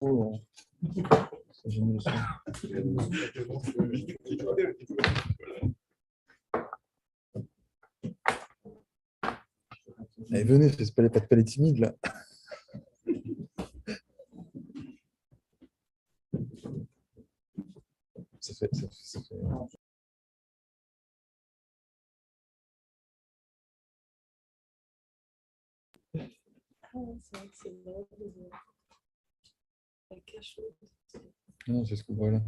trop. C'est génial, ça. Allez, venez, faites pas les timides là. Ça fait... Non, c'est ce que voilà.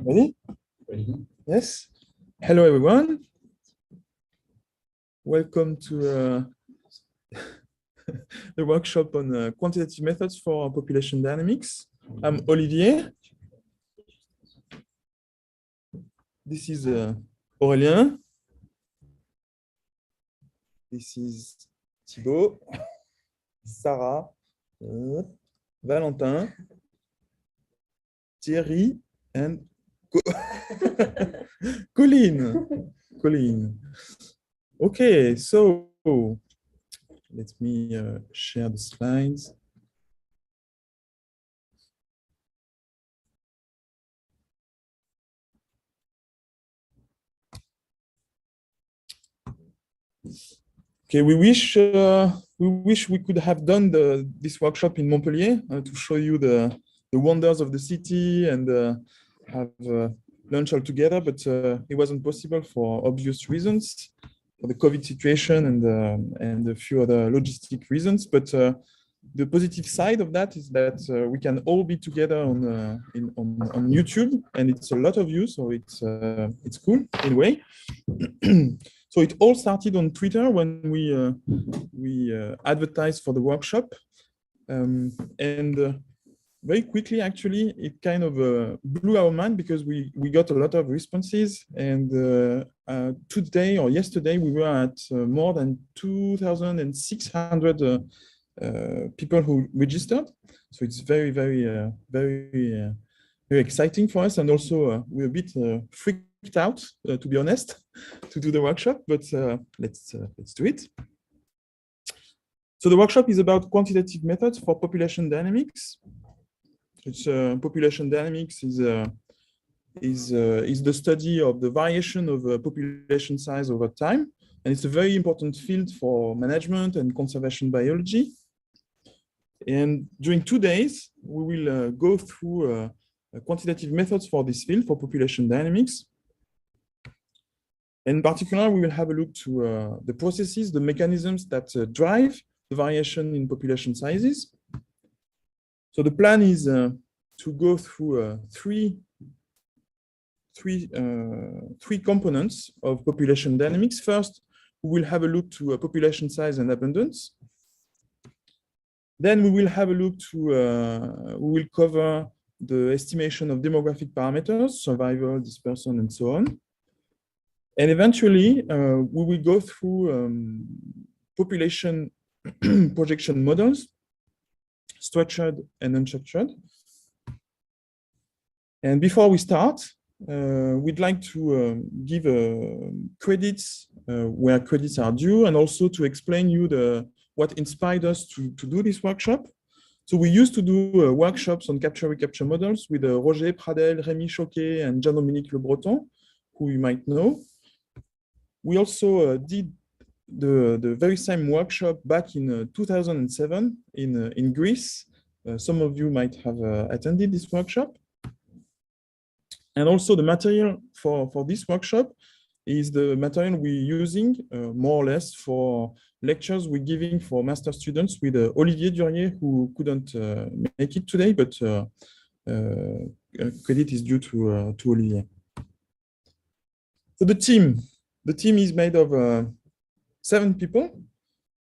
Ready? Yes. Hello, everyone. Welcome to the workshop on quantitative methods for population dynamics. I'm Olivier. This is Aurélien. This is Thibaut, Sarah, Valentin, Thierry, and Colleen. Okay, so let me share the slides. Okay, we wish we could have done this workshop in Montpellier to show you the wonders of the city and have lunch all together, but it wasn't possible for obvious reasons, for the COVID situation and a few other logistic reasons. But the positive side of that is that we can all be together on YouTube, and it's a lot of you, so it's cool in a way. So it all started on Twitter when we advertised for the workshop, and very quickly, actually, it kind of blew our mind because we got a lot of responses. And today or yesterday, we were at more than 2,600 people who registered. So it's very, very, very exciting for us. And also, we're a bit freaked out, to be honest, to do the workshop. But let's do it. So the workshop is about quantitative methods for population dynamics. It's population dynamics is the study of the variation of population size over time, and it's a very important field for management and conservation biology. And during 2 days, we will go through quantitative methods for this field for population dynamics. In particular, we will have a look to the processes, the mechanisms that drive the variation in population sizes. So the plan is to go through three components of population dynamics. First, we will have a look to population size and abundance. Then we will have a look to, we will cover the estimation of demographic parameters, survival, dispersal, and so on. And eventually, we will go through population projection models, structured and unstructured. And before we start, we'd like to give credits where credits are due, and also to explain you what inspired us to do this workshop. So we used to do workshops on capture-recapture models with Roger Pradel, Rémi Choquet, and Jean-Dominique Le Breton, who you might know. We also did the very same workshop back in 2007 in Greece. Some of you might have attended this workshop. And also the material for this workshop is the material we're using more or less for lectures we're giving for master students with Olivier Durier, who couldn't make it today, but credit is due to Olivier. So the team is made of 7 people.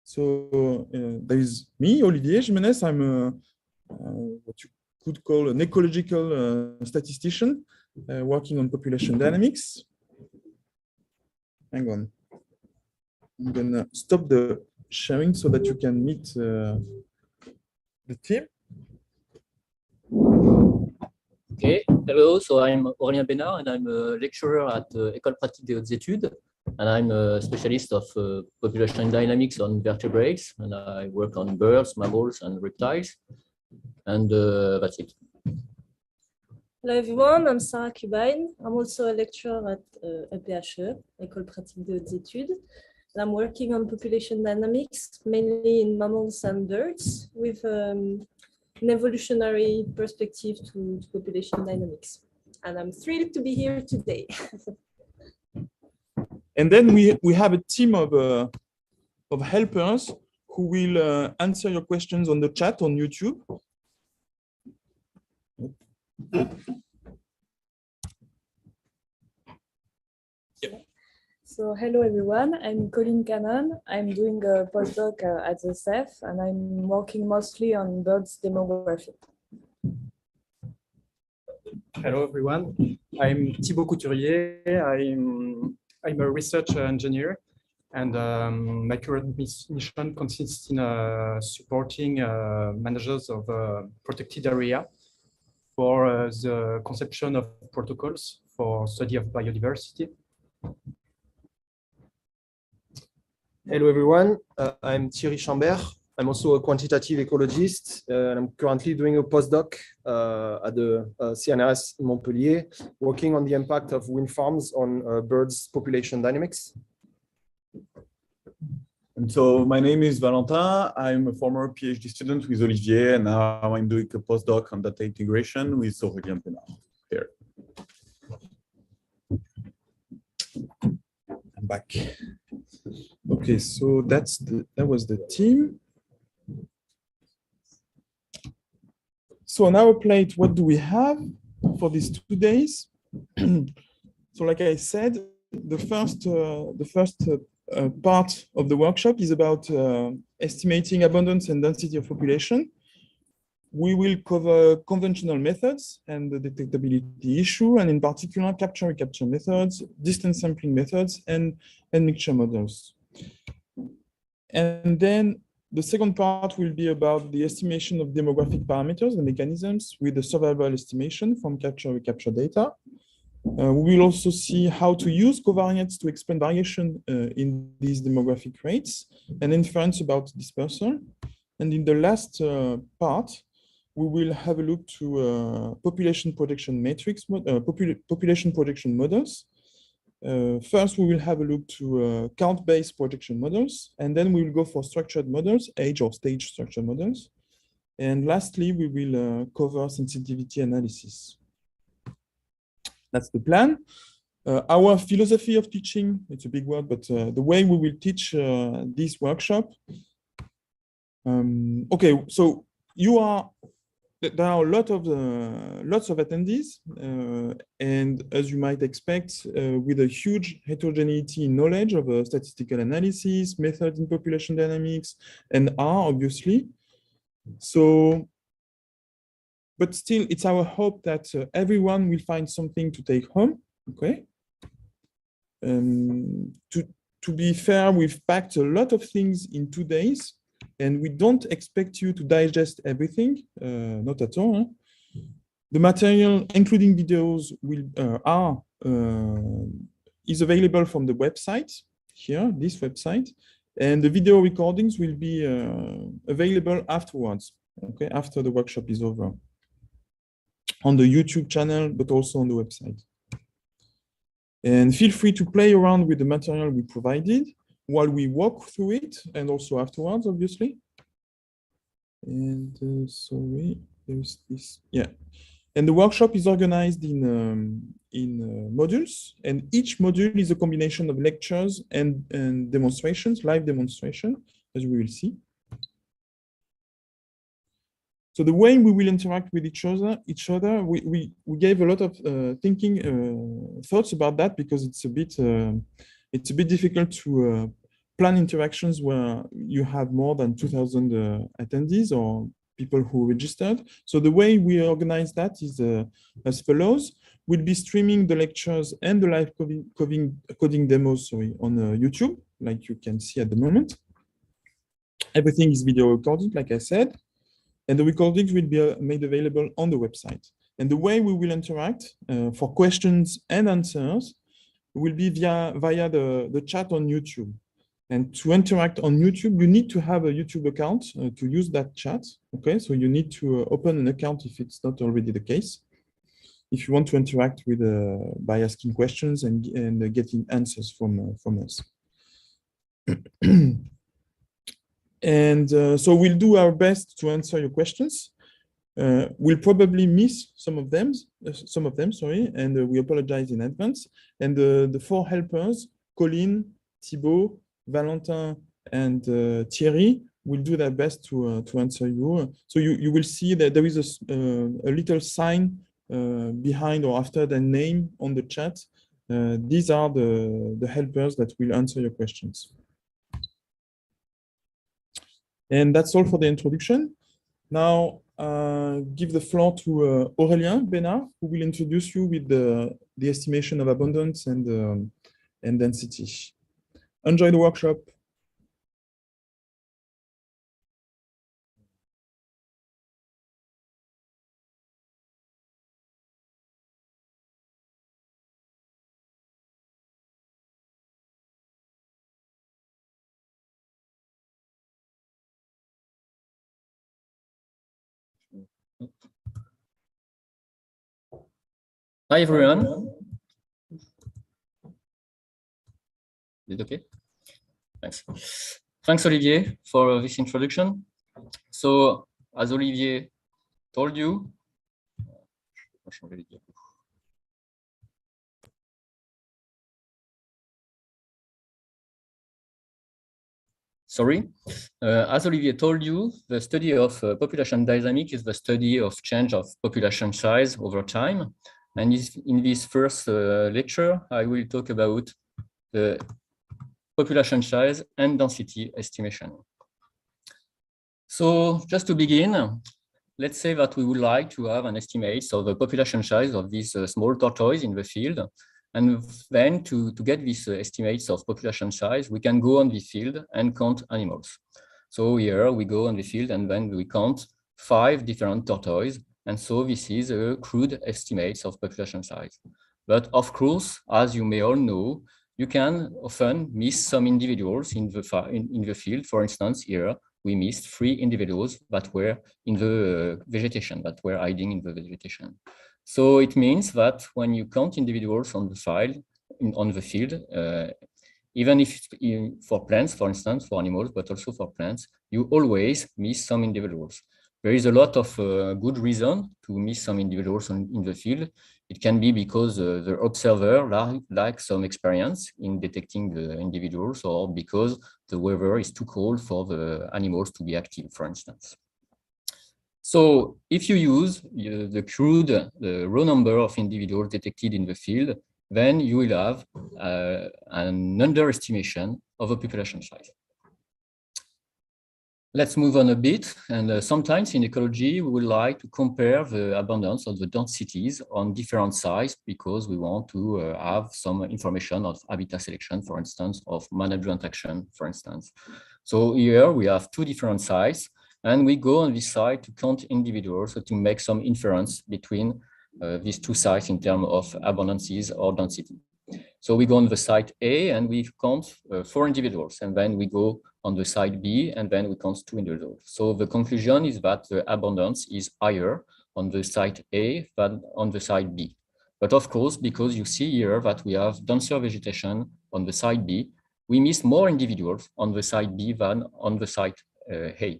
So there is me, Olivier Jimenez. I'm what you could call an ecological statistician working on population dynamics. Hang on. I'm gonna stop the sharing so that you can meet the team. Okay, hello, so I'm Aurélien Bénard and I'm a lecturer at École pratique des hautes études, and I'm a specialist of population dynamics on vertebrates, and I work on birds, mammals, and reptiles, and that's it. Hello everyone, I'm Sarah Cubain. I'm also a lecturer at EPHE, École pratique des hautes études. And I'm working on population dynamics, mainly in mammals and birds, with an evolutionary perspective to population dynamics. And I'm thrilled to be here today. And then we have a team of helpers who will answer your questions on the chat on YouTube. So hello everyone, I'm Colleen Cannon. I'm doing a postdoc at the CEF and I'm working mostly on birds demography. Hello everyone, I'm Thibaut Couturier. I'm a research engineer, and my current mission consists in supporting managers of protected area for the conception of protocols for study of biodiversity. Hello everyone, I'm Thierry Chambert. I'm also a quantitative ecologist, and I'm currently doing a postdoc at the CNRS in Montpellier, working on the impact of wind farms on birds' population dynamics. And so my name is Valentin. I'm a former PhD student with Olivier, and now I'm doing a postdoc on data integration with Aurélien Bénard here. I'm back. Okay, so that was the team. So on our plate, what do we have for these 2 days? So like I said, the first part of the workshop is about estimating abundance and density of population. We will cover conventional methods and the detectability issue, and in particular, capture-recapture methods, distance sampling methods, and mixture models. And then the second part will be about the estimation of demographic parameters and mechanisms with the survival estimation from capture-recapture data. We will also see how to use covariates to explain variation in these demographic rates and inference about dispersal. And in the last part, we will have a look to population projection matrix, population projection models. First, we will have a look to count-based projection models, and then we will go for structured models, age or stage structured models. And lastly, we will cover sensitivity analysis. That's the plan. Our philosophy of teaching, it's a big word, but the way we will teach this workshop. Okay, so there are lots of attendees, and as you might expect, with a huge heterogeneity in knowledge of statistical analysis, methods in population dynamics, and R, obviously. So, but still, it's our hope that everyone will find something to take home. Okay. To be fair, we've packed a lot of things in 2 days. And we don't expect you to digest everything, not at all. Huh? The material, including videos, is available from the website here, this website, and the video recordings will be available afterwards, okay, after the workshop is over, on the YouTube channel, but also on the website. And feel free to play around with the material we provided while we walk through it, and also afterwards, obviously. And sorry, there's this, yeah. And the workshop is organized in modules, and each module is a combination of lectures and demonstrations, live demonstration, as we will see. So the way we will interact with each other, we gave a lot of thoughts about that, because it's a bit difficult to plan interactions where you have more than 2,000 attendees or people who registered. So the way we organize that is as follows. We'll be streaming the lectures and the live coding demos on YouTube, like you can see at the moment. Everything is video recorded, like I said, and the recordings will be made available on the website. And the way we will interact for questions and answers will be via the chat on YouTube. And to interact on YouTube, you need to have a YouTube account to use that chat. Okay, so you need to open an account if it's not already the case, if you want to interact with by asking questions and getting answers from us. And so we'll do our best to answer your questions. We'll probably miss some of them, sorry, and we apologize in advance. And the four helpers, Colin, Thibaut, Valentin, and Thierry, will do their best to answer you. So you will see that there is a little sign behind or after the name on the chat. These are the helpers that will answer your questions. And that's all for the introduction. Now, give the floor to Aurélien Bénard, who will introduce you with the estimation of abundance and density. Enjoy the workshop. Hi, everyone. Is it okay? Thanks. Thanks, Olivier, for this introduction. So, as Olivier told you, as Olivier told you, the study of population dynamic is the study of change of population size over time. And in this first lecture, I will talk about the population size and density estimation. So just to begin, let's say that we would like to have an estimate of the population size of these small tortoise in the field. And then to get these estimates of population size, we can go on the field and count animals. So here we go on the field and then we count 5 different tortoise. And so this is a crude estimates of population size. But of course, as you may all know, you can often miss some individuals in the field. For instance, here we missed 3 individuals that were in the vegetation, that were hiding in the vegetation. So it means that when you count individuals on the field, even if for plants, for instance, for animals, but also for plants, you always miss some individuals. There is a lot of good reason to miss some individuals in the field. It can be because the observer lacks some experience in detecting the individuals, or because the weather is too cold for the animals to be active, for instance. So if you use the raw number of individuals detected in the field, then you will have an underestimation of a population size. Let's move on a bit. And sometimes in ecology, we would like to compare the abundance of the densities on different sites because we want to have some information of habitat selection, for instance, of management action, for instance. So here we have 2 different sites, and we go on this site to count individuals, so to make some inference between these 2 sites in terms of abundances or density. So we go on the site A and we count 4 individuals, and then we go on the site B and then we count 2 individuals. So the conclusion is that the abundance is higher on the site A than on the site B. But of course, because you see here that we have denser vegetation on the site B, we miss more individuals on the site B than on the site A.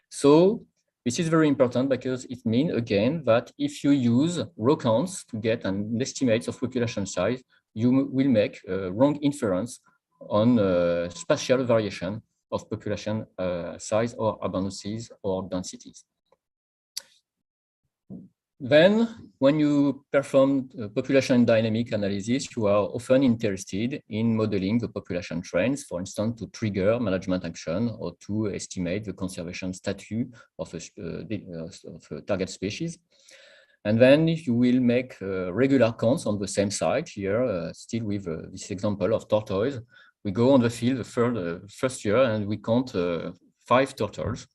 So this is very important because it means, again, that if you use raw counts to get an estimate of population size, you will make a wrong inference on spatial variation of population size or abundances or densities. Then, when you perform population dynamic analysis, you are often interested in modeling the population trends, for instance, to trigger management action or to estimate the conservation status of a target species. And then you will make regular counts on the same site here, still with this example of tortoise. We go on the field the first year and we count 5 turtles.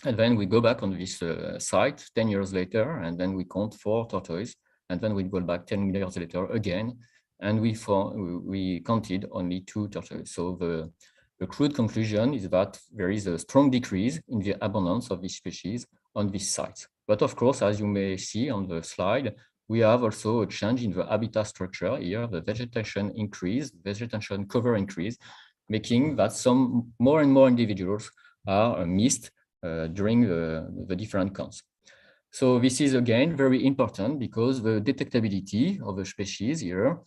And then we go back on this site 10 years later, and then we count 4 tortoises. And then we go back 10 years later again, and we counted only 2 tortoises. So the crude conclusion is that there is a strong decrease in the abundance of this species on this site. But of course, as you may see on the slide, we have also a change in the habitat structure here, the vegetation increase, vegetation cover increase, making that some more and more individuals are missed during the different counts. So this is again very important because the detectability of the species here,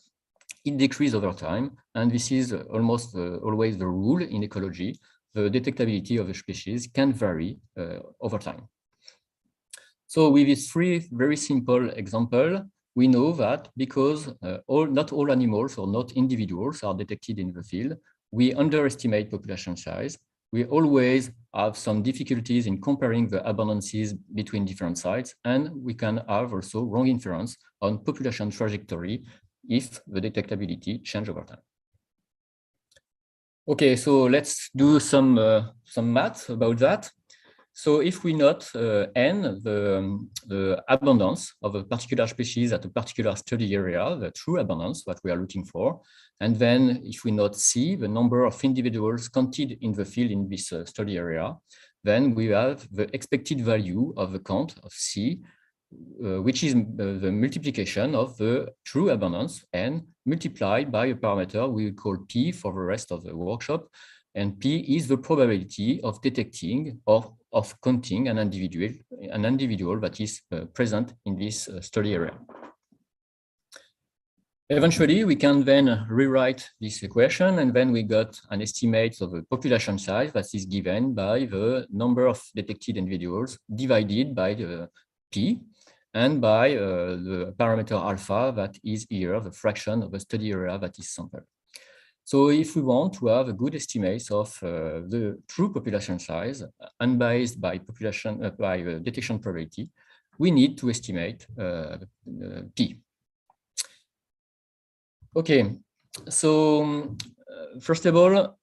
it decreases over time, and this is almost always the rule in ecology. The detectability of the species can vary over time. So with these 3 very simple examples, we know that because not all animals or not individuals are detected in the field, we underestimate population size. We always have some difficulties in comparing the abundances between different sites, and we can have also wrong inference on population trajectory if the detectability changes over time. Okay, so let's do some math about that. So if we not n the abundance of a particular species at a particular study area, the true abundance that we are looking for, and then if we not see the number of individuals counted in the field in this study area, then we have the expected value of the count of C, which is the multiplication of the true abundance n multiplied by a parameter we will call P for the rest of the workshop. And P is the probability of detecting or of counting an individual that is present in this study area. Eventually, we can then rewrite this equation, and then we got an estimate of the population size that is given by the number of detected individuals divided by the P and by the parameter alpha that is here, the fraction of the study area that is sampled. So if we want to have a good estimate of the true population size, unbiased by detection probability, we need to estimate P. Okay, so first of all,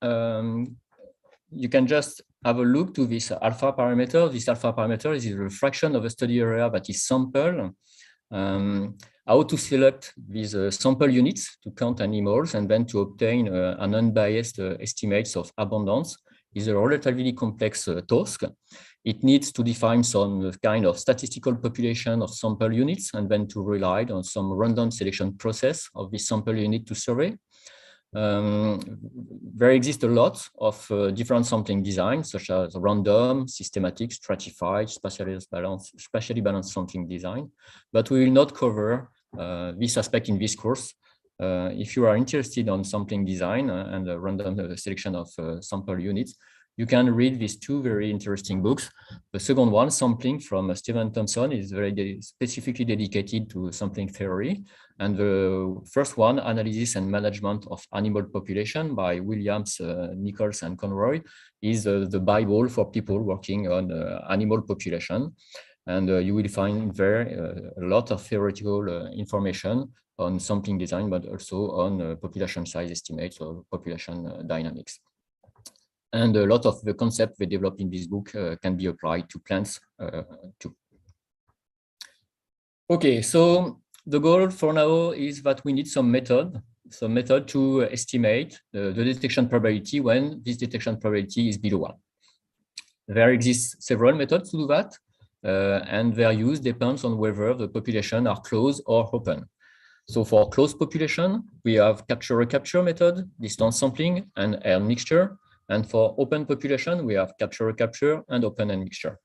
you can just have a look to this alpha parameter. This alpha parameter is a fraction of a study area that is sampled. How to select these sample units to count animals and then to obtain an unbiased estimates of abundance is a relatively complex task. It needs to define some kind of statistical population of sample units and then to rely on some random selection process of this sample unit to survey. There exist a lot of different sampling designs, such as random, systematic, stratified, spatially balanced sampling design, but we will not cover this aspect in this course. If you are interested on sampling design and random selection of sample units, you can read these 2 very interesting books. The second one, Sampling from Stephen Thompson, is very specifically dedicated to sampling theory. And the first one, Analysis and Management of Animal Population by Williams, Nichols, and Conroy, is the Bible for people working on animal population. And you will find there a lot of theoretical information on sampling design, but also on population size estimates or population dynamics. And a lot of the concepts they develop in this book can be applied to plants too. Okay, so the goal for now is that we need some method to estimate the detection probability when this detection probability is below 1. There exist several methods to do that, and their use depends on whether the population are closed or open. So for closed population, we have capture-recapture method, distance sampling, and air mixture. And for open population, we have capture-recapture and open and mixture.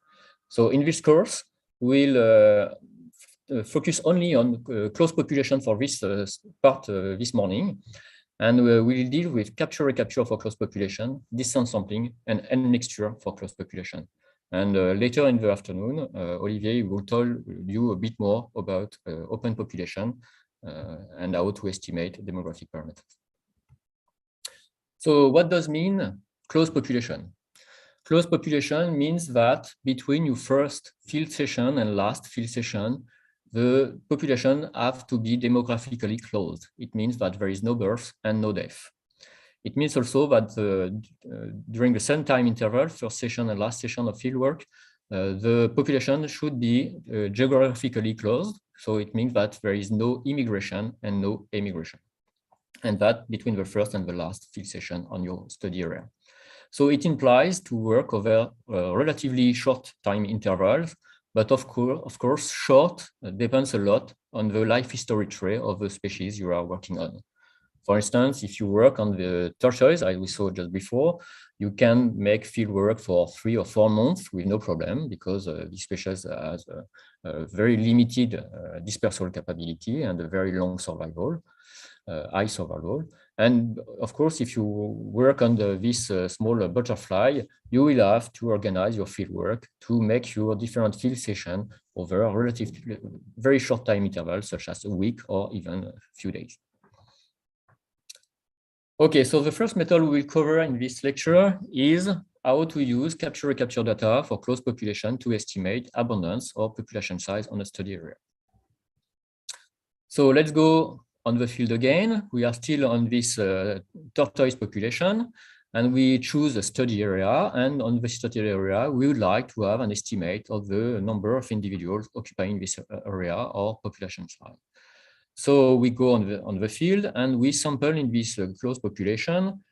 So in this course, we'll focus only on closed population for this part this morning. And we'll deal with capture-recapture for closed population, distance sampling, and mixture for closed population. And later in the afternoon, Olivier will tell you a bit more about open population and how to estimate demographic parameters. So what does mean closed population? Closed population means that between your first field session and last field session, the population have to be demographically closed. It means that there is no birth and no death. It means also that during the same time interval, first session and last session of fieldwork, the population should be geographically closed. So it means that there is no immigration and no emigration, and that between the first and the last field session on your study area. So it implies to work over relatively short time intervals, but of course, short depends a lot on the life history tree of the species you are working on. For instance, if you work on the tortoise, as we saw just before, you can make field work for 3 or 4 months with no problem, because this species has a very limited dispersal capability and a very long survival, high survival. And of course, if you work on this small butterfly, you will have to organize your field work to make your different field sessions over a relatively very short time intervals, such as a week or even a few days. Okay, so the first method we will cover in this lecture is how to use capture-recapture data for closed population to estimate abundance or population size on a study area. So let's go on the field again. We are still on this tortoise population, and we choose a study area. And on the study area, we would like to have an estimate of the number of individuals occupying this area or population size. So we go on the field and we sample in this closed population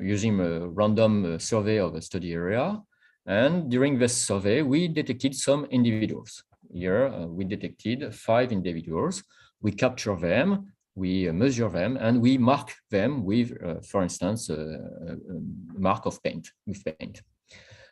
using a random survey of a study area. And during this survey, we detected some individuals. Here we detected 5 individuals. We capture them, we measure them, and we mark them with, for instance, a mark of paint, with paint.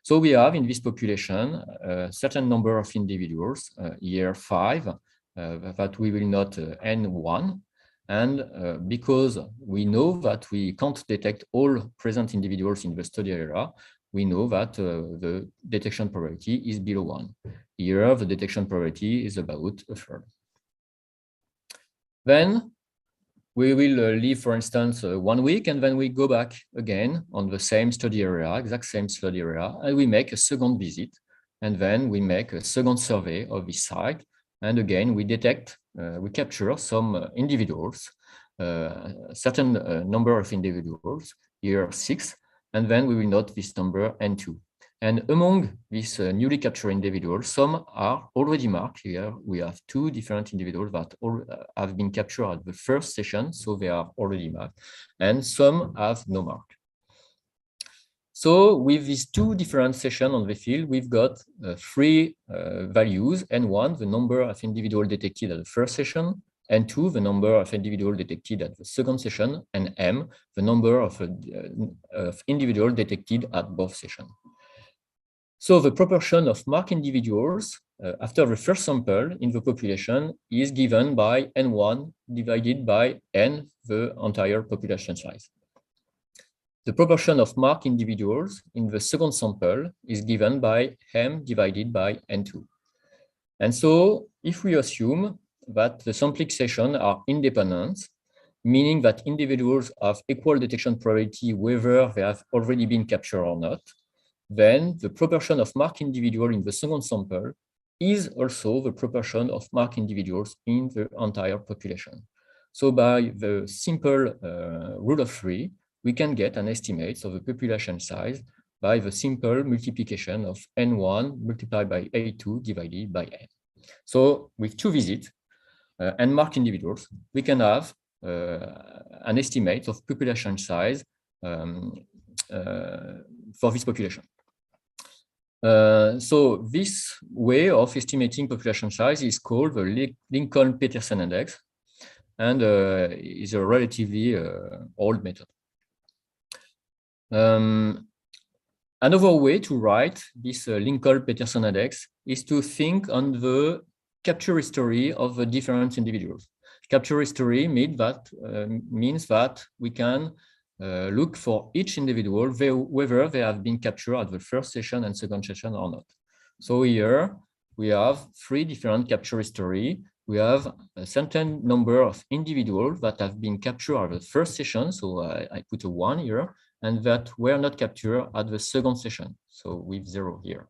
So we have in this population a certain number of individuals, here 5, that we will not N1. And because we know that we can't detect all present individuals in the study area, we know that the detection probability is below 1. Here, the detection probability is about 1/3. Then we will leave, for instance, 1 week, and then we go back again on the same study area, exact same study area, and we make a second visit, and then we make a second survey of this site. And again, we detect, we capture some individuals, a certain number of individuals, here 6, and then we will note this number N2. And among these newly captured individuals, some are already marked. Here we have 2 different individuals that all have been captured at the first session, so they are already marked, and some have no mark. So with these 2 different sessions on the field, we've got 3 values: N1, the number of individuals detected at the first session; N2, the number of individuals detected at the second session; and M, the number of individuals detected at both sessions. So the proportion of marked individuals after the first sample in the population is given by N1 divided by N, the entire population size. The proportion of marked individuals in the second sample is given by M divided by N2. And so if we assume that the sampling sessions are independent, meaning that individuals have equal detection probability whether they have already been captured or not, then the proportion of marked individuals in the second sample is also the proportion of marked individuals in the entire population. So by the simple rule of 3, we can get an estimate of the population size by the simple multiplication of N1 multiplied by A2 divided by N. So with 2 visits and marked individuals, we can have an estimate of population size for this population. So this way of estimating population size is called the Lincoln-Petersen index, and is a relatively old method. Another way to write this Lincoln-Petersen index is to think on the capture history of the different individuals. Capture history means that we can look for each individual whether they have been captured at the first session and second session or not. So here we have 3 different capture history. We have a certain number of individuals that have been captured at the first session, so I put a 1 here, and that were not captured at the second session, so with 0 here.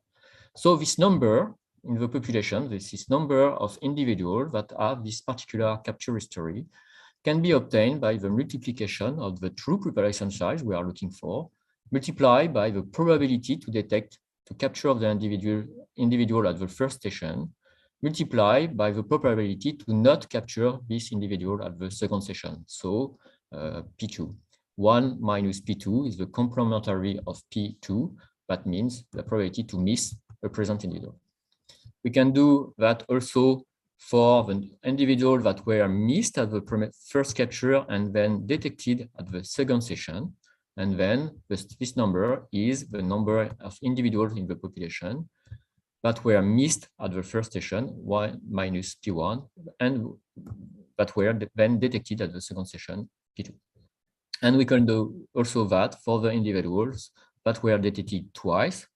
So this number in the population, this number of individuals that have this particular capture history, can be obtained by the multiplication of the true population size we are looking for, multiplied by the probability to detect to capture the individual at the first station, multiplied by the probability to not capture this individual at the second session. So P2. 1 minus P2 is the complementary of P2. That means the probability to miss a present individual. We can do that also for the individual that were missed at the first capture and then detected at the second session. And then this number is the number of individuals in the population that were missed at the first session, 1 minus P1, and that were then detected at the second session, P2. And we can do also that for the individuals that were detected twice.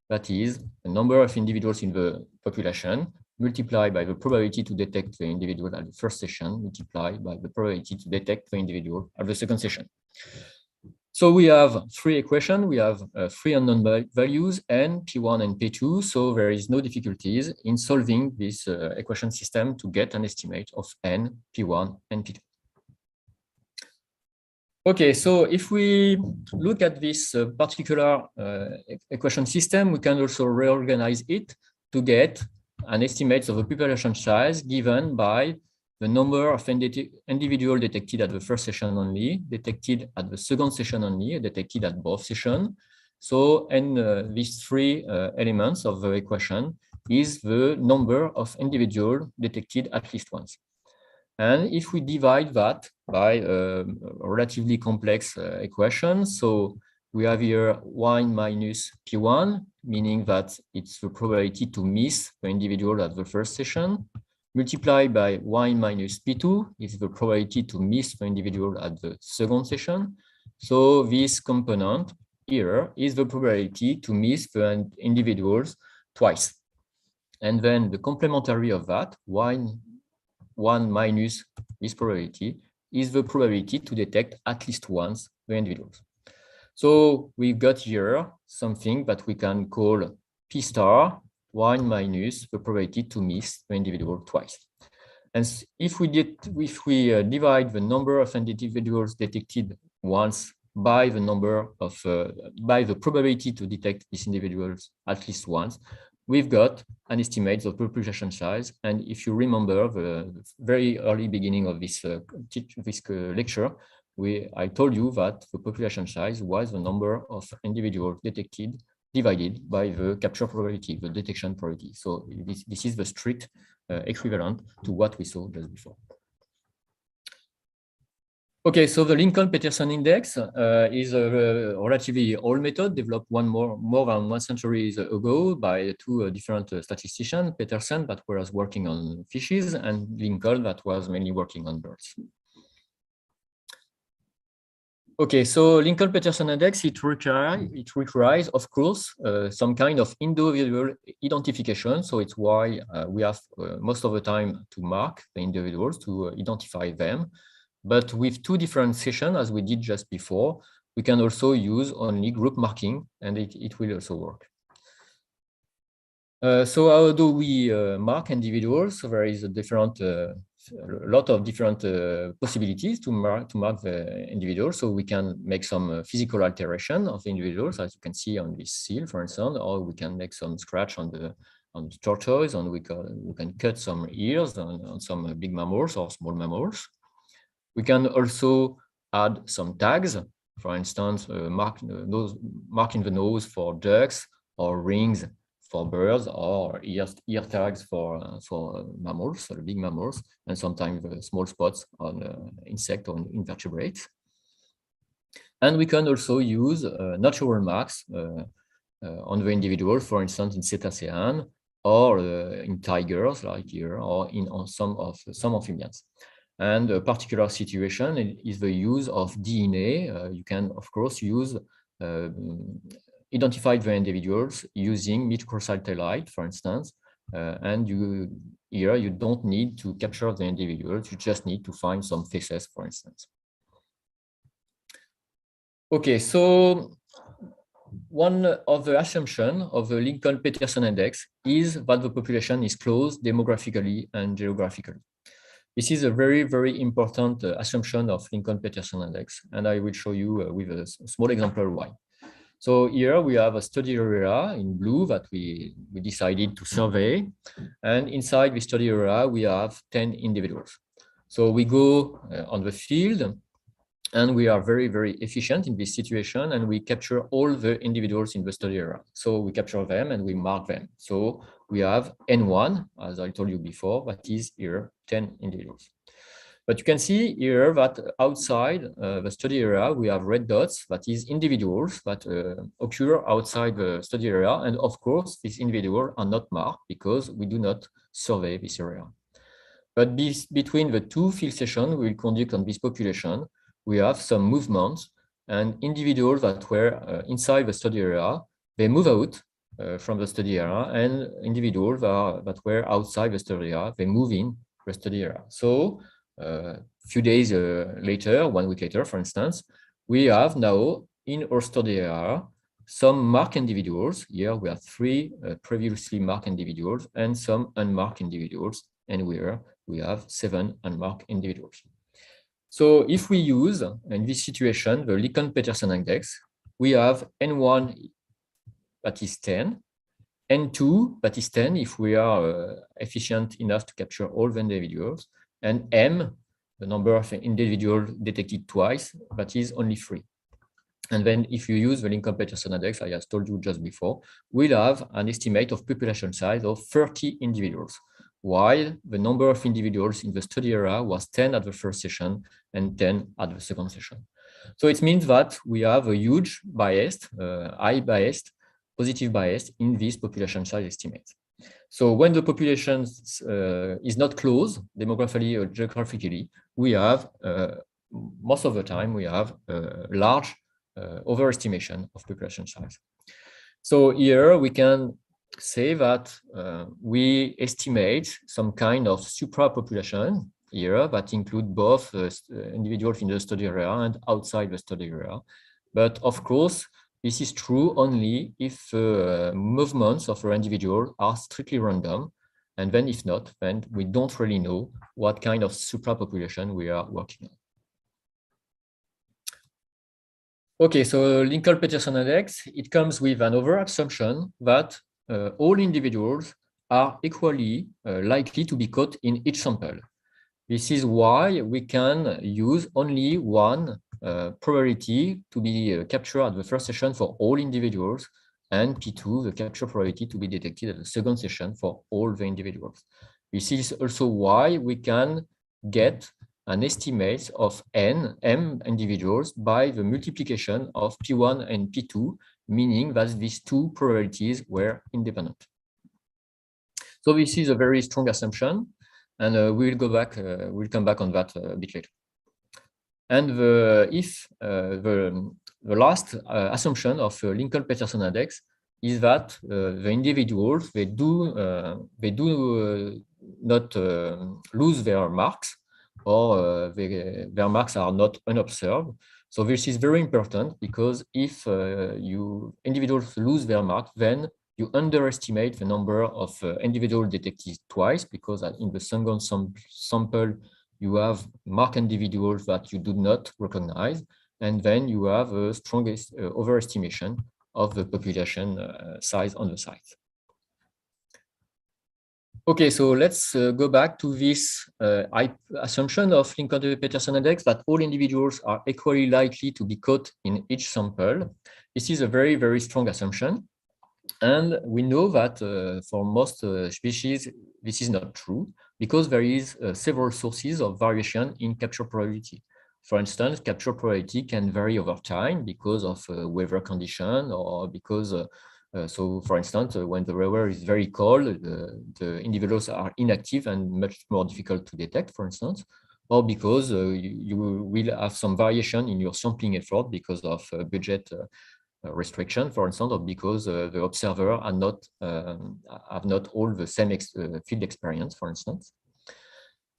That is the number of individuals in the population multiplied by the probability to detect the individual at the first session, multiplied by the probability to detect the individual at the second session. So we have three equations. We have three unknown values, n, P1, and P2. So there is no difficulties in solving this equation system to get an estimate of n, P1, and P2. Okay, so if we look at this particular equation system, we can also reorganize it to get an estimate of the population size given by the number of individuals detected at the first session only, detected at the second session only, detected at both sessions. So, and these three elements of the equation is the number of individuals detected at least once. And if we divide that by a relatively complex equation, so we have here 1 minus P1, meaning that it's the probability to miss the individual at the first session, multiplied by 1 minus P2 is the probability to miss the individual at the second session. So this component here is the probability to miss the individuals twice. And then the complementary of that, 1 minus this probability is the probability to detect at least once the individuals. So we've got here something that we can call P star, 1 minus the probability to miss the individual twice. And if we divide the number of individuals detected once by the number of by the probability to detect these individuals at least once, we've got an estimate of population size. And if you remember the very early beginning of this lecture, I told you that the population size was the number of individuals detected divided by the capture probability, the detection probability. So this is the strict equivalent to what we saw just before. Okay, so the Lincoln-Peterson index is a relatively old method developed more than 1 century ago by two different statisticians, Peterson that was working on fishes and Lincoln that was mainly working on birds. Okay, so Lincoln-Peterson index, it requires, of course, some kind of individual identification. So it's why we have most of the time to mark the individuals to identify them. But with two different sessions, as we did just before, we can also use only group marking, and it will also work. So how do we mark individuals? So there is a lot of different possibilities to mark the individual. So we can make some physical alteration of the individuals, as you can see on this seal, for instance, or we can make some scratch on the tortoise, and we can cut some ears on some big mammals or small mammals. We can also add some tags, for instance, marking the nose for ducks, or rings for birds, or ear tags for mammals, so big mammals, and sometimes small spots on insect or invertebrates. And we can also use natural marks on the individual, for instance, in cetacean, or in tigers, like here, or on some amphibians. And a particular situation is the use of DNA. You can, of course, identify the individuals using microsatellite, for instance. And here you don't need to capture the individuals. You just need to find some faces, for instance. Okay, so one of the assumptions of the Lincoln-Peterson index is that the population is close demographically and geographically. This is a very, very important assumption of Lincoln-Peterson index, and I will show you with a small example why. So here we have a study area in blue that we decided to survey. And inside the study area, we have 10 individuals. So we go on the field, and we are very, very efficient in this situation, and we capture all the individuals in the study area. So we capture them and we mark them. So we have N1, as I told you before, that is here 10 individuals. But you can see here that outside the study area, we have red dots, that is individuals that occur outside the study area. And of course, these individuals are not marked because we do not survey this area. But between the two field sessions we will conduct on this population, we have some movements, and individuals that were inside the study area, they move out from the study area, and individuals that were outside the study area, they move in the study area. So a few days later, 1 week later, for instance, we have now in our study area some marked individuals. Here we have 3 previously marked individuals and some unmarked individuals, and we have 7 unmarked individuals. So if we use, in this situation, the Likon-Petersen index, we have N1 that is 10, N2 that is 10 if we are efficient enough to capture all the individuals, and M, the number of individuals detected twice, that is only 3. And then if you use the Likon-Petersen index, I have told you just before, we'll have an estimate of population size of 30 individuals, while the number of individuals in the study area was 10 at the first session and 10 at the second session. So it means that we have a huge bias, high bias, positive bias in this population size estimate. So when the population is not close, demographically or geographically, we have, most of the time, we have a large overestimation of population size. So here we can say that we estimate some kind of suprapopulation here that include both individuals in the study area and outside the study area. But of course, this is true only if movements of an individual are strictly random. And then if not, then we don't really know what kind of suprapopulation we are working on. Okay, so Likon-Petersen index, it comes with an over-assumption that all individuals are equally likely to be caught in each sample. This is why we can use only one probability to be captured at the first session for all individuals, and P2, the capture probability to be detected at the second session for all the individuals. This is also why we can get an estimate of M individuals by the multiplication of P1 and P2, meaning that these two probabilities were independent. So this is a very strong assumption, and we'll come back on that a bit later. And the last assumption of Likon-Petersen index is that the individuals they do not lose their marks, or their marks are not unobserved. So this is very important, because if individuals lose their mark, then you underestimate the number of individuals detected twice, because in the second sample, you have marked individuals that you do not recognize, and then you have a strongest overestimation of the population size on the site. Okay, so let's go back to this assumption of Likon-Petersen index that all individuals are equally likely to be caught in each sample. This is a very, very strong assumption. And we know that for most species, this is not true, because there is several sources of variation in capture probability. For instance, capture probability can vary over time because of weather condition, or because so, for instance, when the weather is very cold, the individuals are inactive and much more difficult to detect, for instance, or because you will have some variation in your sampling effort because of budget restriction, for instance, or because the observer are not have not all the same field experience, for instance.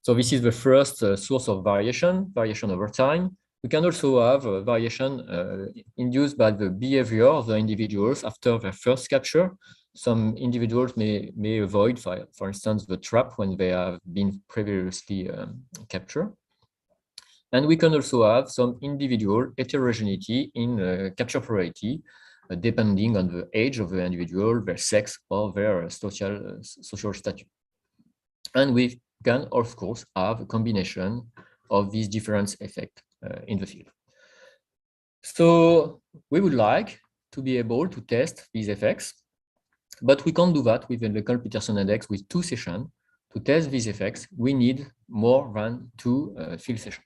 So this is the first source of variation over time. We can also have variation induced by the behavior of the individuals after their first capture. Some individuals may avoid, for instance, the trap when they have been previously captured. And we can also have some individual heterogeneity in capture probability. depending on the age of the individual, their sex, or their social status. And we can, of course, have a combination of these different effects in the field. So we would like to be able to test these effects, but we can't do that with the Leclerc-Peterson index with 2 sessions. To test these effects, we need more than 2 field sessions.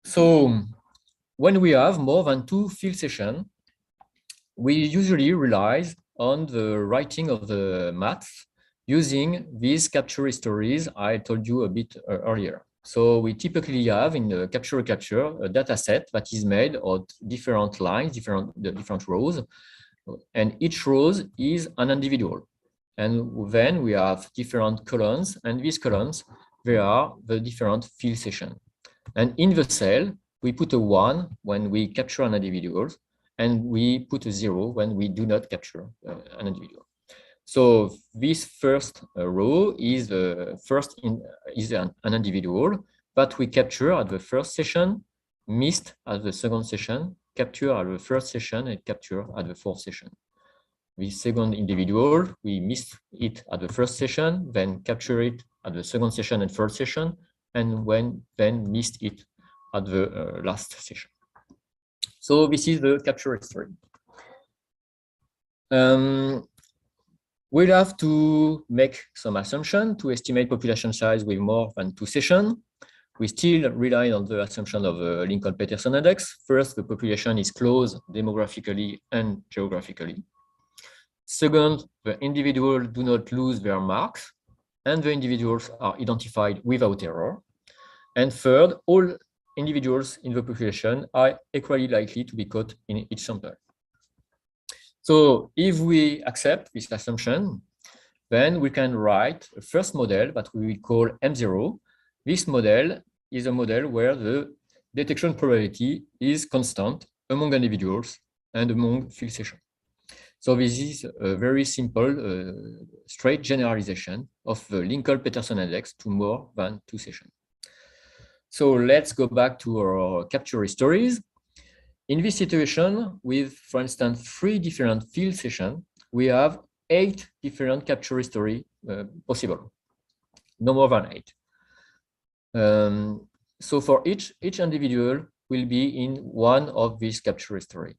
So when we have more than 2 field sessions, we usually rely on the writing of the math using these capture histories I told you a bit earlier. So we typically have in the capture-recapture a data set that is made of different lines, different rows, and each row is an individual. And then we have different columns, and these columns, they are the different field sessions. And in the cell, we put a 1 when we capture an individual, and we put a 0 when we do not capture an individual. So this first row is an individual that we capture at the first session, missed at the second session, capture at the third session, and capture at the fourth session. This second individual, we missed it at the first session, then capture it at the second session and third session, and then missed it at the last session. So this is the capture history. We'll have to make some assumption to estimate population size with more than 2 sessions. We still rely on the assumption of the Lincoln-Peterson index. First, the population is close demographically and geographically. Second, the individuals do not lose their marks, and the individuals are identified without error. And third, all individuals in the population are equally likely to be caught in each sample. So if we accept this assumption, then we can write a first model that we will call M0. This model is a model where the detection probability is constant among individuals and among field sessions. So this is a very simple, straight generalization of the Lincoln-Peterson index to more than 2 sessions. So let's go back to our capture histories. In this situation, with, for instance, 3 different field sessions, we have 8 different capture history possible, no more than 8. So for each individual will be in one of these capture history.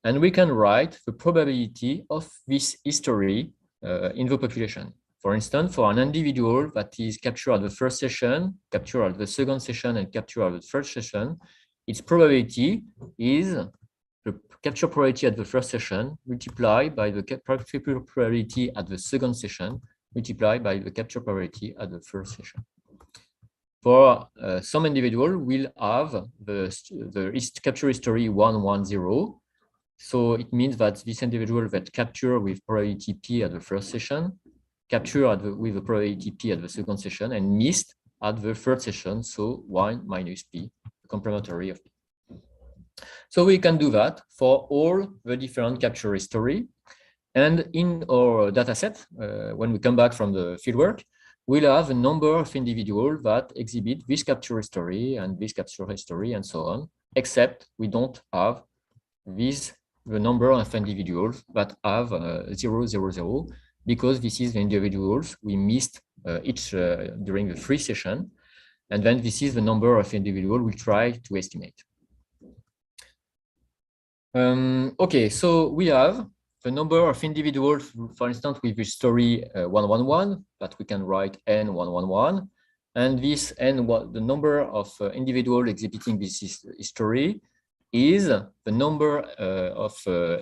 And we can write the probability of this history in the population. For instance, for an individual that is captured at the first session, captured at the second session, and captured at the third session, its probability is the capture probability at the first session multiplied by the capture probability at the second session multiplied by the capture probability at the first session. For some individual, we'll have the capture history 110. So it means that this individual that capture with probability P at the first session, capture with the probability P at the second session, and missed at the third session, so 1 minus P, complementary of P. So we can do that for all the different capture history. And in our data set, when we come back from the fieldwork, we'll have a number of individuals that exhibit this capture history and this capture history and so on, except we don't have the number of individuals that have 0, 0, 0, because this is the individuals we missed each during the 3 sessions. And then this is the number of individuals we try to estimate. Okay, so we have the number of individuals, for instance, with the story 111, that we can write N111. And this N, the number of individuals exhibiting this history is the number of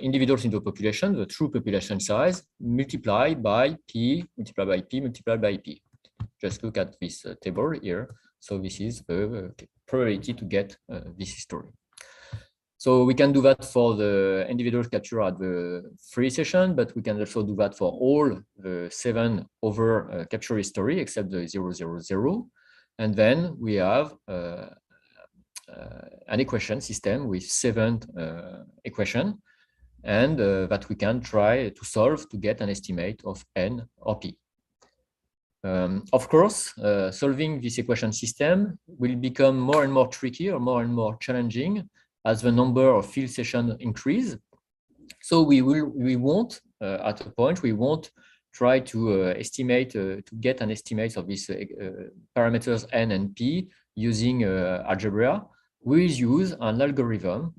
individuals in the population, the true population size, multiplied by P, multiplied by P, multiplied by P. Just look at this table here. So this is the probability to get this history. So we can do that for the individual capture at the 3 session, but we can also do that for all the 7 over capture history except the 0, 0, 0. And then we have an equation system with 7 equations, and that we can try to solve to get an estimate of N or P. Of course, solving this equation system will become more and more tricky or more and more challenging as the number of field sessions increase. So we won't at a point we won't try to estimate to get an estimate of these parameters n and p using algebra. We use an algorithm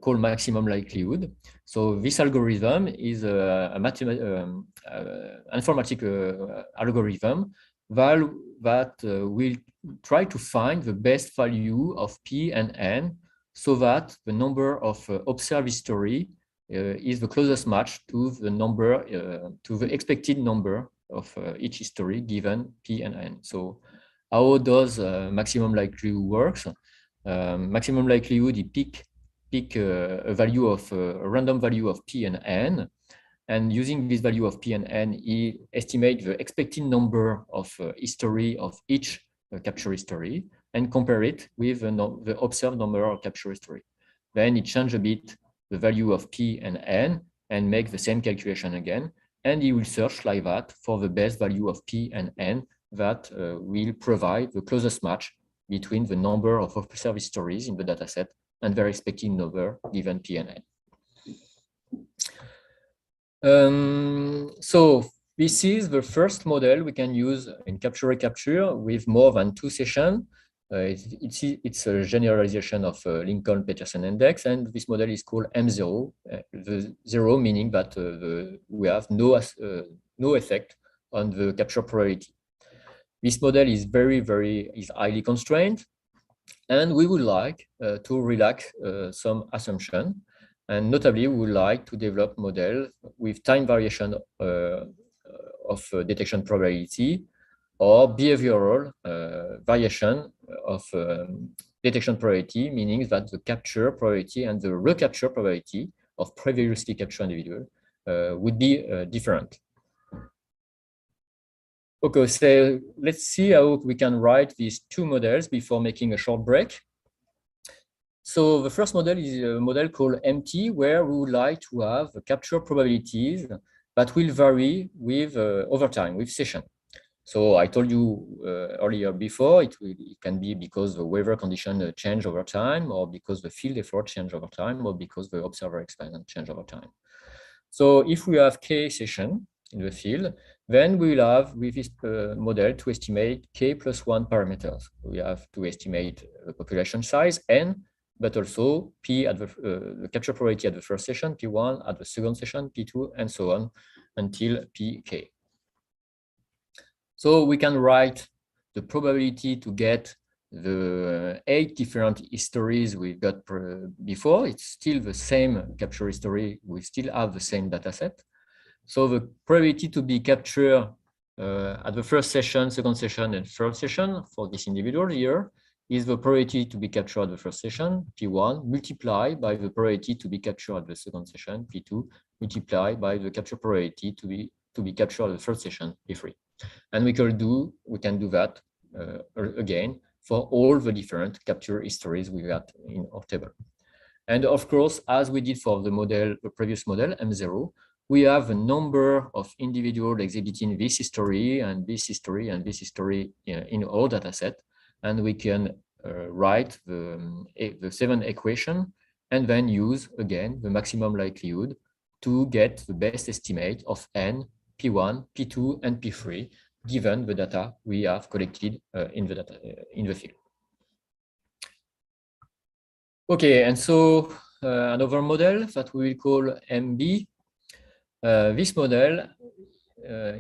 called maximum likelihood. So this algorithm is a informatic algorithm that will try to find the best value of p and n, so that the number of observed history is the closest match to the number to the expected number of each history given p and n. So how does maximum likelihood works? Maximum likelihood, you pick a value of a random value of p and n, and using this value of p and n, he estimate the expected number of history of each capture history and compare it with the observed number of capture history. Then he change a bit the value of p and n and make the same calculation again, and he will search like that for the best value of p and n that will provide the closest match between the number of observed stories in the dataset and their expected number given p and n. So this is the first model we can use in Capture-recapture with more than 2 sessions. It's a generalization of Lincoln-Peterson index, and this model is called M0, the 0 meaning that we have no effect on the capture probability. This model is is highly constrained, and we would like to relax some assumption, and notably we would like to develop model with time variation of detection probability or behavioral variation of detection probability, meaning that the capture probability and the recapture probability of previously captured individual would be different. Okay, so let's see how we can write these 2 models before making a short break. So the first model is a model called MT, where we would like to have capture probabilities that will vary with over time, with session. So I told you earlier before, it can be because the weather condition change over time, or because the field effort change over time, or because the observer experience change over time. So if we have k session in the field, then we will have with this model to estimate k plus 1 parameters. We have to estimate the population size n, but also p at the capture probability at the first session, p1 at the second session, p2, and so on until pk. So we can write the probability to get the 8 different histories we got before. It's still the same capture history. We still have the same data set. So the probability to be captured at the first session, second session, and third session for this individual here is the probability to be captured at the first session, P1, multiplied by the probability to be captured at the second session, P2, multiplied by the capture probability to be captured at the third session, P3. And we can do that again for all the different capture histories we got in our table. And of course, as we did for the previous model, M0, we have a number of individuals exhibiting this history and this history and this history in our data set. And we can write the 7 equation and then use again the maximum likelihood to get the best estimate of n, P1, P2, and P3, given the data we have collected in the field. Okay, and so another model that we will call MB. This model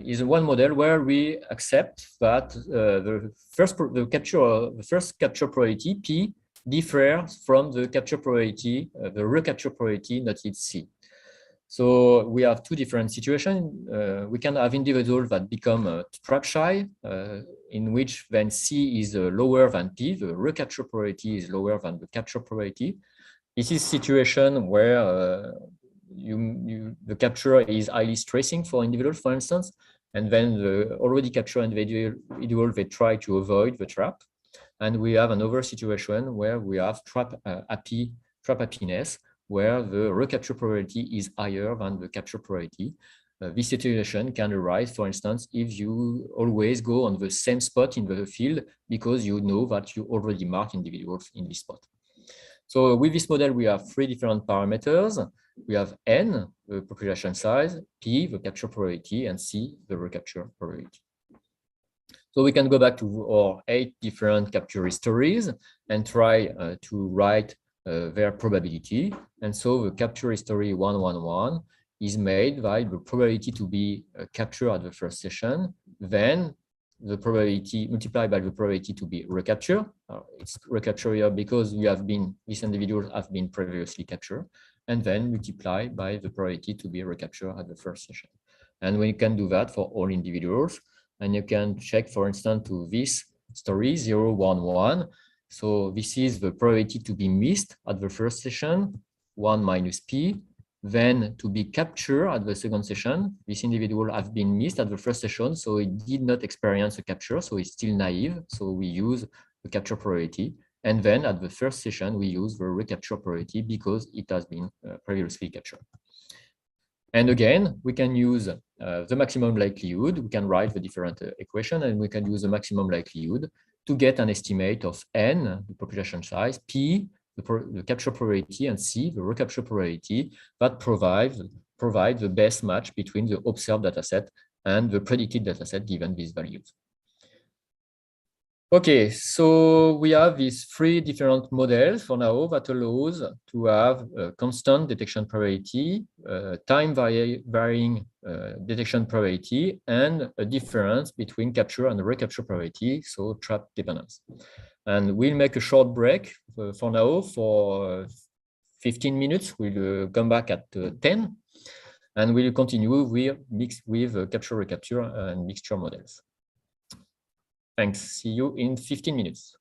is one model where we accept that the first capture probability P differs from the capture probability, the recapture probability noted C. So we have 2 different situations. We can have individuals that become trap shy, in which then C is lower than P, the recapture probability is lower than the capture probability. This is a situation where the capture is highly stressing for individuals, for instance, and then the already captured individual, they try to avoid the trap. And we have another situation where we have trap happiness, where the recapture probability is higher than the capture probability. This situation can arise, for instance, if you always go on the same spot in the field because you know that you already marked individuals in this spot. So with this model, we have three different parameters. We have N, the population size, P, the capture probability, and C, the recapture probability. So we can go back to our 8 different capture histories and try to write their probability. And so the capture history 111 is made by the probability to be captured at the first session, then the probability multiplied by the probability to be recaptured. It's recapture here because these individuals have been previously captured, and then multiplied by the probability to be recaptured at the first session. And we can do that for all individuals. And you can check, for instance, to this story 011. So this is the probability to be missed at the first session, 1 minus P. Then to be captured at the second session, this individual has been missed at the first session, so it did not experience a capture, so it's still naive. So we use the capture probability. And then at the first session, we use the recapture probability because it has been previously captured. And again, we can use the maximum likelihood. We can write the different equation, and we can use the maximum likelihood to get an estimate of N, the population size, P, the capture probability, and C, the recapture probability that provide the best match between the observed dataset and the predicted dataset given these values. Okay, so we have these 3 different models for now that allows to have a constant detection probability, time varying detection probability, and a difference between capture and recapture probability, so trap dependence. And we'll make a short break for now for 15 minutes. We'll come back at 10, and we'll continue with capture, recapture, and mixture models. Thanks. See you in 15 minutes.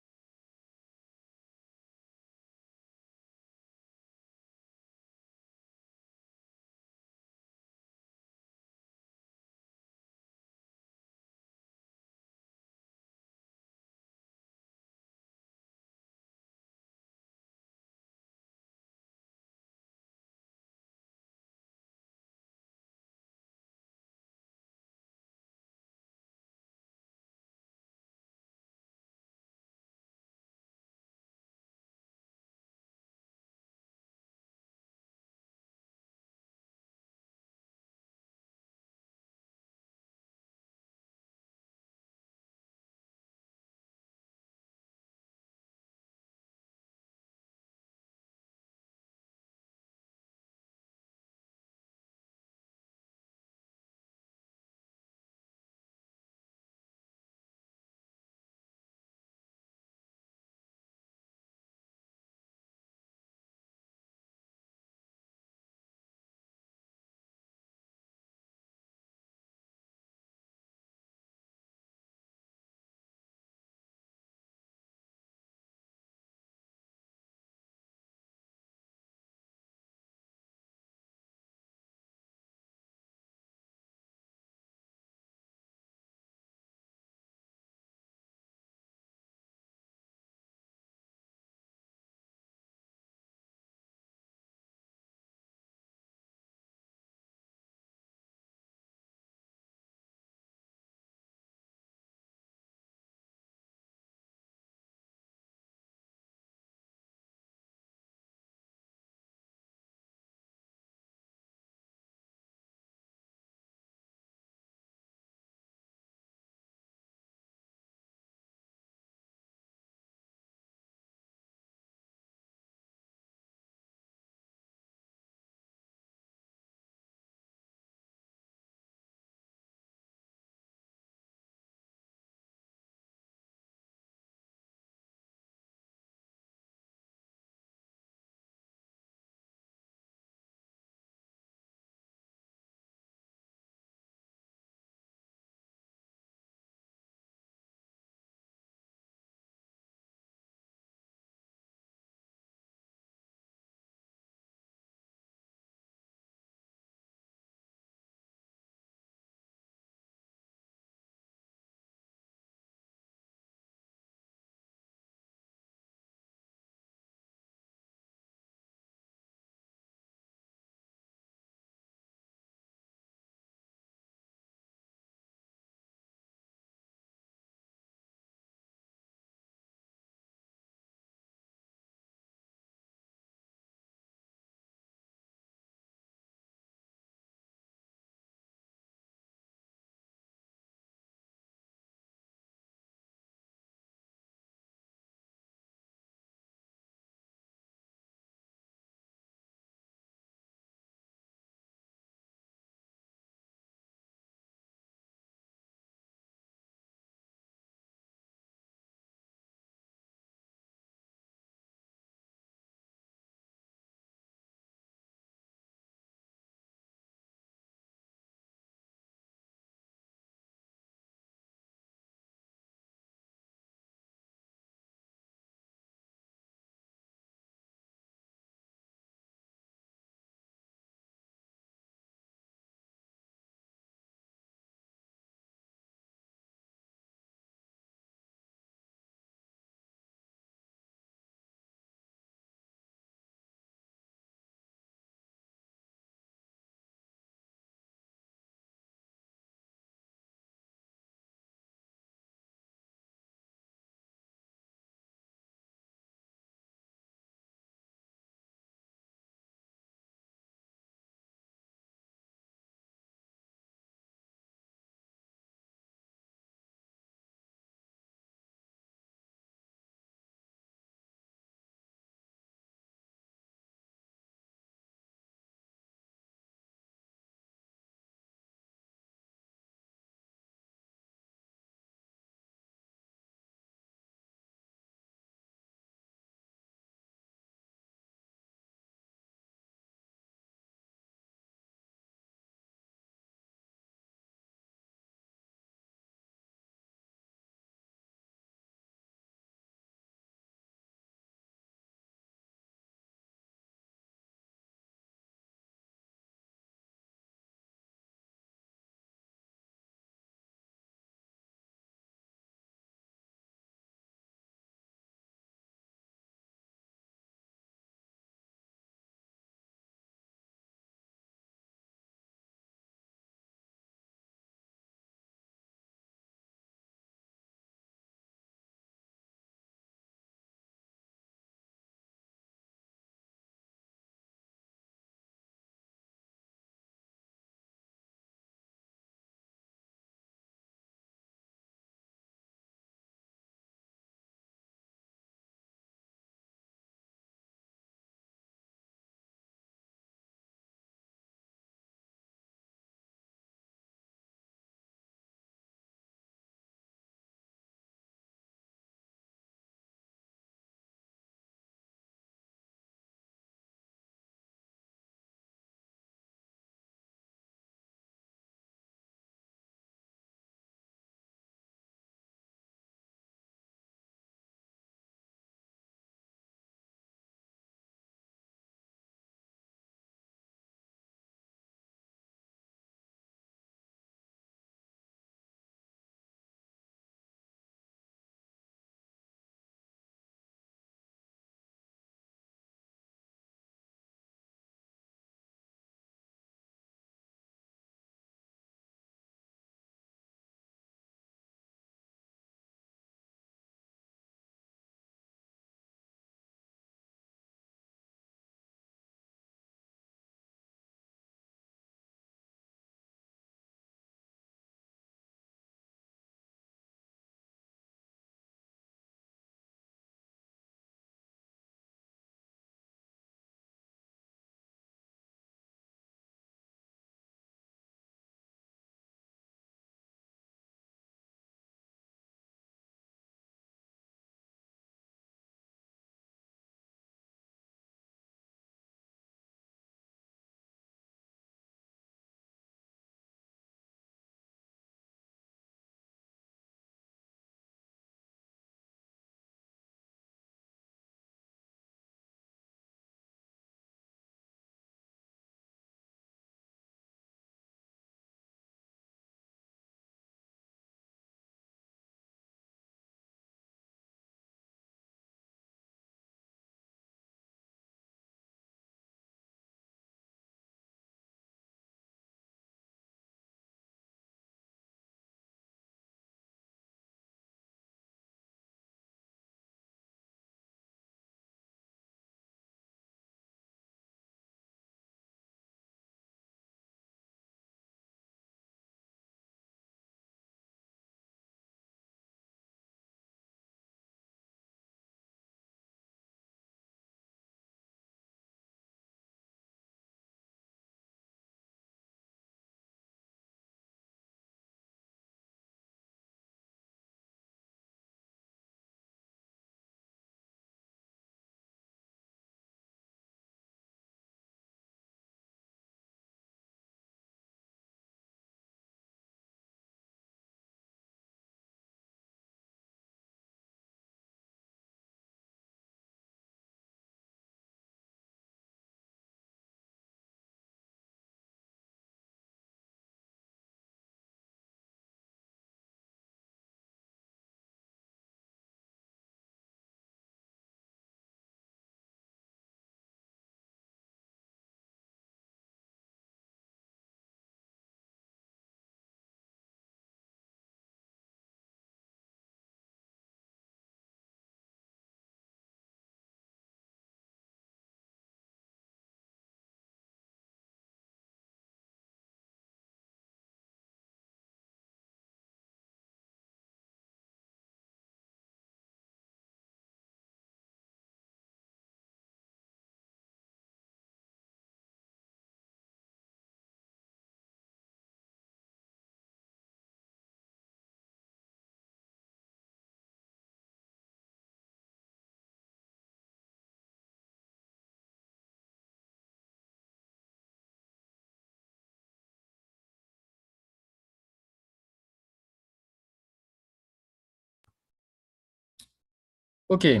Okay.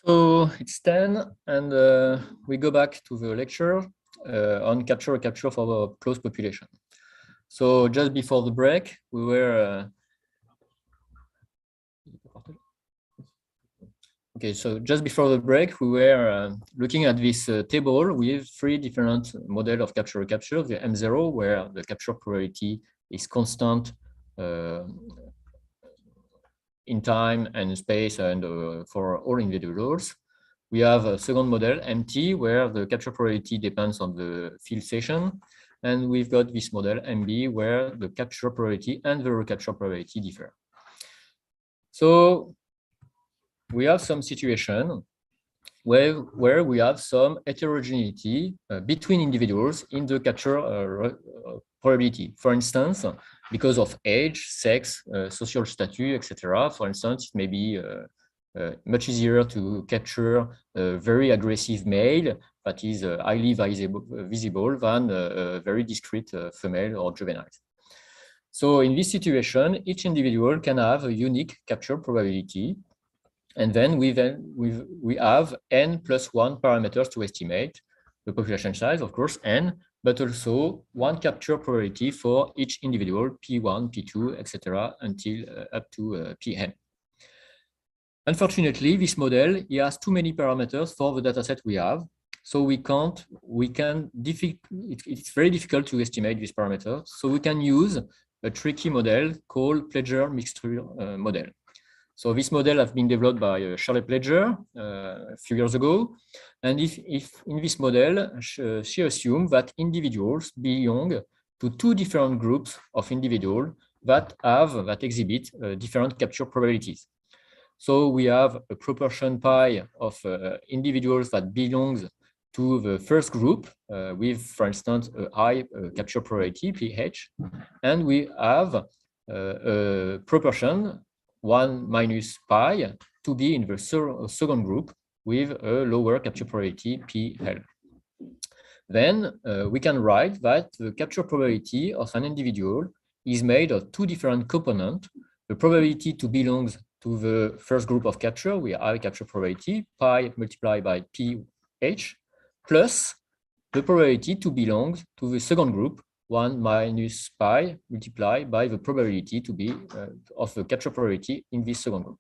So it's 10, and we go back to the lecture on capture-recapture for the closed population. So just before the break, we were okay. So just before the break, we were looking at this table with 3 different models of capture-recapture. The M0, where the capture probability is constant in time and space and for all individuals. We have a second model, MT, where the capture probability depends on the field station. And we've got this model, MB, where the capture probability and the recapture probability differ. So we have some situation where we have some heterogeneity between individuals in the capture probability. For instance, because of age, sex, social status, etc. For instance, it may be much easier to capture a very aggressive male that is highly visible than a very discreet female or juvenile. So in this situation, each individual can have a unique capture probability. And then we have n+1 parameters to estimate the population size, of course, n, but also 1 capture probability for each individual, P1, P2, etc., until up to Pn. Unfortunately, this model has too many parameters for the dataset we have, so it's very difficult to estimate these parameters. So we can use a tricky model called Pledger mixture model. So this model has been developed by Charlotte Pledger a few years ago. And if in this model, she assumed that individuals belong to 2 different groups of individuals that exhibit different capture probabilities. So we have a proportion pi of individuals that belongs to the first group with, for instance, a high capture probability, pH. And we have a proportion 1 minus pi to be in the second group with a lower capture probability, PL. Then we can write that the capture probability of an individual is made of 2 different components. The probability to belong to the first group of capture, we have capture probability, pi multiplied by pH, plus the probability to belong to the second group, 1 minus pi multiplied by the probability to be of the capture probability in this second group.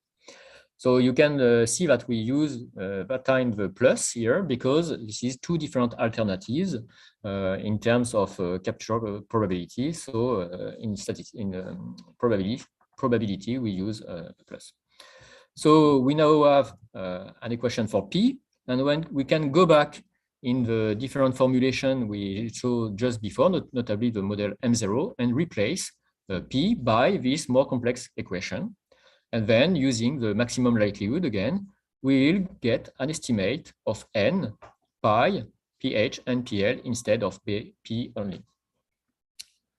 So you can see that we use that time the plus here because this is 2 different alternatives in terms of capture probability. So in probability, we use plus. So we now have an equation for P, and when we can go back in the different formulation we showed just before, notably the model M0, and replace P by this more complex equation. And then using the maximum likelihood again, we will get an estimate of n, pi, pH, and PL instead of P only.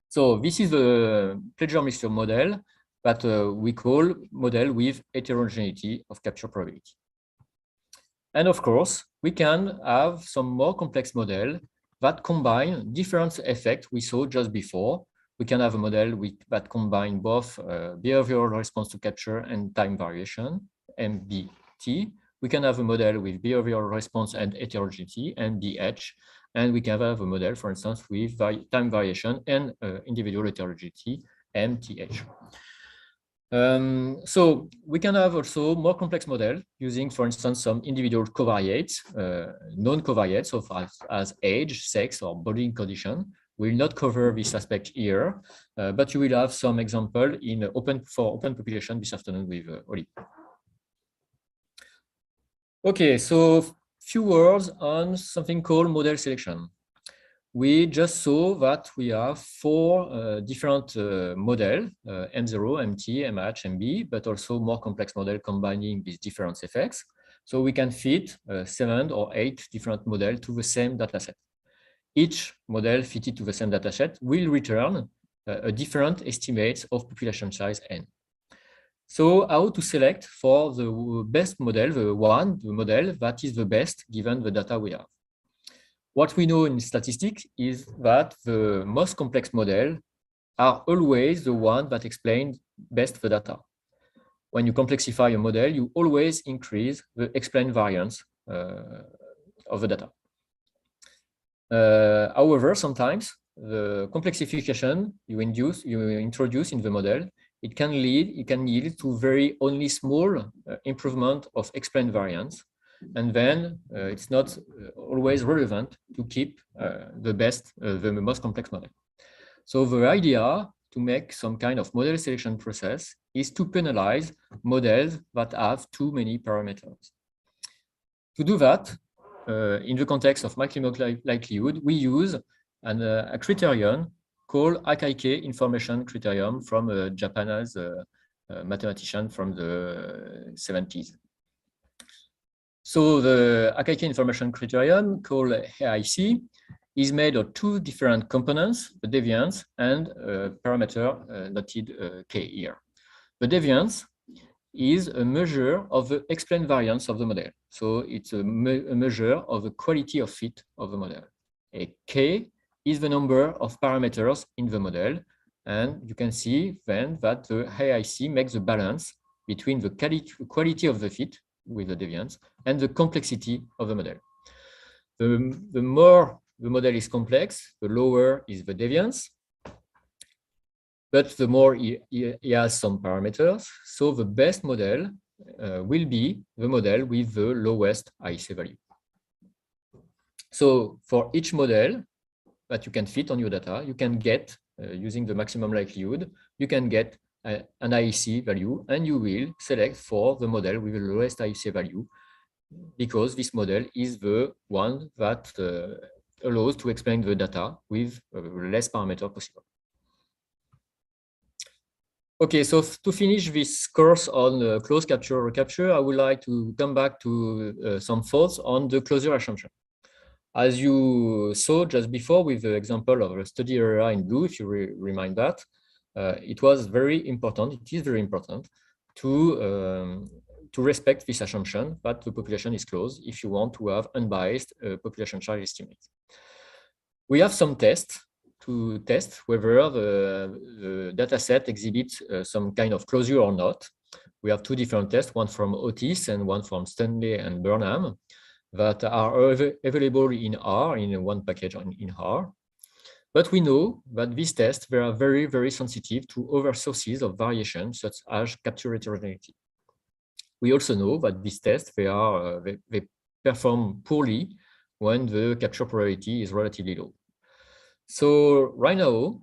So this is the Pledger mixture model that we call model with heterogeneity of capture probability. And of course, we can have some more complex model that combine different effects we saw just before. We can have a model that combine both behavioral response to capture and time variation, MBT. We can have a model with behavioral response and heterogeneity, MBH. And we can have a model, for instance, with time variation and individual heterogeneity, MTH. So we can have also more complex model using, for instance, some individual covariates, known covariates, so as age, sex, or body condition. We'll not cover this aspect here, but you will have some example in open population this afternoon with Oli. Okay, so few words on something called model selection. We just saw that we have 4 different models, M0, MT, MH, MB, but also more complex model combining these different effects. So we can fit 7 or 8 different models to the same dataset. Each model fitted to the same dataset will return a different estimates of population size n. So how to select for the best model, the model that is the best given the data we have? What we know in statistics is that the most complex models are always the one that explain best the data. when you complexify a model, you always increase the explained variance of the data. However, sometimes the complexification you introduce in the model, it can lead to very only small improvement of explained variance, and then it's not always relevant to keep the most complex model. So the idea to make some kind of model selection process is to penalize models that have too many parameters. To do that, in the context of maximum likelihood, we use a criterion called AKK information criterion from a Japanese mathematician from the 70s. So the AKK information criterion called AIC is made of two different components, the deviance and parameter noted K here. The deviance is a measure of the explained variance of the model. So it's a measure of the quality of fit of the model. A K is the number of parameters in the model. And you can see then that the AIC makes the balance between the quality of the fit with the deviance and the complexity of the model. The more the model is complex, the lower is the deviance, but the more he has some parameters. So the best model will be the model with the lowest AIC value. So for each model that you can fit on your data, you can get, using the maximum likelihood, you can get an AIC value, and you will select for the model with the lowest AIC value, because this model is the one that allows to explain the data with less parameter possible. Okay, so to finish this course on closed capture-recapture, I would like to come back to some thoughts on the closure assumption. As you saw just before with the example of a study area in blue, if you remind that, it was very important, it is very important to respect this assumption that the population is closed if you want to have unbiased population size estimate. We have some tests to test whether the data set exhibits some kind of closure or not. We have two different tests, one from Otis and one from Stanley and Burnham, that are available in R, in one package in R. But we know that these tests, they are very, very sensitive to other sources of variation, such as capture heterogeneity. We also know that these tests, they perform poorly when the capture probability is relatively low. So right now,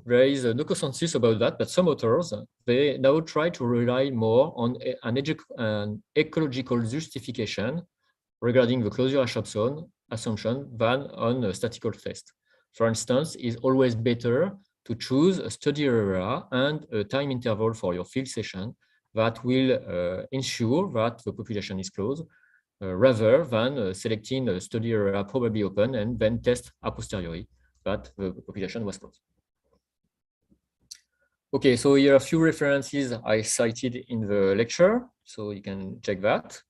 there is no consensus about that, but some authors, they now try to rely more on an ecological justification regarding the closure assumption than on a statistical test. For instance, it's always better to choose a study area and a time interval for your field session that will ensure that the population is closed, rather than selecting a study area probably open and then test a posteriori that the population was closed. Okay, so here are a few references I cited in the lecture, so you can check that.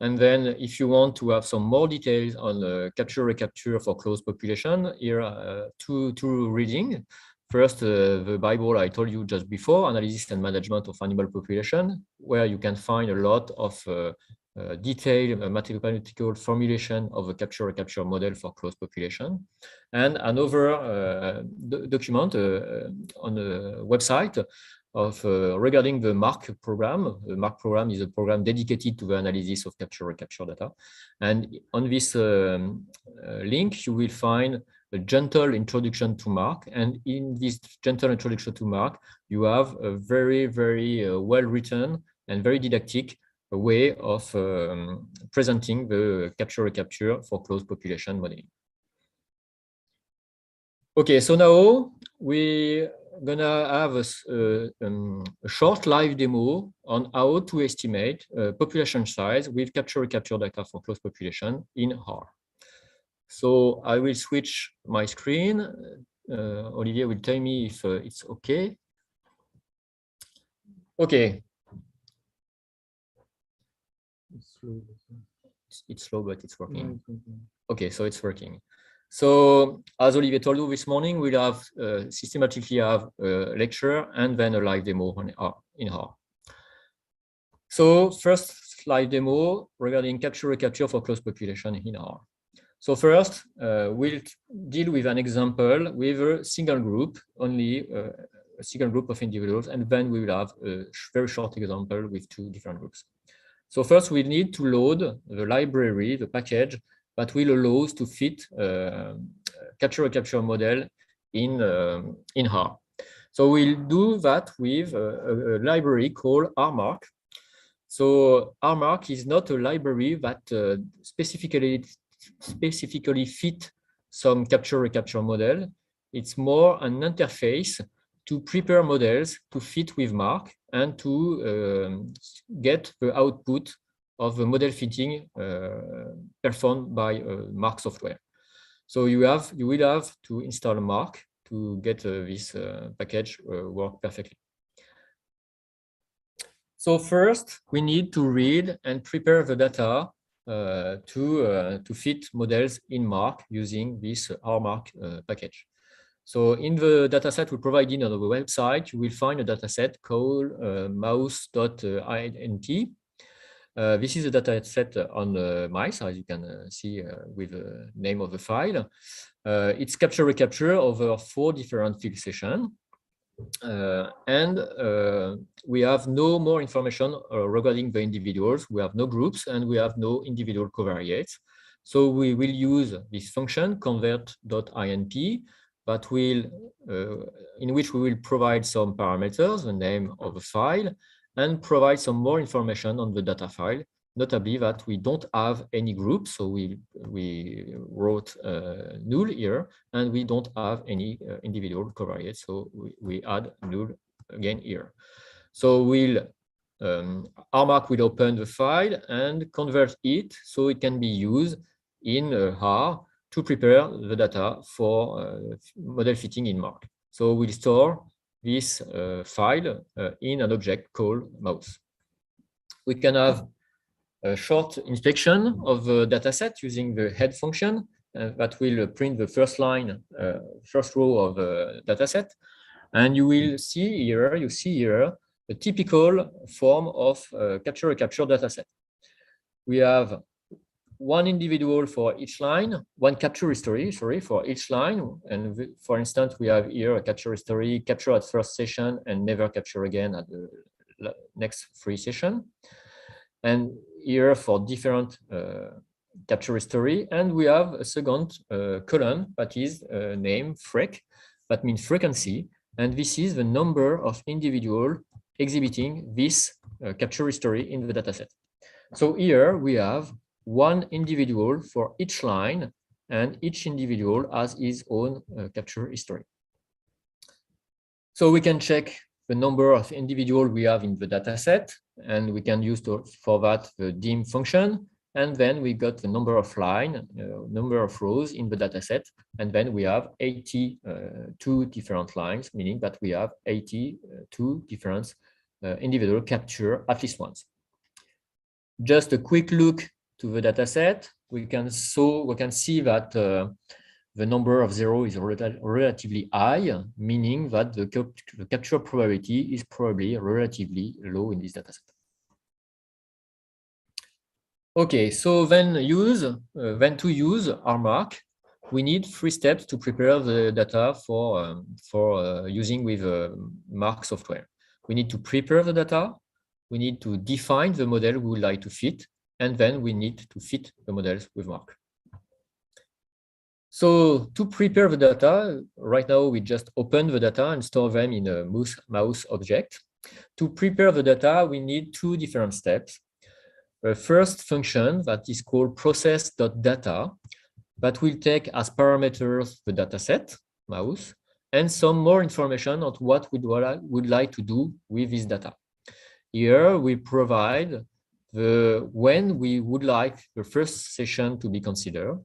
And then if you want to have some more details on capture-recapture for closed population, here are two readings. First, the Bible I told you just before, Analysis and Management of Animal Population, where you can find a lot of detailed mathematical formulation of a capture-recapture model for closed population. And another document on the website of regarding the MARC program. The MARC program is a program dedicated to the analysis of capture-recapture data. And on this link, you will find a gentle introduction to MARC. And in this gentle introduction to MARC, you have a very, very well-written and very didactic way of presenting the capture-recapture for closed population modeling. Okay, so now we're gonna have a short live demo on how to estimate population size with capture-recapture data for closed population in R. So I will switch my screen. Olivier will tell me if it's okay. Okay. It's slow, but it's working. Okay, so it's working. So as Olivier told you this morning, we'll have systematically have a lecture and then a live demo in R. So first slide demo regarding capture-recapture for closed population in R. So first, we'll deal with an example with a single group, only a single group of individuals, and then we will have a very short example with two different groups. So first, we need to load the library, the package that will allow us to fit capture-recapture model in R. So we'll do that with a library called RMark. So RMark is not a library that specifically fit some capture-recapture model. It's more an interface to prepare models to fit with Mark and to get the output of the model fitting performed by Mark software. So you will have to install Mark to get this package work perfectly. So first, we need to read and prepare the data to fit models in Mark using this RMark package. So in the dataset we provided on the website, you will find a dataset called mouse.int. This is a dataset on mice, as you can see with the name of the file. It's capture-recapture over 4 different field sessions. We have no more information regarding the individuals. We have no groups and we have no individual covariates. So we will use this function convert.int that will, in which we will provide some parameters, the name of the file, and provide some more information on the data file, notably that we don't have any groups. So we wrote null here, and we don't have any individual covariates. So we add null again here. So RMark will open the file and convert it so it can be used in R to prepare the data for model fitting in Mark. So we'll store this file in an object called mouse. We can have a short inspection of the dataset using the head function that will print the first line, first row of the dataset. And you will see here, a typical form of capture-recapture dataset. We have one individual for each line, one capture history, for each line. And for instance, we have here a capture history, capture at first session and never capture again at the next 3 sessions. And here for different capture history. And we have a second column that is named frec, that means frequency. And this is the number of individuals exhibiting this capture history in the dataset. So here we have one individual for each line, and each individual has his own capture history. So we can check the number of individuals we have in the dataset, and we can use for that the dim function. And then we got the number of lines, number of rows in the dataset, and then we have 82 different lines, meaning that we have 82 different individual capture at least once. Just a quick look to the dataset, we can see that the number of 0 is relatively high, meaning that the capture probability is probably relatively low in this dataset. Okay, so then to use RMark, we need 3 steps to prepare the data for using with Mark software. We need to prepare the data, we need to define the model we would like to fit, and then we need to fit the models with Mark. So to prepare the data, right now we just open the data and store them in a mouse object. To prepare the data, we need 2 different steps. The first function that is called process.data that will take as parameters the dataset, mouse, and some more information on what we would like to do with this data. Here we provide when we would like the first session to be considered.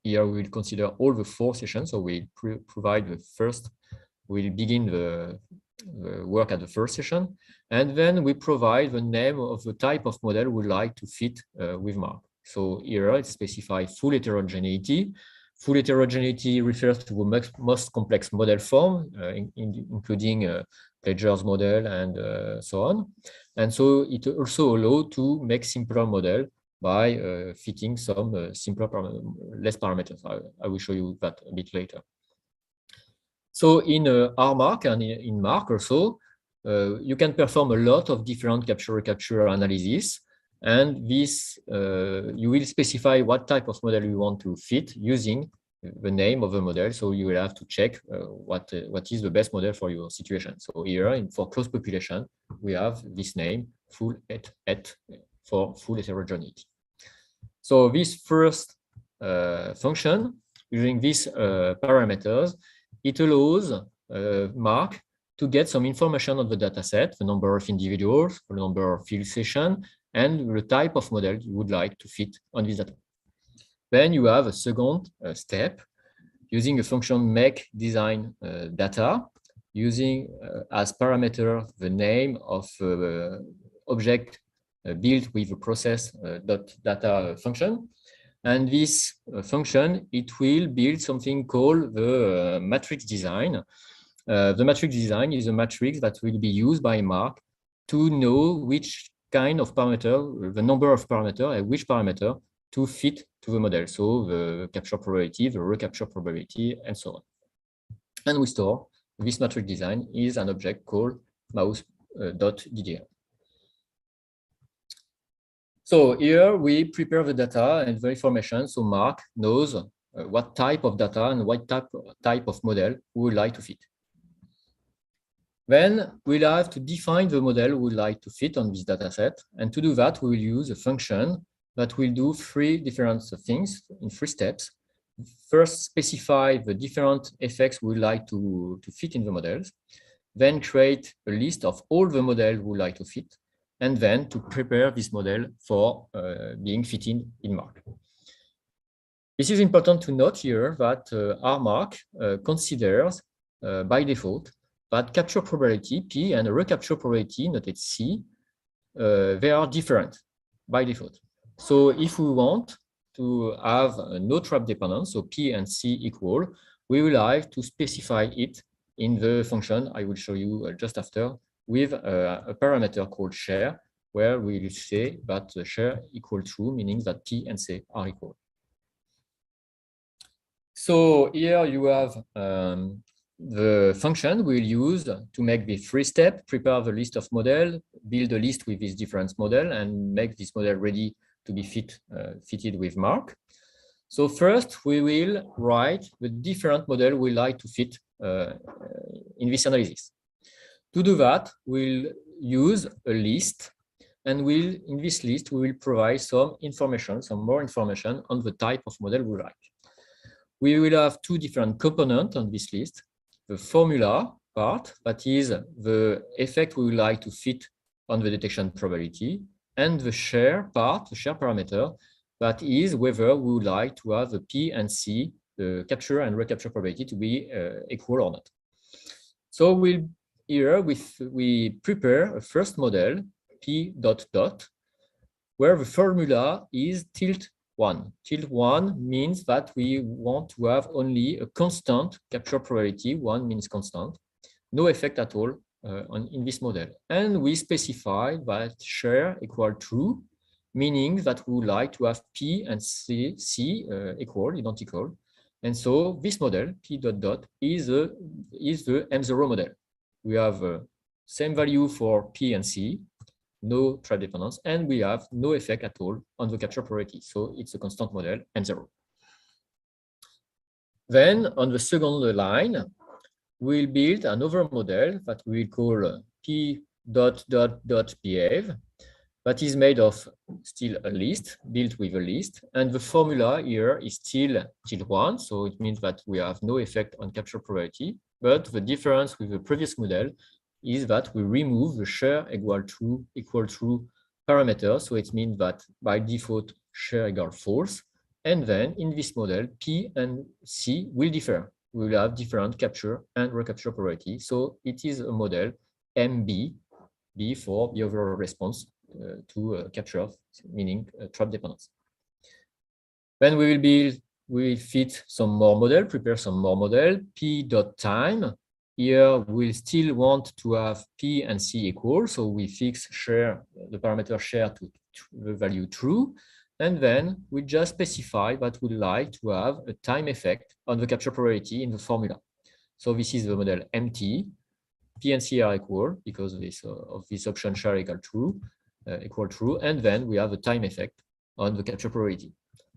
Here we will consider all the 4 sessions. So we provide the first, we'll begin the work at the first session. And then we provide the name of the type of model we would like to fit with Mark. So here it specifies full heterogeneity Full heterogeneity refers to the most complex model form, including Pledger's model and so on. And so it also allows to make simpler model by fitting some simpler, less parameters. I will show you that a bit later. So in RMark and in Mark also, you can perform a lot of different capture-recapture analysis. And this, you will specify what type of model you want to fit using the name of the model. So you will have to check what is the best model for your situation. So here, for closed population, we have this name, full et for full heterogeneity. So this first function, using these parameters, it allows Mark to get some information on the data set, the number of individuals, the number of field sessions, and the type of model you would like to fit on this data. Then you have a second step using a function make design data, using as parameter the name of object built with the process.data function. And this function, it will build something called the matrix design. The matrix design is a matrix that will be used by Mark to know which kind of parameter, the number of parameters, and which parameter to fit to the model. So the capture probability, the recapture probability, and so on. And we store this matrix design is an object called mouse.ddr. So here we prepare the data and the information so Mark knows what type of data and what type of model we would like to fit. Then we'll have to define the model we would like to fit on this data set. And to do that, we will use a function that will do three different things in 3 steps. First, specify the different effects we would like to fit in the models. Then create a list of all the models we would like to fit. And then to prepare this model for being fitted in Mark. This is important to note here that RMark considers by default that capture probability P and recapture probability noted C, they are different by default. So if we want to have no trap dependence, so P and C equal, we will have to specify it in the function I will show you just after with a parameter called share, where we will say that the share equal true, meaning that P and C are equal. So here you have the function we'll use to make the 3 step, prepare the list of model, build a list with these different model, and make this model ready to be fitted with Mark. So first we will write the different model we like to fit in this analysis. To do that, we'll use a list, and in this list we will provide some information, some more information on the type of model we like. We will have 2 different components on this list. The formula part, that is the effect we would like to fit on the detection probability, and the share part, the share parameter, that is whether we would like to have the P and C, the capture and recapture probability to be equal or not. So here we prepare a first model, P dot dot, where the formula is tilt 1. Tilt 1 means that we want to have only a constant capture probability. 1 means constant, no effect at all in this model. And we specify that share equal true, meaning that we would like to have P and C equal, identical. And so this model, P dot dot, is the M0 model. We have same value for P and C, no trap dependence, and we have no effect at all on the capture probability. So it's a constant model, M0. Then on the second line, we'll build another model that we will call P dot dot dot behave, that is made of still a list, built with a list. And the formula here is still tilt 1. So it means that we have no effect on capture probability. But the difference with the previous model is that we remove the share equal true parameter. So it means that by default, share equal false. And then in this model, P and C will differ. We will have different capture and recapture probability. So it is a model MB, B for behavioral response to capture, meaning trap dependence. Then we will build we fit some more model, prepare some more model, p.time. Here we still want to have p and c equal, so we fix share, the parameter share to the value true, and then we just specify that we like to have a time effect on the capture probability in the formula. So this is the model MT, p and c are equal because of this option share equal true, and then we have a time effect on the capture probability,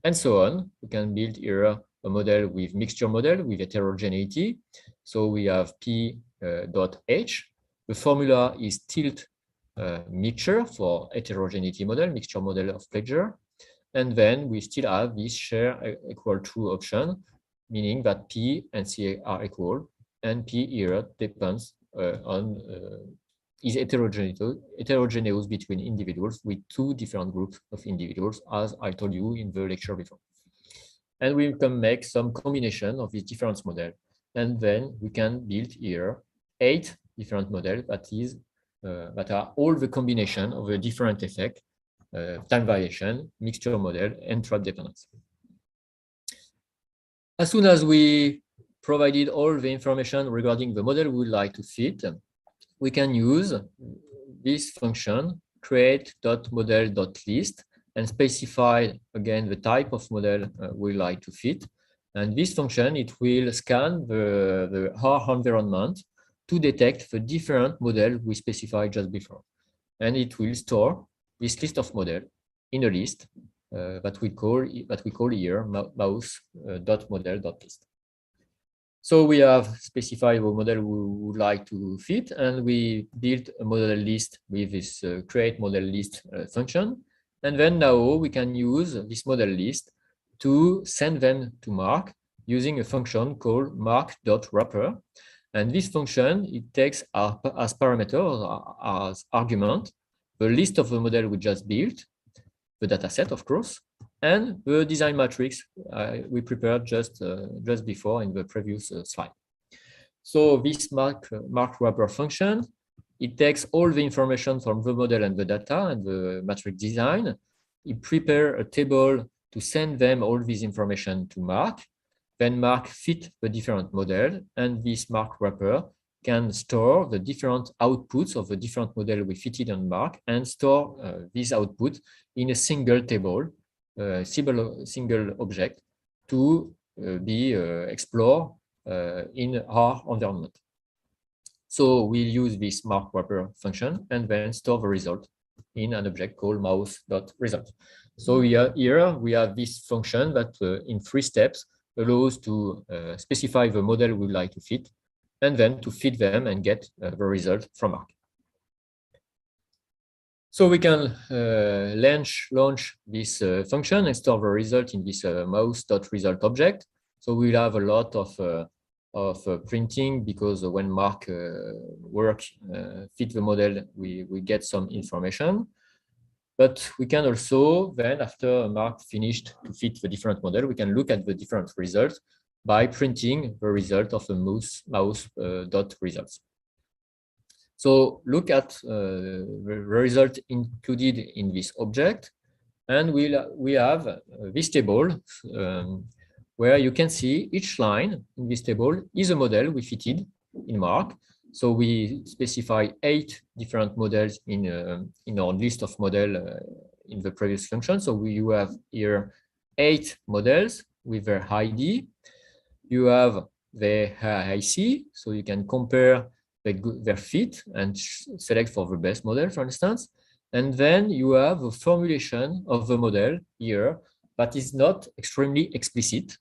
and so on. We can build here a model with mixture model with heterogeneity. So we have p dot h. The formula is tilt mixture for heterogeneity model, mixture model of pleasure. And then we still have this share equal true option, meaning that p and c are equal, and p here depends on is heterogeneous between individuals with two different groups of individuals, as I told you in the lecture before. And we can make some combination of these different models. And then we can build here 8 different models that are all the combination of a different effect, time variation, mixture model, and trap dependence. As soon as we provided all the information regarding the model we would like to fit, we can use this function create.model.list and specify again the type of model we like to fit. And this function, it will scan the R environment to detect the different model we specified just before. And it will store this list of model in a list that we call here mouse.model.list. So we have specified the model we would like to fit, and we built a model list with this create model list function. And then now we can use this model list to send them to Mark using a function called mark.wrapper. And this function, it takes as parameter, as argument, the list of the model we just built, the data set, of course, and the design matrix we prepared just before in the previous slide. So this mark.wrapper function, it takes all the information from the model and the data and the matrix design. It prepares a table to send them all this information to Mark. Then Mark fit the different model, and this mark.wrapper can store the different outputs of the different model we fitted on Mark and store this output in a single table, single object to be explored in our environment. So we'll use this mark.wrapper function and then store the result in an object called mouse.result. So here we have this function that in 3 steps allows to specify the model we would like to fit, and then to fit them and get the result from Mark. So we can launch this function and store the result in this mouse.result object. So we'll have a lot of printing, because when Mark fit the model, we get some information. But we can also then, after Mark finished to fit the different model, we can look at the different results by printing the result of the mouse.results. So look at the result included in this object, and we have this table where you can see each line in this table is a model we fitted in Mark. So we specify 8 different models in our list of models in the previous function. So you have here 8 models with their ID. You have the IC, so you can compare their fit and select for the best model, for instance. And then you have a formulation of the model here that is not extremely explicit,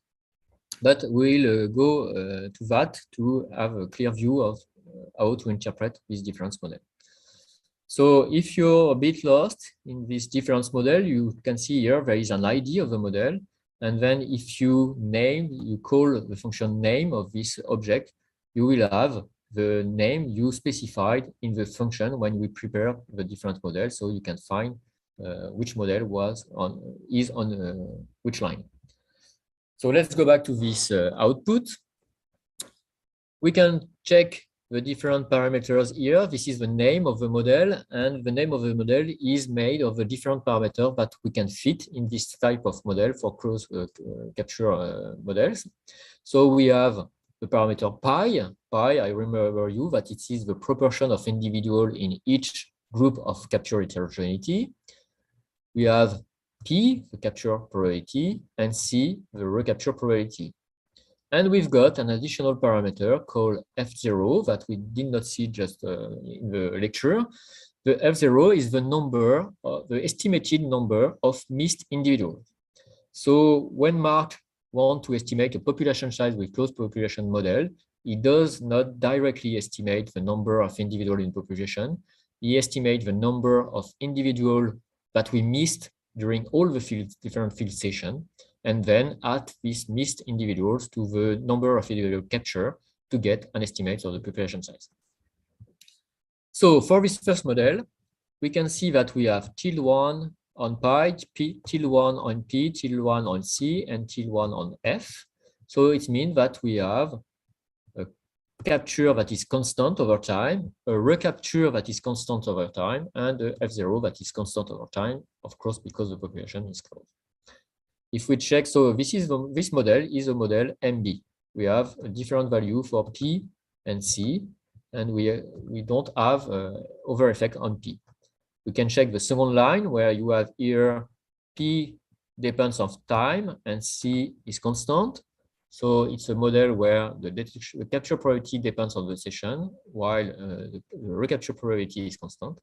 but we'll go to that to have a clear view of how to interpret this difference model. So if you're a bit lost in this difference model, you can see here there is an ID of the model. And then if you call the function name of this object, you will have the name you specified in the function when we prepare the different models. So you can find which model is on which line. So let's go back to this output. We can check the different parameters here. This is the name of the model, and the name of the model is made of the different parameters that we can fit in this type of model for close capture models. So we have the parameter pi. Pi, I remember you that it is the proportion of individual in each group of capture heterogeneity. We have P, the capture probability, and C, the recapture probability. And we've got an additional parameter called F0 that we did not see just in the lecture. The F0 is the number, the estimated number of missed individuals. So when Mark wants to estimate a population size with closed population model, he does not directly estimate the number of individuals in population. He estimates the number of individuals that we missed during all the different field sessions, and then add these missed individuals to the number of individual capture to get an estimate of the population size. So for this first model, we can see that we have tilde1 on pi, tilde1 on P, tilde1 on C, and tilde1 on F. So it means that we have a capture that is constant over time, a recapture that is constant over time, and a F0 that is constant over time, of course, because the population is closed. If we check, so this model is a model MB. We have a different value for P and C, and we don't have over effect on P. We can check the second line where you have here P depends on time and C is constant. So it's a model where the capture probability depends on the session, while the recapture probability is constant.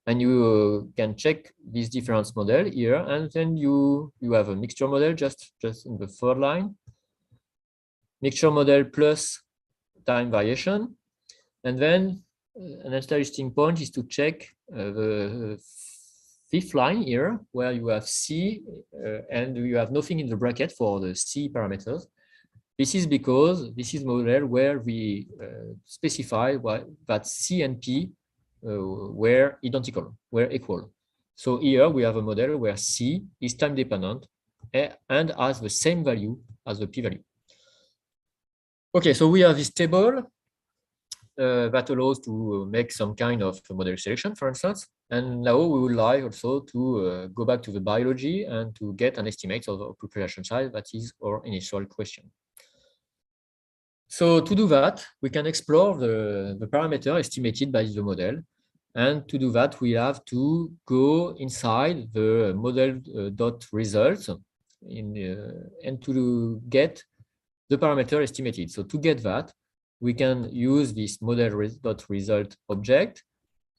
And you can check this difference model here, and then you have a mixture model just in the third line. Mixture model plus time variation. And then an interesting point is to check the fifth line here, where you have C and you have nothing in the bracket for the C parameters. This is because this is a model where we specify that C and P were identical, were equal. So here we have a model where C is time dependent and has the same value as the P value. Okay, so we have this table that allows to make some kind of model selection, for instance. And now we would like also to go back to the biology and to get an estimate of the population size. That is our initial question. So to do that, we can explore the parameter estimated by the model. And to do that, we have to go inside the model.result and to get the parameter estimated. So to get that, we can use this model.result object,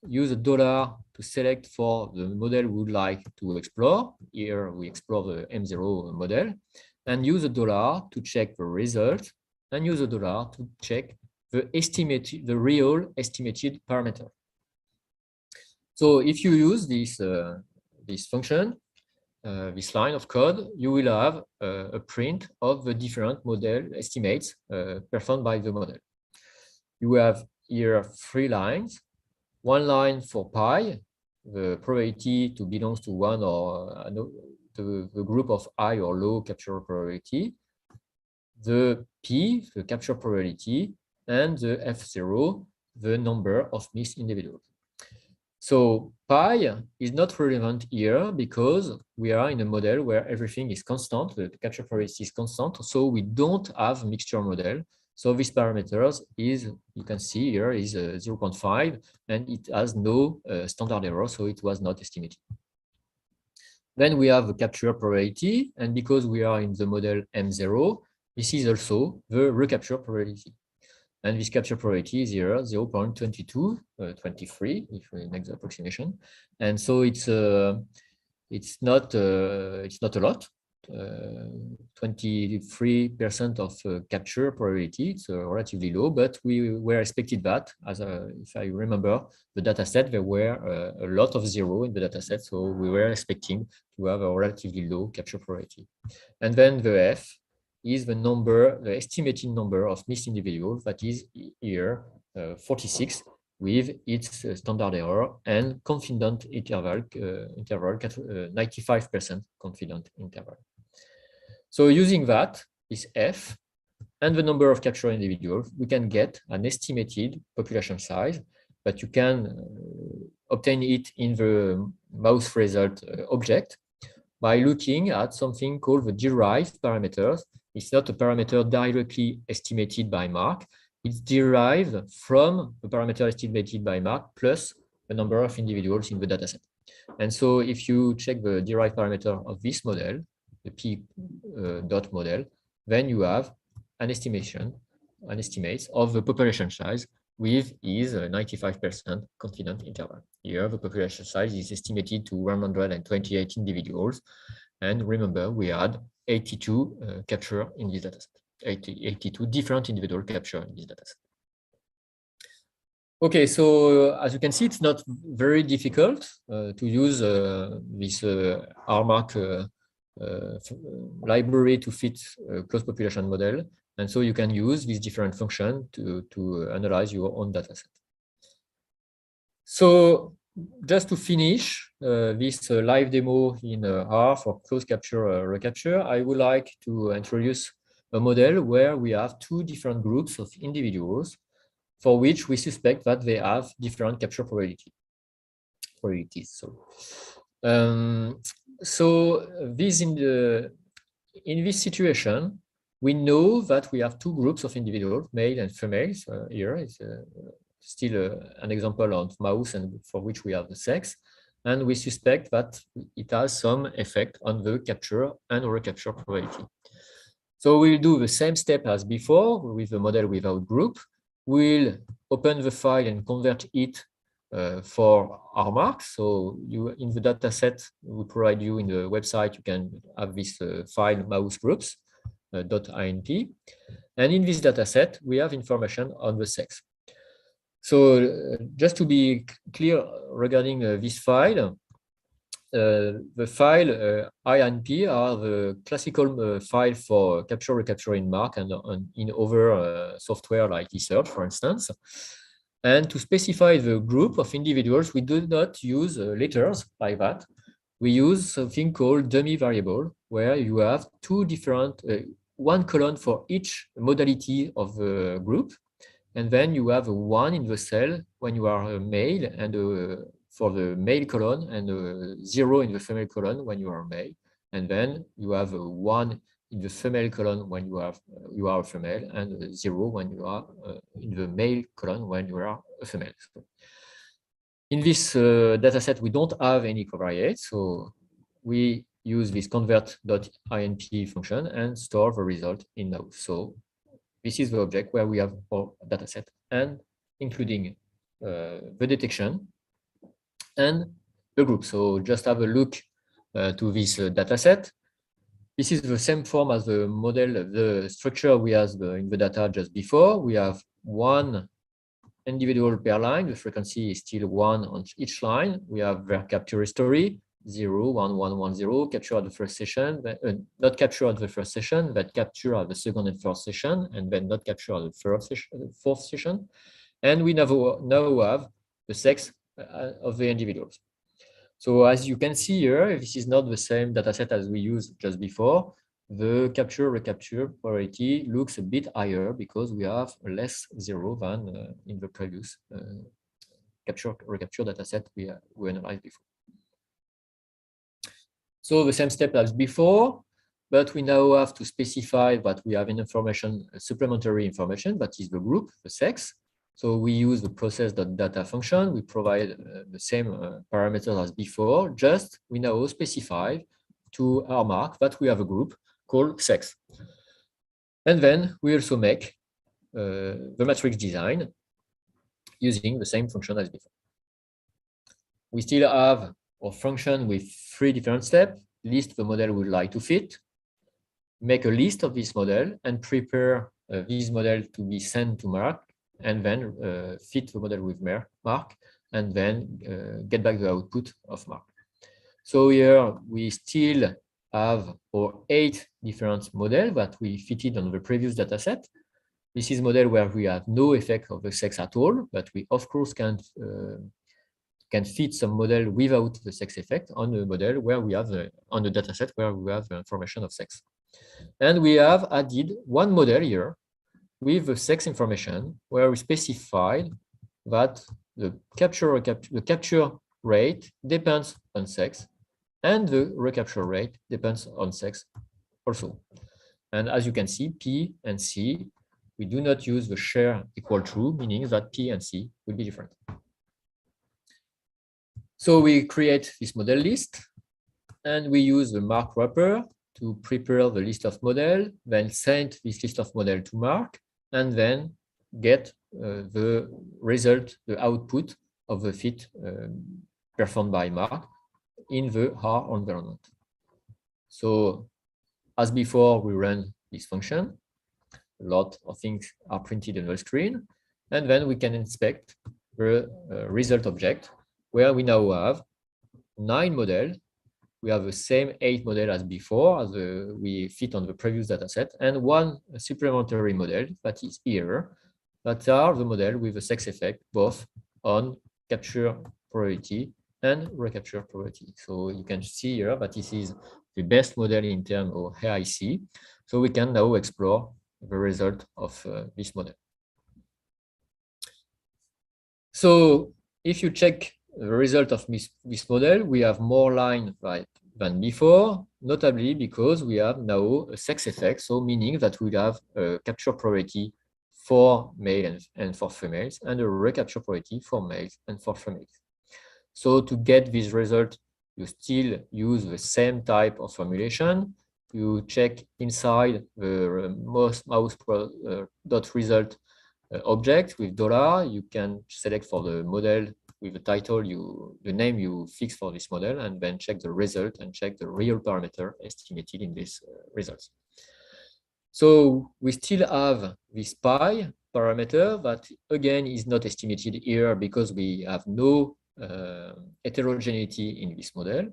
use a dollar to select for the model we would like to explore. Here we explore the M0 model, and use a dollar to check the result, and use a dollar to check the real estimated parameter. So if you use this function, this line of code, you will have a print of the different model estimates performed by the model. You have here 3 lines. One line for pi, the probability to belong to one or the group of high or low capture probability. The P, the capture probability, and the F0, the number of missed individuals. So pi is not relevant here because we are in a model where everything is constant, the capture probability is constant, so we don't have mixture model. So this parameters is, you can see here, is 0.5, and it has no standard error, so it was not estimated. Then we have the capture probability, and because we are in the model M0, this is also the recapture probability. And this capture probability is here 0.2223 if we make the approximation. And so it's not a lot. 23% of capture probability. It's relatively low, but we were expected that, as if I remember the data set, there were a lot of zero in the data set, so we were expecting to have a relatively low capture probability. And then the F is the number, the estimated number of missed individuals, that is here 46, with its standard error and confident interval, 95% confident interval. So using that, this F, and the number of captured individuals, we can get an estimated population size, but you can obtain it in the mouse result object by looking at something called the derived parameters. It's not a parameter directly estimated by Mark. It's derived from the parameter estimated by Mark plus the number of individuals in the dataset. And so if you check the derived parameter of this model, the P dot model, then you have an estimate of the population size with is 95% confident interval. Here, the population size is estimated to 128 individuals. And remember, we had 82 capture in this dataset, 82 different individual capture in this dataset. Okay, so as you can see, it's not very difficult to use this RMark library to fit a closed population model. And so you can use these different functions to analyze your own dataset. So just to finish this live demo in R for closed capture recapture, I would like to introduce a model where we have two different groups of individuals for which we suspect that they have different capture probabilities. In this situation, we know that we have two groups of individuals, male and females. Here is still an example of mouse and for which we have the sex. And we suspect that it has some effect on the capture and recapture probability. So we'll do the same step as before with the model without group. We'll open the file and convert it for RMark. So you in the dataset we provide you in the website, you can have this file mouse groups .inp, and in this dataset we have information on the sex. So just to be clear regarding this file, the file INP are the classical file for capture recapture in Mark and in other software like eSearch, for instance. And to specify the group of individuals, we do not use letters like that. We use something called dummy variable, where you have two different, one column for each modality of the group. And then you have a 1 in the cell when you are a male, and for the male column, and a 0 in the female column when you are male. And then you have a 1 in the female column when you are a female, and a 0 when you are in the male column when you are a female. So in this dataset, we don't have any covariates, so we use this convert.inp function and store the result in mouse. So this is the object where we have our dataset, and including the detection and the group. So just have a look to this dataset. This is the same form as the model, the structure we have in the data just before. We have one individual per line. The frequency is still 1 on each line. We have their capture history, 0, 1, 1, 1, 0, capture at the first session, not capture at the first session, but capture at the second and third session, and then not capture at the fourth session. And we now have the sex of the individuals. So as you can see here, this is not the same dataset as we used just before. The capture recapture probability looks a bit higher because we have less 0 than in the previous capture recapture dataset we analyzed before. So the same step as before, but we now have to specify that we have an information, supplementary information, that is the group, the sex. So we use the process.data function. We provide the same parameters as before, just we now specify to RMark that we have a group called sex. And then we also make the matrix design using the same function as before. We still have our function with 3 different steps: list the model we would like to fit, make a list of this model, and prepare this model to be sent to Mark, and then fit the model with Mark, and then get back the output of Mark. So here we still have our 8 different models that we fitted on the previous dataset. This is a model where we have no effect of the sex at all, but we of course can fit some model without the sex effect on the model where we have on the dataset where we have the information of sex. And we have added one model here with the sex information, where we specified that the capture rate depends on sex, and the recapture rate depends on sex also. And as you can see, P and C, we do not use the share equal true, meaning that P and C will be different. So we create this model list, and we use the Mark wrapper to prepare the list of model, then send this list of model to Mark, and then get the result, the output of the fit performed by Mark in the R environment. So as before, we run this function. A lot of things are printed on the screen, and then we can inspect the result object, where we now have 9 models. We have the same 8 models as before, as we fit on the previous dataset, and 1 supplementary model that is here, that are the model with the sex effect, both on capture probability and recapture probability. So you can see here that this is the best model in terms of AIC. So we can now explore the result of this model. So if you check the result of this model, we have more lines than before, notably because we have now a sex effect, so meaning that we have a capture probability for males and for females, and a recapture probability for males and for females. So to get this result, you still use the same type of formulation. You check inside the mouse.result object with $. You can select for the model with the title, the name you fix for this model, and then check the result and check the real parameter estimated in this results. So we still have this pi parameter that again is not estimated here because we have no heterogeneity in this model.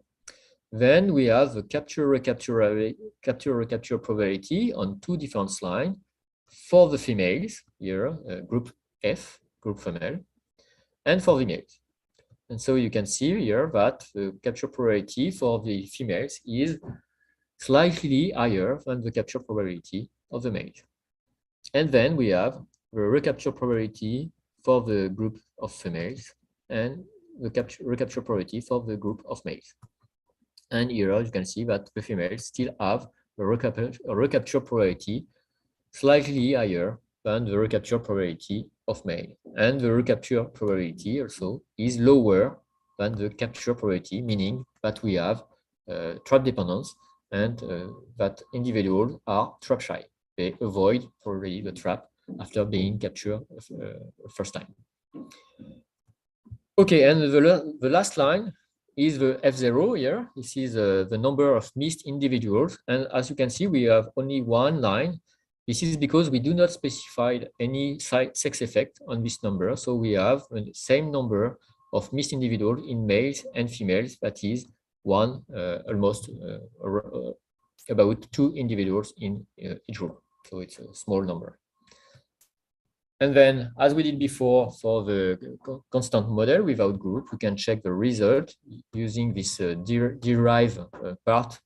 Then we have the capture-recapture probability on 2 different lines for the females, here, group F, group female, and for the males. And so you can see here that the capture probability for the females is slightly higher than the capture probability of the males. And then we have the recapture probability for the group of females and the recapture probability for the group of males. And here you can see that the females still have a recapture probability slightly higher than the recapture probability of male. And the recapture probability also is lower than the capture probability, meaning that we have trap dependence and that individuals are trap shy. They avoid already the trap after being captured first time. Okay, and the last line is the F0 here. This is the number of missed individuals. And as you can see, we have only 1 line. This is because we do not specify any sex effect on this number. So we have the same number of missed individuals in males and females. That is almost about 2 individuals in each group. So it's a small number. And then, as we did before for the constant model without group, we can check the result using this derive part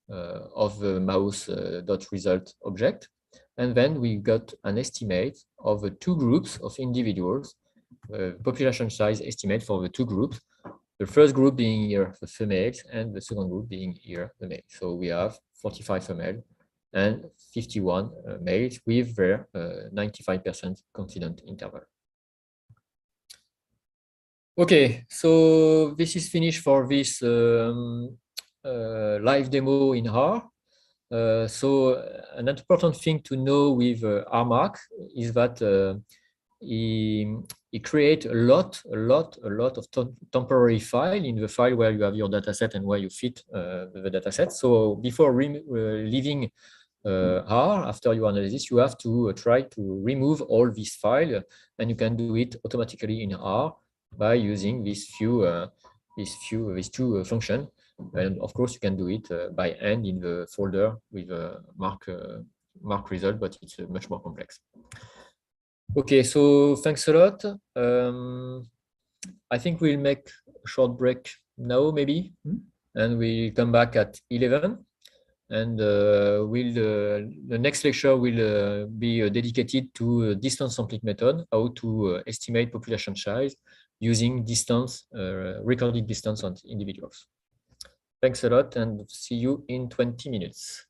of the mouse.result object. And then we got an estimate of the 2 groups of individuals, population size estimate for the 2 groups. The first group being here the females, and the second group being here the males. So we have 45 females and 51 males with their 95% confidence interval. Okay, so this is finished for this live demo in R. So an important thing to know with RMark is that he creates a lot of temporary file in the file where you have your dataset and where you fit the dataset. So before leaving R, after your analysis, you have to try to remove all this file, and you can do it automatically in R by using these two functions. And of course, you can do it by hand in the folder with mark result, but it's much more complex. Okay, so thanks a lot. I think we'll make a short break now, maybe, and we'll come back at 11. And the next lecture will be dedicated to distance sampling method, how to estimate population size using distance, recorded distance on individuals. Thanks a lot and see you in 20 minutes.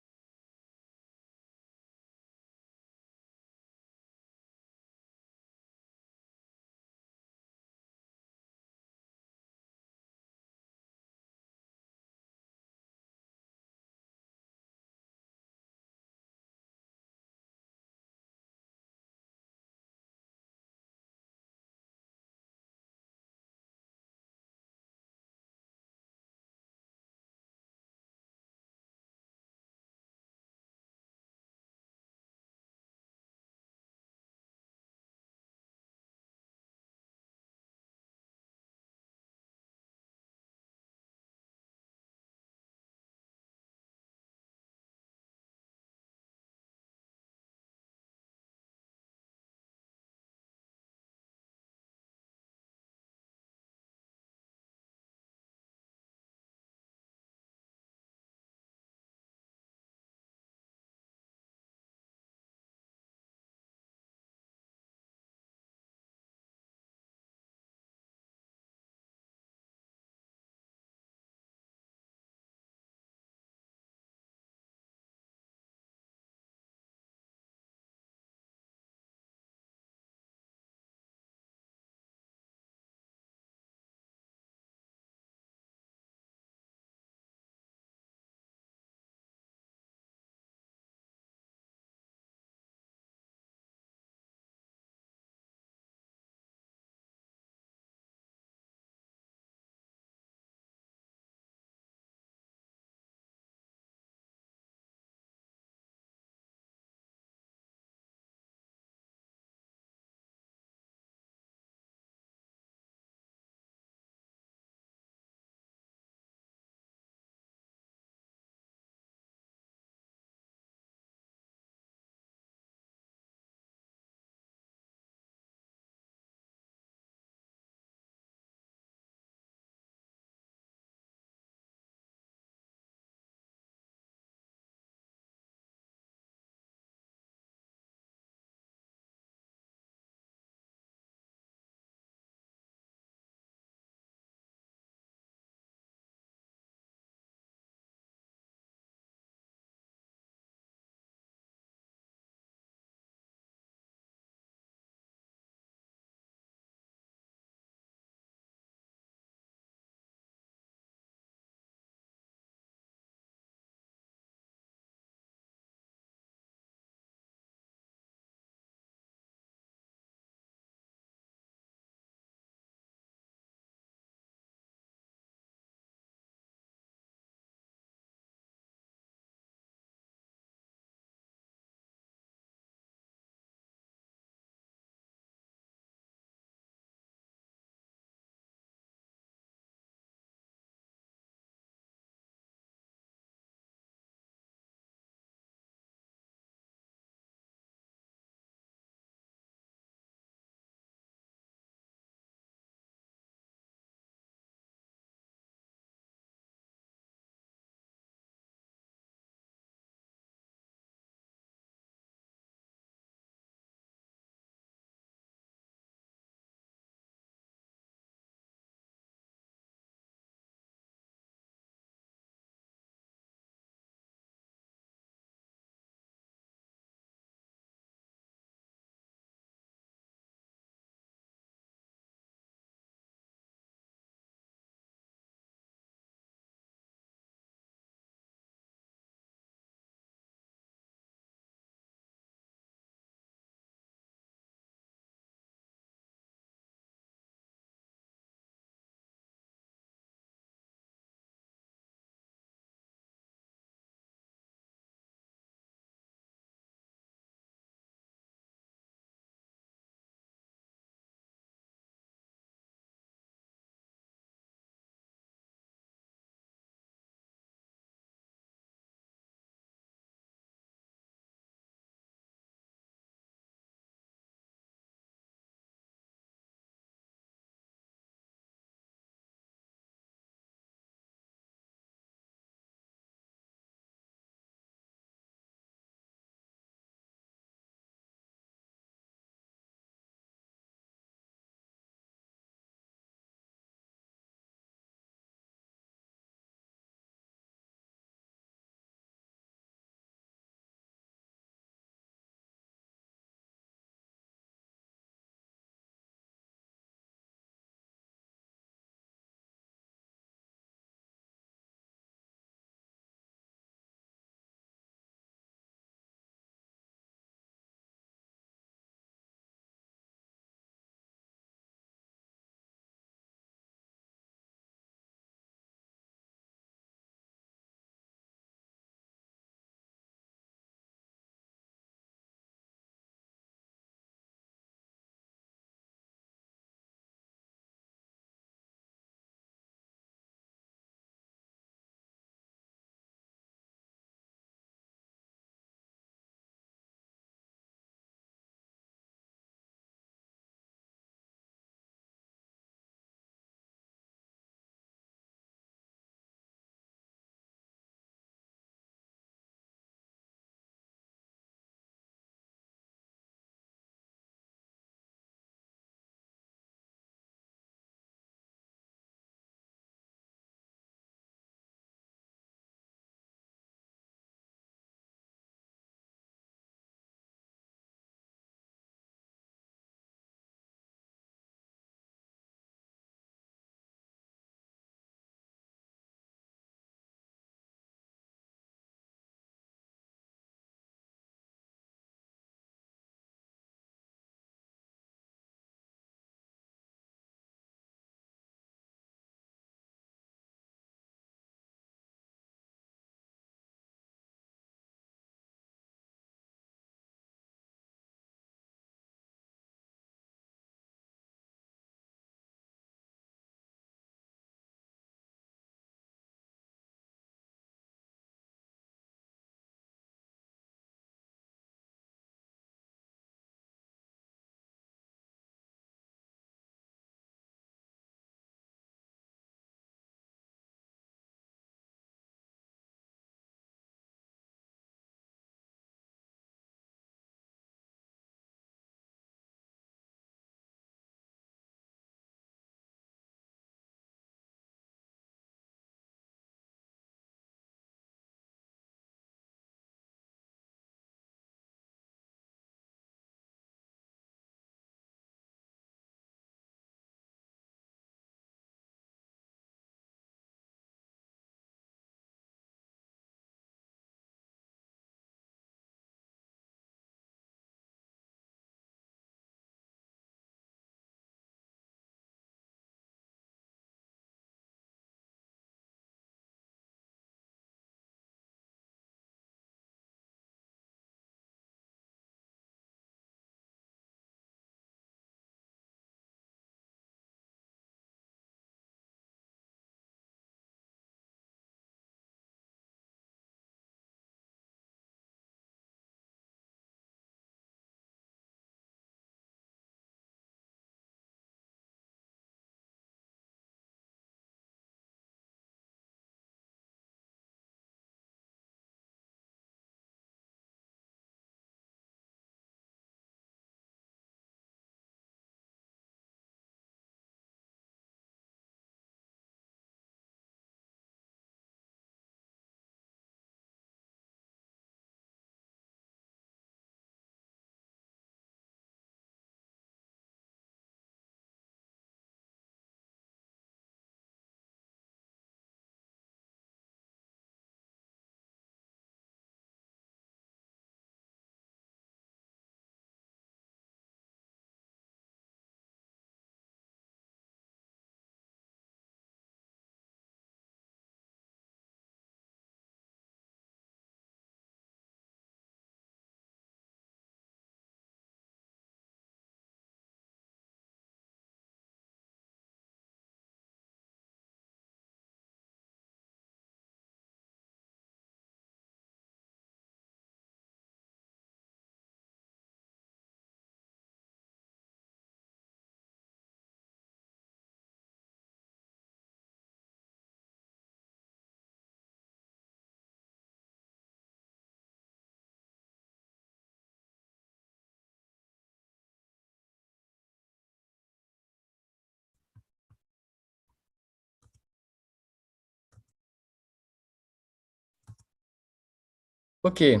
Okay,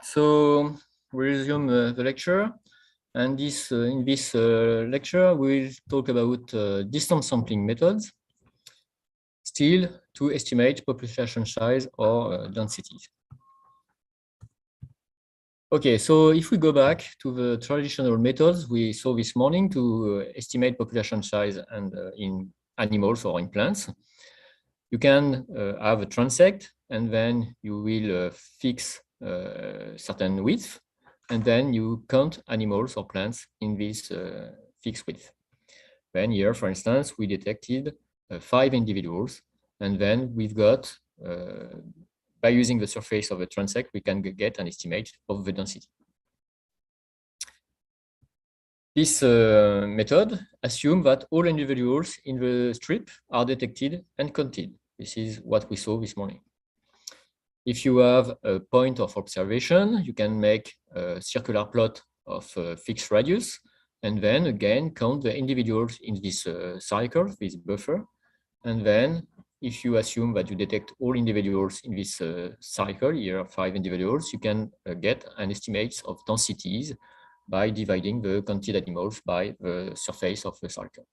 so we resume the lecture, and in this lecture we'll talk about distance sampling methods, still to estimate population size or densities. Okay, so if we go back to the traditional methods we saw this morning to estimate population size and in animals or in plants, you can have a transect, and then you will fix certain width, and then you count animals or plants in this fixed width. Then here, for instance, we detected 5 individuals, and then we've got, by using the surface of a transect, we can get an estimate of the density. This method assumes that all individuals in the strip are detected and counted. This is what we saw this morning. If you have a point of observation, you can make a circular plot of a fixed radius, and then again count the individuals in this cycle, this buffer. And then if you assume that you detect all individuals in this cycle, here are 5 individuals, you can get an estimate of densities by dividing the counted animals by the surface of the cycle.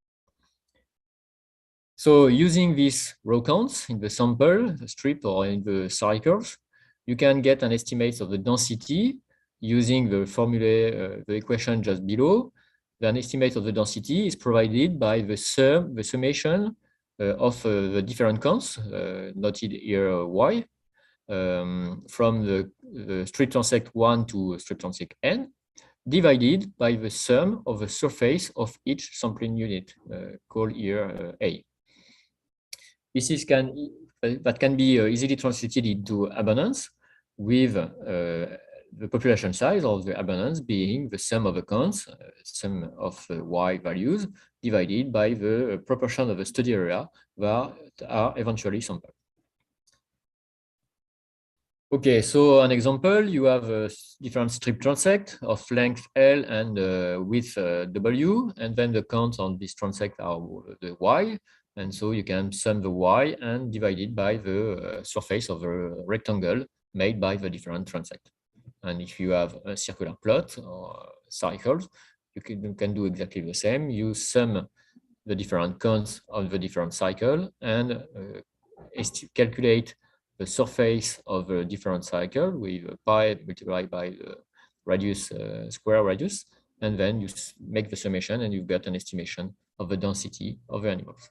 So using these row counts in the sample, the strip, or in the cycles, you can get an estimate of the density using the formula, the equation just below. An estimate of the density is provided by the summation of the different counts, noted here y, from the strip transect 1 to strip transect n, divided by the sum of the surface of each sampling unit, called here A. This is that can be easily translated into abundance, with the population size of the abundance being the sum of the counts, sum of y values, divided by the proportion of the study area that are eventually sampled. Okay, so an example, you have a different strip transect of length L and width W, and then the counts on this transect are the y, and so you can sum the y and divide it by the surface of a rectangle made by the different transect. And if you have a circular plot or cycles, you can do exactly the same. You sum the different counts of the different cycle and calculate the surface of a different cycle with pi multiplied by the radius, square radius, and then you make the summation and you get an estimation of the density of the animals.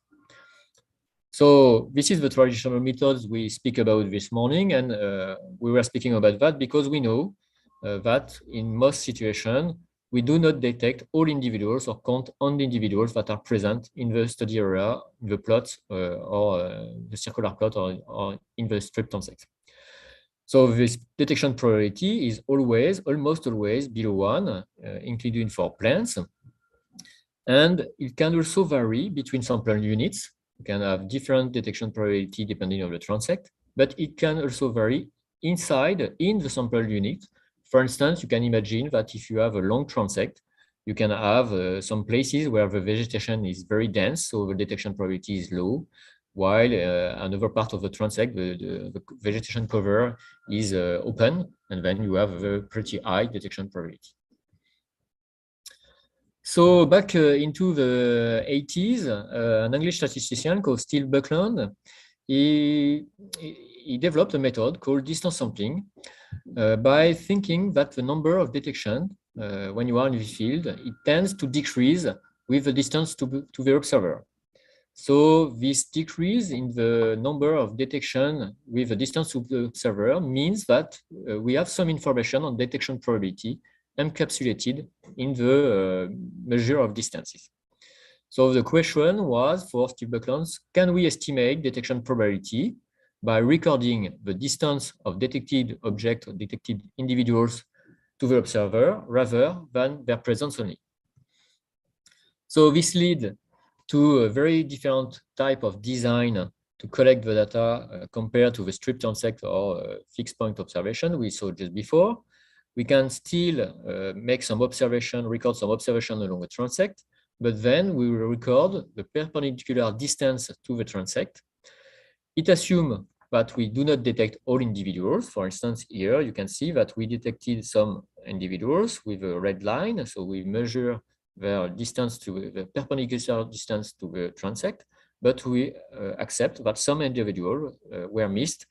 So this is the traditional methods we speak about this morning, and we were speaking about that because we know that in most situations we do not detect all individuals or count on the individuals that are present in the study area, in the plot, or the circular plot, or in the strip transect. So this detection probability is almost always below 1, including for plants. And it can also vary between sample units. You can have different detection probability depending on the transect, but it can also vary in the sample unit. For instance, you can imagine that if you have a long transect, you can have some places where the vegetation is very dense, so the detection probability is low, while another part of the transect, the vegetation cover is open, and then you have a pretty high detection probability. So back into the 80s, an English statistician called Steve Buckland, he developed a method called distance sampling by thinking that the number of detection when you are in the field, it tends to decrease with the distance to the observer. So this decrease in the number of detection with the distance to the observer means that we have some information on detection probability encapsulated in the measure of distances. So the question was for Steve Buckland, can we estimate detection probability by recording the distance of detected objects or detected individuals to the observer rather than their presence only? So this led to a very different type of design to collect the data compared to the strip transect or fixed point observation we saw just before. We can still make some observation, record some observation along the transect, but then we will record the perpendicular distance to the transect. It assumes but we do not detect all individuals. For instance, here you can see that we detected some individuals with a red line. So we measure their distance to the perpendicular distance to the transect, but we accept that some individuals were missed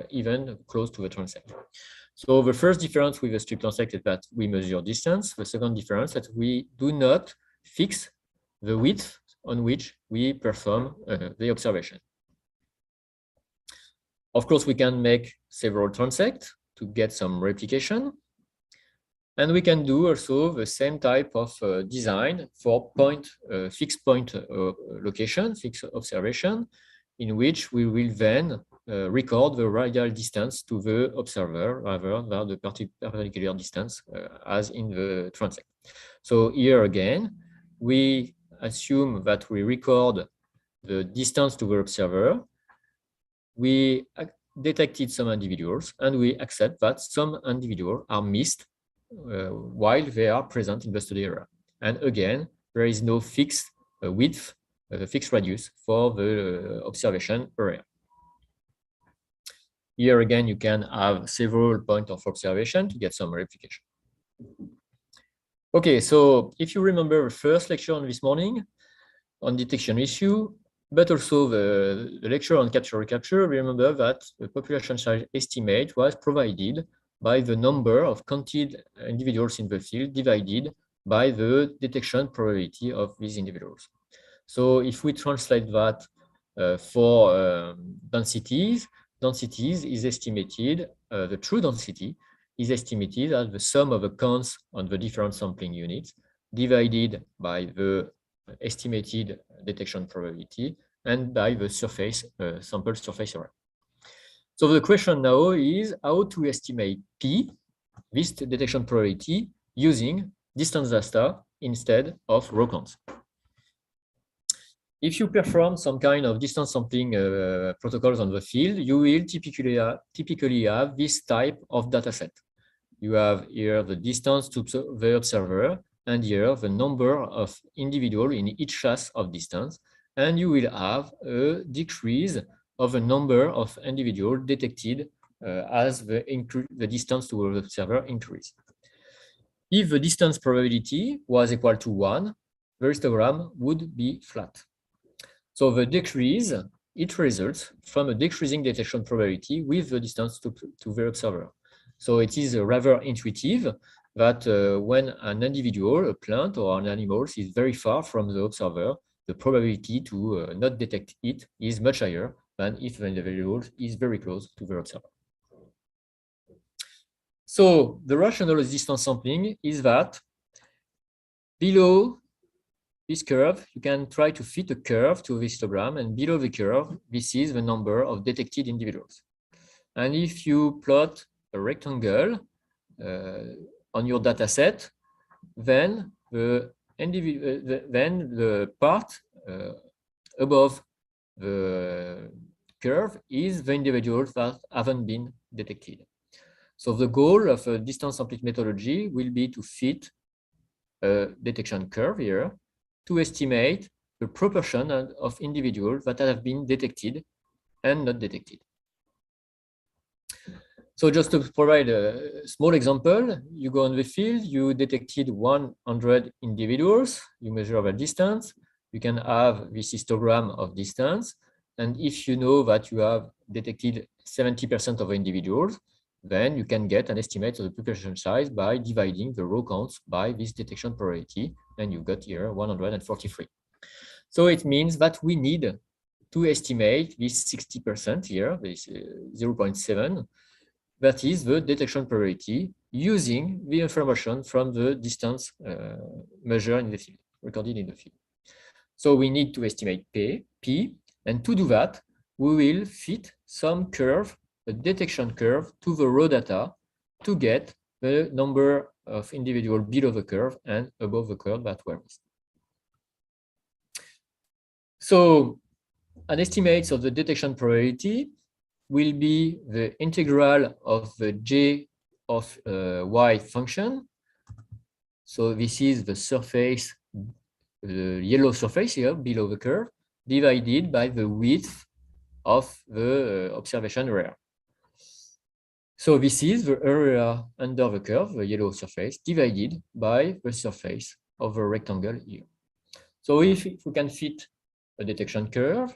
even close to the transect. So the first difference with the strip transect is that we measure distance. The second difference is that we do not fix the width on which we perform the observation. Of course, we can make several transects to get some replication. And we can do also the same type of design for fixed point location, fixed observation, in which we will then record the radial distance to the observer rather than the perpendicular distance as in the transect. So here again, we assume that we record the distance to the observer. We detected some individuals, and we accept that some individuals are missed while they are present in the study area. And again, there is no fixed width, fixed radius for the observation area. Here again, you can have several points of observation to get some replication. Okay, so if you remember the first lecture on this morning on detection issue, but also the lecture on capture-recapture, remember that the population size estimate was provided by the number of counted individuals in the field divided by the detection probability of these individuals. So if we translate that for densities is estimated, the true density is estimated as the sum of the counts on the different sampling units divided by the estimated detection probability and by the surface sample surface area. So the question now is how to estimate P, this detection probability, using distance data instead of raw counts. If you perform some kind of distance sampling protocols on the field, you will typically have this type of data set. You have here the distance to the observer, and here the number of individuals in each class of distance, and you will have a decrease of the number of individuals detected as the distance to the observer increase. If the distance probability was equal to 1, the histogram would be flat. So the decrease, it results from a decreasing detection probability with the distance to the observer. So it is rather intuitive that when an individual, a plant or an animal is very far from the observer, the probability to not detect it is much higher than if the individual is very close to the observer. So the rationale of distance sampling is that below this curve, you can try to fit a curve to the histogram, and below the curve, this is the number of detected individuals. And if you plot a rectangle on your data set, then the part above the curve is the individuals that haven't been detected. So the goal of a distance sampling methodology will be to fit a detection curve here to estimate the proportion of individuals that have been detected and not detected. So just to provide a small example, you go on the field, you detected 100 individuals, you measure the distance, you can have this histogram of distance, and if you know that you have detected 70% of individuals, then you can get an estimate of the population size by dividing the raw counts by this detection probability, and you got here 143. So it means that we need to estimate this 60% here, this 0.7, that is the detection probability using the information from the distance measured in the field, recorded in the field. So we need to estimate P, and to do that, we will fit some curve, a detection curve, to the raw data to get the number of individuals below the curve and above the curve that were missed. So an estimate of the detection probability will be the integral of the J of Y function. So this is the surface, the yellow surface here below the curve, divided by the width of the observation area. So this is the area under the curve, the yellow surface, divided by the surface of the rectangle here. So if we can fit a detection curve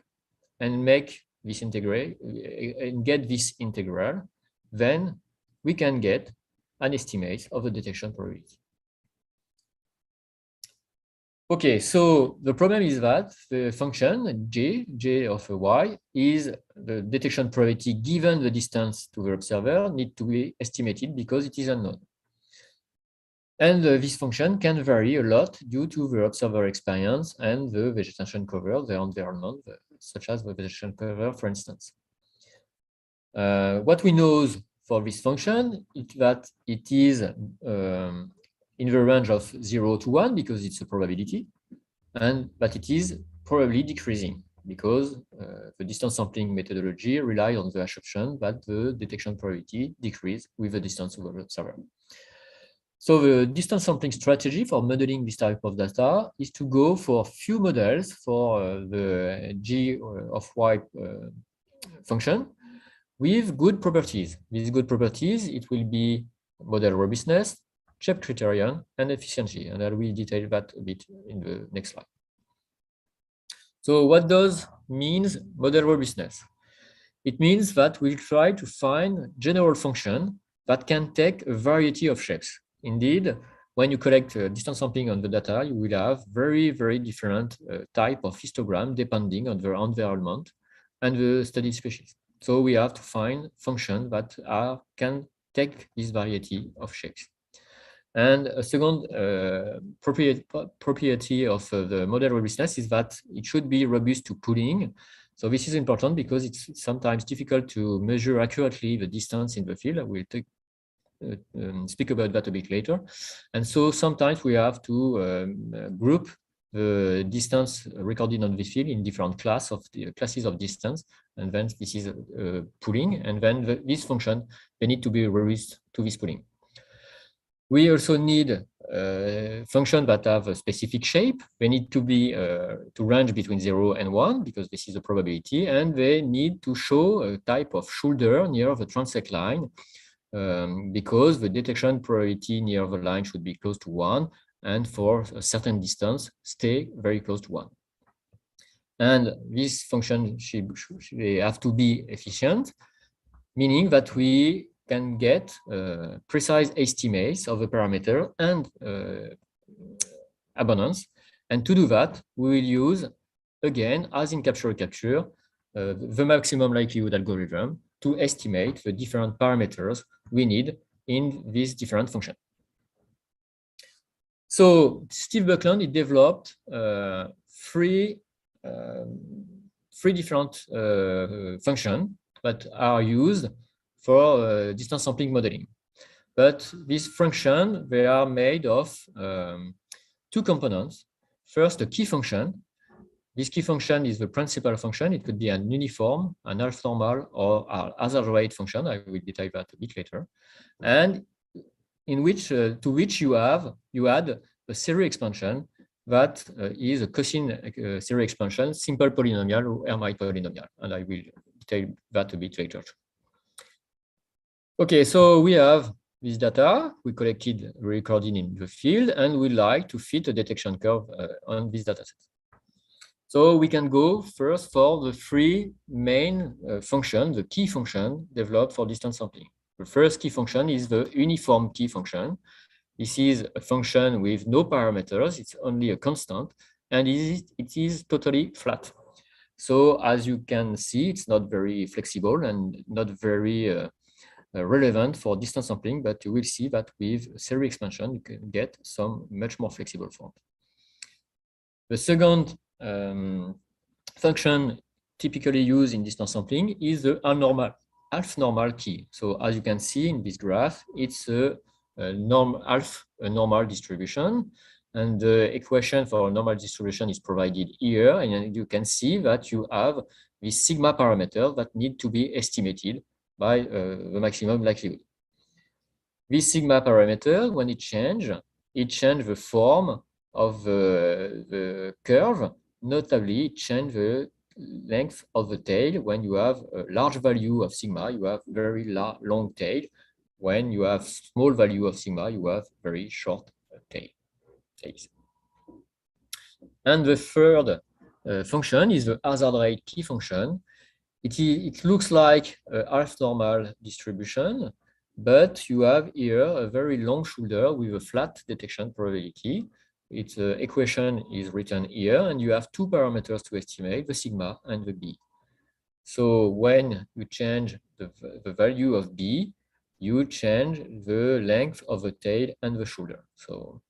and make this integral and get this integral, then we can get an estimate of the detection probability. Okay, so the problem is that the function j of y is the detection probability given the distance to the observer need to be estimated because it is unknown. And this function can vary a lot due to the observer experience and the vegetation cover, the environment, such as the vegetation cover, for instance. What we know for this function is that it is in the range of 0 to 1 because it's a probability, but it is probably decreasing because the distance sampling methodology relies on the assumption that the detection probability decreases with the distance of the observer. So the distance sampling strategy for modeling this type of data is to go for few models for the g of y function with good properties. With good properties, it will be model robustness, shape criterion, and efficiency. And I will detail that a bit in the next slide. So what does means model robustness? It means that we'll try to find general function that can take a variety of shapes. Indeed, when you collect distance sampling on the data, you will have very, very different type of histogram depending on the environment and the studied species. So we have to find functions that can take this variety of shapes. And a second property of the model robustness is that it should be robust to pooling. So this is important because it's sometimes difficult to measure accurately the distance in the field. We'll speak about that a bit later. And so sometimes we have to group the distance recorded on the field in different classes of distance. And then this is pooling. And then this function, they need to be robust to this pooling. We also need functions that have a specific shape. They need to be to range between 0 and 1 because this is a probability, and they need to show a type of shoulder near the transect line because the detection probability near the line should be close to 1, and for a certain distance, stay very close to 1. And this function they have to be efficient, meaning that we can get precise estimates of the parameter and abundance. And to do that, we will use, again, as in Capture-recapture, the maximum likelihood algorithm to estimate the different parameters we need in this different function. So Steve Buckland developed three different functions that are used for distance sampling modeling. But these functions, they are made of two components. First, a key function. This key function is the principal function. It could be an uniform, an half normal, or a hazard rate function. I will detail that a bit later. And in which to which you add a series expansion that is a cosine series expansion, simple polynomial or Hermite polynomial. And I will detail that a bit later. Okay, so we have this data we collected, recorded in the field, and we like to fit a detection curve on this dataset. So we can go first for the three main functions, the key function developed for distance sampling. The first key function is the uniform key function. This is a function with no parameters, it's only a constant, and it is totally flat. So as you can see, it's not very flexible and not very relevant for distance sampling, but you will see that with series expansion, you can get some much more flexible form. The second function typically used in distance sampling is the half normal key. So as you can see in this graph, it's a normal distribution, and the equation for a normal distribution is provided here, and you can see that you have this sigma parameter that need to be estimated by the maximum likelihood. This sigma parameter, when it changes the form of the curve, notably it changes the length of the tail. When you have a large value of sigma, you have very long tail. When you have small value of sigma, you have very short tails. And the third function is the hazard rate key function. It looks like a half normal distribution, but you have here a very long shoulder with a flat detection probability. Its equation is written here, and you have two parameters to estimate, the sigma and the b. So when you change the value of b, you change the length of the tail and the shoulder. So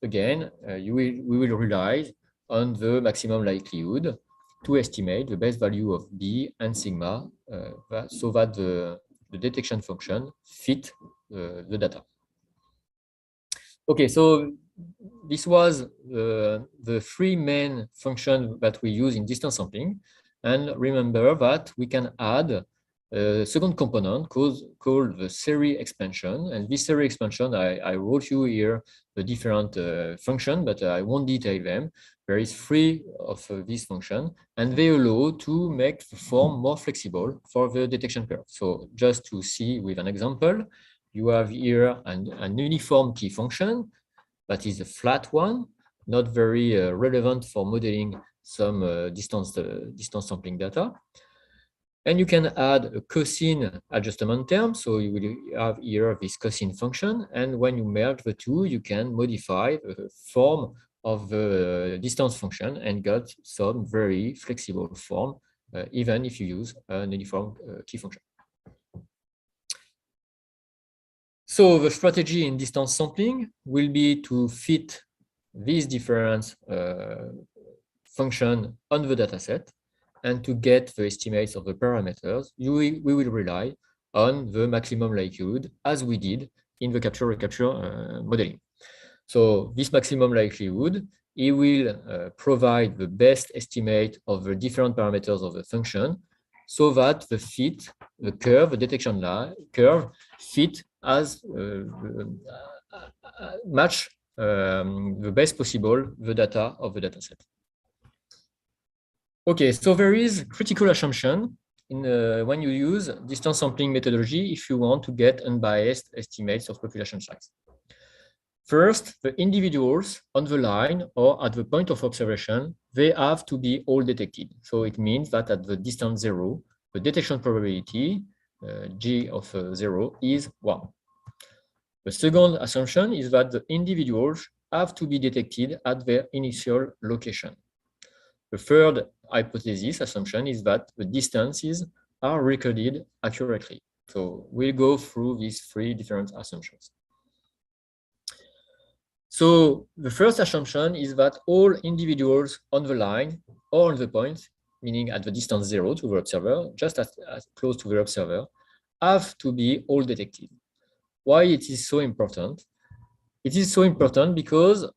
again, we will rely on the maximum likelihood to estimate the best value of b and sigma so that the detection function fit the data. Okay, so this was the three main functions that we use in distance sampling. And remember that we can add a second component called the series expansion. And this series expansion, I wrote you here the different functions, but I won't detail them. There is three of these functions, and they allow to make the form more flexible for the detection curve. So just to see with an example, you have here an uniform key function that is a flat one, not very relevant for modeling some distance sampling data. And you can add a cosine adjustment term. So you will have here this cosine function. And when you merge the two, you can modify the form of the distance function and get some very flexible form, even if you use an uniform key function. So the strategy in distance sampling will be to fit these different functions on the dataset, and to get the estimates of the parameters, we will rely on the maximum likelihood, as we did in the capture-recapture modeling. So this maximum likelihood, it will provide the best estimate of the different parameters of the function, so that the curve, the detection curve, fit as match the best possible the data of the dataset. Okay, so there is critical assumption when you use distance sampling methodology if you want to get unbiased estimates of population size. First, the individuals on the line or at the point of observation, they have to be all detected. So it means that at the distance 0, the detection probability, G of 0, is 1. The second assumption is that the individuals have to be detected at their initial location. The third hypothesis assumption is that the distances are recorded accurately. So we'll go through these three different assumptions. So the first assumption is that all individuals on the line or on the point, meaning at the distance 0 to the observer, just as close to the observer, have to be all detected. Why it is so important? It is so important because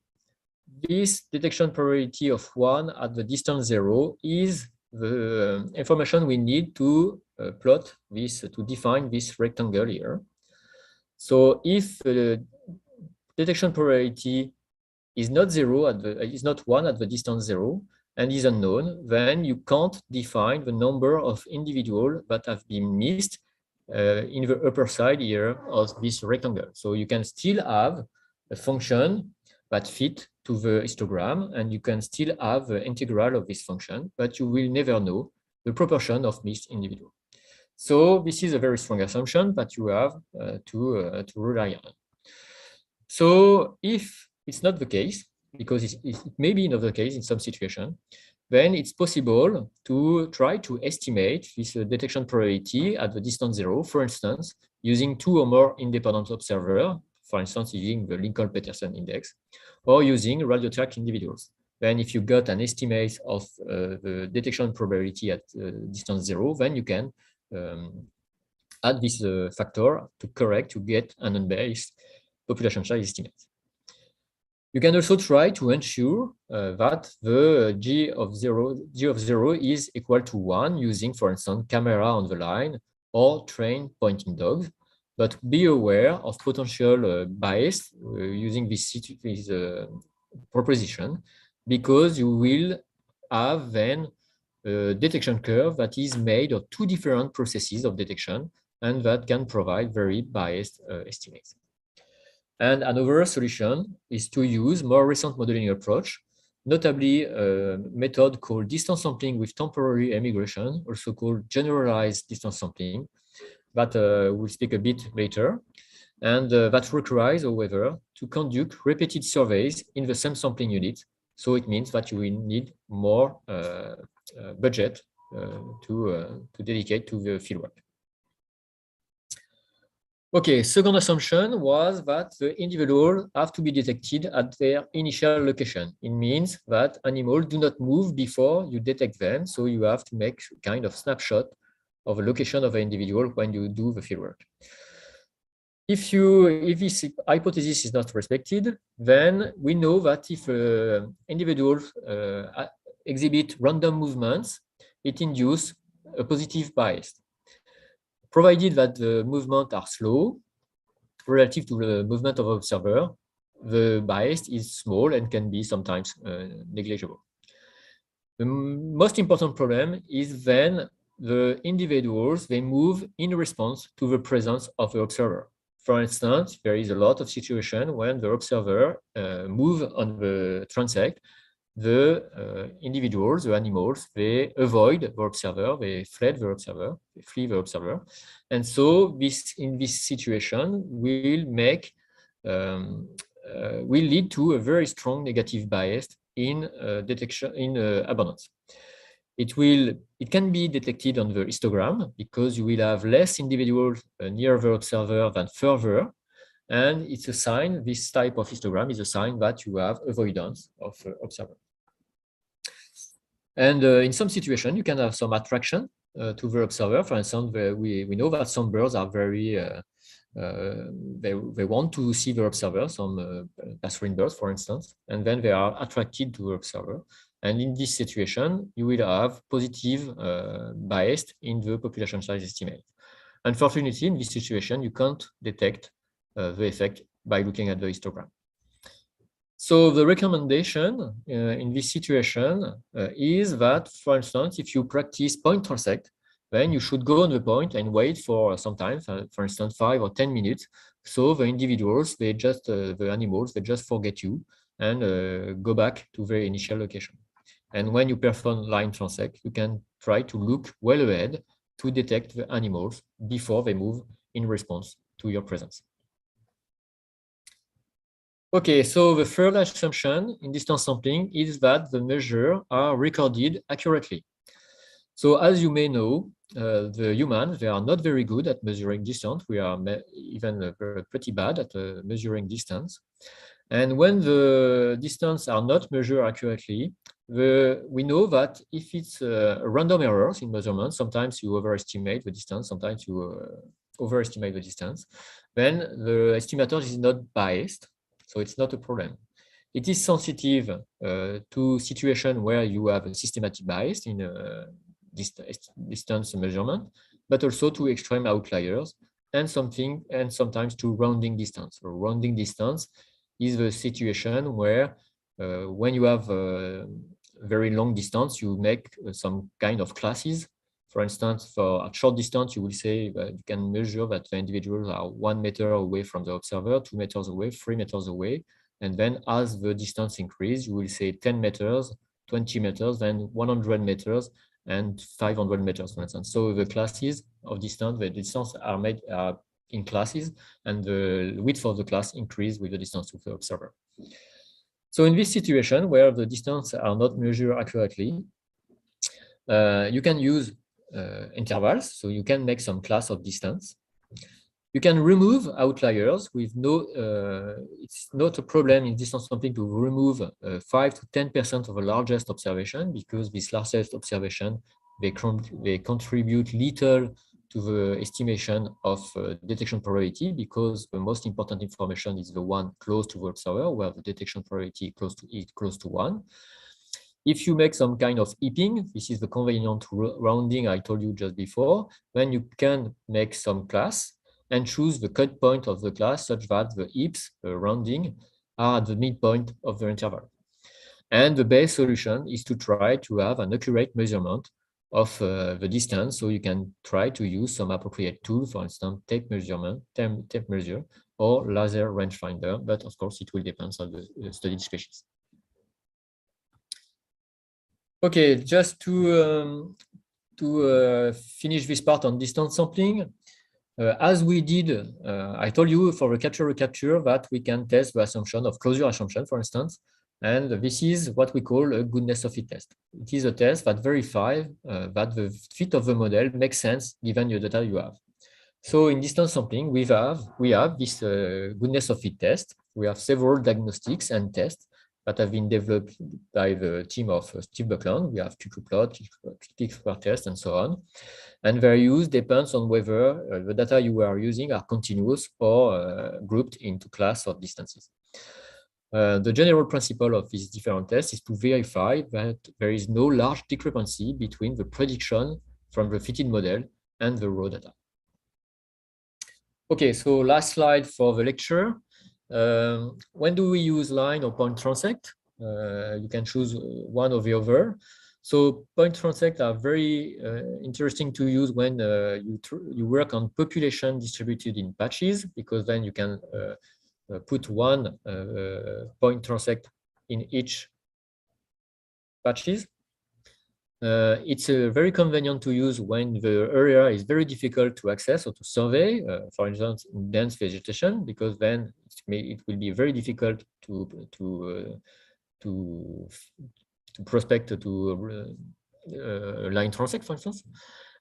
this detection probability of 1 at the distance 0 is the information we need to plot this, to define this rectangle here. So if the detection probability is not 1 at the distance 0 and is unknown, then you can't define the number of individuals that have been missed in the upper side here of this rectangle. So you can still have a function that fit to the histogram, and you can still have the integral of this function, but you will never know the proportion of missed individuals. So this is a very strong assumption that you have to rely on. So if it's not the case, because it may be not the case in some situation, then it's possible to try to estimate this detection probability at the distance 0, for instance, using 2 or more independent observers, for instance, using the Lincoln-Peterson index, or using radio-track individuals. Then if you got an estimate of the detection probability at distance 0, then you can add this factor to get an unbiased population size estimate. You can also try to ensure that the G of 0 is equal to 1 using, for instance, camera on the line or trained pointing dogs. But be aware of potential bias using this proposition, because you will have then a detection curve that is made of two different processes of detection and that can provide very biased estimates. And another solution is to use more recent modeling approach, notably a method called distance sampling with temporary emigration, also called generalized distance sampling, that we'll speak a bit later. And that requires, however, to conduct repeated surveys in the same sampling unit. So it means that you will need more budget to dedicate to the fieldwork. Okay, second assumption was that the individuals have to be detected at their initial location. It means that animals do not move before you detect them, so you have to make a kind of snapshot of a location of an individual when you do the fieldwork. If this hypothesis is not respected, then we know that if individuals exhibit random movements, it induces a positive bias. Provided that the movements are slow relative to the movement of the observer, the bias is small and can be sometimes negligible. The most important problem is then the individuals, they move in response to the presence of the observer. For instance, there is a lot of situations when the observer moves on the transect, the individuals, the animals, they avoid the observer, they flee the observer. And so in this situation will lead to a very strong negative bias in detection, in abundance. It can be detected on the histogram because you will have less individuals near the observer than further. And it's a sign, this type of histogram is a sign that you have avoidance of observer. And in some situations, you can have some attraction to the observer. For instance, we know that some birds are very, they want to see the observer, some passerine birds, for instance, and then they are attracted to the observer. And in this situation, you will have positive bias in the population size estimate. Unfortunately, in this situation, you can't detect the effect by looking at the histogram. So the recommendation in this situation is that, for instance, if you practice point transect, then you should go on the point and wait for some time, for instance, 5 or 10 minutes. So the individuals, the animals, they just forget you and go back to their initial location. And when you perform line transect, you can try to look well ahead to detect the animals before they move in response to your presence. Okay, so the third assumption in distance sampling is that the measures are recorded accurately. So as you may know, the humans, they are not very good at measuring distance. We are even pretty bad at measuring distance. And when the distance are not measured accurately, we know that if it's random errors in measurement, sometimes you overestimate the distance, sometimes you overestimate the distance, then the estimator is not biased. So it's not a problem. It is sensitive to situation where you have a systematic bias in distance measurement, but also to extreme outliers and sometimes to rounding distance. So rounding distance is the situation where when you have a very long distance, you make some kind of classes. For instance, for a short distance, you will say that you can measure that the individuals are 1 meter away from the observer, 2 meters away, 3 meters away. And then as the distance increases, you will say 10 meters, 20 meters, then 100 meters, and 500 meters, for instance. So the classes of distance, the distance are made in classes, and the width of the class increase with the distance to the observer. So in this situation where the distance are not measured accurately, you can use intervals, so you can make some class of distance. You can remove outliers with it's not a problem in distance sampling to remove 5 to 10% of the largest observation, because this largest observation, they contribute little to the estimation of detection probability, because the most important information is the one close to the observer, where the detection probability is close to 1. If you make some kind of heaping, this is the convenient rounding I told you just before, then you can make some class and choose the cut point of the class such that the heaps, rounding, are at the midpoint of the interval. And the best solution is to try to have an accurate measurement of the distance. So you can try to use some appropriate tool, for instance, tape measure, or laser rangefinder, but of course it will depend on the studied species. Okay, just to finish this part on distance sampling, as we did, I told you for the capture-recapture that we can test the assumption of closure assumption, for instance, and this is what we call a goodness of fit test. It is a test that verifies that the fit of the model makes sense given the data you have. So in distance sampling, we have this goodness of fit test. We have several diagnostics and tests that have been developed by the team of Steve Buckland. We have QQplot, T-square test, and so on. And their use depends on whether the data you are using are continuous or grouped into class or distances. The general principle of these different tests is to verify that there is no large discrepancy between the prediction from the fitted model and the raw data. Okay, so last slide for the lecture. When do we use line or point transect? You can choose one or the other. So point transect are very interesting to use when you work on population distributed in patches, because then you can put one point transect in each patches. It's very convenient to use when the area is very difficult to access or to survey, for instance, in dense vegetation, because then it will be very difficult to prospect to line transect, for instance.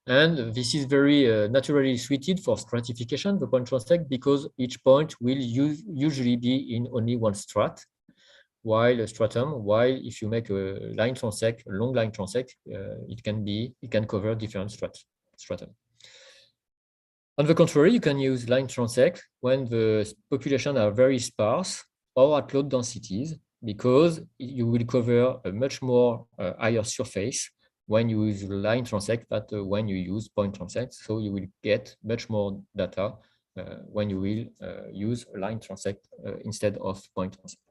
And this is very naturally suited for stratification, the point transect, because each point will usually be in only one strat, while a stratum, if you make a line transect, a long line transect, it can cover different stratum. On the contrary, you can use line transect when the population are very sparse or at low densities, because you will cover a much more higher surface when you use line transect than when you use point transect. So you will get much more data when you will use line transect instead of point transect.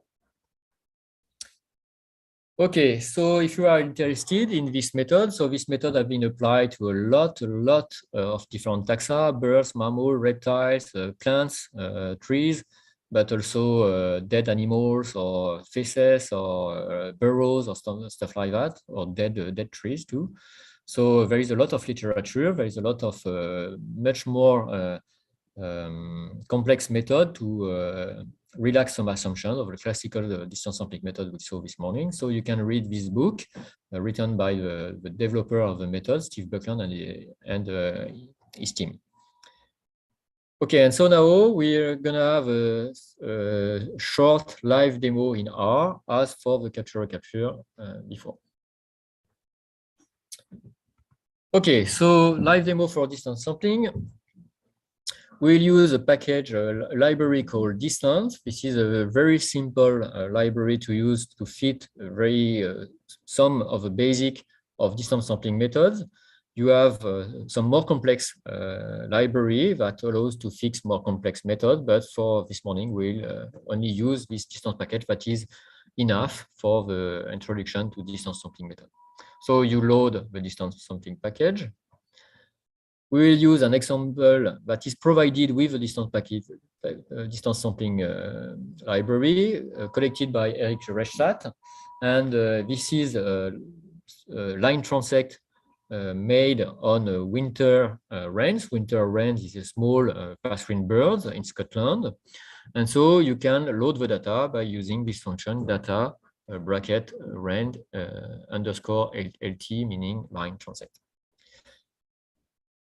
Okay, so if you are interested in this method, so this method has been applied to a lot of different taxa: birds, mammals, reptiles, plants, trees, but also dead animals or feces or burrows or stuff like that, or dead trees too. So there is a lot of literature. There is a lot of much more complex method to relax some assumption of the classical distance sampling method we saw this morning. So you can read this book written by the developer of the method, Steve Buckland, and his team. Okay, and so now we're gonna have a short live demo in R as for the capture-recapture before. Okay, so live demo for distance sampling. We'll use a package, a library called distance. This is a very simple library to use to fit some of the basic of distance sampling methods. You have some more complex library that allows to fix more complex methods, but for this morning, we'll only use this distance package that is enough for the introduction to distance sampling method. So you load the distance sampling package. We will use an example that is provided with the distance package, distance sampling library collected by Eric Rechstadt. And this is a line transect made on a winter wrens. Winter wrens is a small passerine bird in Scotland. And so you can load the data by using this function data bracket wren underscore LT, meaning line transect.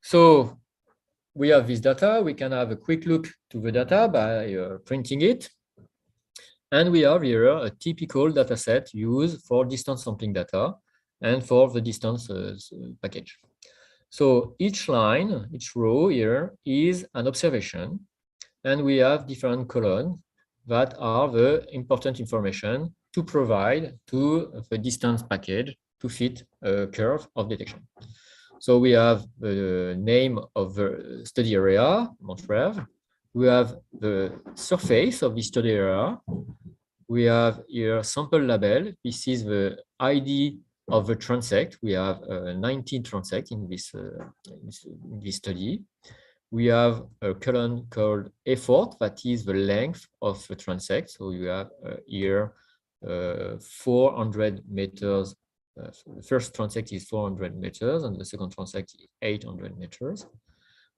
So we have this data. We can have a quick look to the data by printing it. And we have here a typical data set used for distance sampling data and for the distance package. So each line, each row here is an observation. And we have different columns that are the important information to provide to the distance package to fit a curve of detection. So we have the name of the study area, Montreve. We have the surface of the study area. We have here sample label. This is the ID of the transect. We have 19 transects in this study. We have a column called effort, that is the length of the transect. So you have here 400 meters. So the first transect is 400 meters and the second transect is 800 meters.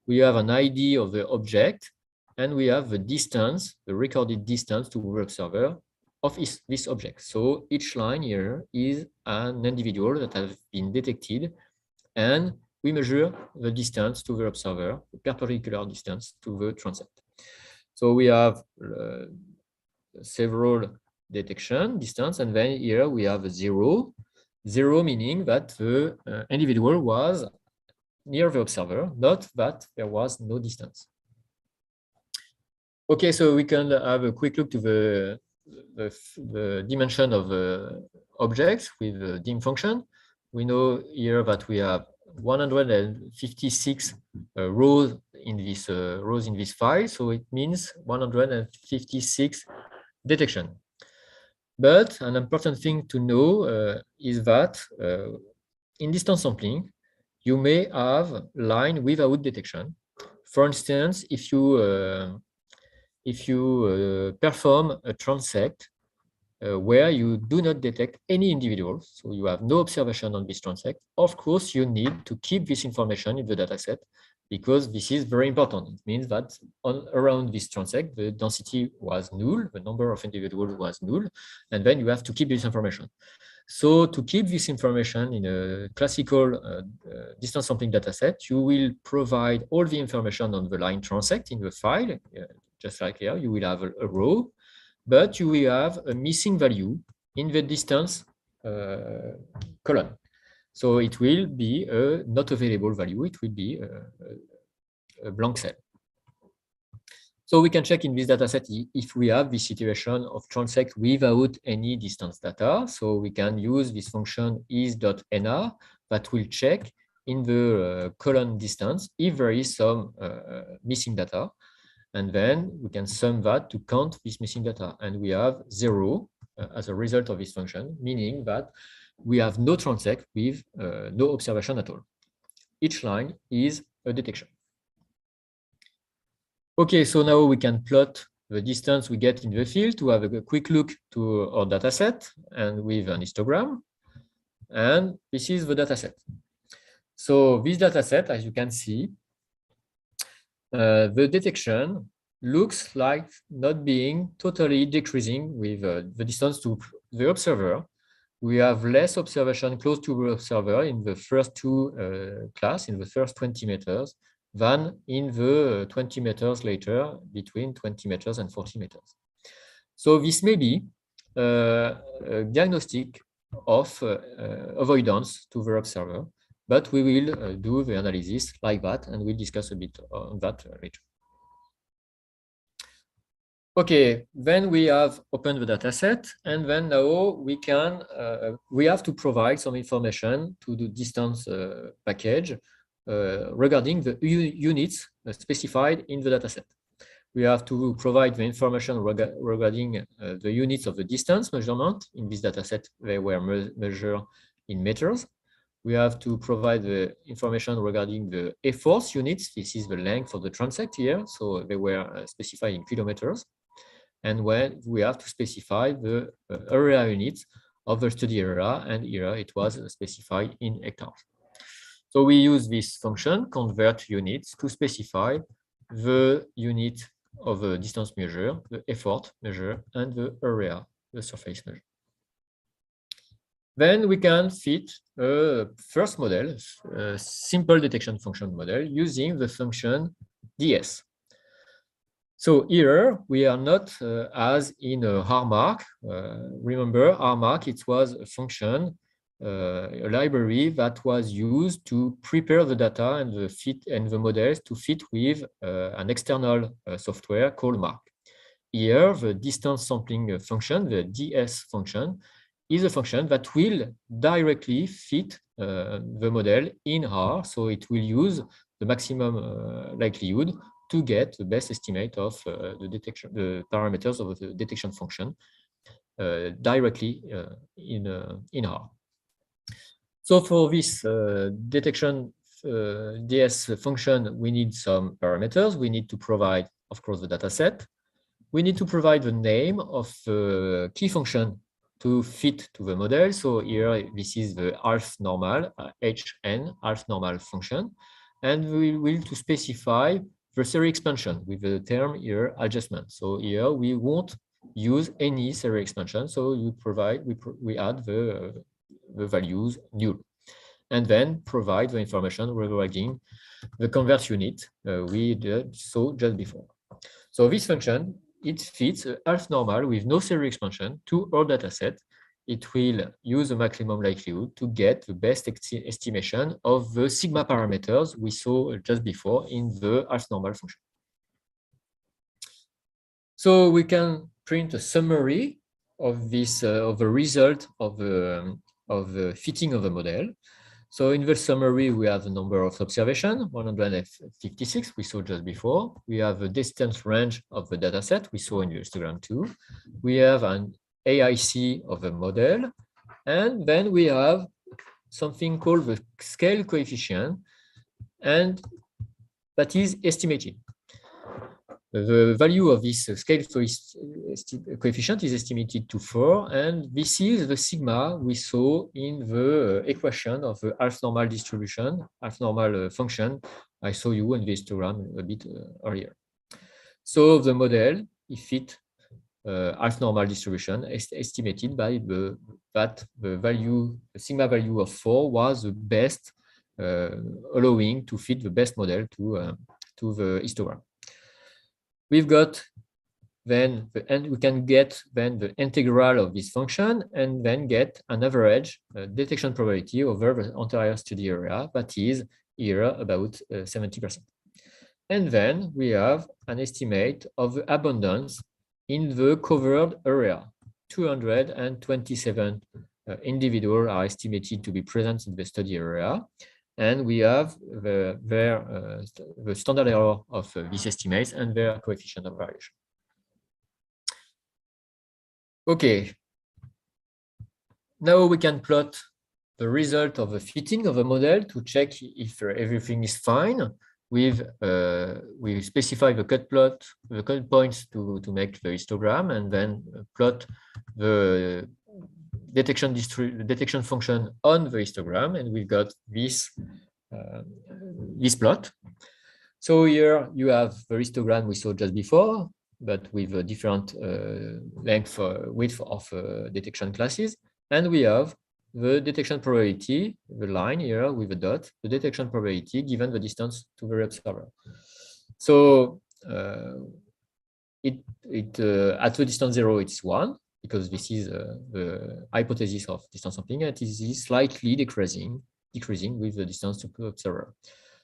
We have an ID of the object, and we have the distance, the recorded distance to the observer of this object. So each line here is an individual that has been detected, and we measure the distance to the observer, the perpendicular distance to the transect. So we have several detection distance, and then here we have a zero meaning that the individual was near the observer, not that there was no distance. Okay, so we can have a quick look to the dimension of the objects with the dim function. We know here that we have 156 rows in this file, so it means 156 detection. But an important thing to know is that in distance sampling, you may have line without detection. For instance, if you perform a transect where you do not detect any individuals, so you have no observation on this transect, of course, you need to keep this information in the dataset because this is very important. It means that around this transect, the density was null, the number of individuals was null, and then you have to keep this information. So to keep this information in a classical distance sampling dataset, you will provide all the information on the line transect in the file, just like here. You will have a row, but you will have a missing value in the distance column. So it will be a not available value. It will be a blank cell. So we can check in this dataset if we have this situation of transect without any distance data. So we can use this function is.nr that will check in the column distance if there is some missing data. And then we can sum that to count this missing data. And we have 0 as a result of this function, meaning that we have no transect with no observation at all. Each line is a detection. Okay, so now we can plot the distance we get in the field to have a quick look to our dataset and with an histogram. And this is the dataset. So this dataset, as you can see, the detection looks like not being totally decreasing with the distance to the observer. We have less observation close to the observer in the first two class, in the first 20 meters, than in the 20 meters later, between 20 meters and 40 meters. So this may be a diagnostic of avoidance to the observer, but we will do the analysis like that, and we'll discuss a bit on that later. Okay, then we have opened the dataset, and then now we have to provide some information to the distance package regarding the units specified in the dataset. We have to provide the information regarding the units of the distance measurement. In this dataset, they were measured in meters. We have to provide the information regarding the efforts units. This is the length of the transect here, so they were specified in kilometers. And when we have to specify the area units of the study area, and here it was specified in hectares. So we use this function, convert units, to specify the unit of the distance measure, the effort measure, and the area, the surface measure. Then we can fit a first model, a simple detection function model, using the function ds. So here we are not as in a RMark. Remember, RMark, it was a function, a library that was used to prepare the data and the models to fit with an external software called Mark. Here, the distance sampling function, the ds function, is a function that will directly fit the model in R. So it will use the maximum likelihood to get the best estimate of the parameters of the detection function directly in R. So for this detection DS function, we need some parameters. We need to provide, of course, the data set. We need to provide the name of the key function to fit to the model. So here, this is the half normal, HN, half normal function. And we will to specify the Series expansion with the term here adjustment. So here we won't use any Series expansion. So you provide, we add the values null, and then provide the information regarding the convert unit we saw just before. So this function, it fits a half normal with no Series expansion to our data set. It will use the maximum likelihood to get the best estimation of the sigma parameters we saw just before in the half normal function. So we can print a summary of this of the result of the fitting of the model. So in the summary, we have the number of observations, 156, we saw just before. We have the distance range of the data set we saw in the histogram 2. We have an AIC of the model. And then we have something called the scale coefficient, and that is estimated. The value of this scale coefficient is estimated to 4, and this is the sigma we saw in the equation of the half normal distribution, half normal function I saw you in the histogram a bit earlier. So the model, if it half normal distribution is estimated by the value, the sigma value of 4 was the best, allowing to fit the best model to the histogram. We've got then, and we can get then the integral of this function and then get an average detection probability over the entire study area, that is here about 70%. And then we have an estimate of the abundance in the covered area. 227 individuals are estimated to be present in the study area. And we have the standard error of these estimates and their coefficient of variation. Okay. Now we can plot the result of the fitting of a model to check if everything is fine. We specify the cut plot, the cut points to make the histogram, and then plot the detection function on the histogram, and we've got this plot. So here you have the histogram we saw just before, but with a different width of detection classes, and we have the detection probability, the line here with a dot, the detection probability given the distance to the observer. So at the distance 0, it's 1. Because this is the hypothesis of distance sampling, and it is slightly decreasing with the distance to the observer.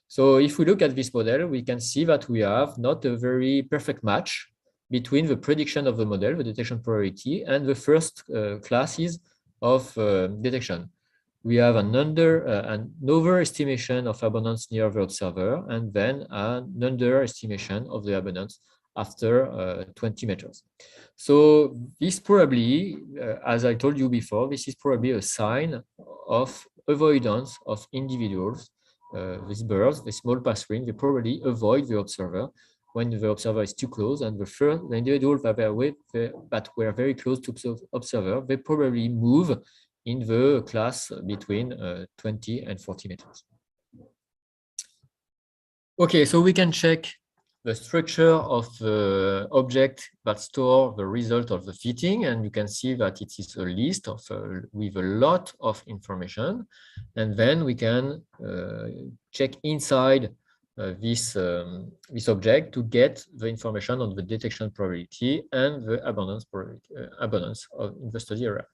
So if we look at this model, we can see that we have not a very perfect match between the prediction of the model, the detection probability, and the first classes of detection. We have an overestimation of abundance near the observer, and then an underestimation of the abundance after 20 meters. So this probably, as I told you before, this is probably a sign of avoidance of individuals. These birds, the small passerine, they probably avoid the observer when the observer is too close, and the individuals that were very close to the observer, they probably move in the class between 20 and 40 meters. Okay, so we can check the structure of the object that store the result of the fitting, and you can see that it is a list of with a lot of information, and then we can check inside this object to get the information on the detection probability and the abundance in the study area.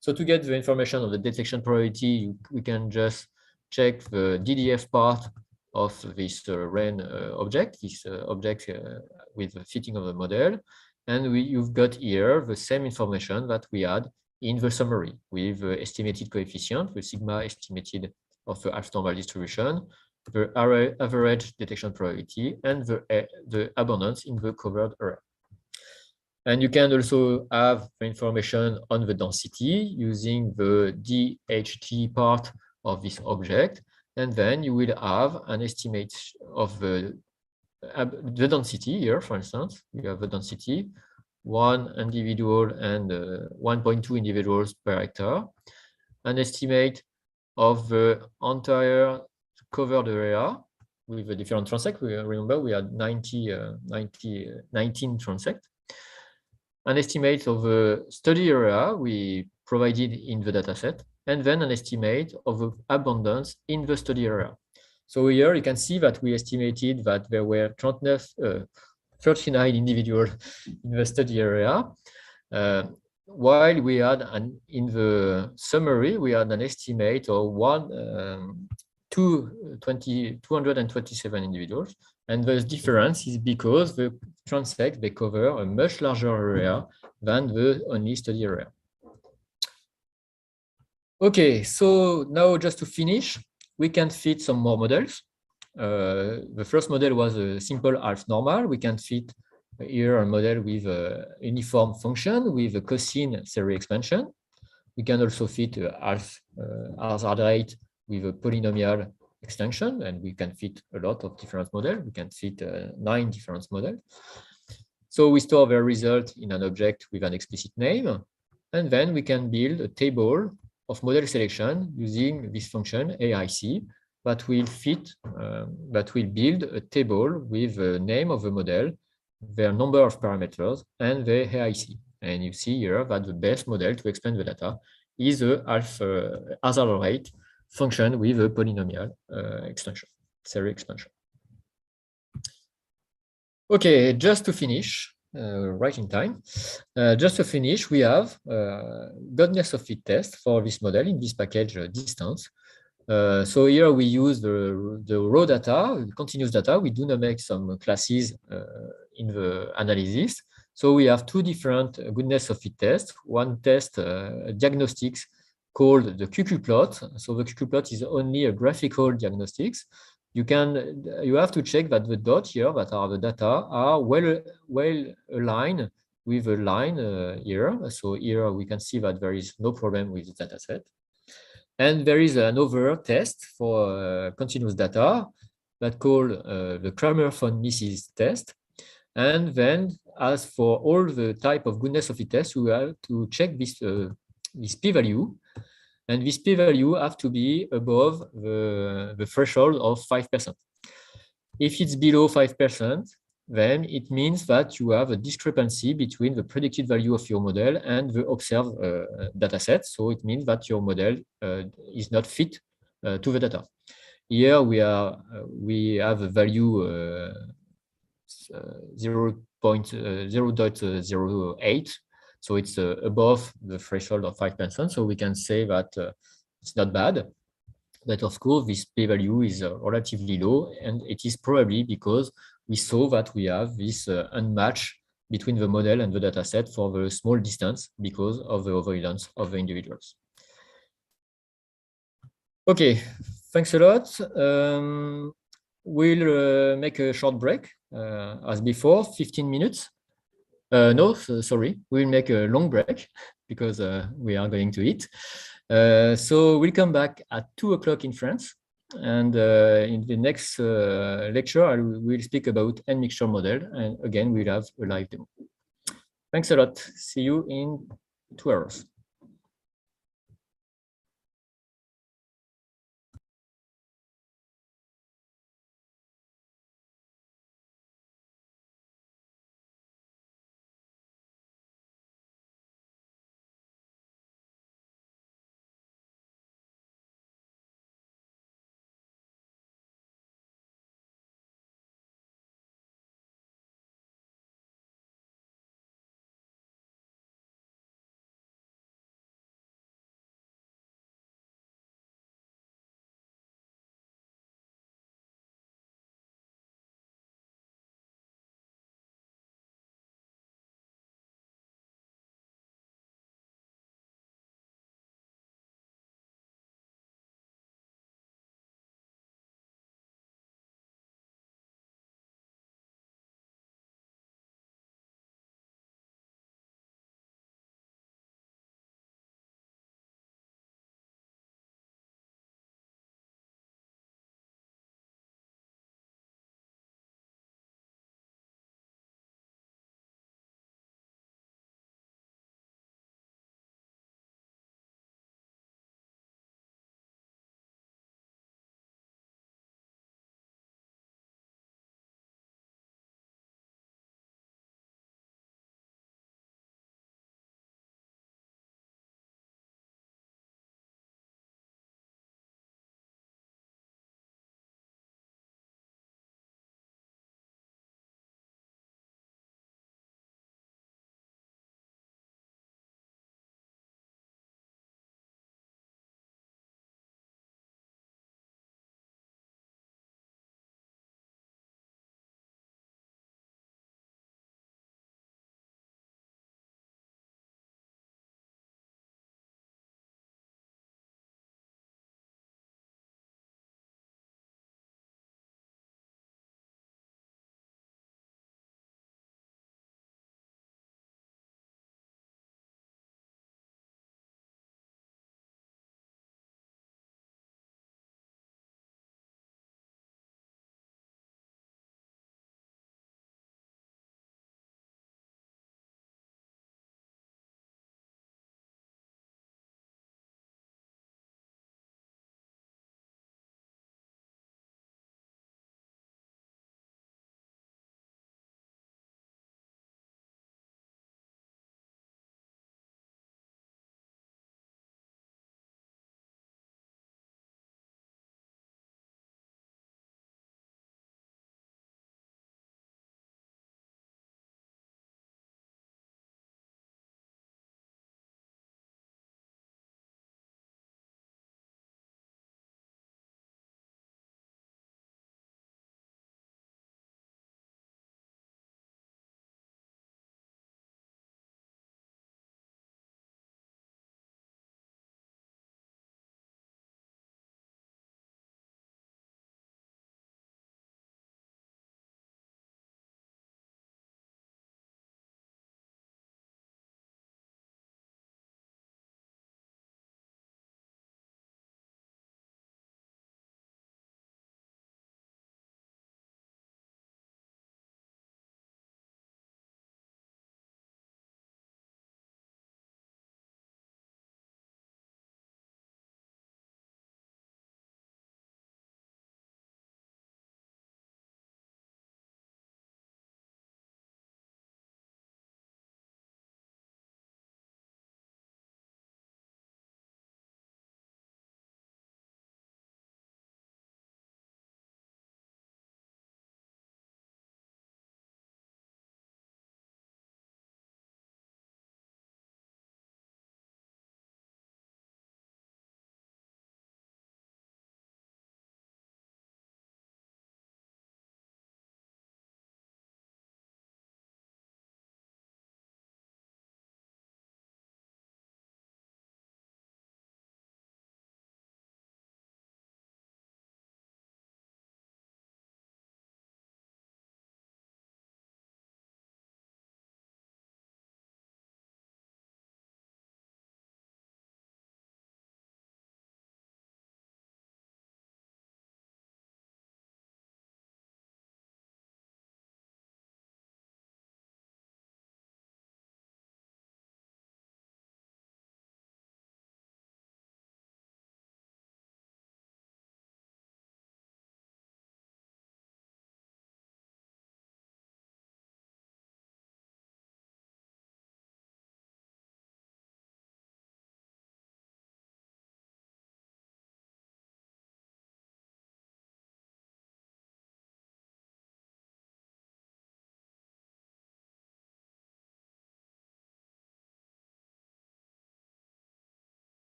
So to get the information of the detection probability, we can just check the DDF part of this RAN object, with the fitting of the model. And you've got here the same information that we had in the summary with the estimated coefficient, the sigma estimated of the half normal distribution, the average detection probability, and the abundance in the covered area. And you can also have the information on the density using the DHT part of this object, and then you will have an estimate of the density here. For instance, you have the density, 1 individual and 1.2 individuals per hectare, an estimate of the entire covered area with the different transects. Remember, we had 19 transects. An estimate of the study area we provided in the dataset, and then an estimate of the abundance in the study area. So here you can see that we estimated that there were 39 individuals in the study area, while we had in the summary, we had an estimate of 227 individuals. And the difference is because the transect, they cover a much larger area than the only study area. Okay, so now just to finish, we can fit some more models. The first model was a simple half normal. We can fit here a model with a uniform function with a cosine series expansion. We can also fit a half hazard rate with a polynomial extension, and we can fit a lot of different models. We can fit 9 different models. So we store the result in an object with an explicit name, and then we can build a table of model selection using this function AIC that will build a table with the name of the model, their number of parameters, and the AIC. And you see here that the best model to explain the data is a half hazard rate function with a polynomial extension, series expansion. Okay, just to finish, right in time, just to finish, we have goodness of fit test for this model in this package distance. So here we use the raw data, the continuous data. We do not make some classes in the analysis. So we have 2 different goodness of fit tests. One test diagnostics called the QQ plot. So the QQ plot is only a graphical diagnostics. You have to check that the dots here that are the data are well aligned with the line here. So here we can see that there is no problem with the data set. And there is another test for continuous data that called the Kramer-von Mises test. And then, as for all the type of goodness of fit tests, we have to check this p-value. And this p-value have to be above the threshold of 5%. If it's below 5%, then it means that you have a discrepancy between the predicted value of your model and the observed data set. So it means that your model is not fit to the data. Here we have a value 0.08. So it's above the threshold of 5%. So we can say that it's not bad. But of course, this p-value is relatively low, and it is probably because we saw that we have this unmatch between the model and the data set for the small distance because of the avoidance of the individuals. Okay, thanks a lot. We'll make a short break, as before, 15 minutes. No, sorry, we'll make a long break because we are going to eat. So we'll come back at 2 o'clock in France. And in the next lecture, I will speak about N-mixture model. And again, we'll have a live demo. Thanks a lot. See you in 2 hours.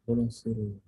relancer le-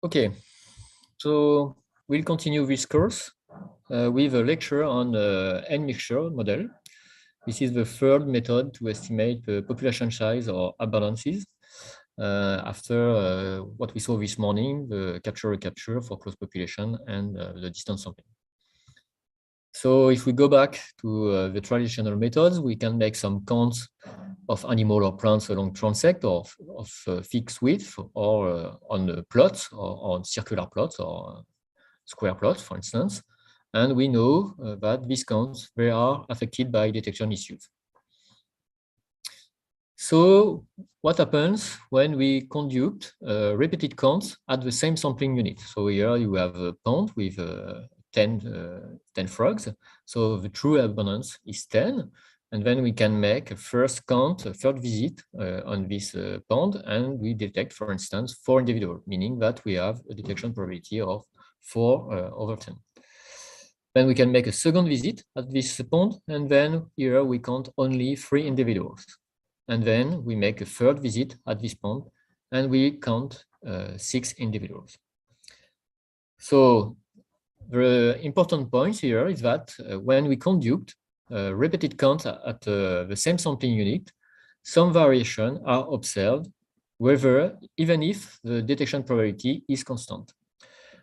Okay, so we'll continue this course with a lecture on N-mixture model. This is the third method to estimate the population size or abundances after what we saw this morning, the capture-recapture for closed population and the distance sampling. So if we go back to the traditional methods, we can make some counts of animal or plants along transect or of fixed width or on plots or on circular plots or square plots, for instance. And we know that these counts, they are affected by detection issues. So what happens when we conduct repeated counts at the same sampling unit? So here you have a pond with 10 frogs. So the true abundance is 10. And then we can make a first count, a third visit on this pond, and we detect, for instance, 4 individuals, meaning that we have a detection probability of 4/10. Then we can make a second visit at this pond, and then here we count only 3 individuals. And then we make a third visit at this pond, and we count 6 individuals. So the important point here is that when we conduct repeated counts at the same sampling unit, some variation are observed, even if the detection probability is constant.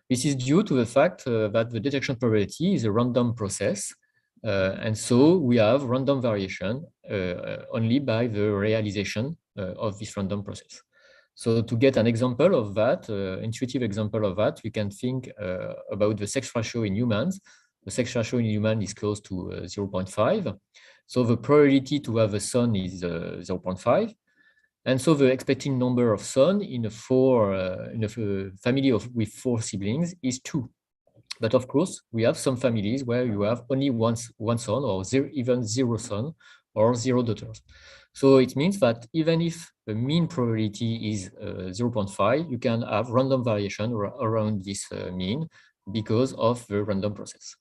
This is due to the fact that the detection probability is a random process, and so we have random variation only by the realization of this random process. So to get an example of that, intuitive example of that, we can think about the sex ratio in humans. The sex ratio in humans is close to 0.5. So the probability to have a son is 0.5. And so the expected number of sons in a family with 4 siblings is 2. But of course, we have some families where you have only one son or even 0 son or 0 daughters. So it means that even if the mean probability is 0.5, you can have random variation around this mean because of the random process.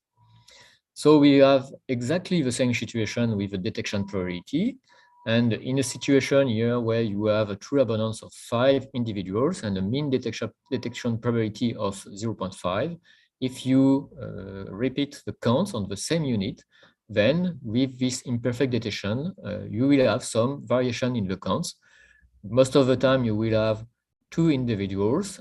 So we have exactly the same situation with the detection probability. And in a situation here where you have a true abundance of 5 individuals and a mean detection probability of 0.5, if you repeat the counts on the same unit, then with this imperfect detection, you will have some variation in the counts. Most of the time, you will have 2 individuals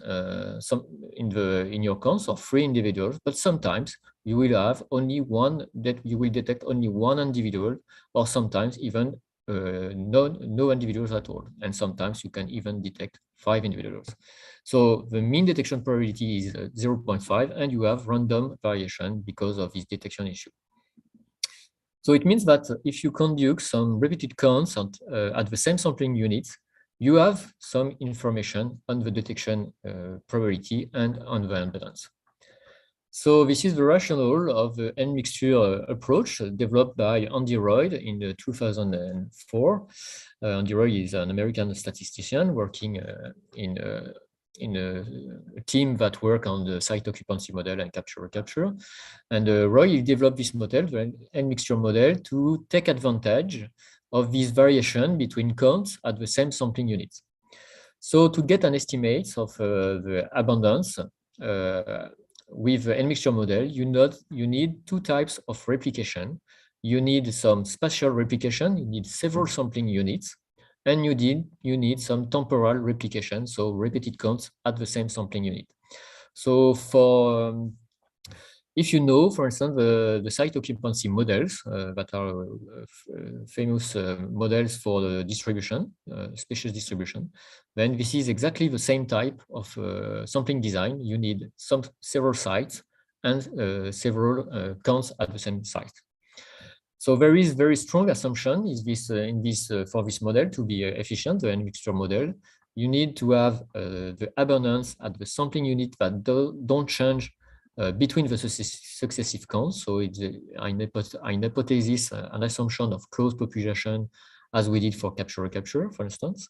in your counts or 3 individuals, but sometimes you will have only one that you will detect only 1 individual, or sometimes even no individuals at all. And sometimes you can even detect 5 individuals. So the mean detection probability is 0.5, and you have random variation because of this detection issue. So it means that if you conduct some repeated counts at the same sampling units, you have some information on the detection probability and on the impedance. So this is the rationale of the N-mixture approach developed by Andy Royd in 2004. Andy Royd is an American statistician working in a team that work on the site occupancy model and capture-recapture. And Roy developed this model, the N-mixture model, to take advantage of this variation between counts at the same sampling units. So to get an estimate of the abundance with the N-mixture model, you need 2 types of replication. You need some spatial replication, you need several sampling units, and you need some temporal replication, so repeated counts at the same sampling unit. So for if you know, for instance, the site occupancy models that are famous models for the distribution, species distribution, then this is exactly the same type of sampling design. You need several sites and several counts at the same site. So there is very strong assumption for this model to be efficient, the N-mixture model. You need to have the abundance at the sampling unit that don't change between the successive counts. So it's an hypothesis, an assumption of closed population, as we did for capture-recapture, for instance.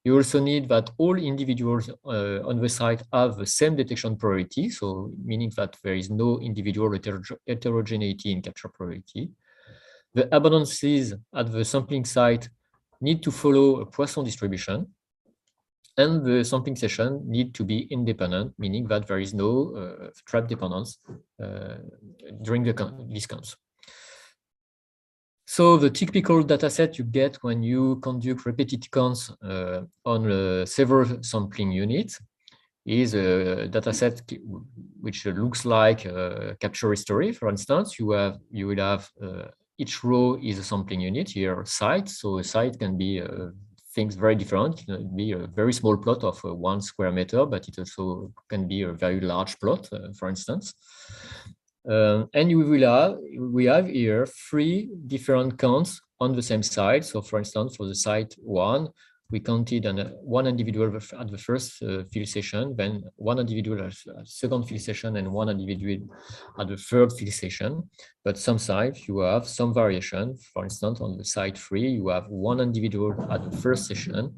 You also need that all individuals on the site have the same detection probability, so meaning that there is no individual heterogeneity in capture probability. The abundances at the sampling site need to follow a Poisson distribution. And the sampling session need to be independent, meaning that there is no trap dependence during these counts. So the typical dataset you get when you conduct repeated counts on several sampling units is a dataset which looks like a capture history. For instance, you will have each row is a sampling unit here, site. So a site can be things very different. It can be a very small plot of 1 square meter, but it also can be a very large plot, for instance. And we have here 3 different counts on the same site. So for instance, for the site 1, we counted one individual at the first field session, then one individual at the second field session, and one individual at the third field session. But some sites, you have some variation. For instance, on the site 3, you have one individual at the first session,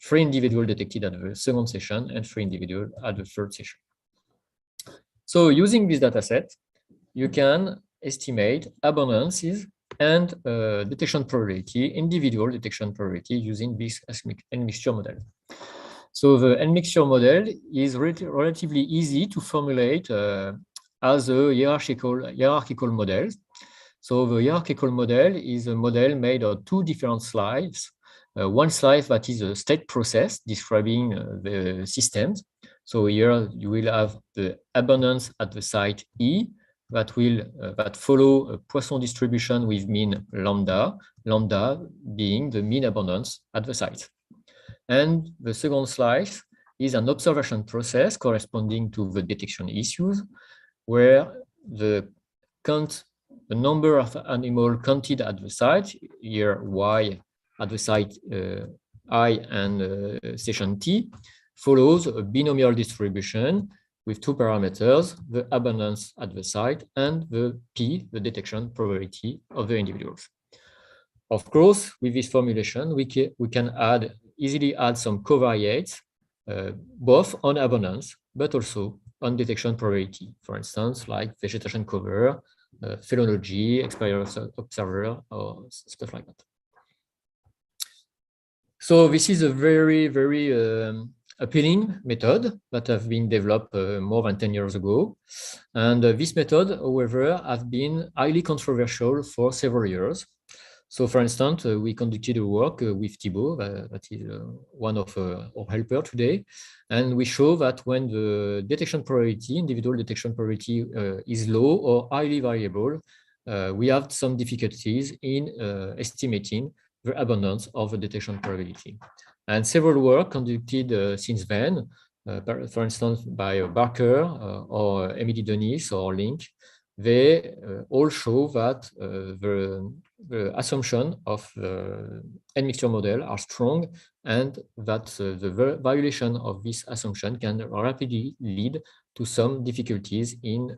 3 individuals detected at the second session, and 3 individuals at the third session. So using this dataset, you can estimate abundances and detection probability, individual detection probability using this N-mixture model. So the N-mixture model is relatively easy to formulate as a hierarchical model. So the hierarchical model is a model made of 2 different slides. One slide that is a state process describing the systems. So here you will have the abundance at the site E, that follow a Poisson distribution with mean lambda, lambda being the mean abundance at the site. And the second slice is an observation process corresponding to the detection issues, where the number of animals counted at the site, here Y at the site I and session T, follows a binomial distribution with 2 parameters, the abundance at the site and the P, the detection probability of the individuals. Of course, with this formulation, we can easily add some covariates, both on abundance, but also on detection probability. For instance, like vegetation cover, phenology, experience observer, or stuff like that. So this is a very, very appealing method that have been developed more than 10 years ago. And this method, however, has been highly controversial for several years. So for instance, we conducted a work with Thibault, that is one of our helpers today. And we show that when the detection probability, individual detection probability is low or highly variable, we have some difficulties in estimating the abundance of the detection probability. And several work conducted since then, for instance, by Barker or Emily Denis or Link, they all show that the assumption of the N-mixture model are strong, and that the violation of this assumption can rapidly lead to some difficulties in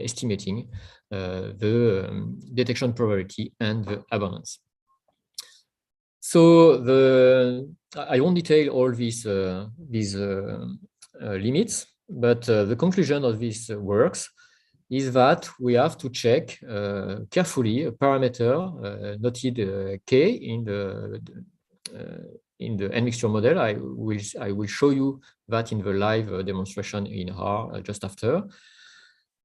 estimating the detection probability and the abundance. So I won't detail all these limits, but the conclusion of these works is that we have to check carefully a parameter noted K in the N-mixture model. I will show you that in the live demonstration in R just after.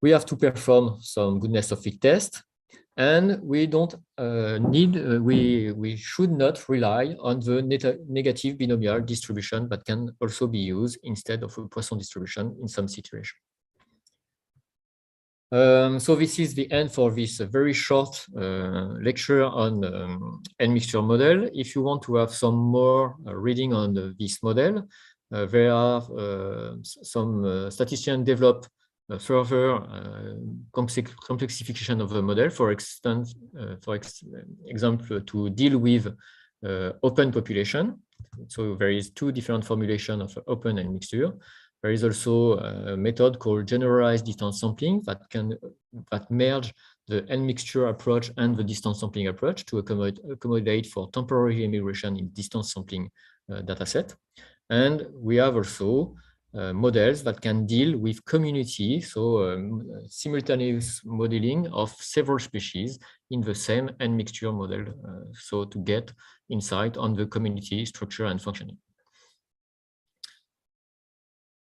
We have to perform some goodness of fit test. And we don't we should not rely on the negative binomial distribution that can also be used instead of a Poisson distribution in some situations. So this is the end for this very short lecture on N-mixture model. If you want to have some more reading on this model, there are some statisticians develop further complexification of the model, for example, to deal with open population. So there is 2 different formulations of open and mixture. There is also a method called generalized distance sampling that merge the N-mixture approach and the distance sampling approach to accommodate for temporary immigration in distance sampling dataset. And we have also models that can deal with community, so simultaneous modeling of several species in the same N-mixture model, so to get insight on the community structure and functioning.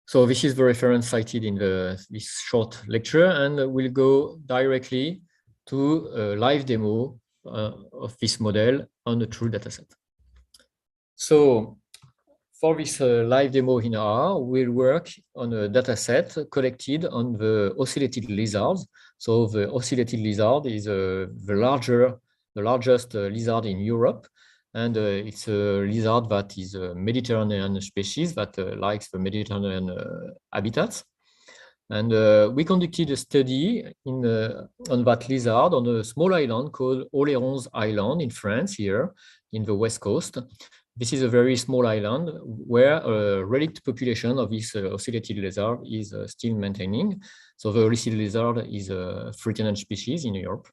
So this is the reference cited in this short lecture, and we'll go directly to a live demo of this model on a true dataset. So for this live demo in R, we'll work on a dataset collected on the oscillated lizards. So the oscillated lizard is the largest lizard in Europe. And it's a lizard that is a Mediterranean species that likes the Mediterranean habitats. And we conducted a study on that lizard on a small island called Oléron's Island in France, here in the west coast. This is a very small island where a relict population of this oscillated lizard is still maintaining. So the oscillated lizard is a threatened species in Europe.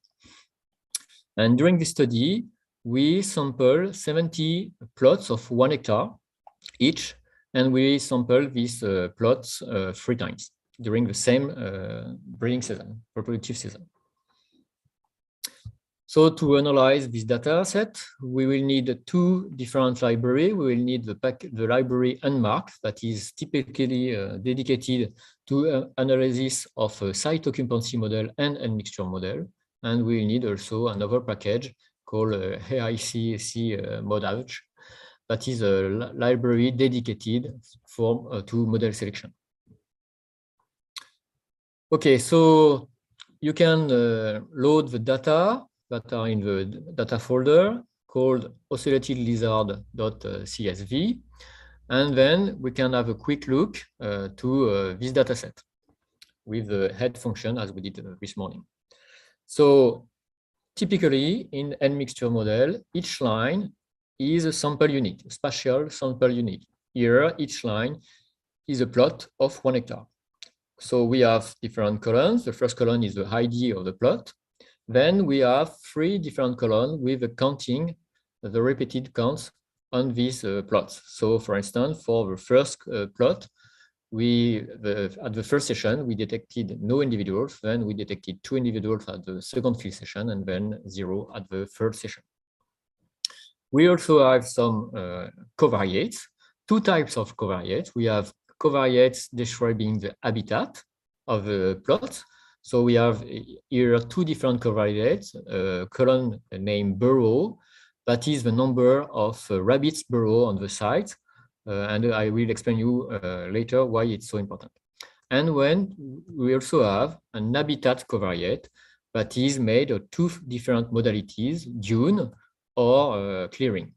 And during this study, we sampled 70 plots of 1 hectare each, and we sampled these plots 3 times during the same breeding season, reproductive season. So to analyze this data set, we will need 2 different libraries. We will need the library unmarked, that is typically dedicated to analysis of a site occupancy model and admixture model. And we will need also another package called AICC ModAverage, that is a library dedicated to model selection. Okay, so you can load the data that are in the data folder called oscillatedlizard.csv, and then we can have a quick look to this dataset with the head function as we did this morning. So typically in admixture model, each line is a sample unit, a spatial sample unit. Here, each line is a plot of 1 hectare. So we have different columns. The first column is the ID of the plot. Then we have 3 different columns with the counting, the repeated counts on these plots. So for instance, for the first plot, at the first session, we detected no individuals, then we detected 2 individuals at the second field session, and then 0 at the third session. We also have some covariates, 2 types of covariates. We have covariates describing the habitat of the plot. So we have here 2 different covariates, a column named burrow, that is the number of rabbits burrow on the site. And I will explain you later why it's so important. And when we also have an habitat covariate that is made of 2 different modalities, dune or clearing.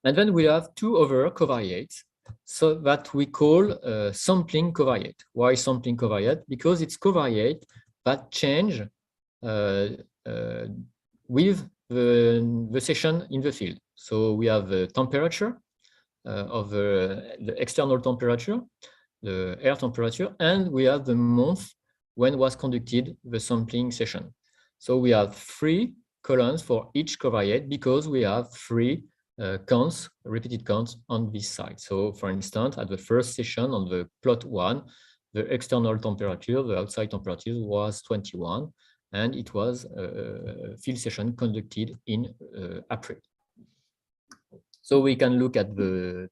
And then we have 2 other covariates, so that we call sampling covariate. Why sampling covariate? Because it's covariate that change with the session in the field. So we have the temperature of the external temperature, the air temperature, and we have the month when was conducted the sampling session. So we have 3 columns for each covariate because we have 3 counts, repeated counts on this side. So for instance, at the first session on the plot 1, the external temperature, the outside temperature was 21, and it was a field session conducted in April. So we can look at the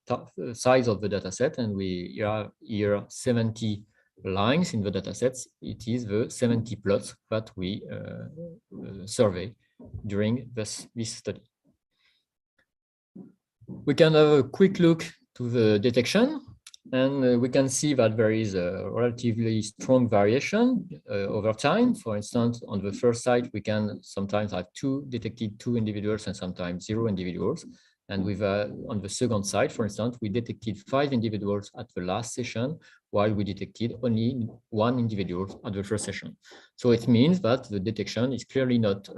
size of the data set, and we have here 70 lines in the data sets. It is the 70 plots that we survey during this study. We can have a quick look to the detection, and we can see that there is a relatively strong variation over time. For instance, on the first site, we can sometimes have detected 2 individuals and sometimes 0 individuals. And with on the second site, for instance, we detected 5 individuals at the last session, while we detected only 1 individual at the first session. So it means that the detection is clearly not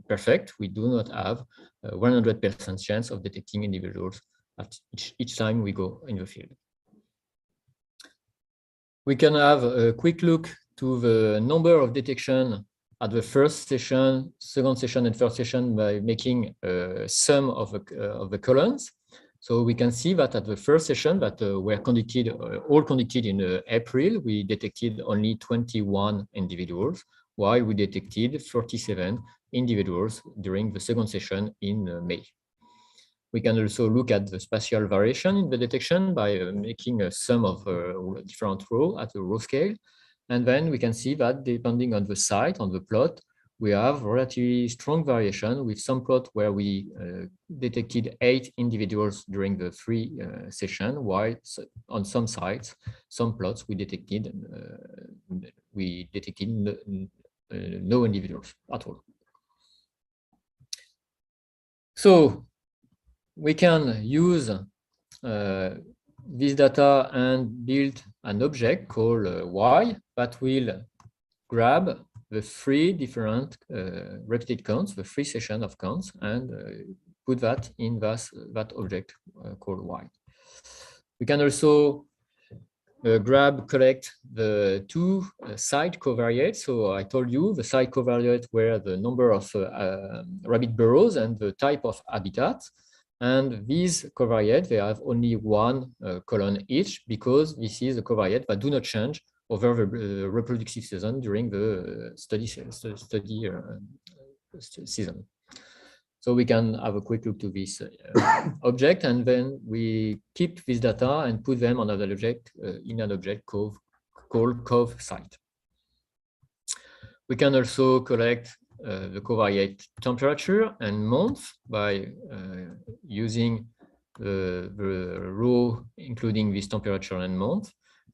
perfect. We do not have a 100% chance of detecting individuals at each time we go in the field. We can have a quick look to the number of detection at the first session, second session, and third session by making a sum of the columns. So we can see that at the first session that were conducted, all conducted in April, we detected only 21 individuals, while we detected 37 individuals during the second session in May. We can also look at the spatial variation in the detection by making a sum of different rows at the row scale. And then we can see that depending on the site, on the plot, we have relatively strong variation with some plot where we detected 8 individuals during the 3 sessions, while on some sites, some plots we detected no individuals at all. So we can use this data and build an object called Y that will grab the 3 different repeated counts, the 3 sessions of counts, and put that in that object called Y. We can also collect the 2 side covariates. So I told you the side covariates were the number of rabbit burrows and the type of habitat. And these covariates, they have only 1 column each, because this is a covariate that do not change over the reproductive season during the study season. So we can have a quick look to this object, and then we keep this data and put them on another object in an object called cov site. We can also collect the covariate temperature and month by using the row including this temperature and month.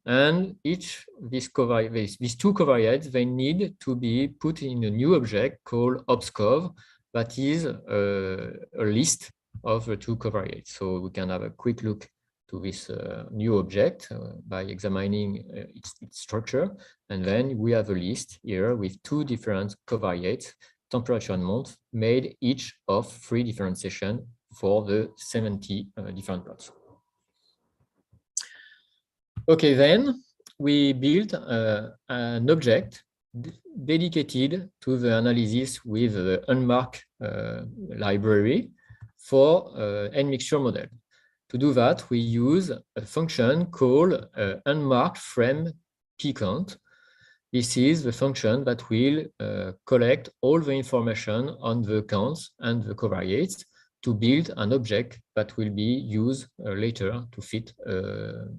And these 2 covariates, they need to be put in a new object called obscov, that is a list of the 2 covariates. So we can have a quick look to this new object by examining its structure. And then we have a list here with 2 different covariates, temperature and month, made each of 3 different sessions for the 70 different plots. Okay, then we built an object dedicated to the analysis with the unmarked library for n-mixture model. To do that, we use a function called unmarked frame p-count. This is the function that will collect all the information on the counts and the covariates to build an object that will be used later to fit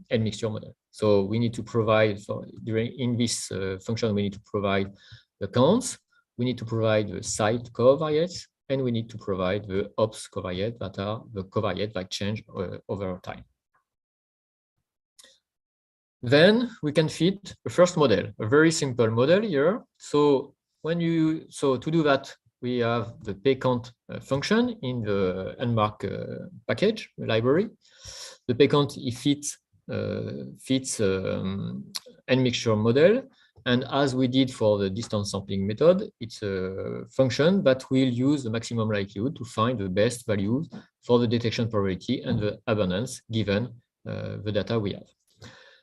n-mixture model. So we need to provide, in this function, we need to provide the counts, we need to provide the site covariates, and we need to provide the ops covariates that are the covariates that change over time. Then we can fit the first model, a very simple model here. So to do that, we have the pcount function in the unmarked package library. The pcount fits n-mixture model, and as we did for the distance sampling method, it's a function that will use the maximum likelihood to find the best values for the detection probability and the abundance given the data we have.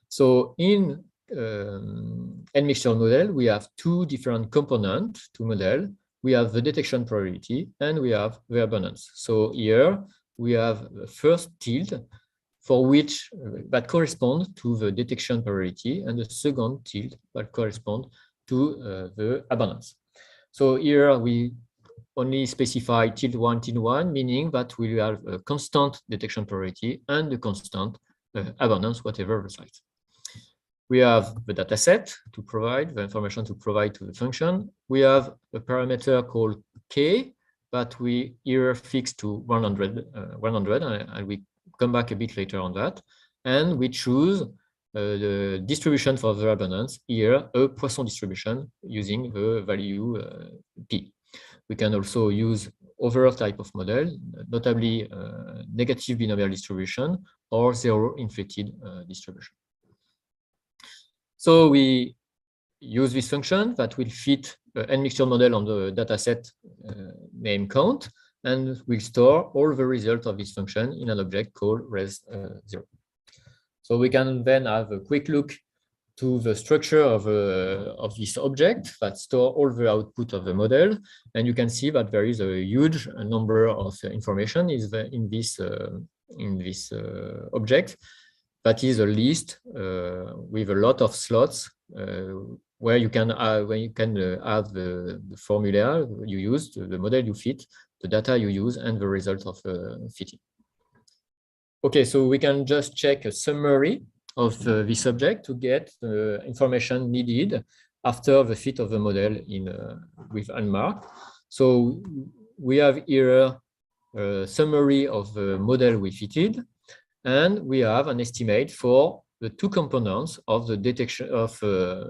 So in n-mixture model, we have 2 different components to model. We have the detection probability and we have the abundance. So here we have the first tilt for which that corresponds to the detection probability, and the second tilt that corresponds to the abundance. So here we only specify tilt 1, tilt 1, meaning that we have a constant detection probability and a constant abundance, whatever the size. We have the data set to provide, the information to provide to the function. We have a parameter called k that we here fix to 100, and we come back a bit later on that. And we choose the distribution for the abundance, here a Poisson distribution using the value p. We can also use other type of model, notably negative binomial distribution or zero inflated distribution. So we use this function that will fit n-mixture model on the dataset name count, and we'll store all the results of this function in an object called res0. So we can then have a quick look to the structure of this object that store all the output of the model, and you can see that there is a huge number of information in this object. That is a list with a lot of slots where you can add the formula you use, the model you fit, the data you use, and the result of fitting. Okay, so we can just check a summary of this object to get the information needed after the fit of the model in with unmarked. So we have here a summary of the model we fitted, and we have an estimate for the two components of the detection of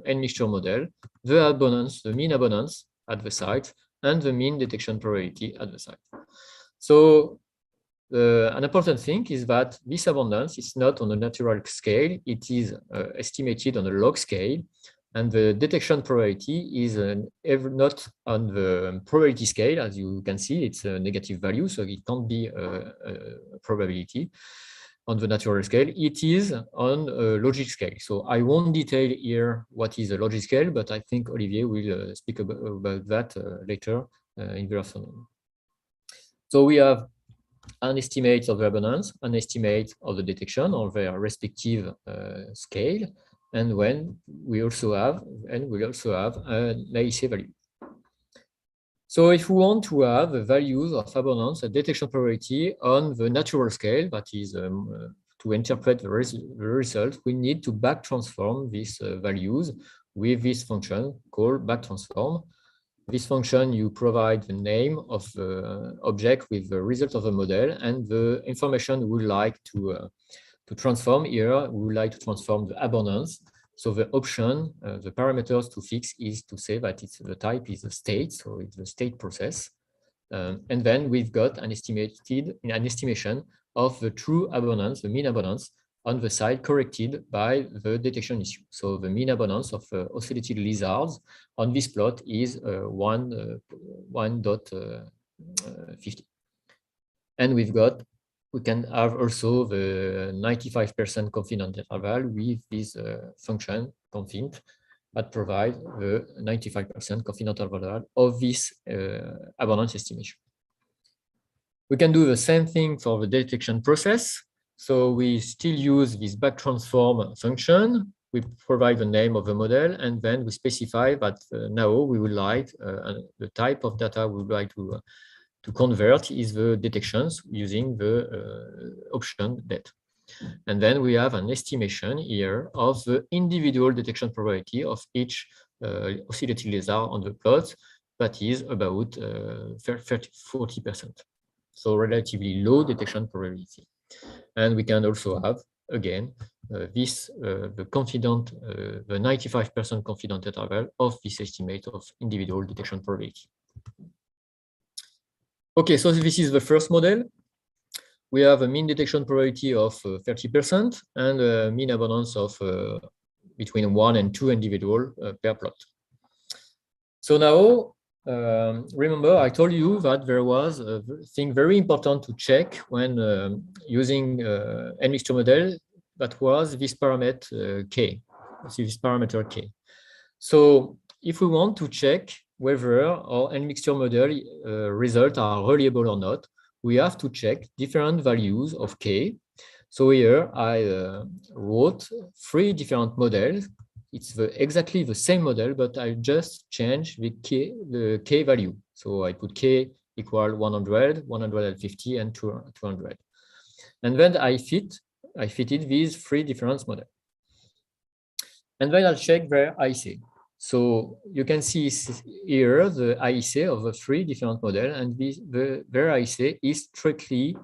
N-mixture model, the abundance, the mean abundance at the site, and the mean detection probability at the site. So an important thing is that this abundance is not on a natural scale, it is estimated on a log scale, and the detection probability is not on the probability scale. As you can see, it's a negative value, so it can't be a probability on the natural scale. It is on a logic scale. So I won't detail here what is a logic scale, but I think Olivier will speak about that later in the afternoon. So we have an estimate of the abundance, an estimate of the detection on their respective scale, and when we also have, an AIC value. So if we want to have the values of abundance and detection probability on the natural scale, that is to interpret the result, we need to back transform these values with this function called back transform. This function, you provide the name of the object with the result of the model and the information we would like to transform here. We would like to transform the abundance. So the option, the parameters to fix is to say that it's the type is a state, so it's a state process. And then we've got an estimation of the true abundance, the mean abundance on the side corrected by the detection issue. So the mean abundance of oscillated lizards on this plot is 1.50. And we can have also the 95% confidence interval with this function confint that provides the 95% confidence interval of this abundance estimation. We can do the same thing for the detection process. So we still use this back transform function. We provide the name of the model, and then we specify that now we would like the type of data we would like to convert is the detections using the option det. And then we have an estimation here of the individual detection probability of each oscillating lizard on the plot. That is about 40%. So relatively low detection probability. And we can also have, again, the 95% confidence interval of this estimate of individual detection probability. Okay, so this is the first model. We have a mean detection probability of 30% and a mean abundance of between 1 and 2 individual per plot. So now, remember, I told you that there was a thing very important to check when using N-mixture model, that was this parameter K. This parameter K. So if we want to check whether our N-mixture model results are reliable or not, we have to check different values of K. So here I wrote 3 different models. It's exactly the same model, but I just changed the K value. So I put K equal 100, 150, and 200. And then I fitted these 3 different models. And then I'll check their IC. So you can see here the IC of the 3 different models, and their IC is strictly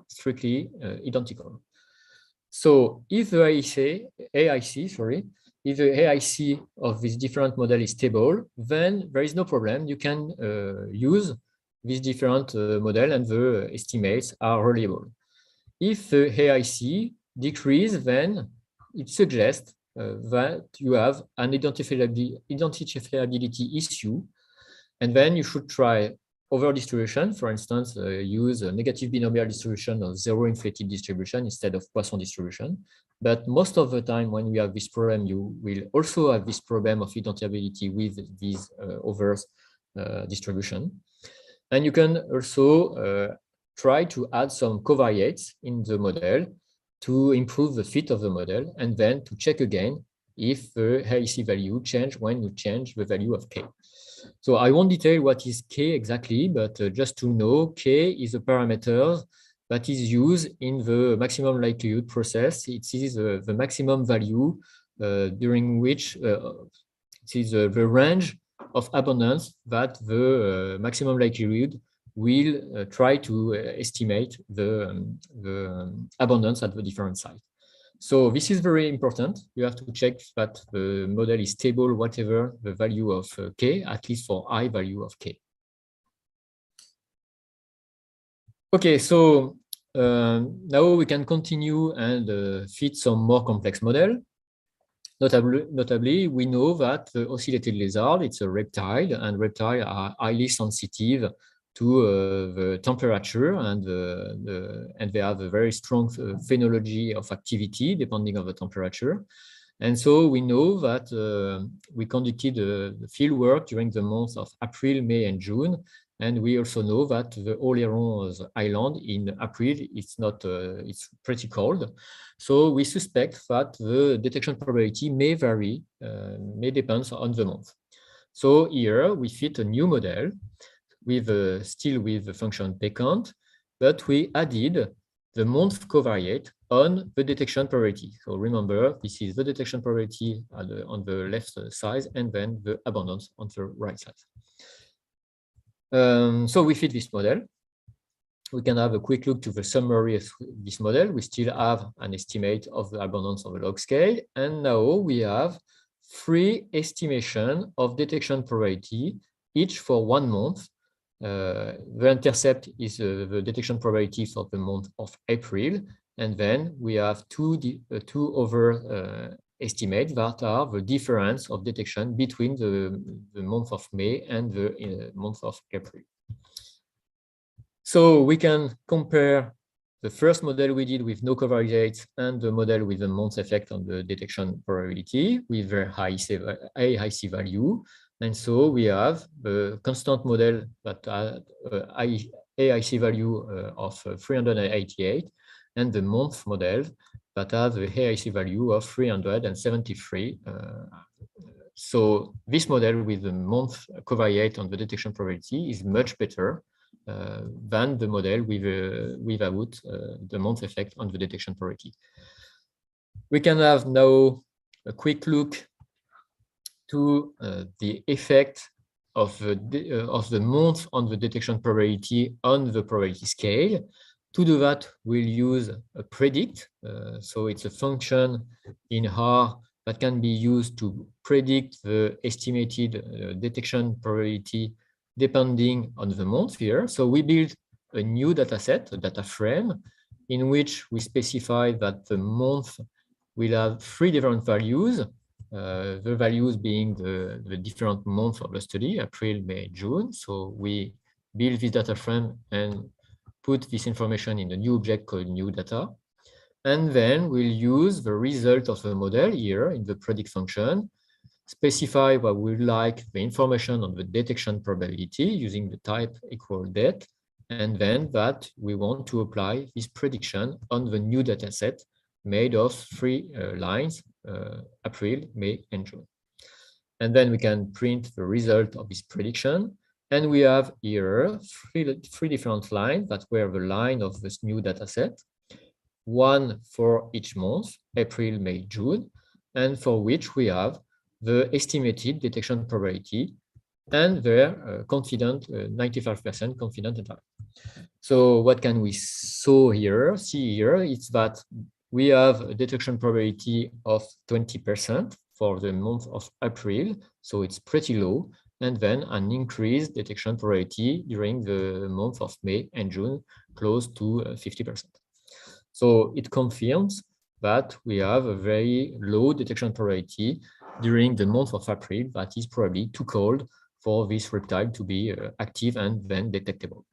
identical. So if the if the AIC of this different model is stable, then there is no problem. You can use this different model and the estimates are reliable. If the AIC decreases, then it suggests that you have an identifiability issue, and then you should try over distribution. For instance, use a negative binomial distribution or zero inflated distribution instead of Poisson distribution. But most of the time when we have this problem, you will also have this problem of identifiability with this over distribution. And you can also try to add some covariates in the model to improve the fit of the model, and then to check again if the AIC value change when you change the value of K. So I won't detail what is K exactly, but just to know, K is a parameter that is used in the maximum likelihood process. It is the maximum value during which it is the range of abundance that the maximum likelihood will try to estimate the abundance at the different sites. So this is very important. You have to check that the model is stable, whatever the value of k, at least for I value of k. Okay, so now we can continue and fit some more complex model. Notably, we know that the ocellated lizard, it's a reptile, and reptiles are highly sensitive to the temperature, and they have a very strong phenology of activity depending on the temperature. And so we know that we conducted the field work during the months of April, May, and June. And we also know that the Oléron's Island in April, it's pretty cold. So we suspect that the detection probability may vary, may depend on the month. So here we fit a new model with still with the function pcount, but we added the month covariate on the detection probability. So remember, this is the detection probability on the left side, and then the abundance on the right side. So we fit this model. We can have a quick look to the summary of this model. We still have an estimate of the abundance of a log scale. And now we have 3 estimations of detection probability, each for 1 month. The intercept is the detection probability for the month of April. And then we have two other estimates that are the difference of detection between the month of May and the month of April. So we can compare the first model we did with no covariates and the model with the month effect on the detection probability with very high C value. And so we have a constant model that had AIC value of 388 and the month model that has the AIC value of 373. So this model with the month covariate on the detection probability is much better than the model without the month effect on the detection probability. We can have now a quick look to the effect of the month on the detection probability on the probability scale. To do that, we'll use a predict. So it's a function in R that can be used to predict the estimated detection probability depending on the month here. So we build a new data set, a data frame, in which we specify that the month will have 3 different values, the values being the different months of the study, April, May, June. So we build this data frame and put this information in a new object called new data. And then we'll use the result of the model here in the predict function, specify what we like the information on the detection probability using the type equal det, and then that we want to apply this prediction on the new data set made of 3 lines, April, May, and June. And then we can print the result of this prediction. And we have here three different lines that were the line of this new data set, one for each month, April, May, June, and for which we have the estimated detection probability and their confident, 95% confident interval. So what can we see here? It's that we have a detection probability of 20% for the month of April, so it's pretty low, and then an increased detection probability during the month of May and June, close to 50%. So it confirms that we have a very low detection probability during the month of April that is probably too cold for this reptile to be active and then detectable.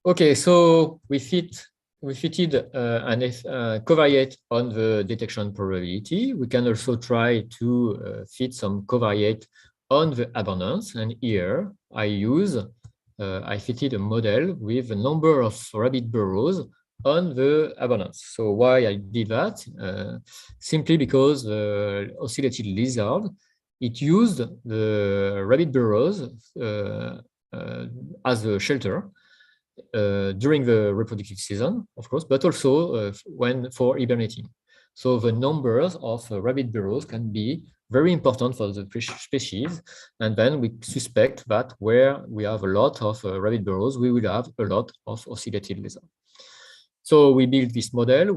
Okay, so we fitted a covariate on the detection probability. We can also try to fit some covariate on the abundance. And here I fitted a model with a number of rabbit burrows on the abundance. So why I did that? Simply because the ocellated lizard, it used the rabbit burrows as a shelter. during the reproductive season, of course, but also when for hibernating. So the numbers of rabbit burrows can be very important for the species. And then we suspect that where we have a lot of rabbit burrows, we will have a lot of oscillated lizard. So we build this model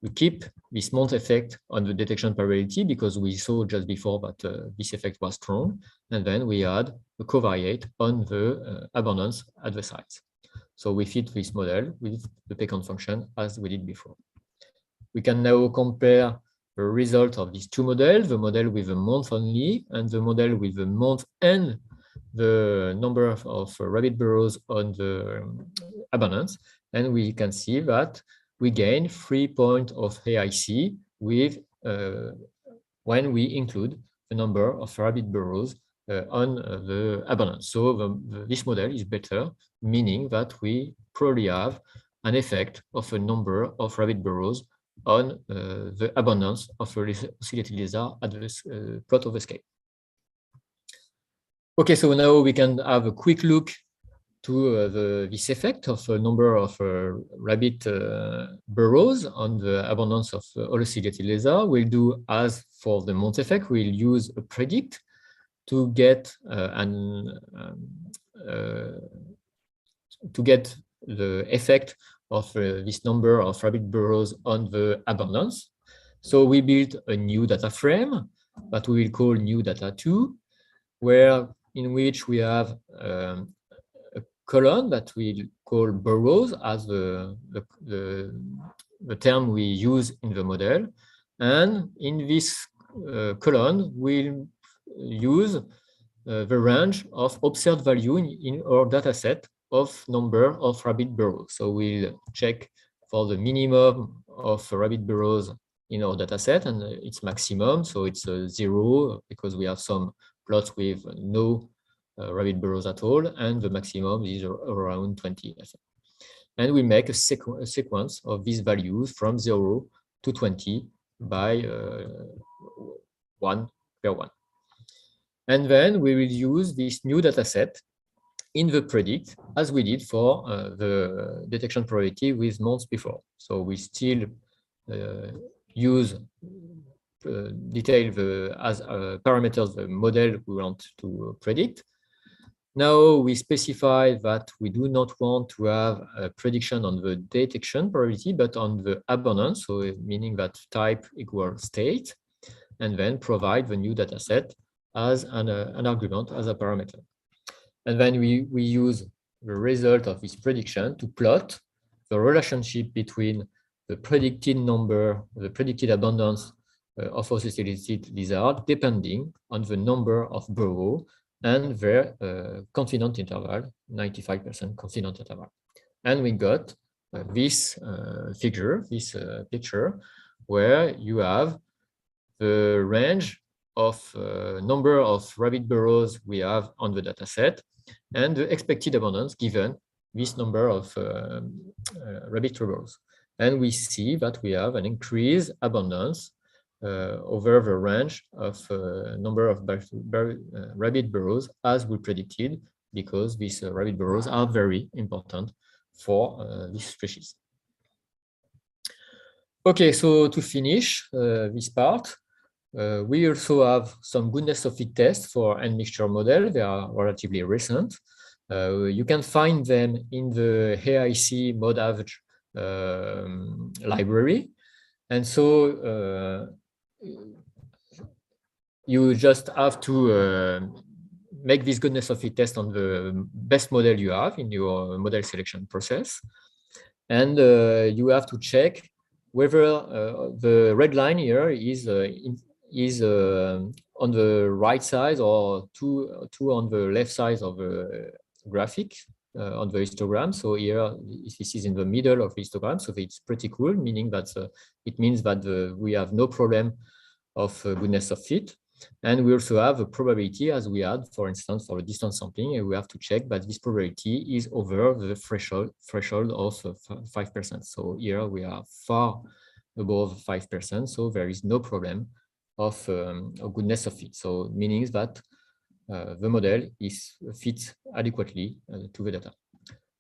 we keep this month effect on the detection probability because we saw just before that this effect was strong. And then we add a covariate on the abundance at the sites. So we fit this model with the Pécant function as we did before. We can now compare the result of these two models, the model with the month only and the model with the month and the number of rabbit burrows on the abundance. And we can see that we gain 3 points of AIC with when we include the number of rabbit burrows on the abundance. So this model is better, meaning that we probably have an effect of a number of rabbit burrows on the abundance of a oscillated lizard at the plot of the scale. Okay, so now we can have a quick look to this effect of a number of rabbit burrows on the abundance of oscillated lizard. We'll do as for the month effect, we'll use a predict to get the effect of this number of rabbit burrows on the abundance. So we built a new data frame that we will call new data 2, in which we have a column that we call burrows as the term we use in the model. And in this column, we'll use the range of observed value in our data set of number of rabbit burrows. So we'll check for the minimum of rabbit burrows in our data set and its maximum. So it's 0 because we have some plots with no rabbit burrows at all, and the maximum is around 20. And we make a sequence of these values from 0 to 20 by 1 per 1. And then we will use this new data set in the predict as we did for the detection probability with months before. So we still use detail as parameters the model we want to predict. Now we specify that we do not want to have a prediction on the detection probability, but on the abundance, so meaning that type equals state, and then provide the new data set as an argument, as a parameter. And then we use the result of this prediction to plot the relationship between the predicted number, the predicted abundance of oscillated lizard, depending on the number of burrows and their confidence interval, 95% confidence interval. And we got this figure, this picture, where you have the range of number of rabbit burrows we have on the data set and the expected abundance given this number of rabbit burrows. And we see that we have an increased abundance over the range of number of rabbit burrows as we predicted, because these rabbit burrows are very important for this species. Okay, so to finish this part, we also have some goodness of fit tests for end mixture model. They are relatively recent. You can find them in the AIC mod average library. And so you just have to make this goodness of fit test on the best model you have in your model selection process. And you have to check whether the red line here is on the right side or two on the left side of the graphic on the histogram. So here this is in the middle of the histogram, so it's pretty cool, meaning that it means that we have no problem of goodness of fit. And we also have a probability, as we had, for instance, for a distance sampling, and we have to check that this probability is over the threshold of 5%. So here we are far above 5%, so there is no problem of goodness of fit. So meaning that the model is fits adequately to the data.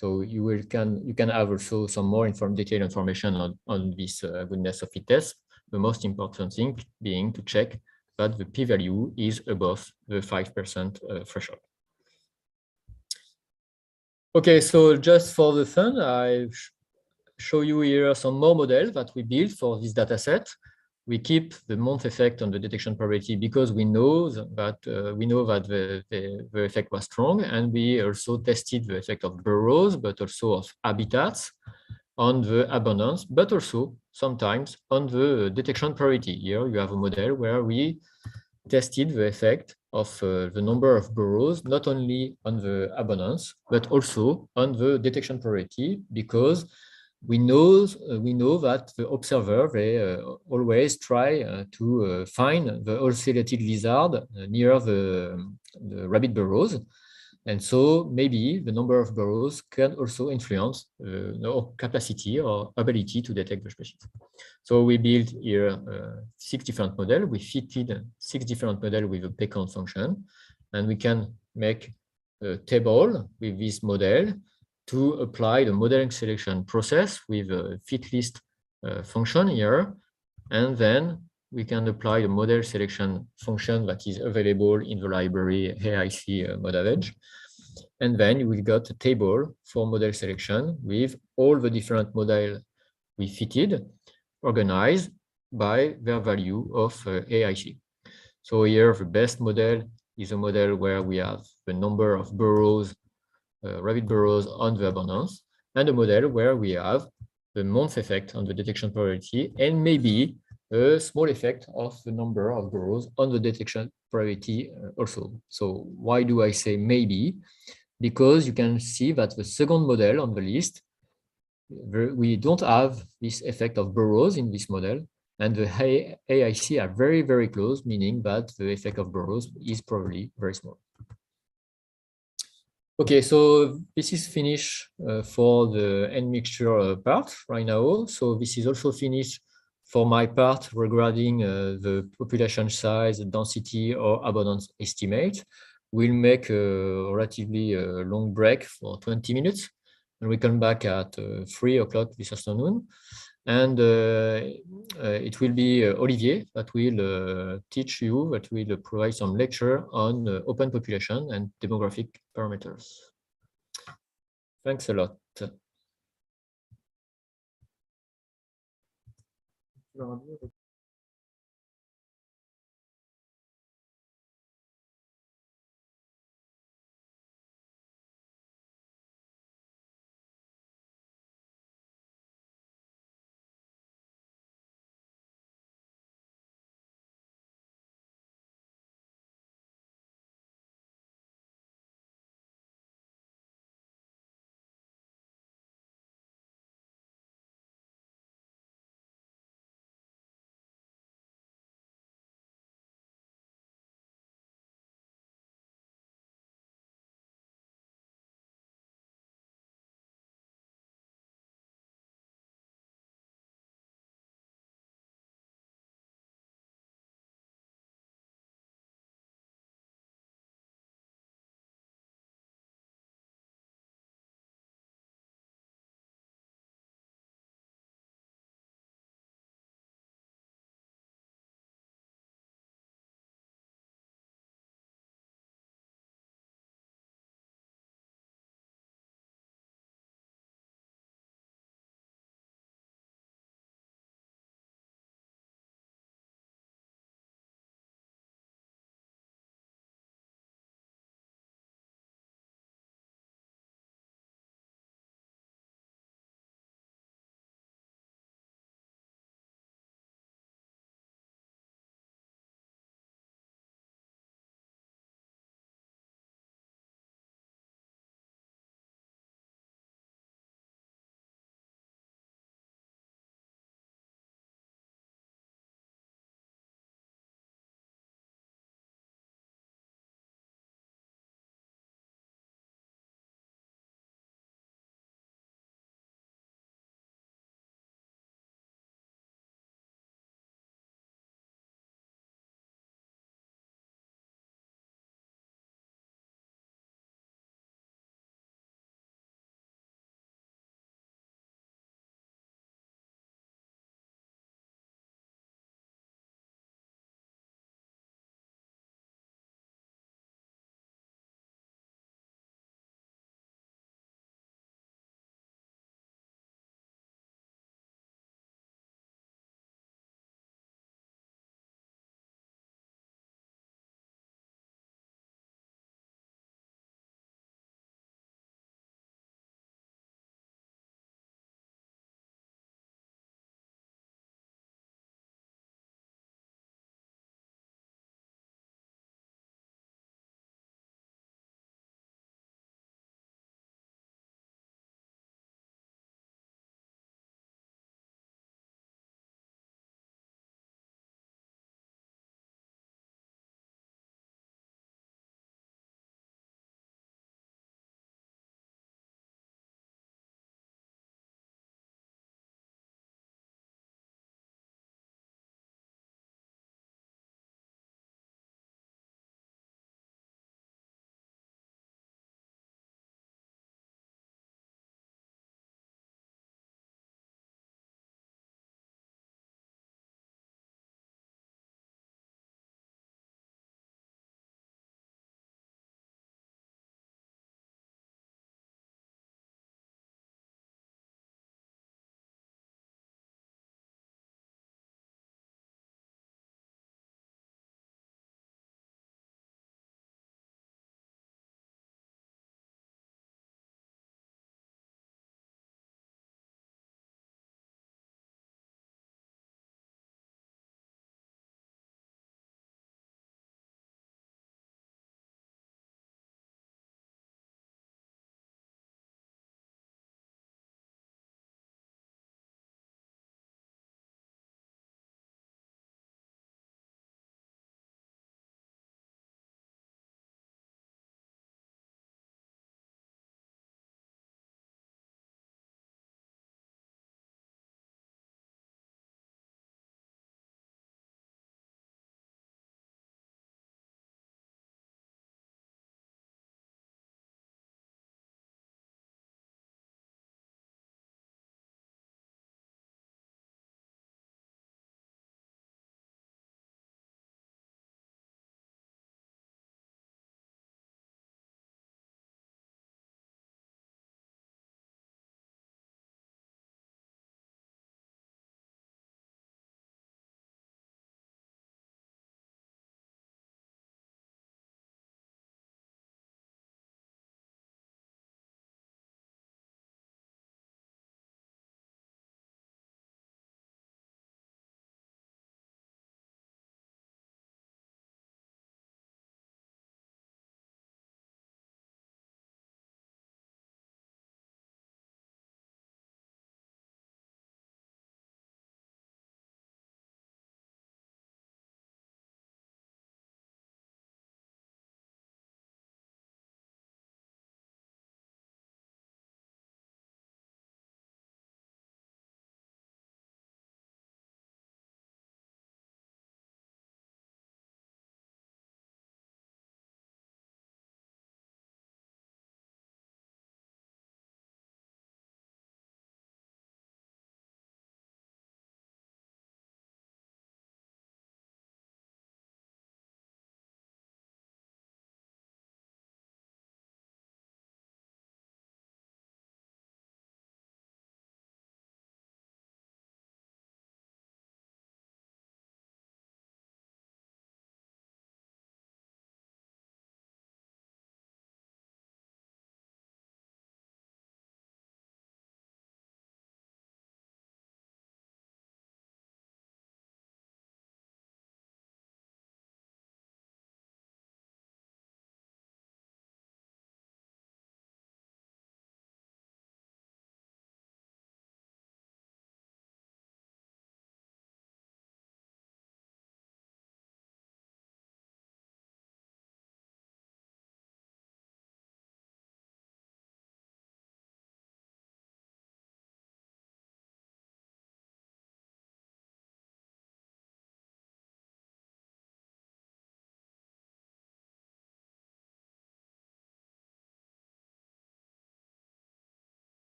So you can have also some more detailed information on this goodness of fit test. The most important thing being to check that the p-value is above the 5% threshold. Okay, so just for the fun, I show you here some more models that we built for this data set. We keep the month effect on the detection probability because we know that the effect was strong, and we also tested the effect of burrows, but also of habitats on the abundance, but also sometimes on the detection priority. Here you have a model where we tested the effect of the number of burrows, not only on the abundance, but also on the detection priority, because we know that the observer, they always try to find the oscillated lizard near the rabbit burrows. And so maybe the number of burrows can also influence our capacity or ability to detect the species. So we built here 6 different models. We fitted 6 different models with a P-count function, and we can make a table with this model to apply the modeling selection process with a fit list function here. And then we can apply the model selection function that is available in the library AIC Modavage. And then you will get a table for model selection with all the different models we fitted, organized by their value of AIC. So here the best model is a model where we have the number of burrows, rabbit burrows on the abundance, and a model where we have the month effect on the detection probability, and maybe a small effect of the number of burrows on the detection probability also. So why do I say maybe? Because you can see that the second model on the list, we don't have this effect of burrows in this model, and the AIC are very, very close, meaning that the effect of burrows is probably very small. Okay, so this is finished for the end mixture part right now. So this is also finished for my part regarding the population size, density, or abundance estimate. We'll make a relatively long break for 20 minutes, and we come back at 3 o'clock this afternoon. And it will be Olivier that will teach you, that will provide some lecture on open population and demographic parameters. Thanks a lot.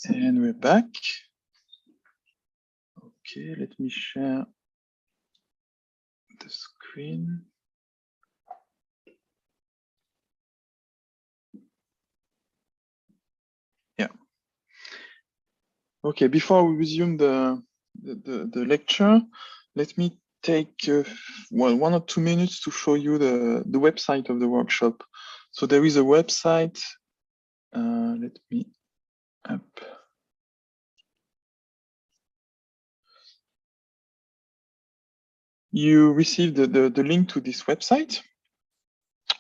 And we're back. Okay, let me share the screen. Yeah. Okay, before we resume the lecture, let me take 1 or 2 minutes to show you the website of the workshop. So there is a website. Let me up. You received the link to this website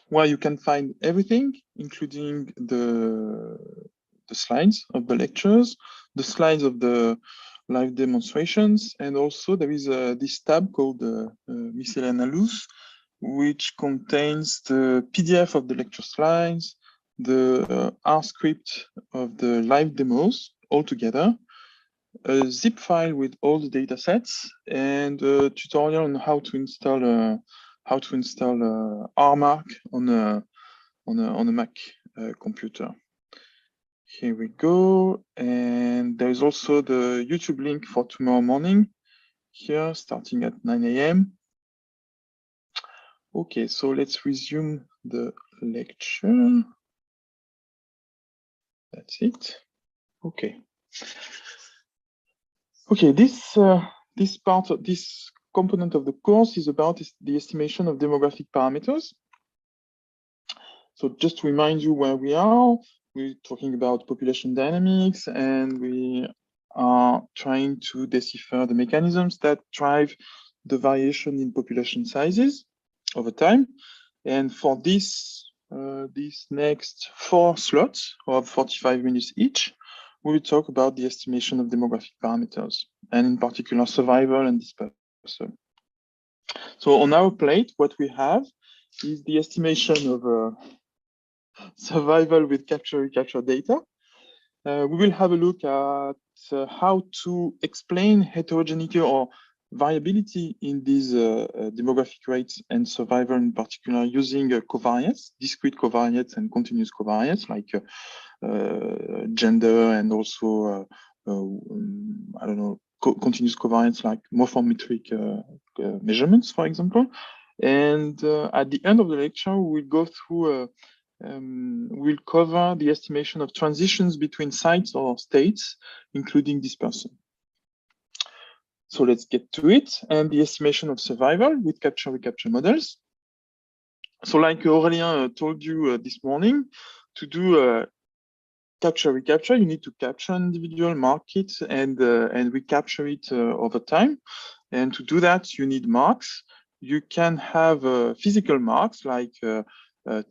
where you can find everything, including the slides of the lectures, the slides of the live demonstrations, and also there is this tab called Miscellaneous, which contains the PDF of the lecture slides, the R script of the live demos all together, a zip file with all the data sets, and a tutorial on how to install RMark on a Mac computer. Here we go, and there is also the YouTube link for tomorrow morning here, starting at 9 a.m. Okay, so let's resume the lecture. That's it. Okay. Okay, this part of this component of the course is about the estimation of demographic parameters. So just to remind you where we are, we're talking about population dynamics, and we are trying to decipher the mechanisms that drive the variation in population sizes over time. And for this, these next 4 slots of 45 minutes each, we will talk about the estimation of demographic parameters, and in particular survival and dispersal. So on our plate, what we have is the estimation of survival with capture-recapture data. We will have a look at how to explain heterogeneity or variability in these demographic rates and survival in particular using covariates, discrete covariates and continuous covariates like gender and also, I don't know, continuous covariates like morphometric measurements, for example. And at the end of the lecture, we'll go through we'll cover the estimation of transitions between sites or states, including dispersal. So let's get to it, and the estimation of survival with capture-recapture models. So like Aurélien told you this morning, to do capture-recapture, you need to capture an individual, mark it, and recapture it over time. And to do that, you need marks. You can have physical marks like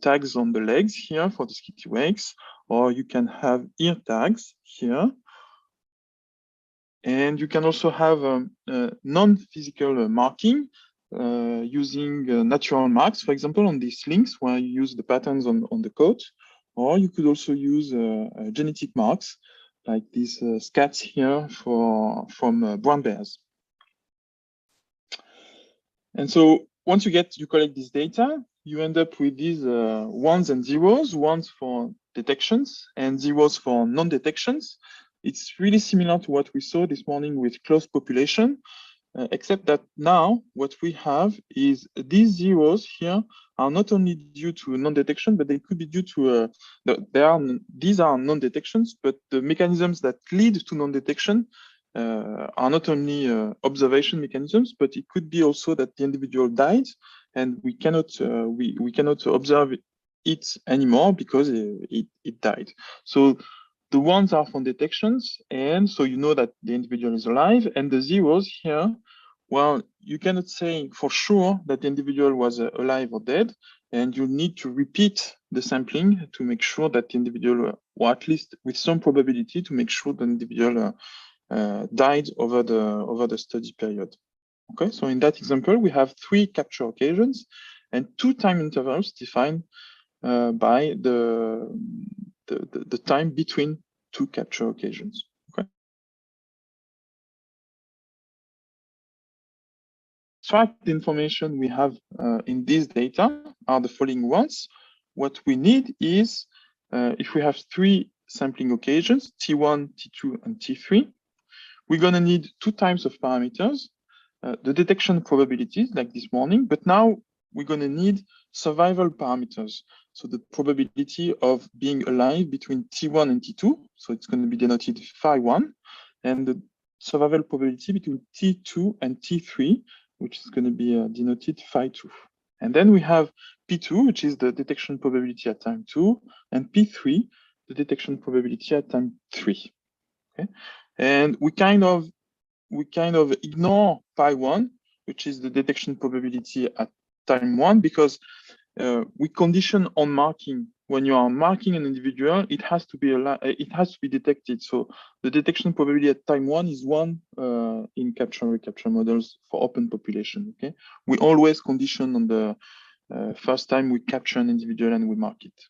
tags on the legs here for the skittiwakes, or you can have ear tags here. And you can also have non-physical marking using natural marks, for example, on these links where you use the patterns on the coat, or you could also use genetic marks like these scats here from brown bears. And so once you collect this data, you end up with these ones and zeros, ones for detections and zeros for non-detections. It's really similar to what we saw this morning with closed population, except that now what we have is these zeros here are not only due to non-detection, but they could be due to, these are non-detections, but the mechanisms that lead to non-detection are not only observation mechanisms, but it could be also that the individual died and we cannot observe it anymore because it died. So the ones are from detections, and so you know that the individual is alive, and the zeros here, well, you cannot say for sure that the individual was alive or dead, and you need to repeat the sampling to make sure that the individual, or at least with some probability, to make sure the individual died over the study period. Okay, so in that example, we have 3 capture occasions and 2 time intervals defined by the time between 2 capture occasions. Okay. The information we have in this data are the following ones. What we need is, if we have 3 sampling occasions, T1, T2, and T3. We're going to need 2 types of parameters, the detection probabilities like this morning, but now we're going to need survival parameters. So the probability of being alive between T1 and T2. So it's going to be denoted phi1, and the survival probability between T2 and T3, which is going to be denoted phi2. And then we have P2, which is the detection probability at time 2, and P3, the detection probability at time 3. Okay, and we kind of ignore phi1, which is the detection probability at time 1, because we condition on marking. When you are marking an individual, it has to be detected. So the detection probability at time 1 is 1 in capture-recapture models for open population. Okay, we always condition on the first time we capture an individual and we mark it.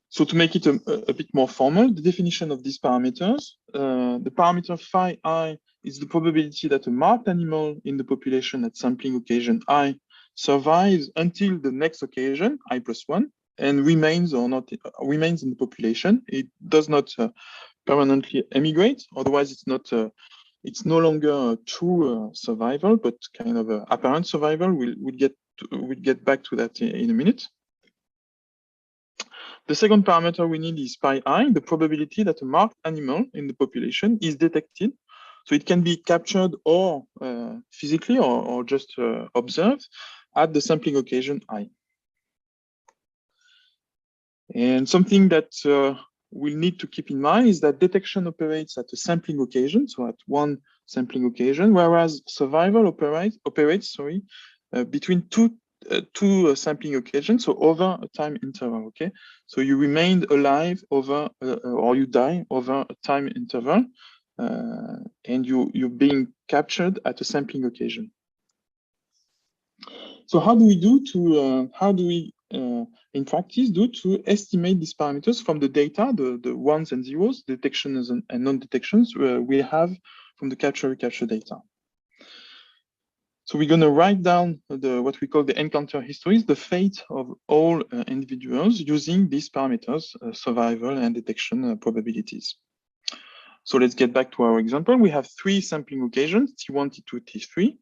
So to make it a bit more formal, the definition of these parameters, the parameter phi I is the probability that a marked animal in the population at sampling occasion I survives until the next occasion, I plus 1, and remains in the population. It does not permanently emigrate, otherwise it's no longer a true survival, but kind of apparent survival. We'll get back to that in a minute. The second parameter we need is pi I, the probability that a marked animal in the population is detected. So it can be captured or physically or just observed at the sampling occasion I. And something that we'll need to keep in mind is that detection operates at a sampling occasion, so at one sampling occasion, whereas survival operates between two sampling occasions, so over a time interval. Okay, so you remained alive over or you die over a time interval, and you're being captured at a sampling occasion. So how do we do to in practice to estimate these parameters from the data, the ones and zeros, detections and non-detections we have from the capture-recapture data? So we're going to write down what we call the encounter histories, the fate of all individuals using these parameters, survival and detection probabilities. So let's get back to our example. We have 3 sampling occasions, T1, T2, T3.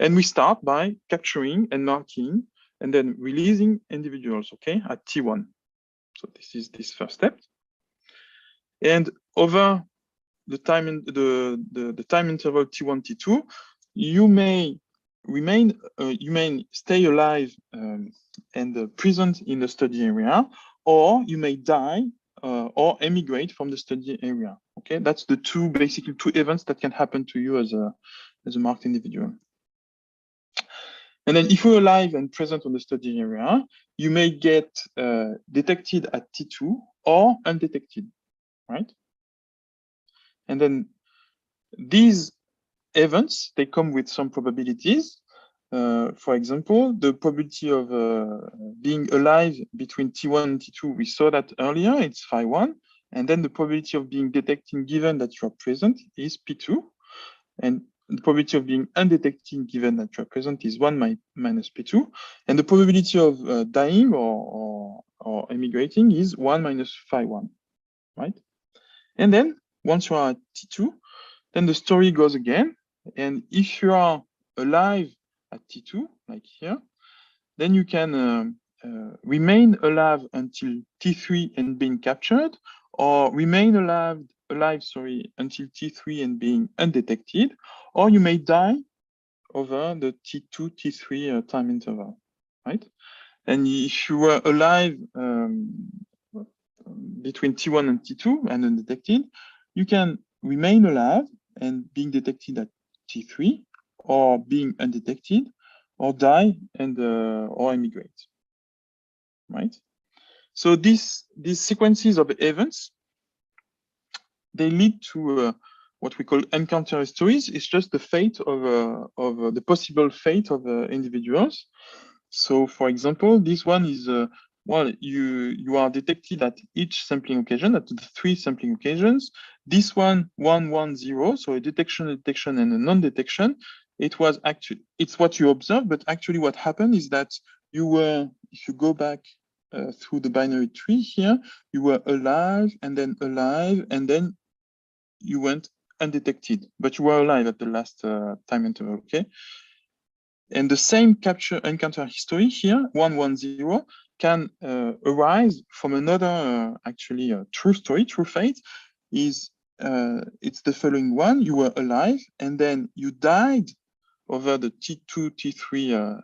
And we start by capturing and marking and then releasing individuals, okay, at T1. So this is this first step. And over the time in the time interval T1, T2, you may stay alive and present in the study area, or you may die or emigrate from the study area. Okay, that's the basically two events that can happen to you as a marked individual. And then if you're alive and present on the study area, you may get detected at T2 or undetected, right? And then these events, they come with some probabilities. For example, the probability of being alive between T1 and T2, we saw that earlier, it's phi1. And then the probability of being detected given that you are present is P2. And the probability of being undetected given that you are present is 1 minus P2. And the probability of dying or emigrating is 1 minus phi1, right? And then once you are at T2, then the story goes again. And if you are alive at T2, like here, then you can remain alive until T3 and being captured, or remain alive until T3 and being undetected, or you may die over the T2, T3 time interval, right? And if you were alive between T1 and T2 and undetected, you can remain alive and being detected at T3, or being undetected, or die and or emigrate, right? So these sequences of events, they lead to what we call encounter histories. It's just the fate of the possible fate of individuals. So, for example, this one is well, you are detected at each sampling occasion, at the 3 sampling occasions. This one, 1, 1, 0, so a detection, and a non-detection. It's what you observe, but actually what happened is that you were, if you go back through the binary tree here, you were alive, and then you went undetected, but you were alive at the last time interval, okay? And the same capture encounter history here, 110, can arise from another actually true story, true fate, is it's the following one: you were alive, and then you died over the T2, T3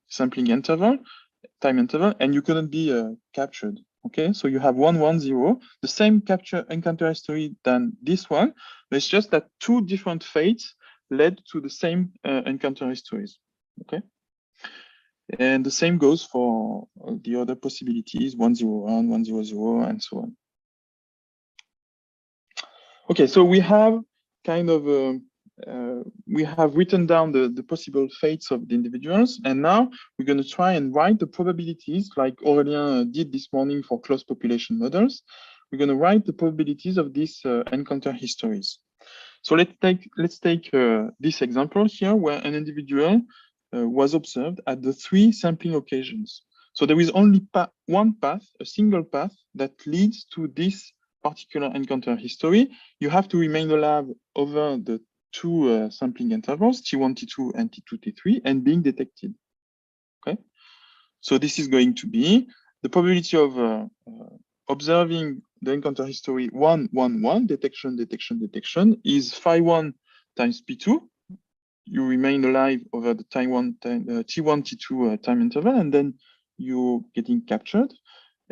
sampling interval, time interval, and you couldn't be captured. Okay, so you have 110, the same capture encounter history than this one, but it's just that two different fates led to the same encounter histories. Okay, and the same goes for the other possibilities, 101, 100, and so on. Okay, so we have kind of we have written down the possible fates of the individuals, and now we're going to try and write the probabilities like Aurélien did this morning for closed population models. We're going to write the probabilities of these encounter histories. So let's take this example here where an individual was observed at the 3 sampling occasions. So there is only one path, a single path that leads to this particular encounter history. You have to remain alive over the 2 sampling intervals, T1, T2, and T2, T3, and being detected. Okay, so this is going to be the probability of observing the encounter history 1, 1, 1, detection, detection, detection, is phi1 times P2. You remain alive over the T1, T2 time interval, and then you're getting captured.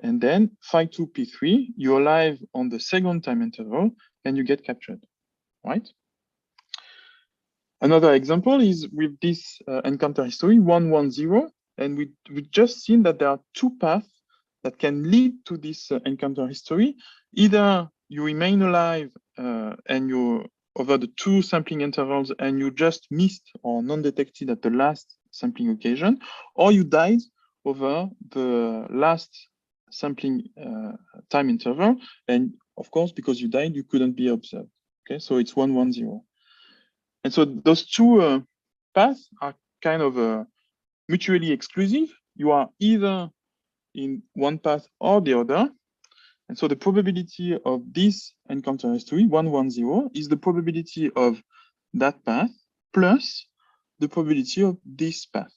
And then phi2 P3, you're alive on the second time interval, and you get captured, right? Another example is with this encounter history 110, and we've just seen that there are 2 paths that can lead to this encounter history. Either you remain alive and you're over the 2 sampling intervals and you just missed or non-detected at the last sampling occasion, or you died over the last sampling time interval, and of course, because you died, you couldn't be observed. Okay, so it's 110. And so those 2 paths are kind of mutually exclusive. You are either in one path or the other. And so the probability of this encounter history, 110, is the probability of that path plus the probability of this path,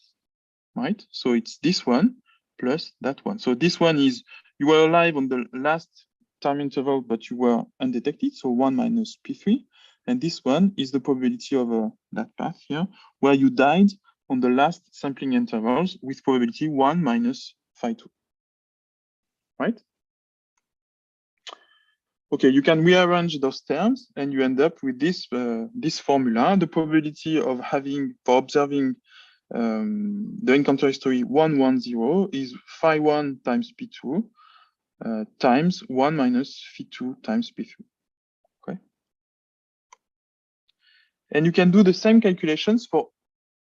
right? So it's this one plus that one. So this one is you were alive on the last time interval, but you were undetected, so 1 minus P3. And this one is the probability of that path here, where you died on the last sampling intervals with probability 1 minus phi2, right? Okay, you can rearrange those terms and you end up with this, this formula. The probability of having, for observing the encounter history 110 is phi1 times P2 times 1 minus phi2 times P3. Okay. And you can do the same calculations for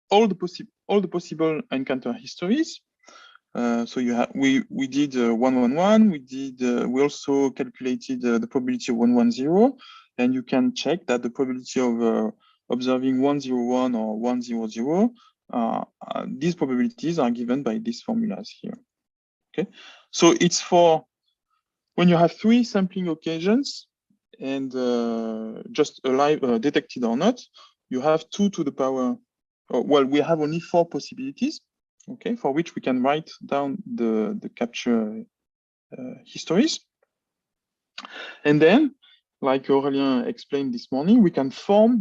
all the possible encounter histories. So you have we did 111. We also calculated the probability of 110, and you can check that the probability of observing 101 or 100. These probabilities are given by these formulas here. Okay, so it's for when you have 3 sampling occasions and just alive, detected or not, you have 2 to the power. Well, we have only 4 possibilities, okay, for which we can write down the capture histories. And then, like Aurélien explained this morning, we can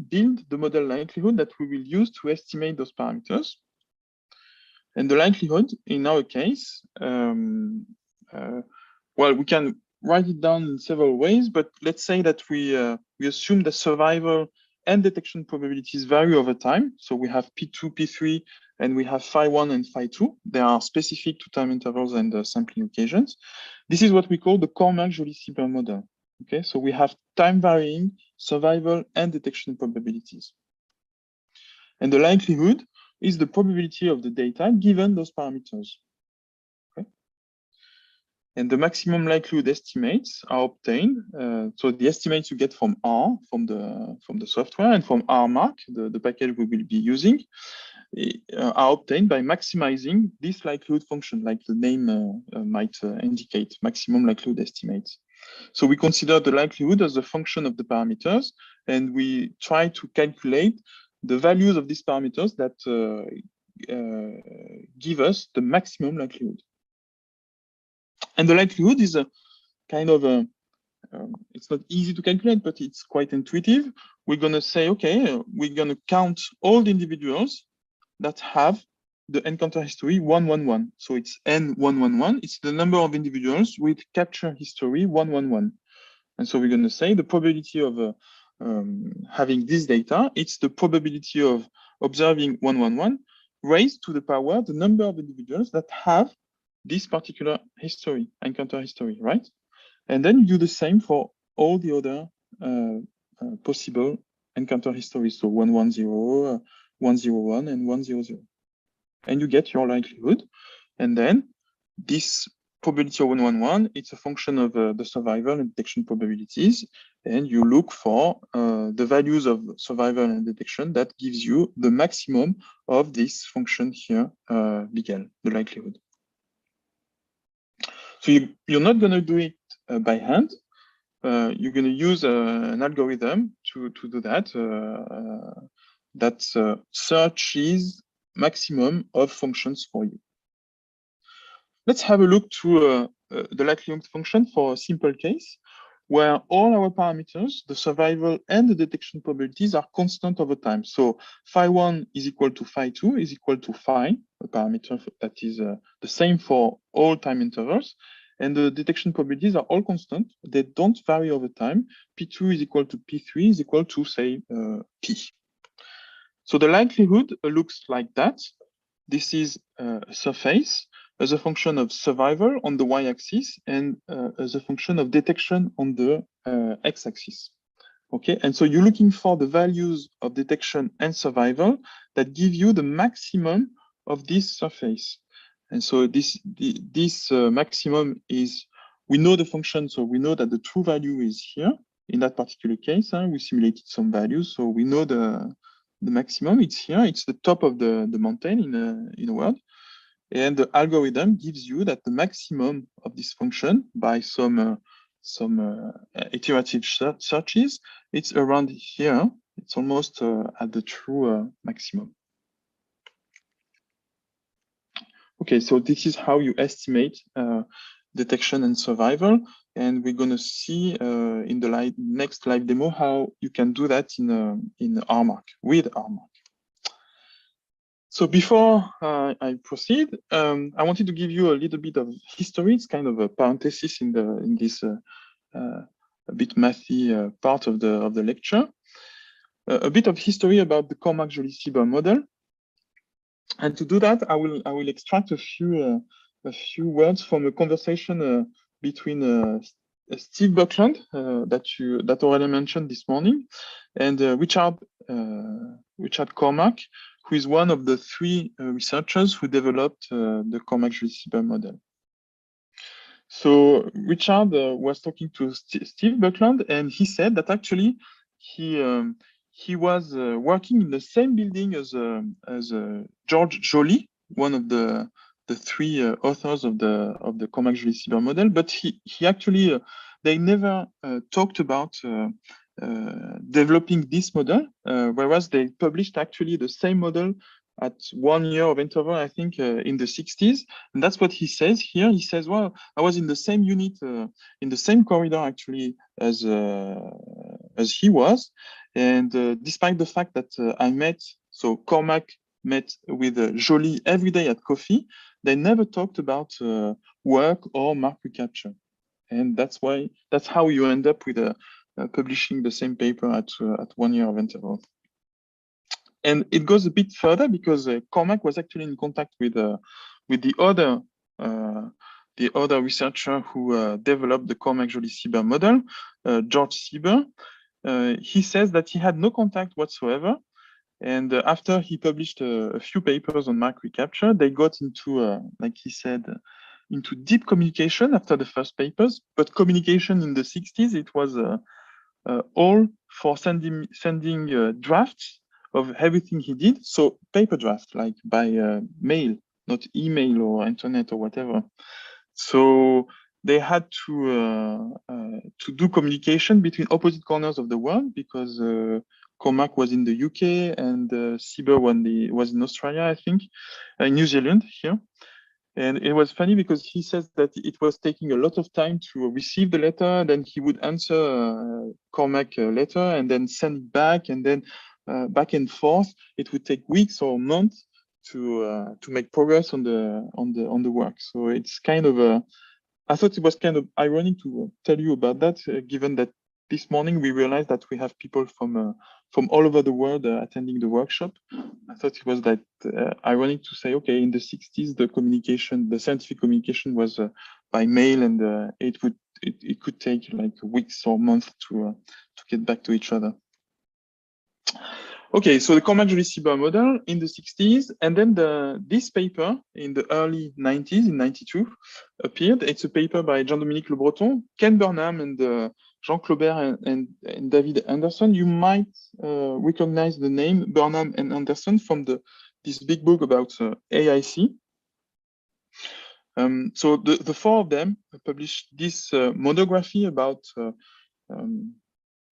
build the model likelihood that we will use to estimate those parameters. And the likelihood, in our case, well, we can write it down in several ways, but let's say that we assume that survival and detection probabilities vary over time. So we have P2, P3, and we have phi1 and phi2. They are specific to time intervals and sampling occasions. This is what we call the Cormack-Joly-Sieber model. Okay, so we have time varying survival and detection probabilities. And the likelihood is the probability of the data given those parameters. Okay. And the maximum likelihood estimates are obtained. So the estimates you get from R, from the software, and from RMark, the package we will be using. are obtained by maximizing this likelihood function, like the name might indicate, maximum likelihood estimates. So we consider the likelihood as a function of the parameters, and we try to calculate the values of these parameters that give us the maximum likelihood. And the likelihood is a kind of a, it's not easy to calculate, but it's quite intuitive. We're going to say, okay, we're going to count all the individuals that have the encounter history 111. So it's N111. It's the number of individuals with capture history 111. And so we're going to say the probability of having this data, it's the probability of observing 111 raised to the power the number of individuals that have this particular history, encounter history, right? And then you do the same for all the other possible encounter histories. So 110, 101, and 100. And you get your likelihood. And then this probability of 111, it's a function of the survival and detection probabilities. And you look for the values of survival and detection that gives you the maximum of this function here, big L, the likelihood. So you're not going to do it by hand. You're going to use an algorithm to do that. That searches maximum of functions for you. Let's have a look to the likelihood function for a simple case where all our parameters, the survival and the detection probabilities, are constant over time. So phi1 is equal to phi2 is equal to phi, a parameter that is the same for all time intervals. And the detection probabilities are all constant. They don't vary over time. P2 is equal to P3 is equal to, say, P. So the likelihood looks like that. This is a surface as a function of survival on the y-axis and as a function of detection on the x-axis. Okay, and so you're looking for the values of detection and survival that give you the maximum of this surface. And so this maximum is, we know the function, so we know that the true value is here. In that particular case, we simulated some values, so we know the maximum, it's here, it's the top of the mountain in a word. And the algorithm gives you that the maximum of this function by some iterative searches, it's around here. It's almost at the true maximum. Okay, so this is how you estimate detection and survival. And we're going to see in the next live demo how you can do that in RMark, with RMark. So before I proceed, I wanted to give you a little bit of history. It's kind of a parenthesis in this a bit mathy part of the lecture. A bit of history about the Cormack-Joly-Sieber model. And to do that, I will extract a few words from a conversation between Steve Buckland that already mentioned this morning, and Richard Cormack, who is one of the three researchers who developed the Cormack-Joly-Sieber model. So Richard was talking to Steve Buckland, and he said that actually he was working in the same building as George Joly, one of the three authors of the Cormack-Joly-Sieber model, but he actually they never talked about developing this model, whereas they published actually the same model at 1 year of interval, I think, in the 60s. And that's what he says here. He says, well, I was in the same unit, in the same corridor, actually, as he was. And despite the fact that so Cormack met with Joly every day at coffee, they never talked about work or mark recapture. And that's how you end up with publishing the same paper at 1 year of interval. And it goes a bit further because Cormack was actually in contact with the other researcher who developed the Cormack-Joly-Sieber model, George Sieber. He says that he had no contact whatsoever. And after he published a few papers on mark recapture, they got into, like he said, into deep communication after the first papers. But communication in the 60s, it was all for sending drafts of everything he did. So paper draft, like by mail, not email or internet or whatever. So they had to do communication between opposite corners of the world because Cormac was in the UK and Sieber was in Australia, I think, New Zealand here. And it was funny because he says that it was taking a lot of time to receive the letter. Then he would answer Cormac letter and then send it back, and then back and forth. It would take weeks or months to make progress on the work. So it's kind of I thought it was kind of ironic to tell you about that, given that this morning we realized that we have people from all over the world attending the workshop. I thought it was that ironic to say, okay, in the 60s, the scientific communication was by mail, and it could take like weeks or months to get back to each other. Okay, so the Cormac-Joly-Sieber model in the 60s, and then this paper in the early 90s, in 92, appeared. It's a paper by Jean-Dominique Le Breton, Ken Burnham, and Jean Claubert and David Anderson. You might recognize the name Burnham and Anderson from this big book about AIC. So the four of them published this monography about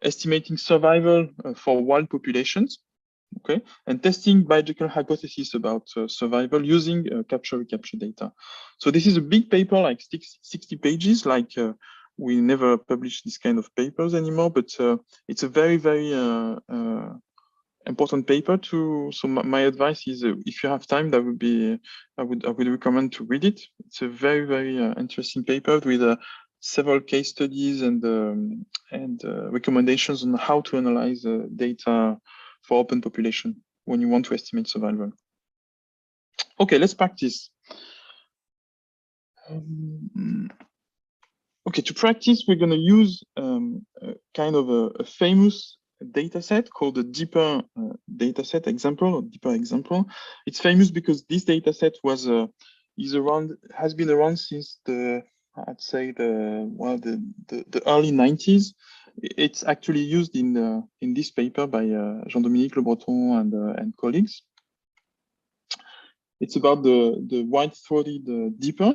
estimating survival for wild populations. Okay, and testing biological hypotheses about survival using capture-recapture data. So this is a big paper, like 60 pages. Like we never publish this kind of papers anymore, but it's a very, very important paper. So my advice is, if you have time, that would be I would recommend to read it. It's a very, very interesting paper with several case studies and recommendations on how to analyze data for open population when you want to estimate survival. Okay, let's practice. Okay, to practice, we're going to use kind of a famous data set called the deeper data set example or deeper example. It's famous because this data set has been around since I'd say the early 90s. It's actually used in this paper by Jean-Dominique Le Breton and colleagues. It's about the white-throated deeper,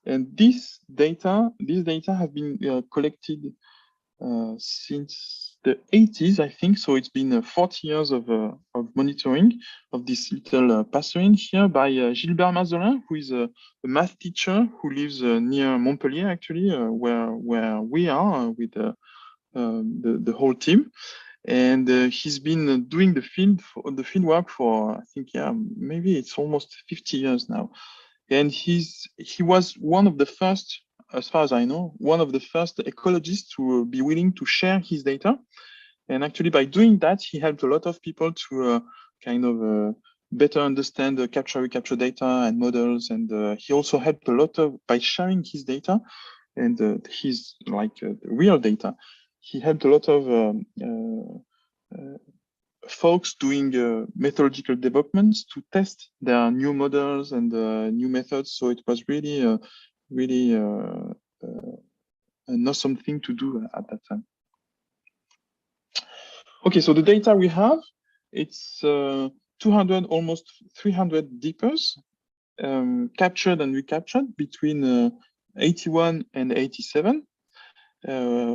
and this data have been collected since the 80s, I think. So it's been 40 years of monitoring of this little passerine here by Gilbert Mazolin, who is a math teacher who lives near Montpellier, actually, where we are with the whole team. And he's been doing the field work for, I think, yeah, maybe it's almost 50 years now. And he was one of the first, as far as I know, one of the first ecologists to be willing to share his data. And actually, by doing that, he helped a lot of people to kind of better understand the capture-recapture data and models. And he also helped a lot by sharing his data and his real data. He helped a lot of folks doing methodological developments to test their new models and new methods. So it was really, an awesome thing to do at that time. Okay, so the data we have, it's 200, almost 300 deepers captured and recaptured between 81 and 87,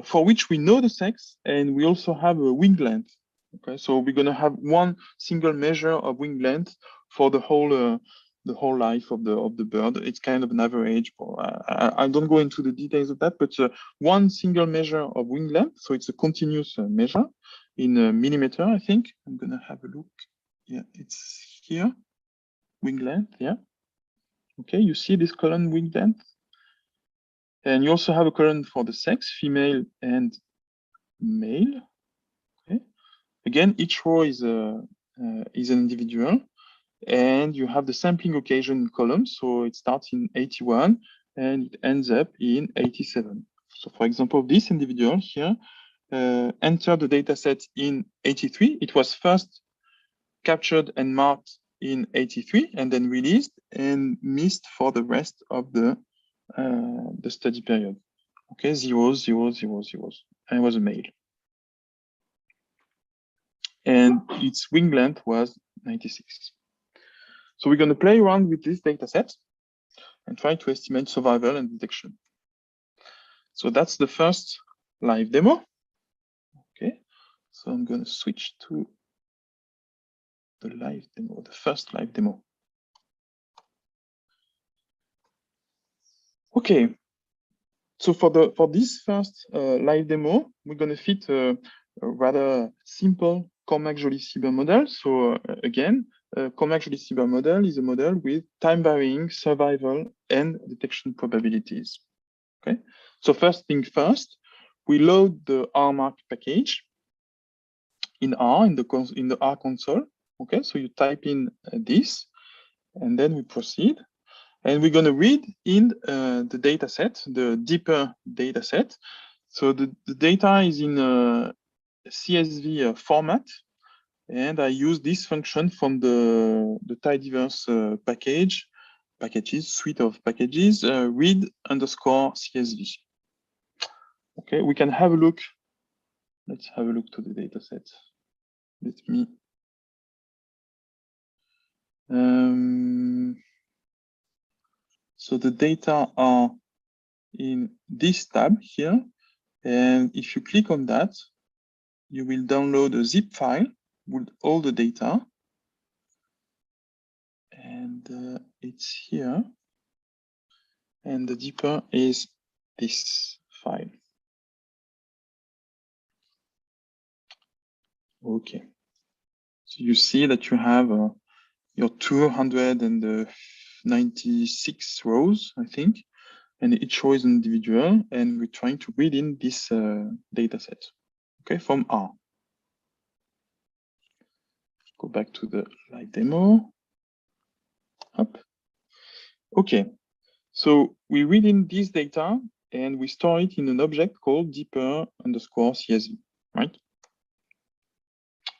for which we know the sex, and we also have a wing length. Okay, so we're going to have one single measure of wing length for the whole life of the bird. It's kind of an average. I don't go into the details of that, but one single measure of wing length. So it's a continuous measure in millimeter, I think. I'm going to have a look. Yeah, it's here. Wing length, yeah. Okay, you see this column wing length. And you also have a column for the sex, female and male. Okay. Again, each row is an individual, and you have the sampling occasion column. So it starts in 81 and it ends up in 87. So for example, this individual here entered the data set in 83. It was first captured and marked in 83 and then released and missed for the rest of the study period. Okay, 0, 0, 0, 0. And it was a male. and its wing length was 96. So we're going to play around with this data set and try to estimate survival and detection. So that's the first live demo. Okay, so I'm going to switch to the live demo, the first live demo. Okay, so for this first live demo, we're going to fit a rather simple Cormack-Joly-Sieber model. So again, Cormack-Joly-Sieber model is a model with time-varying survival and detection probabilities. Okay, so first thing first, we load the RMark package in R in the R console. Okay, so you type in this, and then we proceed. And we're going to read in the data set, the deeper data set. So the data is in a CSV format. And I use this function from the tidyverse packages, suite of packages, read_CSV. Okay, we can have a look. Let's have a look to the data set. Let me. So the data are in this tab here. And if you click on that, you will download a zip file with all the data. And it's here. And the deeper is this file. Okay. So you see that you have your 296 rows, I think, and each row is an individual, and we're trying to read in this data set, okay, from R. Go back to the live demo. Up. Okay, so we read in this data, and we store it in an object called deeper_CSV, right?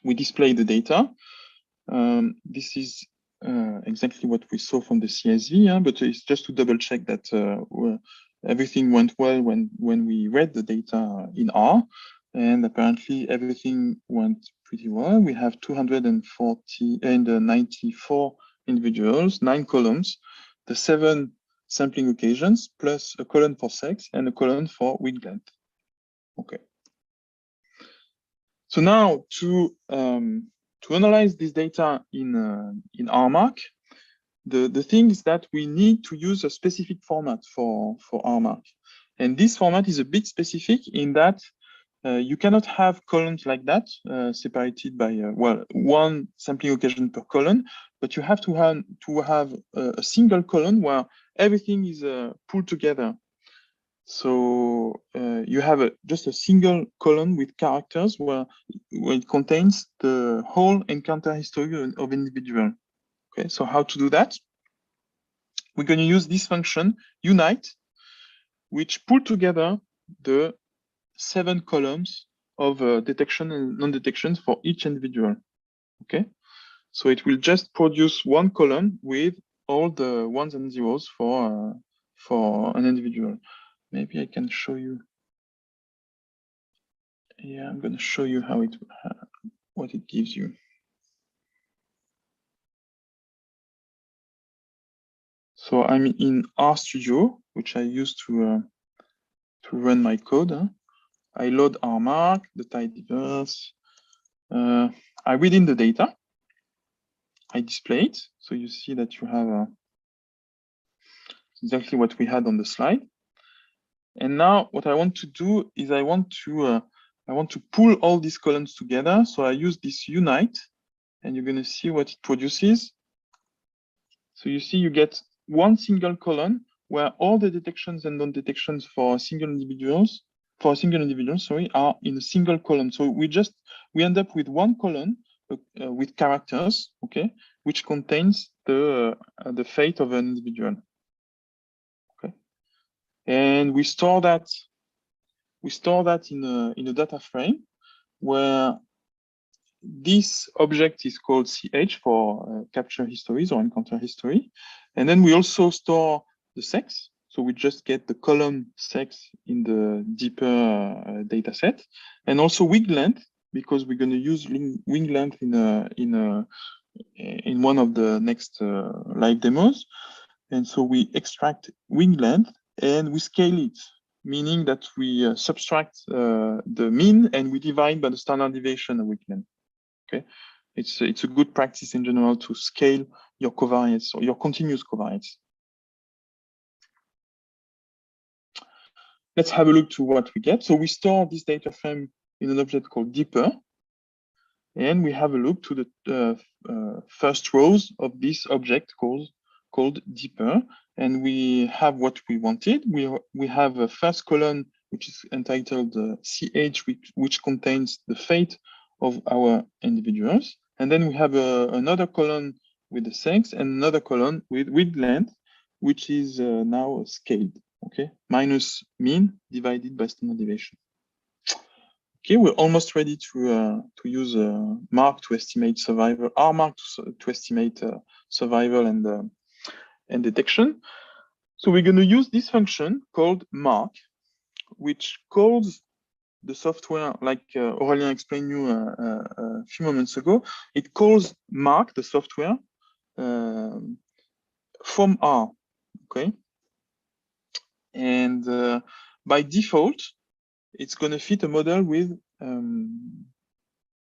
We display the data. This is exactly what we saw from the CSV, but it's just to double check that everything went well when we read the data in R, and apparently everything went pretty well. We have 240 and 94 individuals, 9 columns, the 7 sampling occasions, plus a column for sex and a column for wing length. Okay. So now to analyze this data in RMark, the thing is that we need to use a specific format for RMark. And this format is a bit specific in that you cannot have columns like that separated by, well, one sampling occasion per column, but you have to have a single column where everything is pulled together. So you have just a single column with characters where it contains the whole encounter history of individual. Okay, so how to do that? We're going to use this function unite, which pull together the 7 columns of detection and non-detection for each individual. Okay, so it will just produce one column with all the ones and zeros for an individual. Maybe I can show you. Yeah, I'm going to show you how what it gives you. So I'm in RStudio, which I use to run my code. I load RMark, the tidyverse. I read in the data. I display it, so you see that you have exactly what we had on the slide. And now what I want to do is I want to pull all these columns together. So I use this unite, and you're going to see what it produces. So you see you get one single column where all the detections and non-detections for single individuals, are in a single column. So we end up with one column with characters, okay, which contains the fate of an individual. Okay, and we store that in a data frame where this object is called CH for capture histories or encounter history. And then we also store the sex. So we just get the column sex in the deeper data set. And also wing length because we're going to use wing length in one of the next live demos. And so we extract wing length and we scale it, meaning that we subtract the mean and we divide by the standard deviation of wing length. Okay, it's a good practice in general to scale your covariates or your continuous covariates. Let's have a look to what we get. So we store this data frame in an object called deeper, and we have a look to the first rows of this object called deeper, and we have what we wanted. We have a first column which is entitled CH, which contains the fate of our individuals, and then we have another column with the sex and another column with length, which is now scaled. Okay, minus mean divided by standard deviation. Okay, we're almost ready to use mark to estimate survival, R-mark to estimate survival and detection. So we're going to use this function called mark, which calls the software, like Aurélien explained you a few moments ago. It calls mark, the software, from R. Okay, and by default, it's going to fit a model with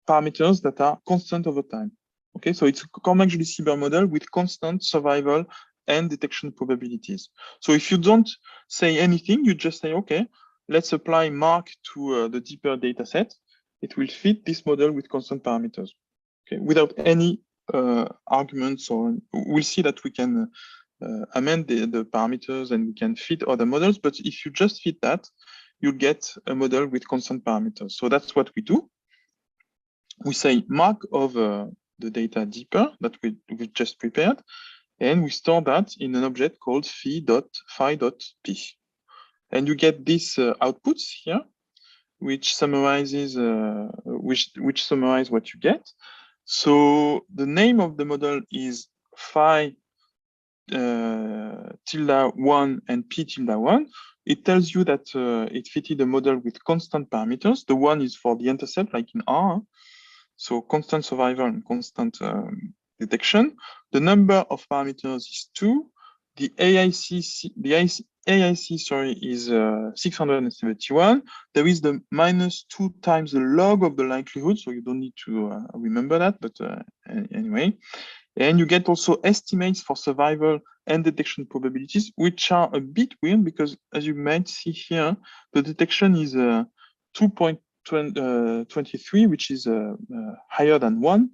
parameters that are constant over time. Okay, so it's a Cormack-Juli-Sieber model with constant survival and detection probabilities. So if you don't say anything, you just say, okay, let's apply mark to the deeper data set. It will fit this model with constant parameters. Okay, without any arguments, or we'll see that we can amend the parameters and we can fit other models. But if you just fit that, you get a model with constant parameters. So that's what we do. We say mark of the data deeper that we just prepared, and we store that in an object called phi.p. And you get these outputs here, which summarizes which summarize what you get. So the name of the model is phi tilde 1 and p tilde 1. It tells you that it fitted a model with constant parameters. The one is for the intercept, like in R. So constant survival and constant detection. The number of parameters is 2. The AIC, sorry, is 671. There is the -2 times the log of the likelihood, so you don't need to remember that, but anyway. And you get also estimates for survival and detection probabilities, which are a bit weird because, as you might see here, the detection is 2.23, which is higher than 1,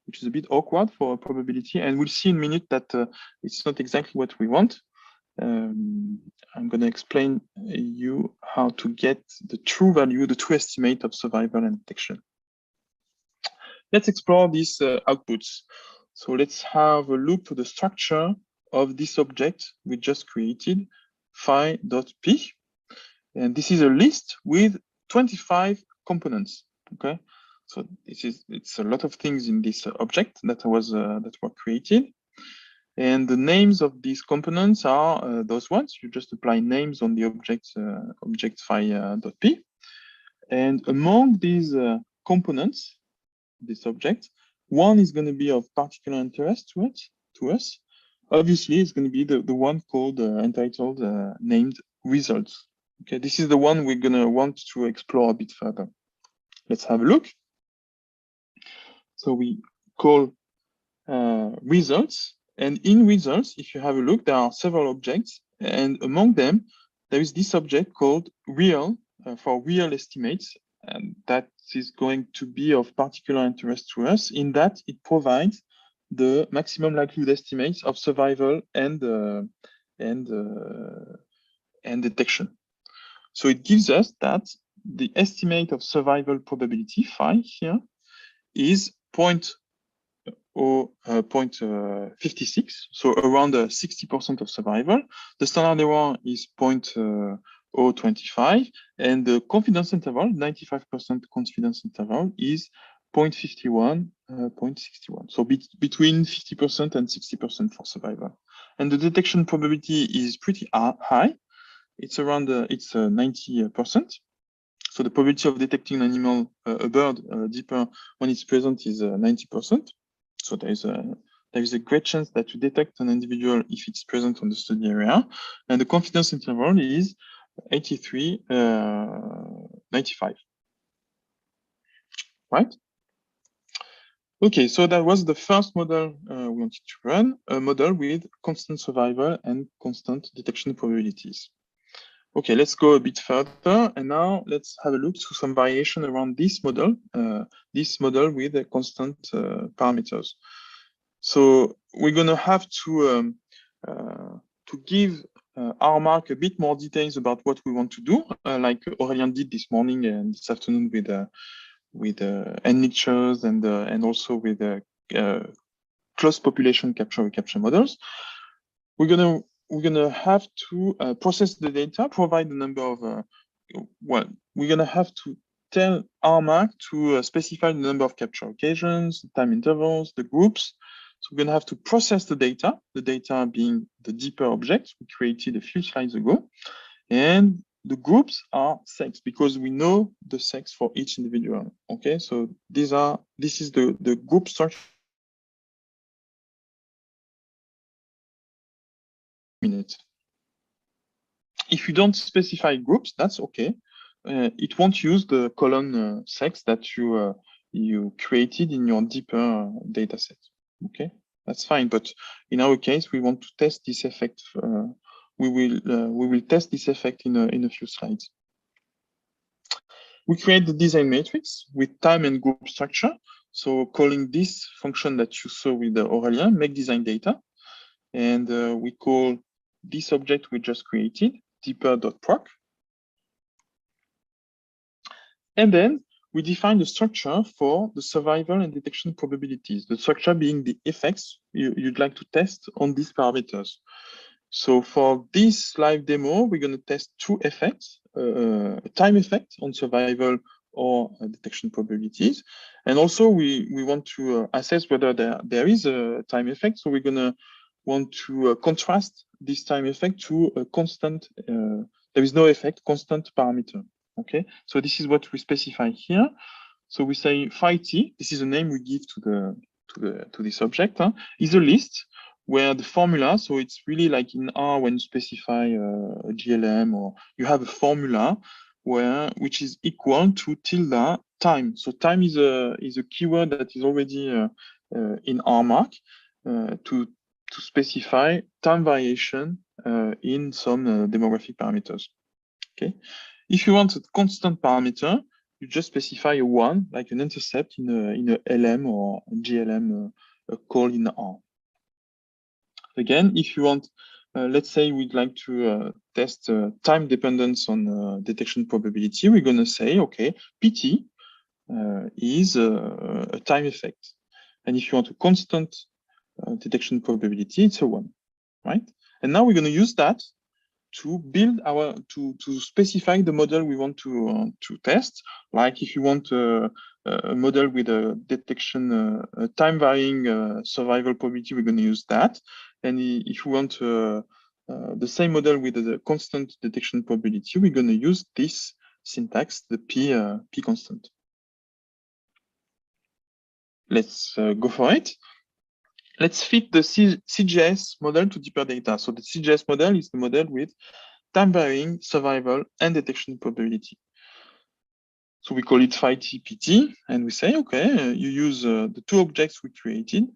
which is a bit awkward for a probability. And we'll see in a minute that it's not exactly what we want. I'm going to explain you how to get the true value, the true estimate of survival and detection. Let's explore these outputs. So let's have a look to the structure of this object we just created, phi.p. And this is a list with 25 components. Okay, so it's a lot of things in this object that were created. And the names of these components are those ones. You just apply names on the object phi.p. And among these components, this object, one is going to be of particular interest to us. Obviously, it's going to be the one called entitled named results. Okay, this is the one we're going to want to explore a bit further. Let's have a look. So we call results, and in results, if you have a look, there are several objects, and among them, there is this object called real for real estimates, and that is going to be of particular interest to us in that it provides the maximum likelihood estimates of survival and detection. So it gives us that the estimate of survival probability phi here is 0.56, so around 60% of survival. The standard error is 0.025, and the confidence interval, 95% confidence interval, is 0.51, 0.61. So between 50% and 60% for survival. And the detection probability is pretty high. It's around 90%. So the probability of detecting an animal, a bird, deeper when it's present is 90%. So there is a great chance that you detect an individual if it's present on the study area. And the confidence interval is 83, 95. Right? Okay, so that was the first model we wanted to run, a model with constant survival and constant detection probabilities. Okay, let's go a bit further, and now let's have a look to some variation around this model with a constant parameters. So we're gonna have to give RMark a bit more details about what we want to do, like Aurélien did this morning and this afternoon with N-mixtures and also with close population capture-recapture models. We're gonna have to process the data, provide the number of we're gonna have to tell RMark to specify the number of capture occasions, time intervals, the groups. So we're gonna have to process the data being the deeper objects we created a few slides ago, and the groups are sex because we know the sex for each individual. Okay, so this is the group structure. If you don't specify groups, that's okay. It won't use the column sex that you created in your deeper data set. Okay, that's fine. But in our case, we want to test this effect. We will test this effect in a few slides. We create the design matrix with time and group structure. So calling this function that you saw with Aurélien, make design data. And we call this object we just created, deeper.proc. And then we define the structure for the survival and detection probabilities, the structure being the effects you'd like to test on these parameters. So for this live demo, we're going to test two effects, a time effect on survival or detection probabilities. And also we want to assess whether there is a time effect. So we're going to want to contrast this time effect to a constant, there is no effect, constant parameter. Okay, so this is what we specify here. So we say phi t, this is a name we give to this object, is a list where the formula, so it's really like in R when you specify a GLM, or you have a formula which is equal to tilde time. So time is a keyword that is already in RMark to specify time variation in some demographic parameters. Okay, if you want a constant parameter, you just specify a 1, like an intercept in a LM or GLM call in R. Again, if you want, let's say we'd like to test time dependence on detection probability, we're going to say, okay, PT is a time effect. And if you want a constant detection probability, it's a 1, right? And now we're going to use that to build to specify the model we want to test. Like if you want a model with a detection time varying survival probability, we're going to use that. And if you want the same model with a constant detection probability, we're going to use this syntax, the P constant. Let's go for it. Let's fit the CGS model to deeper data. So the CGS model is the model with time varying survival and detection probability. So we call it phi t pt, and we say, okay, you use the two objects we created,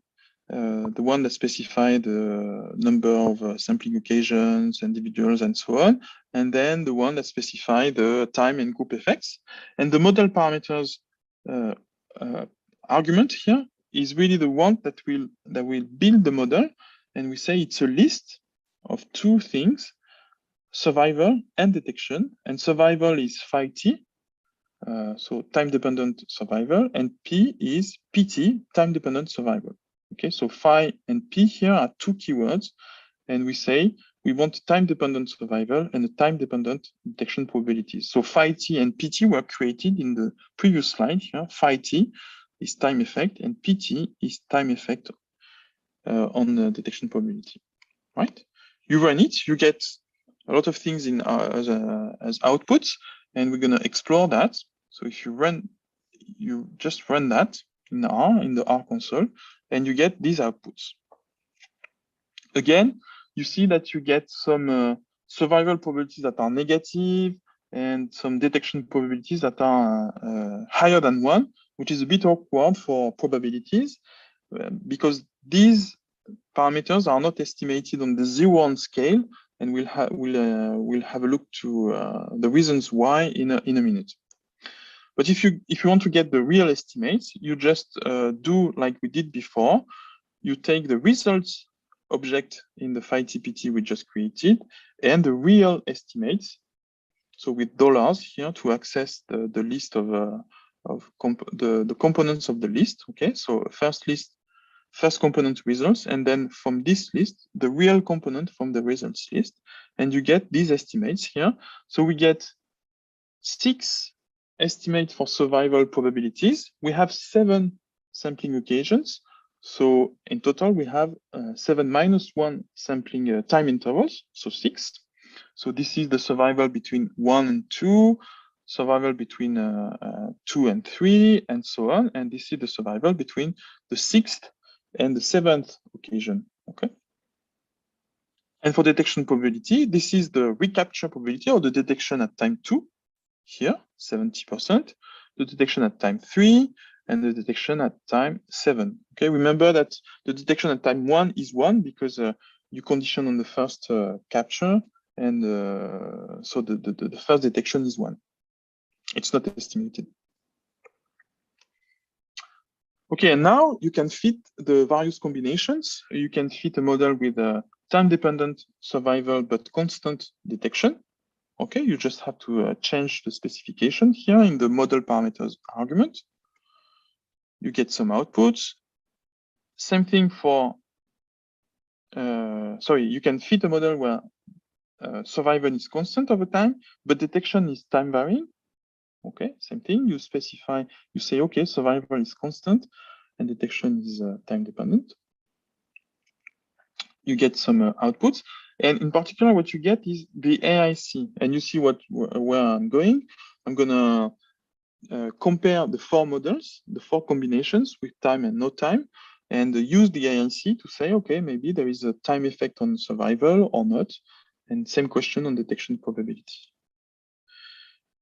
the one that specified the number of sampling occasions, individuals, and so on, and then the one that specified the time and group effects. And the model parameters argument here is really the one that will build the model, and we say it's a list of two things, survival and detection, and survival is phi t, so time-dependent survival, and P is PT, time-dependent survival. Okay, so phi and P here are two keywords, and we say we want time-dependent survival and a time-dependent detection probability. So phi t and PT were created in the previous slide here. Phi t is time effect, and PT is time effect on the detection probability, right? You run it, you get a lot of things in as outputs, and we're going to explore that. So if you just run that in R, in the R console, and you get these outputs. Again, you see that you get some survival probabilities that are negative and some detection probabilities that are higher than 1, which is a bit awkward for probabilities because these parameters are not estimated on the 0-1 scale, and we'll have a look to the reasons why in a minute. But if you want to get the real estimates, you just do like we did before. You take the results object in the file TPT we just created and the real estimates. So with dollars here to access the list of the components of the list. Okay, so first component results, and then from this list, the real component from the results list, and you get these estimates here. So we get 6 estimates for survival probabilities. We have 7 sampling occasions. So in total, we have 7 minus 1 sampling time intervals, so 6. So this is the survival between 1 and 2, survival between 2 and 3, and so on. And this is the survival between the 6th and the 7th occasion. Okay. And for detection probability, this is the recapture probability or the detection at time 2. Here, 70%, the detection at time 3, and the detection at time 7. Okay, remember that the detection at time 1 is 1 because you condition on the first capture, and so the first detection is 1. It's not estimated. Okay, and now you can fit the various combinations. You can fit a model with a time-dependent survival but constant detection. Okay, you just have to change the specification here in the model parameters argument. You get some outputs. Same thing for, you can fit a model where survival is constant over time, but detection is time varying. Okay, same thing, you specify, you say, okay, survival is constant and detection is time dependent. You get some outputs. And in particular, what you get is the AIC. And you see where I'm going. I'm going to compare the 4 models, the 4 combinations with time and no time, and use the AIC to say, okay, maybe there is a time effect on survival or not. And same question on detection probability.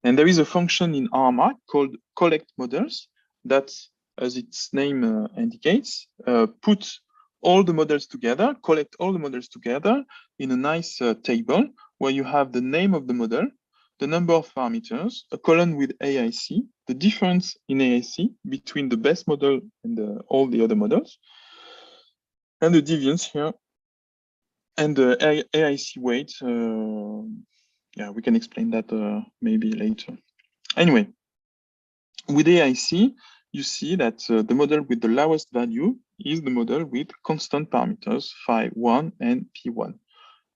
And there is a function in RMAC called collect models that, as its name indicates, put all the models together, collect all the models together in a nice table where you have the name of the model, the number of parameters, a column with AIC, the difference in AIC between the best model and all the other models, and the deviance here, and the AIC weight. Yeah, we can explain that maybe later. Anyway, with AIC, you see that the model with the lowest value is the model with constant parameters, phi 1 and p1.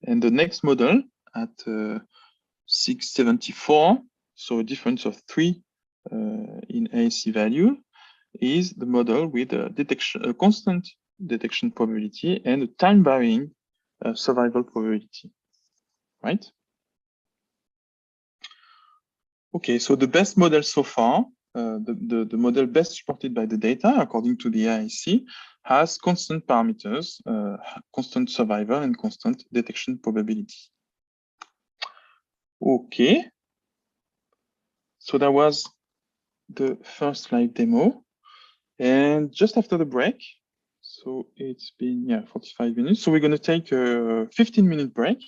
And the next model at 674, so a difference of 3 in AIC value, is the model with a constant detection probability and a time varying survival probability, right? Okay, so the best model so far, the model best supported by the data, according to the AIC, has constant parameters, constant survival, and constant detection probability. Okay, so that was the first live demo. And just after the break, so it's been 45 minutes. So we're going to take a 15-minute break.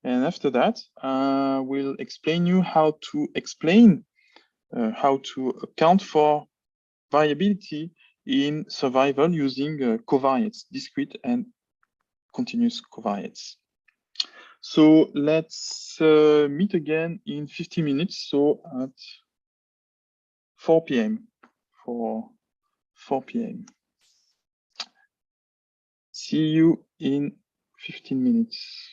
And after that, we'll explain you how to explain how to account for variability in survival using covariates, discrete and continuous covariates. So let's meet again in 50 minutes. So at 4 p.m. for 4 p.m. See you in 15 minutes.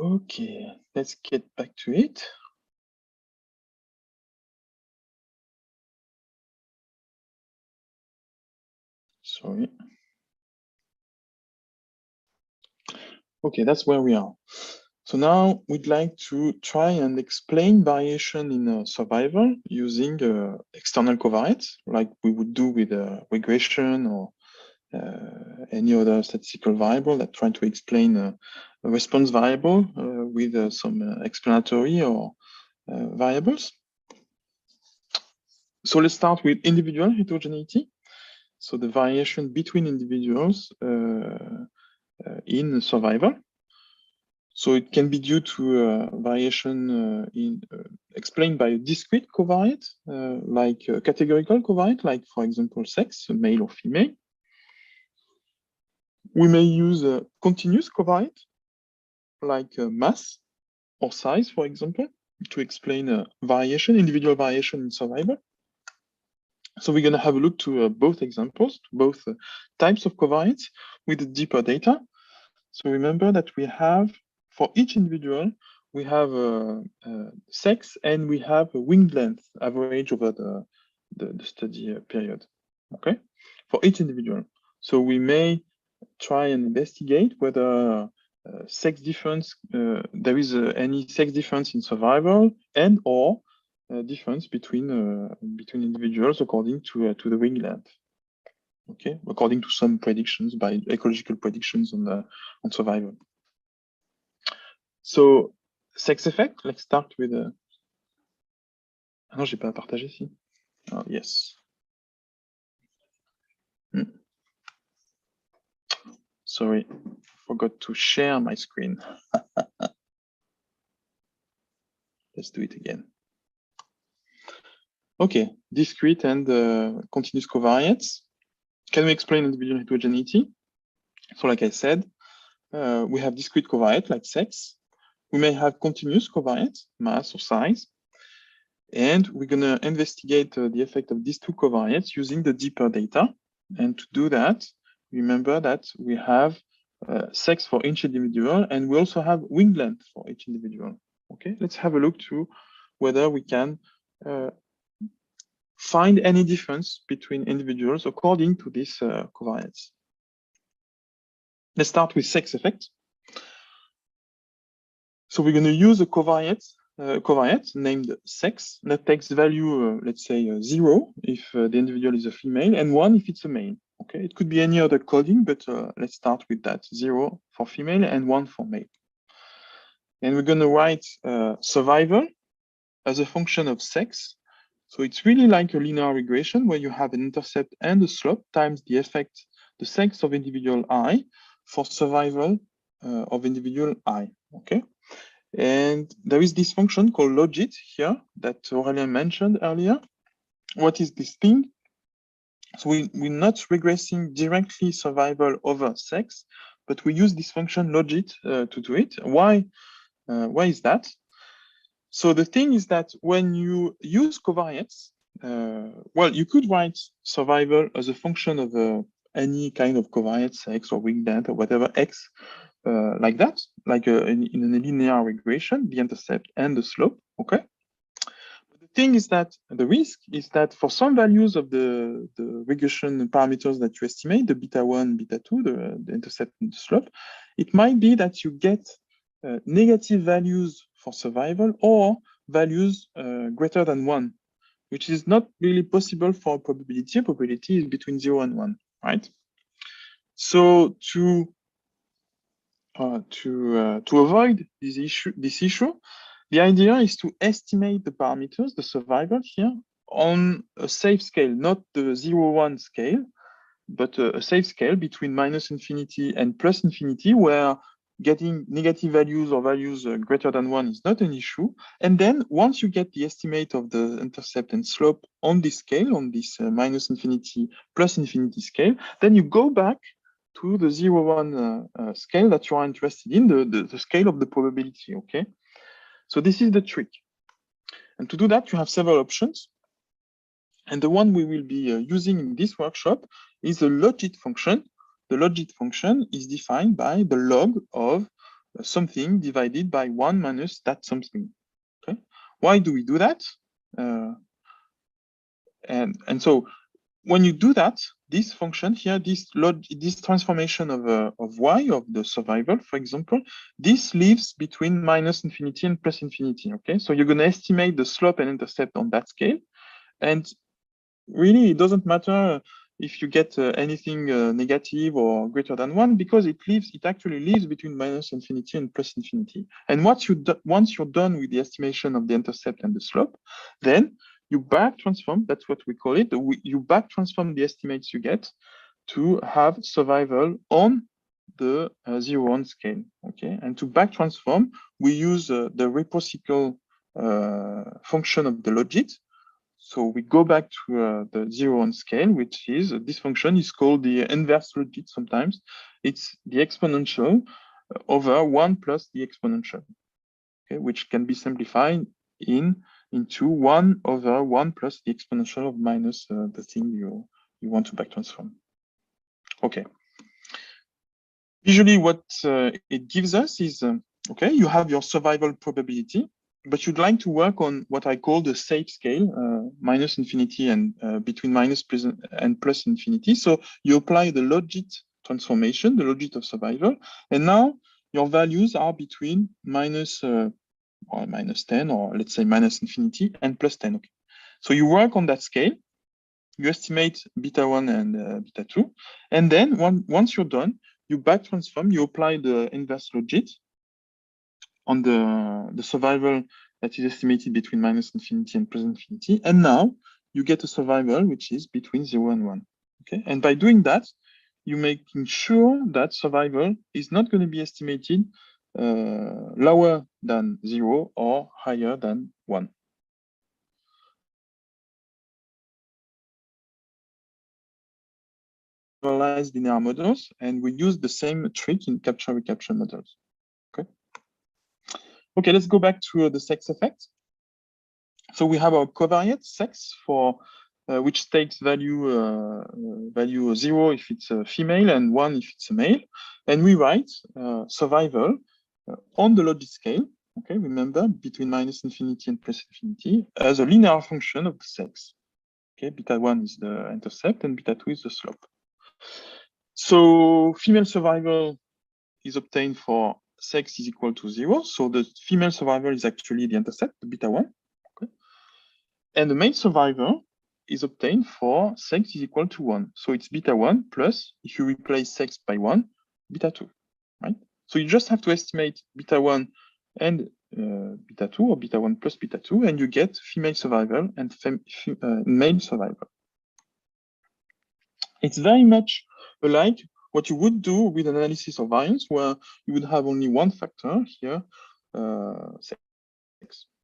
Okay, let's get back to it. Sorry. Okay, that's where we are. So now we'd like to try and explain variation in survival using external covariates, like we would do with regression or any other statistical variable that try to explain a response variable with some explanatory or variables. So let's start with individual heterogeneity. So the variation between individuals in survival. So it can be due to variation explained by a discrete covariate, like a categorical covariate, like for example, sex, male or female. We may use a continuous covariate, like mass or size, for example, to explain variation, individual variation in survival. So we're going to have a look to both examples, to both types of covariates with deeper data. So remember that we have, for each individual, we have sex and we have a winged length average over the study period, okay, for each individual. So we may try and investigate whether sex difference, there is any sex difference in survival and or difference between individuals according to the wing length. Okay, according to some predictions by ecological predictions on survival. So sex effect. Let's start with. Ah non, j'ai pas partagé ici. Oh, yes. Sorry, forgot to share my screen. Let's do it again. Okay, discrete and continuous covariates. Can we explain individual heterogeneity? So like I said, we have discrete covariates like sex. We may have continuous covariates, mass or size. And we're going to investigate the effect of these two covariates using the deeper data. And to do that, remember that we have sex for each individual, and we also have wing length for each individual. Okay, let's have a look to whether we can find any difference between individuals according to these covariates. Let's start with sex effect. So we're going to use a covariate named sex that takes value, let's say 0 if the individual is a female and 1 if it's a male. Okay, it could be any other coding, but let's start with that: 0 for female and 1 for male. And we're going to write survival as a function of sex. So it's really like a linear regression where you have an intercept and a slope times the effect, the sex of individual I for survival of individual I. Okay. And there is this function called logit here that Aurélien mentioned earlier. What is this thing? So we're not regressing directly survival over sex, but we use this function logit to do it. Why is that? So the thing is that when you use covariates, well, you could write survival as a function of any kind of covariate, sex or wing length or whatever x, like that, like in a linear regression, the intercept and the slope, okay? But the thing is that the risk is that for some values of the regression parameters that you estimate, the beta 1, beta 2, the intercept and the slope, it might be that you get negative values for survival or values greater than 1, which is not really possible for a probability. A probability is between 0 and 1, right? So to avoid this issue, the idea is to estimate the parameters, the survival here, on a safe scale, not the 0-1 scale, but a safe scale between -infinity and +infinity, where getting negative values or values greater than 1 is not an issue. And then once you get the estimate of the intercept and slope on this scale, on this -infinity, +infinity scale, then you go back to the 0-1 scale that you are interested in, the scale of the probability, okay? So this is the trick. And to do that, you have several options. And the one we will be using in this workshop is a logit function. The logit function is defined by the log of something divided by 1 minus that something. Okay, why do we do that? And so when you do that, this function here, this transformation of y, of the survival, for example, this lives between minus infinity and plus infinity. Okay, so you're going to estimate the slope and intercept on that scale, and really it doesn't matter if you get anything negative or greater than 1, because it actually lives between minus infinity and plus infinity. And once you're done with the estimation of the intercept and the slope, then you back transform, that's what we call it, you back transform the estimates you get to have survival on the 0-1 scale. Okay, and to back transform, we use the reciprocal function of the logit. So we go back to the 0-1 scale, which is this function is called the inverse logit sometimes. It's the exponential over 1 plus the exponential, okay, which can be simplified into 1 over 1 plus the exponential of minus the thing you want to back transform. Okay. Usually what it gives us is, okay, you have your survival probability, but you'd like to work on what I call the safe scale, minus infinity and between minus and plus infinity. So you apply the logit transformation, the logit of survival, and now your values are between minus or minus 10, or let's say minus infinity and plus 10. Okay. So you work on that scale, you estimate beta 1 and beta 2, and then once you're done, you back transform, you apply the inverse logit on the survival that is estimated between minus infinity and plus infinity, and now you get a survival which is between 0 and 1. Okay, and by doing that, you're making sure that survival is not going to be estimated lower than 0 or higher than 1. Generalized linear models, and we use the same trick in capture-recapture models. Okay. Okay, let's go back to the sex effect. So we have our covariate sex for which takes value 0 if it's a female and 1 if it's a male, and we write survival on the logit scale. Okay, remember between minus infinity and plus infinity as a linear function of the sex. Okay, beta 1 is the intercept and beta 2 is the slope. So female survival is obtained for sex is equal to 0. So the female survival is actually the intercept, the beta 1. Okay. And the male survival is obtained for sex is equal to 1. So it's beta 1 plus, if you replace sex by 1, beta 2, right? So you just have to estimate beta 1 and beta 2, or beta 1 plus beta 2, and you get female survival and male survival. It's very much like what you would do with an analysis of variance, where you would have only one factor here, sex,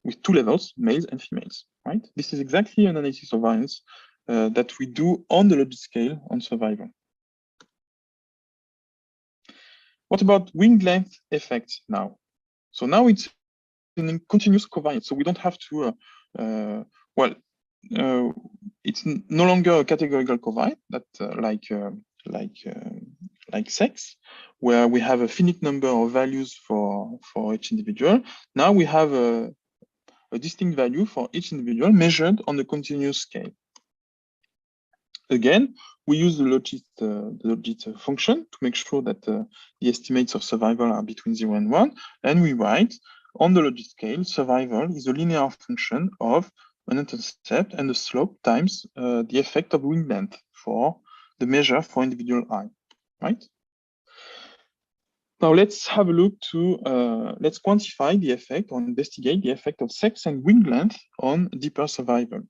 with 2 levels, males and females, right? This is exactly an analysis of variance that we do on the logit scale on survival. What about wing length effect now? So now it's in continuous covariance, so we don't have to, it's no longer a categorical covariate that like sex, where we have a finite number of values for each individual. Now we have a distinct value for each individual measured on the continuous scale. Again, we use the logit function to make sure that the estimates of survival are between 0 and 1, and we write on the logit scale, survival is a linear function of an intercept and the slope times the effect of wing length for the measure for individual I, right? Now let's have a look to, let's quantify the effect or investigate the effect of sex and wing length on deeper survival.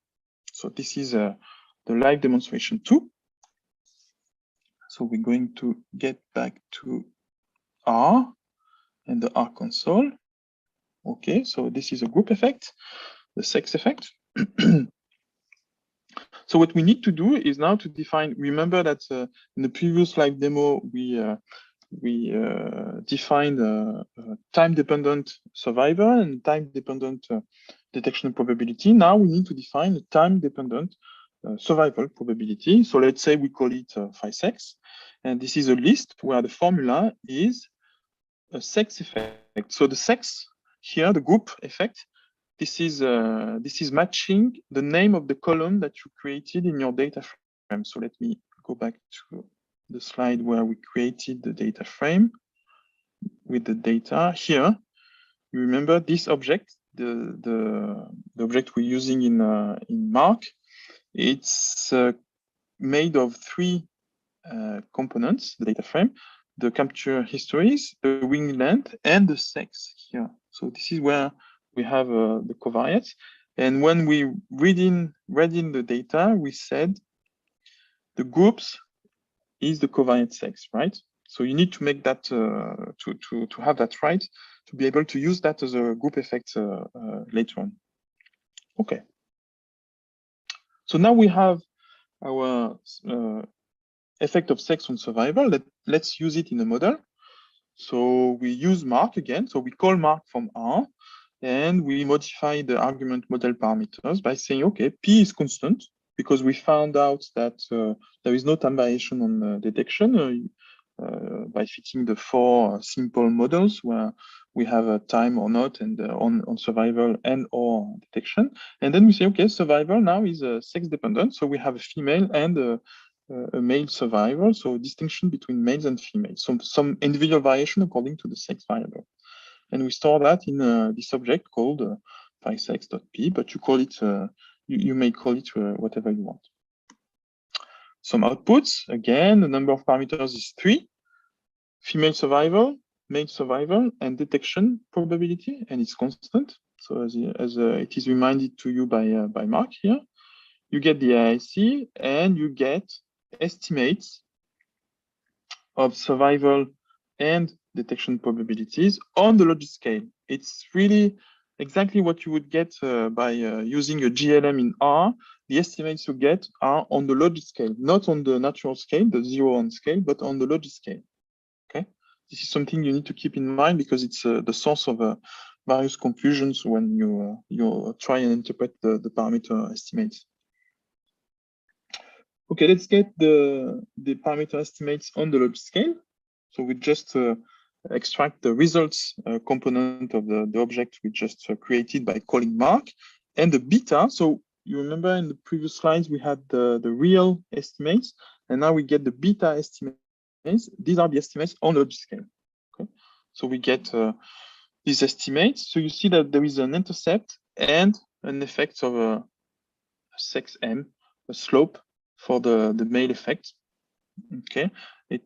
So this is the live demonstration 2. So we're going to get back to R and the R console. Okay, so this is a group effect, the sex effect. So what we need to do is now to define, remember that in the previous live demo, we defined time-dependent survival and time-dependent detection probability. Now we need to define a time-dependent survival probability. So let's say we call it phi sex. And this is a list where the formula is a sex effect. So the sex here, the group effect, this is matching the name of the column that you created in your data frame. So let me go back to the slide where we created the data frame with the data here. You remember this object, the object we're using in Mark. It's made of three components: the data frame, the capture histories, the wing length, and the sex here. So this is where we have the covariates. And when we read in the data, we said the groups is the covariate sex, right? So you need to make that to have that right, to be able to use that as a group effect later on. Okay. So now we have our effect of sex on survival. Let's use it in a model. So we use Mark again. So we call Mark from R, and we modify the argument model parameters by saying, okay, P is constant, because we found out that there is no time variation on detection by fitting the four simple models where we have a time or not, and on survival and or detection. And then we say, okay, survival now is sex dependent. So we have a female and a male survival. So distinction between males and females. So some individual variation according to the sex variable. And we store that in this object called phi_sex.p, but you call it, you may call it whatever you want. Some outputs, again, the number of parameters is 3, female survival, male survival, and detection probability, and it's constant. So as it is reminded to you by Mark here, you get the IIC and you get estimates of survival and detection probabilities on the logit scale. It's really exactly what you would get by using a GLM in R. The estimates you get are on the logit scale, not on the natural scale, the 0-1 scale, but on the logit scale. Okay, this is something you need to keep in mind because it's the source of various confusions when you try and interpret the parameter estimates. Okay, let's get the parameter estimates on the logit scale. So we just extract the results component of the object we just created by calling Mark, and the beta. So you remember in the previous slides we had the real estimates, and now we get the beta estimates. These are the estimates on the logit scale. Okay, so we get these estimates. So you see that there is an intercept and an effect of a sex M, a slope for the male effect. Okay, it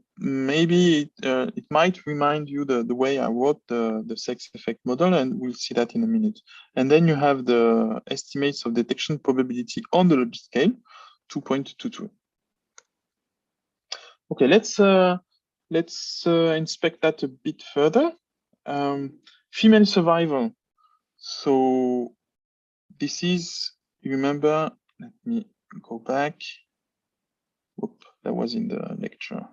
might remind you the way I wrote the sex effect model, and we'll see that in a minute. And then you have the estimates of detection probability on the logit scale, 2.22. Okay, let's inspect that a bit further. Female survival. So this is, you remember, let me go back. Whoop, that was in the lecture.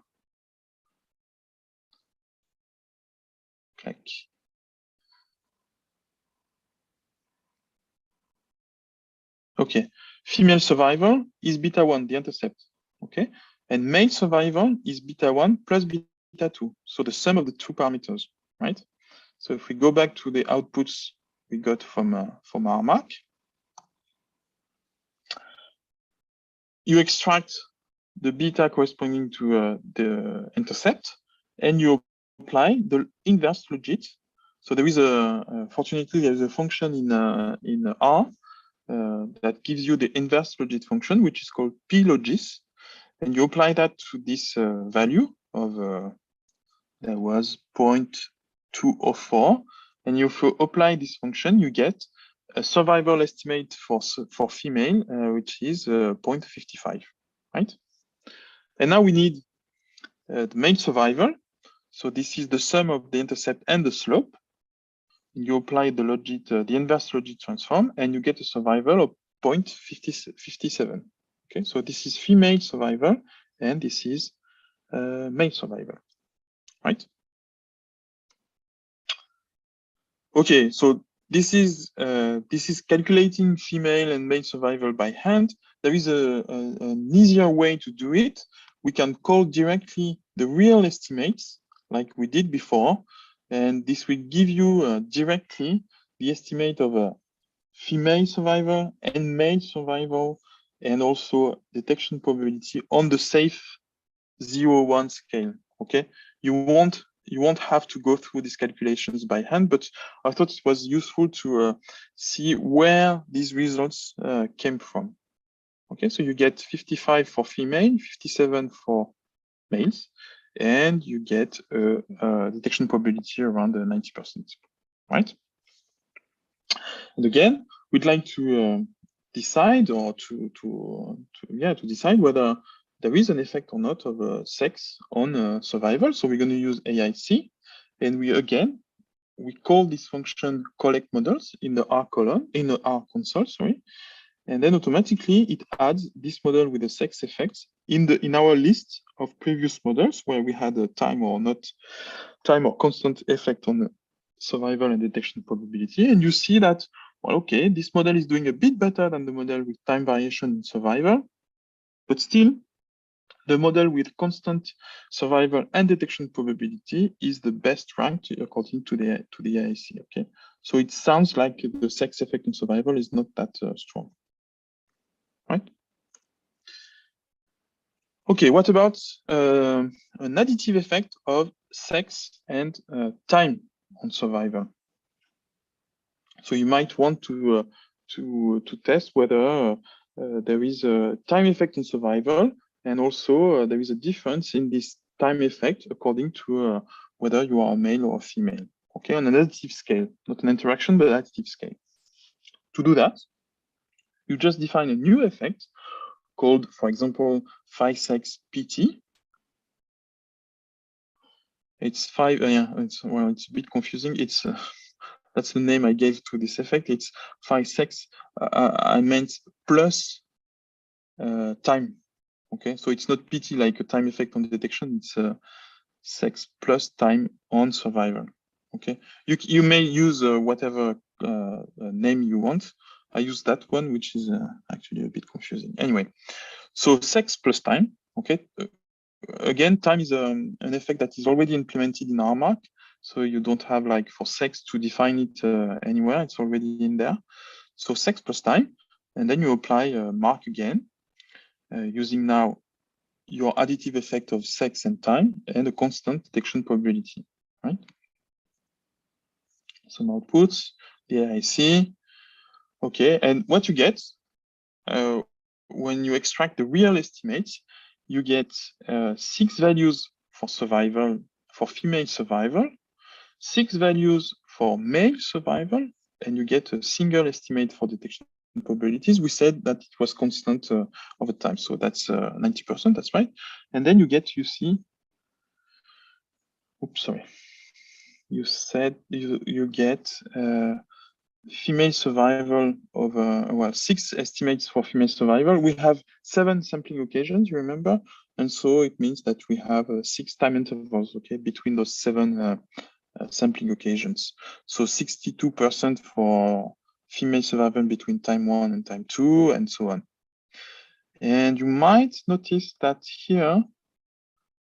Click. Okay, female survival is beta 1, the intercept. Okay, and male survival is beta 1 plus beta 2. So the sum of the two parameters, right? So if we go back to the outputs we got from our Mark, you extract the beta corresponding to the intercept, and you apply the inverse logit. So there is fortunately there is a function in R that gives you the inverse logit function, which is called plogis, and you apply that to this value of that was 0.204, and if you apply this function, you get a survival estimate for female, which is 0.55, right? And now we need the male survival. So this is the sum of the intercept and the slope. You apply the logit, the inverse logit transform, and you get a survival of 0.57. Okay, so this is female survival, and this is male survival, right? Okay, so this is calculating female and male survival by hand. There is an easier way to do it. We can call directly the real estimates, like we did before. And this will give you directly the estimate of a female survivor and male survival, and also detection probability on the safe 0-1 scale. Okay, you won't have to go through these calculations by hand, but I thought it was useful to see where these results came from. Okay, so you get 55 for female, 57 for males, and you get a detection probability around 90%, right? And again, we'd like to decide, or to decide whether there is an effect or not of sex on survival. So we're going to use AIC, and we call this function collect models in the R column, in the R console, sorry, and then automatically it adds this model with the sex effects in our list of previous models where we had a time or constant effect on the survival and detection probability. And you see that, well, okay, this model is doing a bit better than the model with time variation in survival, but still the model with constant survival and detection probability is the best ranked according to the AIC. Okay, so it sounds like the sex effect in survival is not that strong, right? Okay, what about an additive effect of sex and time on survival? So you might want to test whether there is a time effect in survival, and also there is a difference in this time effect according to whether you are a male or a female. Okay, on an additive scale, not an interaction, but additive scale. To do that, you just define a new effect called, for example, phi-sex PT. It's it's a bit confusing. It's that's the name I gave to this effect. It's phi-sex. I meant plus time. Okay, so it's not PT like a time effect on detection. It's sex plus time on survival. Okay, you may use whatever name you want. I use that one, which is actually a bit confusing. Anyway, so sex plus time. Okay, again, time is an effect that is already implemented in RMark, so you don't have like for sex to define it anywhere. It's already in there. So sex plus time, and then you apply mark again, using now your additive effect of sex and time and a constant detection probability, right? Some outputs, the AIC. Okay, and what you get when you extract the real estimates, you get 6 values for survival, for female survival, 6 values for male survival, and you get a single estimate for detection probabilities. We said that it was constant over time, so that's 90%, that's right. And then you get, you see, oops, sorry. You said you get female survival of, well, 6 estimates for female survival. We have 7 sampling occasions, you remember? And so it means that we have 6 time intervals, okay, between those 7 sampling occasions. So 62% for female survival between time 1 and time 2, and so on. And you might notice that here,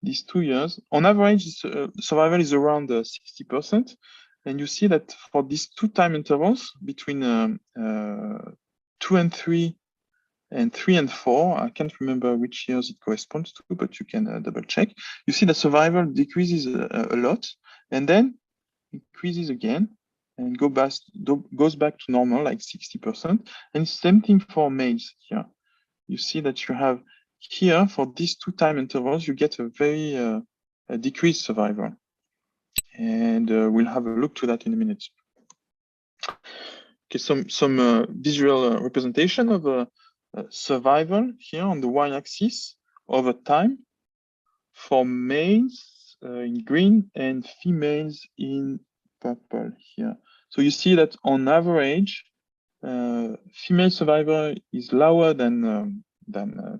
these 2 years, on average, survival is around 60%. And you see that for these 2 time intervals between 2 and 3 and 3 and 4, I can't remember which years it corresponds to, but you can double check. You see that survival decreases a lot, and then increases again, and goes back to normal, like 60%. And same thing for males here. You see that you have here, for these 2 time intervals, you get a very decreased survival. And we'll have a look to that in a minute. Okay, some visual representation of survival here on the y-axis over time for males in green and females in purple here. So you see that on average, female survival is lower than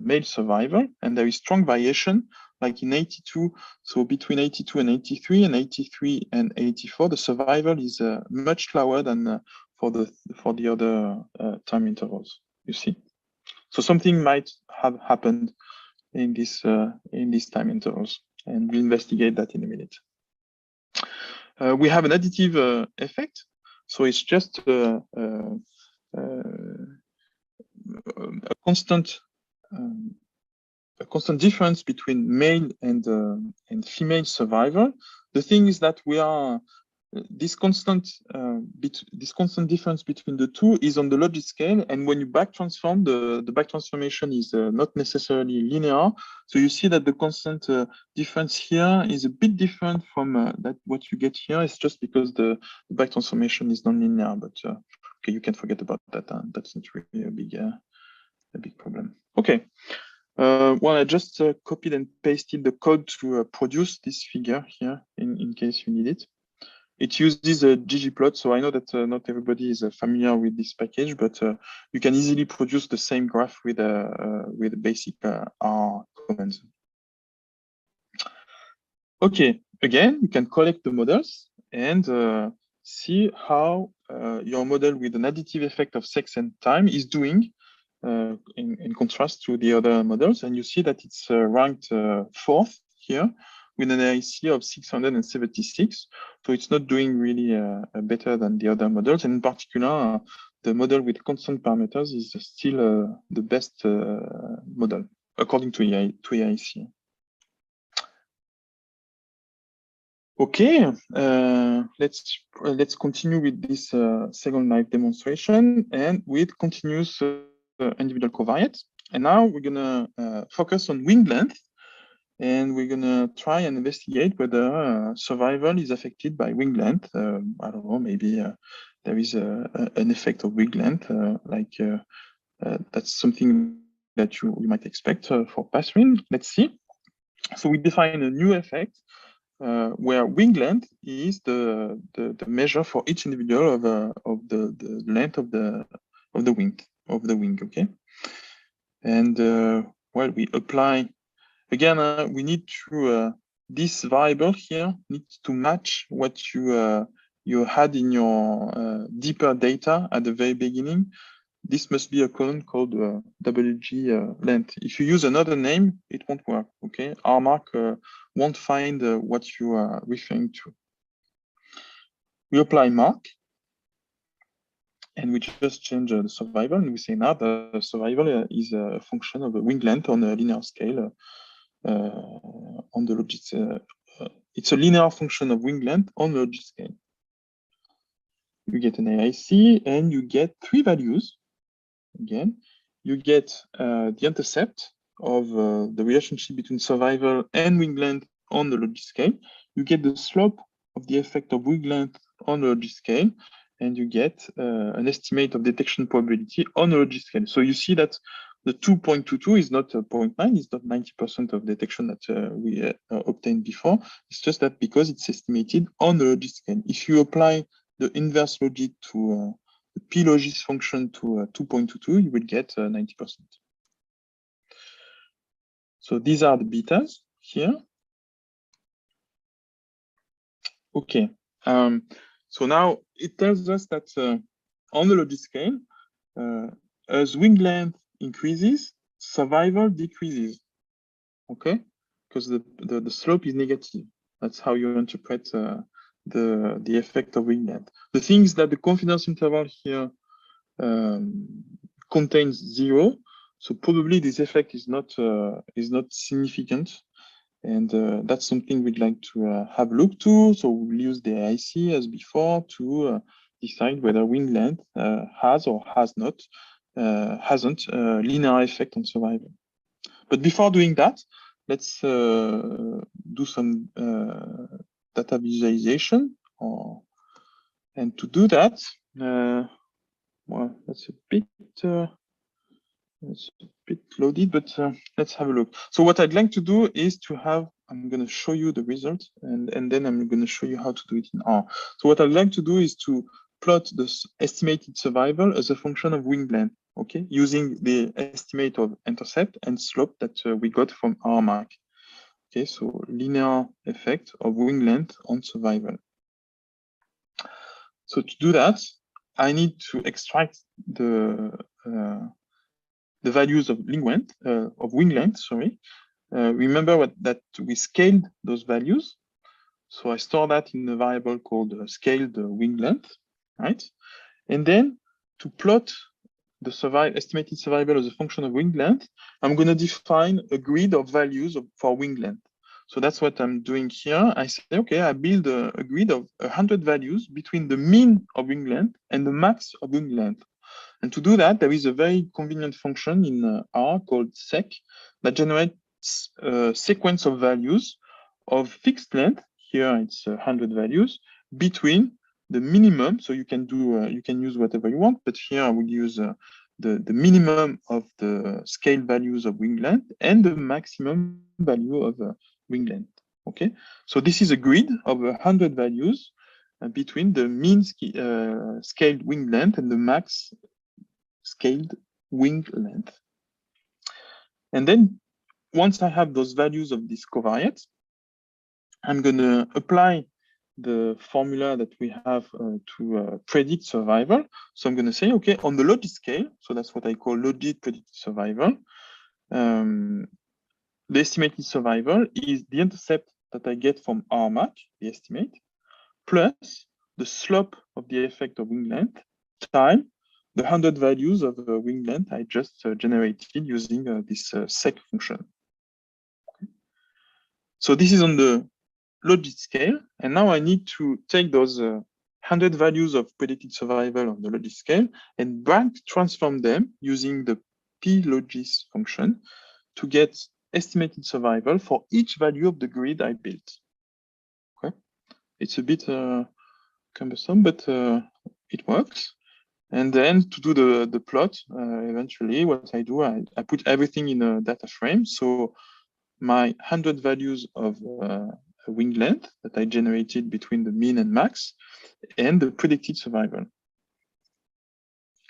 male survival, and there is strong variation, like in 82. So between 82 and 83, and 83 and 84, the survival is much lower than for the other time intervals. You see, so something might have happened in these time intervals, and we'll investigate that in a minute. we have an additive effect. So it's just a constant difference between male and female survivor. The thing is that we are this constant difference between the two is on the logic scale, and when you back transform, the back transformation is not necessarily linear. So you see that the constant difference here is a bit different from that what you get here. It's just because the back transformation is non-linear. But okay, you can forget about that. That's not really a big problem. Okay. Well, I just copied and pasted the code to produce this figure here in case you need it. It uses a ggplot, so I know that not everybody is familiar with this package, but you can easily produce the same graph with basic R commands. Okay, again, you can collect the models and see how your model with an additive effect of sex and time is doing in contrast to the other models. And you see that it's ranked 4th here, with an AIC of 676. So it's not doing really better than the other models. And in particular, the model with constant parameters is still the best model, according to AIC. Okay, let's continue with this second live demonstration and with continuous individual covariates. And now we're gonna focus on wing length. And we're going to try and investigate whether survival is affected by wing length. I don't know, maybe there is an effect of wing length, that's something that you might expect for passwing. Let's see. So we define a new effect where wing length is the measure for each individual of the length of the wing. Okay. And well, we apply. Again, we need to, this variable here needs to match what you had in your deeper data at the very beginning. This must be a column called WG length. If you use another name, it won't work, okay? RMark won't find what you are referring to. We apply mark, and we just change the survival, and we say now the survival is a function of a wing length on a linear scale. On the logic, it's a linear function of wing length on the logic scale. You get an AIC and you get 3 values. Again, you get the intercept of the relationship between survival and wing length on the logic scale. You get the slope of the effect of wing length on the logic scale, and you get an estimate of detection probability on the logic scale. So you see that the 2.22 is not 0.9, it's not 90% of detection that we obtained before. It's just that because it's estimated on the logic scale. If you apply the inverse logic to the p-logis function to 2.22, you will get 90%. So these are the betas here. Okay. So now it tells us that on the logic scale, as wing length increases, survival decreases. Okay, because the slope is negative. That's how you interpret the effect of wing length. The thing is that the confidence interval here contains 0, so probably this effect is not significant, and that's something we'd like to have a look to. So we'll use the AIC as before to decide whether wing length has or hasn't a linear effect on survival. But before doing that, let's do some data visualization. And to do that, well, that's a bit loaded, but let's have a look. So what I'd like to do is to have, I'm going to show you the result, and then I'm going to show you how to do it in R. So what I'd like to do is to plot the estimated survival as a function of wing length, okay, using the estimate of intercept and slope that we got from RMark. Okay, so linear effect of wing length on survival. So to do that, I need to extract the values of wing length. Sorry. Remember that we scaled those values. So I store that in a variable called scaled wing length, right? And then to plot the estimated survival as a function of wing length, I'm going to define a grid of values for wing length. So that's what I'm doing here. I say, okay, I build a grid of 100 values between the mean of wing length and the max of wing length. And to do that, there is a very convenient function in R called sec that generates a sequence of values of fixed length. Here it's 100 values between the minimum. So you can do you can use whatever you want, but here I will use the minimum of the scale values of wing length and the maximum value of wing length. Okay, so this is a grid of 100 values between the mean scaled wing length and the max scaled wing length. And then once I have those values of this covariate, I'm going to apply the formula that we have to predict survival. So I'm going to say, okay, on the logit scale, so that's what I call logit predicted survival, the estimated survival is the intercept that I get from RMAC, the estimate, plus the slope of the effect of wing length times the 100 values of the wing length I just generated using this sec function. Okay. So this is on the logit scale, and now I need to take those 100 values of predicted survival on the logit scale and branch transform them using the plogis function to get estimated survival for each value of the grid I built. Okay, it's a bit cumbersome, but it works. And then to do the plot, eventually what I do, I put everything in a data frame. So my 100 values of wing length that I generated between the mean and max and the predicted survival.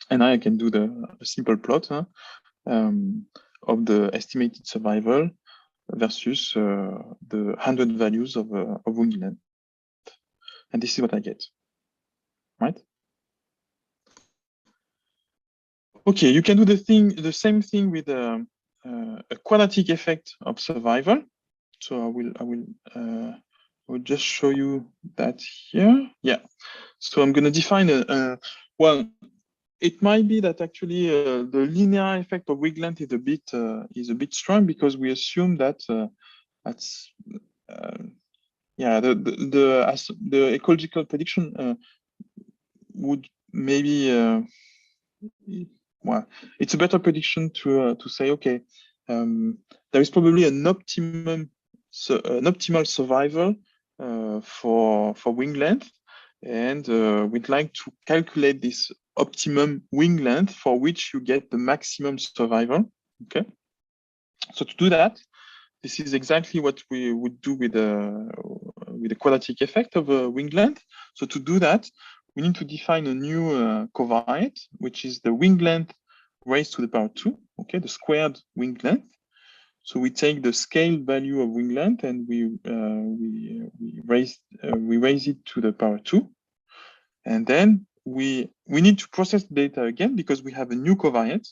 And I can do a simple plot of the estimated survival versus the 100 values of wing length. And this is what I get, right? Okay, you can do the same thing with a quadratic effect of survival. So I will just show you that here. Yeah. So I'm going to define well, it might be that actually the linear effect of wing length is a bit strong because we assume that that's yeah the ecological prediction would maybe well, it's a better prediction to say, okay, there is probably an optimal survival for wing length, and we'd like to calculate this optimum wing length for which you get the maximum survival. Okay, so to do that, this is exactly what we would do with the quadratic effect of wing length. So to do that, we need to define a new covariate, which is the wing length raised to the power 2, okay, the squared wing length. So we take the scale value of wing length and we raise it to the power 2, and then we need to process the data again because we have a new covariate.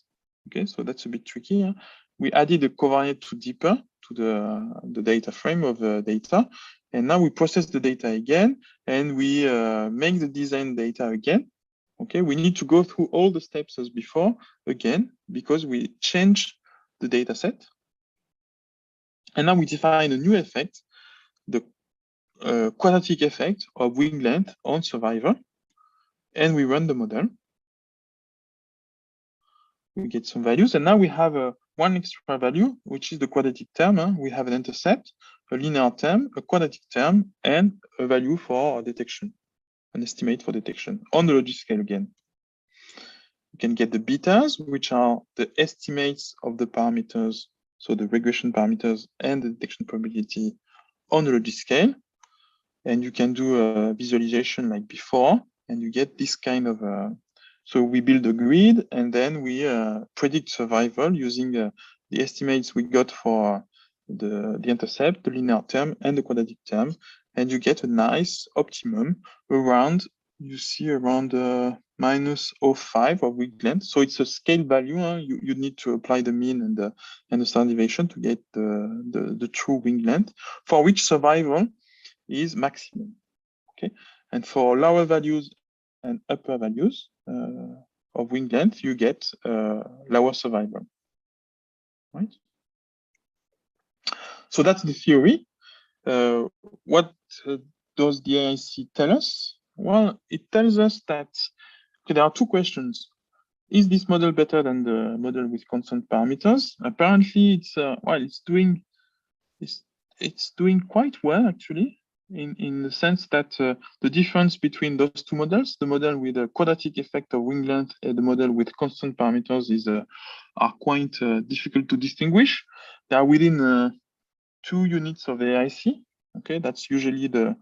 Okay, so that's a bit tricky. Huh? We added a covariate to deeper to the data frame of data. And now we process the data again, and we make the design data again. Okay, we need to go through all the steps as before again, because we change the data set. And now we define a new effect, the quadratic effect of wing length on survival. And we run the model. We get some values, and now we have one extra value, which is the quadratic term. Huh? We have an intercept, a linear term, a quadratic term, and a value for detection, an estimate for detection on the logit scale again. You can get the betas, which are the estimates of the parameters, so the regression parameters and the detection probability on the logit scale. And you can do a visualization like before, and you get this kind of so we build a grid, and then we predict survival using the estimates we got for the intercept, the linear term, and the quadratic term, and you get a nice optimum around, you see around minus 0.5 of wing length. So it's a scale value. Huh? You need to apply the mean and the standard deviation to get the true wing length, for which survival is maximum. Okay, and for lower values and upper values of wing length, you get lower survival. Right. So that's the theory. What does the AIC tell us? Well, it tells us that there are two questions. Is this model better than the model with constant parameters? Apparently, it's it's doing quite well actually, in the sense that the difference between those two models, the model with a quadratic effect of wing length and the model with constant parameters, are quite difficult to distinguish. They are within 2 units of AIC. Okay, that's usually the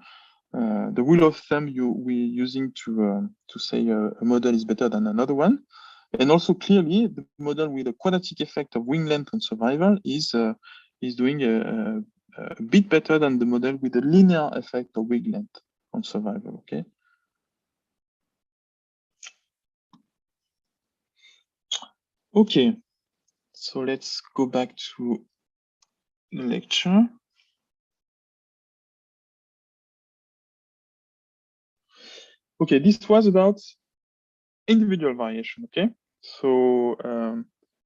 rule of thumb we're using to say a model is better than another one. And also clearly, the model with a quadratic effect of wing length on survival is doing a bit better than the model with a linear effect of wing length on survival. Okay. Okay. So let's go back to the lecture. Okay, this was about individual variation. Okay, so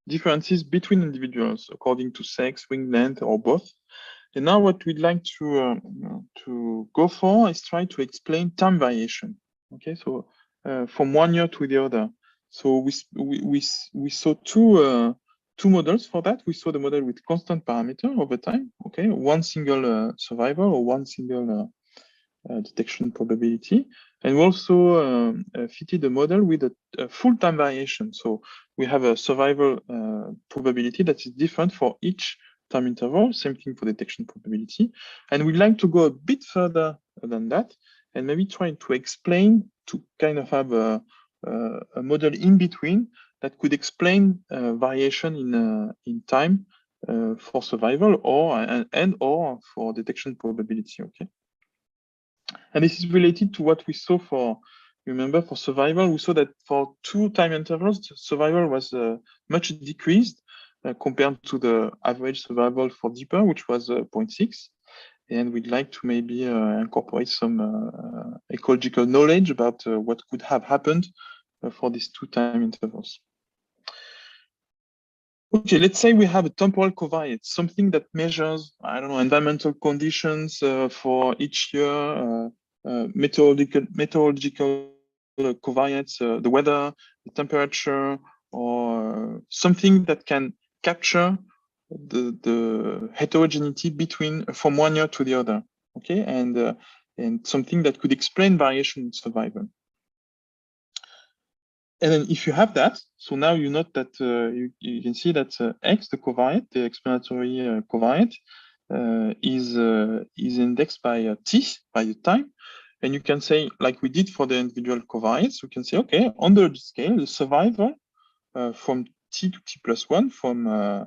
differences between individuals according to sex, wing length, or both. And now what we'd like to go for is try to explain time variation. Okay, so from one year to the other. So we saw two models for that. We saw the model with constant parameter over time. Okay, one single survival or one single detection probability, and we also fitted a model with a full time variation. So we have a survival probability that is different for each time interval, same thing for detection probability. And we'd like to go a bit further than that and maybe try to explain, to kind of have a model in between that could explain variation in time for survival or for detection probability. Okay. And this is related to what we saw for, remember, for survival, we saw that for 2 time intervals, survival was much decreased compared to the average survival for deeper, which was 0.6. And we'd like to maybe incorporate some ecological knowledge about what could have happened for these 2 time intervals. Okay, let's say we have a temporal covariate, something that measures, I don't know, environmental conditions for each year, meteorological covariates, the weather, the temperature, or something that can capture the heterogeneity between from one year to the other. Okay, and something that could explain variation in survival. And then if you have that, so now you note that you can see that X, the covariate, the explanatory covariate, is indexed by T, by the time. And you can say, like we did for the individual covariates, we can say, okay, under the scale, the survival from T to T+1, from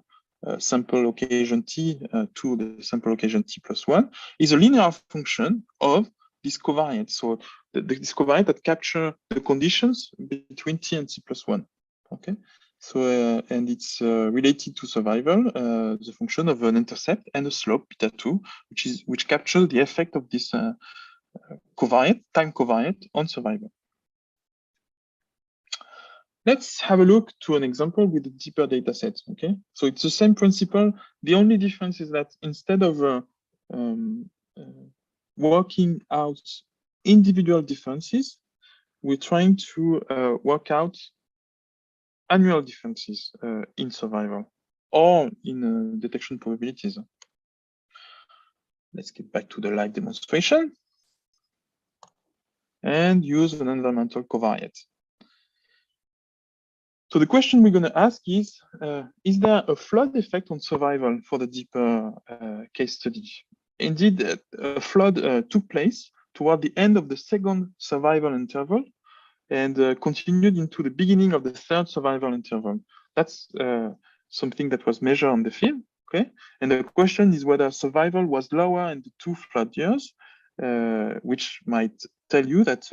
sample occasion T to the sample occasion T+1, is a linear function of this covariate. So this covariate that capture the conditions between T and T+1. Okay. So and it's related to survival, the function of an intercept and a slope beta2, which captures the effect of this covariate, time covariate, on survival. Let's have a look to an example with a deeper data set. Okay, so it's the same principle. The only difference is that instead of working out individual differences, we're trying to work out annual differences in survival or in detection probabilities. Let's get back to the live demonstration and use an environmental covariate. So the question we're going to ask is there a flood effect on survival for the deeper case study? Indeed, a flood took place toward the end of the second survival interval and continued into the beginning of the third survival interval. That's something that was measured on the field. Okay, and the question is whether survival was lower in the 2 flood years, which might tell you that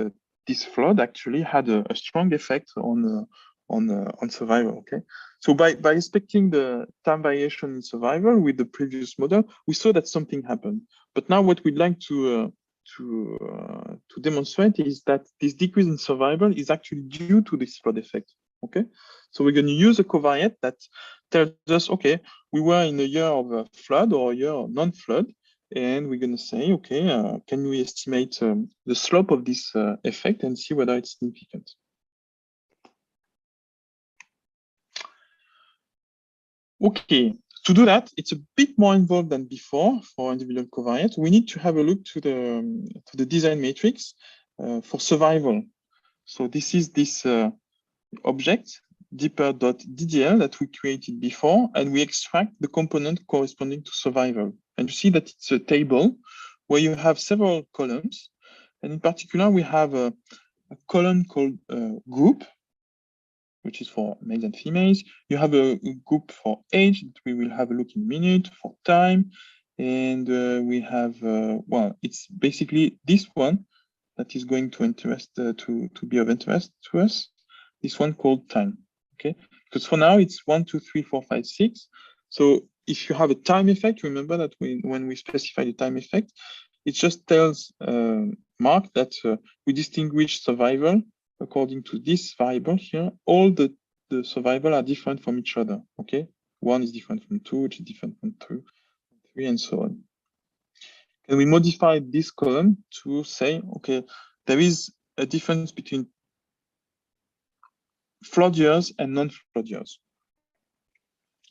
this flood actually had a strong effect on survival. Okay, so by expecting the time variation in survival with the previous model, we saw that something happened. But now what we'd like to demonstrate is that this decrease in survival is actually due to this flood effect. Okay, so we're going to use a covariate that tells us, okay, we were in a year of a flood or a year of non-flood, and we're going to say, okay, can we estimate the slope of this effect and see whether it's significant? Okay, to do that, it's a bit more involved than before for individual covariates. We need to have a look to the design matrix for survival. So this is this object, deeper.ddl, that we created before, and we extract the component corresponding to survival. And you see that it's a table where you have several columns. And in particular, we have a column called group, which is for males and females. You have a group for age that we will have a look in a minute, for time. And we have, well, it's basically this one that is going to be of interest to us. This one called time, okay? Because for now it's 1, 2, 3, 4, 5, 6. So if you have a time effect, remember that when we specify the time effect, it just tells Mark that we distinguish survival according to this variable here. All the survival are different from each other, okay? 1 is different from 2, which is different from 2, 3, and so on. And we modify this column to say, okay, there is a difference between flood years and non-flood years.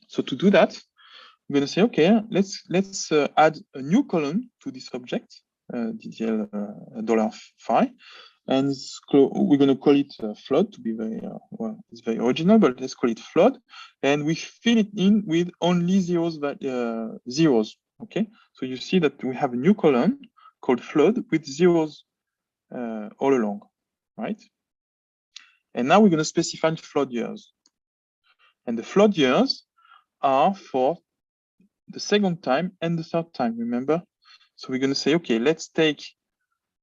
So to do that, we're going to say, okay, let's add a new column to this object, DDL $phi, and we're going to call it flood to be very, well, it's very original, but let's call it flood, and we fill it in with only zeros, okay? So you see that we have a new column called flood with zeros all along, right? And now we're going to specify flood years. And the flood years are for the second time and the third time, remember? So we're going to say, okay, let's take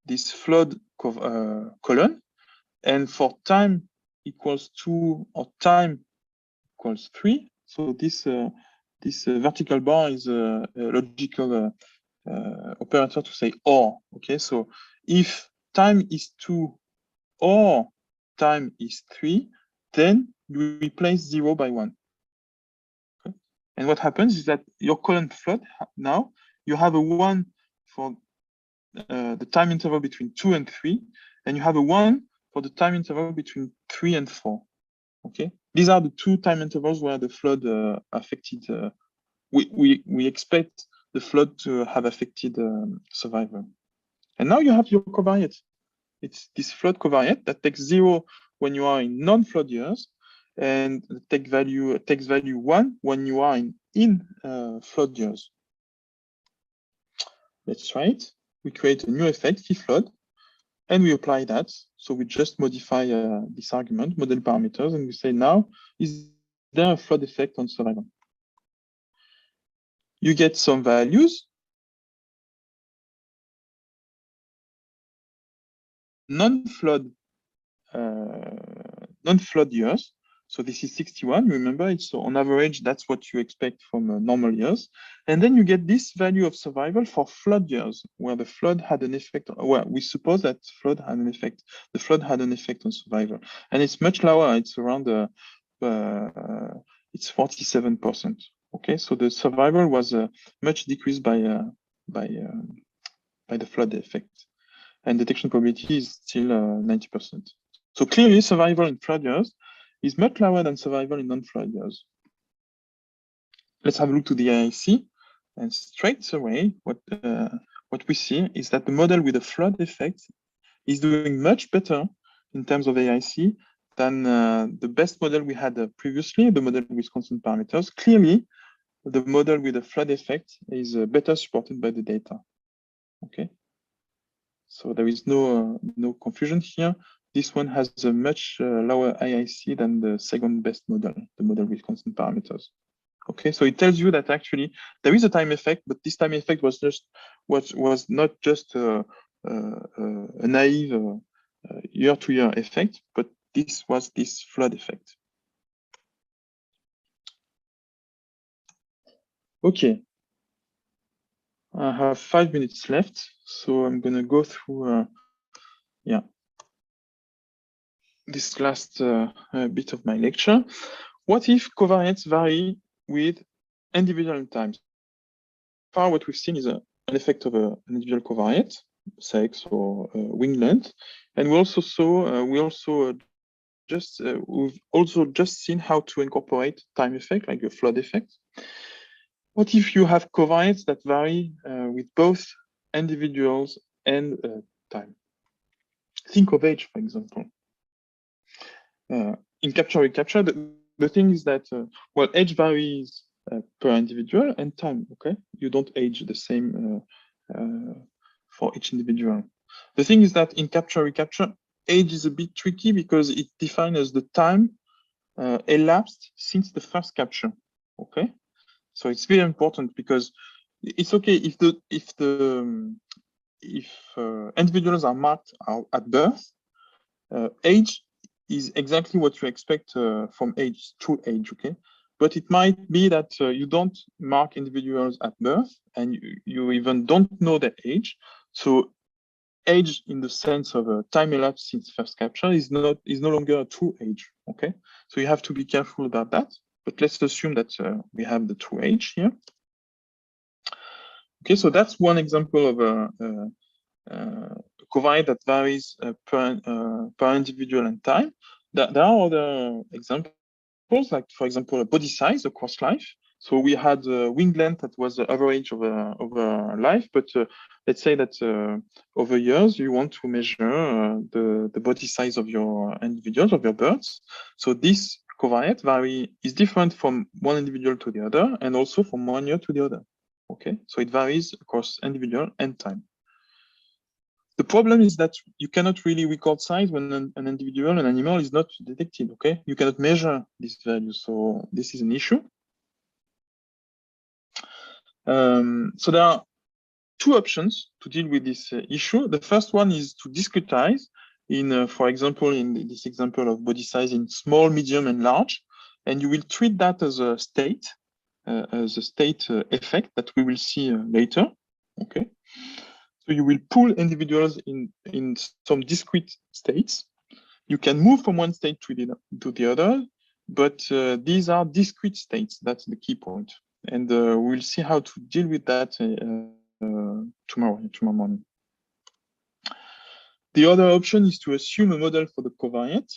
this flood column, and for time equals 2 or time equals 3. So this vertical bar is a logical operator to say or, okay? So if time is 2 or time is 3, then you replace 0 by 1. Okay? And what happens is that your column flood, now you have a 1 for the time interval between 2 and 3, and you have a 1 for the time interval between 3 and 4. Okay, these are the two time intervals where the flood affected. We expect the flood to have affected survival. And now you have your covariate. It's this flood covariate that takes 0 when you are in non-flood years, and takes value 1 when you are in flood years. Let's try it. We create a new effect, flood, and we apply that. So we just modify this argument, model parameters, and we say now, is there a flood effect on survival? You get some values. Non-flood years. So this is 61. Remember, it's on average, that's what you expect from normal years. And then you get this value of survival for flood years, where the flood had an effect. Well, we suppose that flood had an effect. The flood had an effect on survival, and it's much lower. It's around it's 47%. Okay, so the survival was much decreased by the flood effect, and detection probability is still 90%. So clearly, survival in flood years is much lower than survival in non-flood years. Let's have a look to the AIC, and straight away, what we see is that the model with a flood effect is doing much better in terms of AIC than the best model we had previously, the model with constant parameters. Clearly, the model with a flood effect is better supported by the data. Okay, so there is no confusion here. This one has a much lower AIC than the second best model, the model with constant parameters. Okay, so it tells you that actually there is a time effect, but this time effect was not just a naive year-to-year effect, but this was this flood effect. Okay. I have 5 minutes left, so I'm going to go through, this last bit of my lecture. What if covariates vary with individual times? Far, what we've seen is an effect of an individual covariate, sex or wing length, and we also saw we've also just seen how to incorporate time effect, like a flood effect. What if you have covariates that vary with both individuals and time? Think of age, for example. In Capture-recapture, the thing is that, well, age varies per individual and time, okay? You don't age the same for each individual. The thing is that in Capture-recapture, age is a bit tricky because it defines as the time elapsed since the first capture, okay? So it's very important because it's okay if individuals are marked at birth, age is exactly what you expect from age, true age, okay? But it might be that you don't mark individuals at birth and you even don't know their age. So age in the sense of a time elapsed since first capture is no longer a true age, okay? So you have to be careful about that. But let's assume that we have the true age here. Okay, so that's one example of a covariate that varies per individual and time. There are other examples, like for example, a body size across life. So we had wing length that was the average over life, but let's say that over years you want to measure the body size of your individuals, of your birds. So this covariate is different from one individual to the other, and also from 1 year to the other. Okay, so it varies across individual and time. The problem is that you cannot really record size when an individual, an animal is not detected, okay? You cannot measure this value, so this is an issue. So there are two options to deal with this issue. The first one is to discretize in, for example, in this example of body size in small, medium, and large, and you will treat that as a state effect that we will see later, okay? So you will pool individuals in some discrete states. You can move from one state to the other, but these are discrete states. That's the key point. And we'll see how to deal with that tomorrow morning. The other option is to assume a model for the covariate.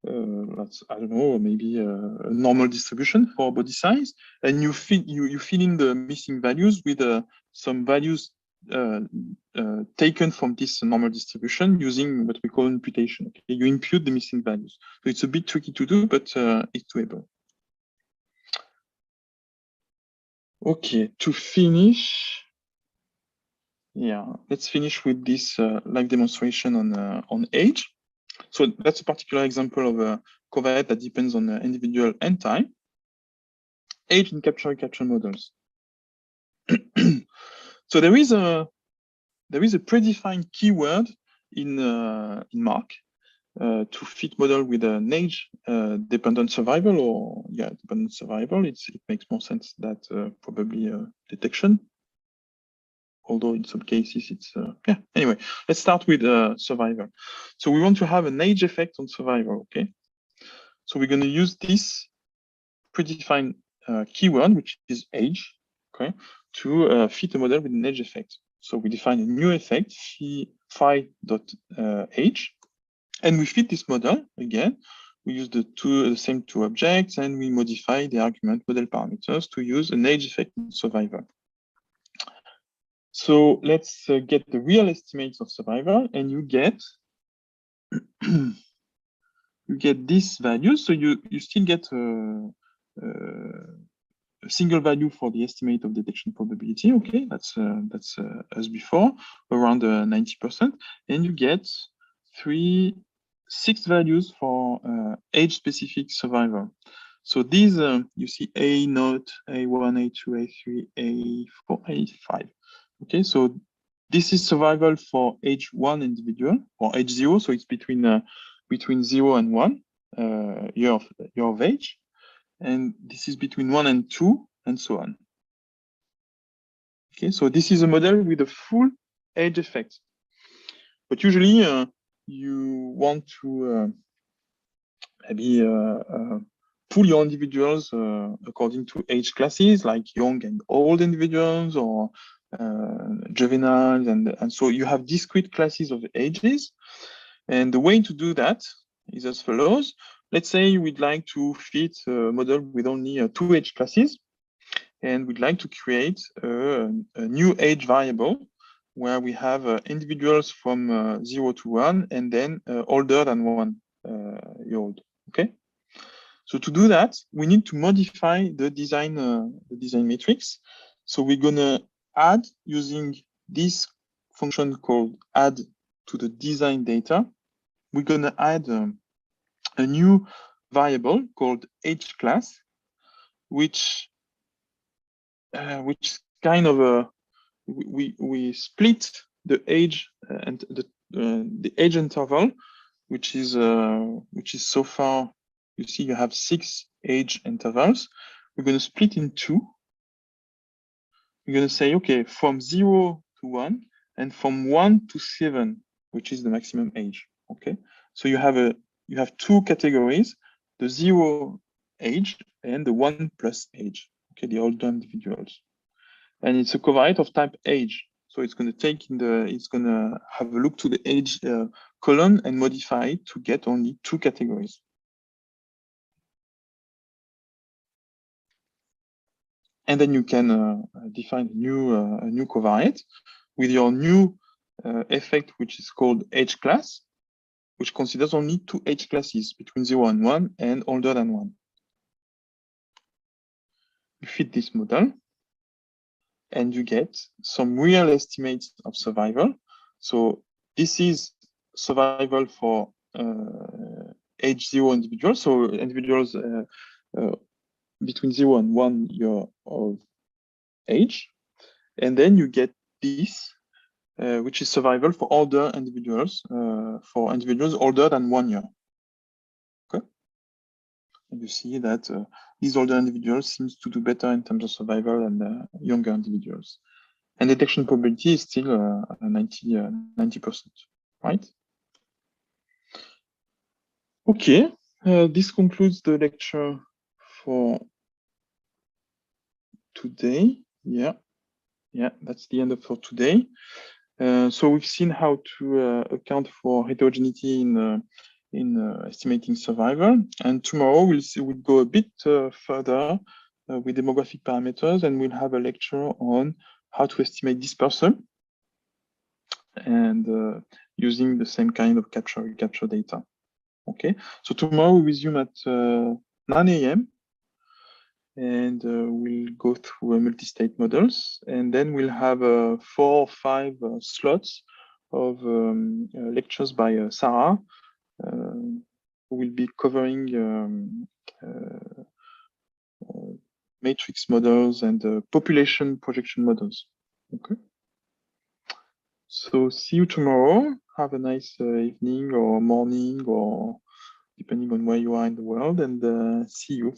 That's, I don't know, maybe a normal distribution for body size, and you fill in the missing values with some values taken from this normal distribution using what we call imputation. Okay? You impute the missing values. So it's a bit tricky to do, but it's doable. Okay, to finish, let's finish with this live demonstration on age. So that's a particular example of a covariate that depends on the individual and time. Age in Capture-recapture models. So there is a predefined keyword in MARC to fit model with an age dependent survival, or dependent survival. It makes more sense that probably detection. Although in some cases it's Anyway, let's start with survival. So we want to have an age effect on survival. Okay, so we're going to use this predefined keyword, which is age, okay, to fit a model with an age effect. So we define a new effect, phi.age, and we fit this model again. We use the same two objects, and we modify the argument model parameters to use an age effect on survival. So let's get the real estimates of survival, and you get this value. So you still get a single value for the estimate of detection probability. Okay, that's as before, around 90%, and you get 6 values for age-specific survival. So these you see A0, A1, A2, A3, A4, A5. Okay, so this is survival for age 1 individual, or age 0, so it's between 0 and 1 year of age, and this is between 1 and 2, and so on. Okay, so this is a model with a full age effect. But usually you want to maybe pull your individuals according to age classes, like young and old individuals, or juveniles, and so you have discrete classes of ages. And the way to do that is as follows. Let's say we'd like to fit a model with only 2 age classes, and we'd like to create a new age variable where we have individuals from 0 to 1 and then older than 1 year old. Okay. So to do that, we need to modify the design matrix. So we're gonna add using this function called add to the design data. We're gonna add a new variable called age class, which kind of a we split the age and the age interval, which is so far, you see you have 6 age intervals. We're going to split in 2. We're going to say, okay, from 0 to 1 and from 1 to 7, which is the maximum age. Okay, so you have 2 categories, the 0 age and the 1 plus age. Okay, the older individuals. And it's a covariate of type age. So it's going to take it's going to have a look to the age column and modify it to get only 2 categories. And then you can define a new covariate with your new effect, which is called age class, which considers only 2 age classes between 0 and 1 and older than 1. You fit this model, and you get some real estimates of survival. So this is survival for age 0 individuals, so individuals between 0 and 1 year of age. And then you get this, which is survival for older individuals, for individuals older than 1 year. Okay. And you see that these older individuals seems to do better in terms of survival than younger individuals. And detection probability is still 90%, right? Okay, this concludes the lecture for today. Yeah, that's the end of for today. So we've seen how to account for heterogeneity in estimating survival, and tomorrow we'll go a bit further with demographic parameters, and we'll have a lecture on how to estimate dispersal and using the same kind of capture-recapture data. Okay, so tomorrow we resume at 9 a.m. and we'll go through multi-state models, and then we'll have 4 or 5 slots of lectures by Sarah, who will be covering matrix models and population projection models. Okay. So see you tomorrow. Have a nice evening or morning, or depending on where you are in the world, and see you.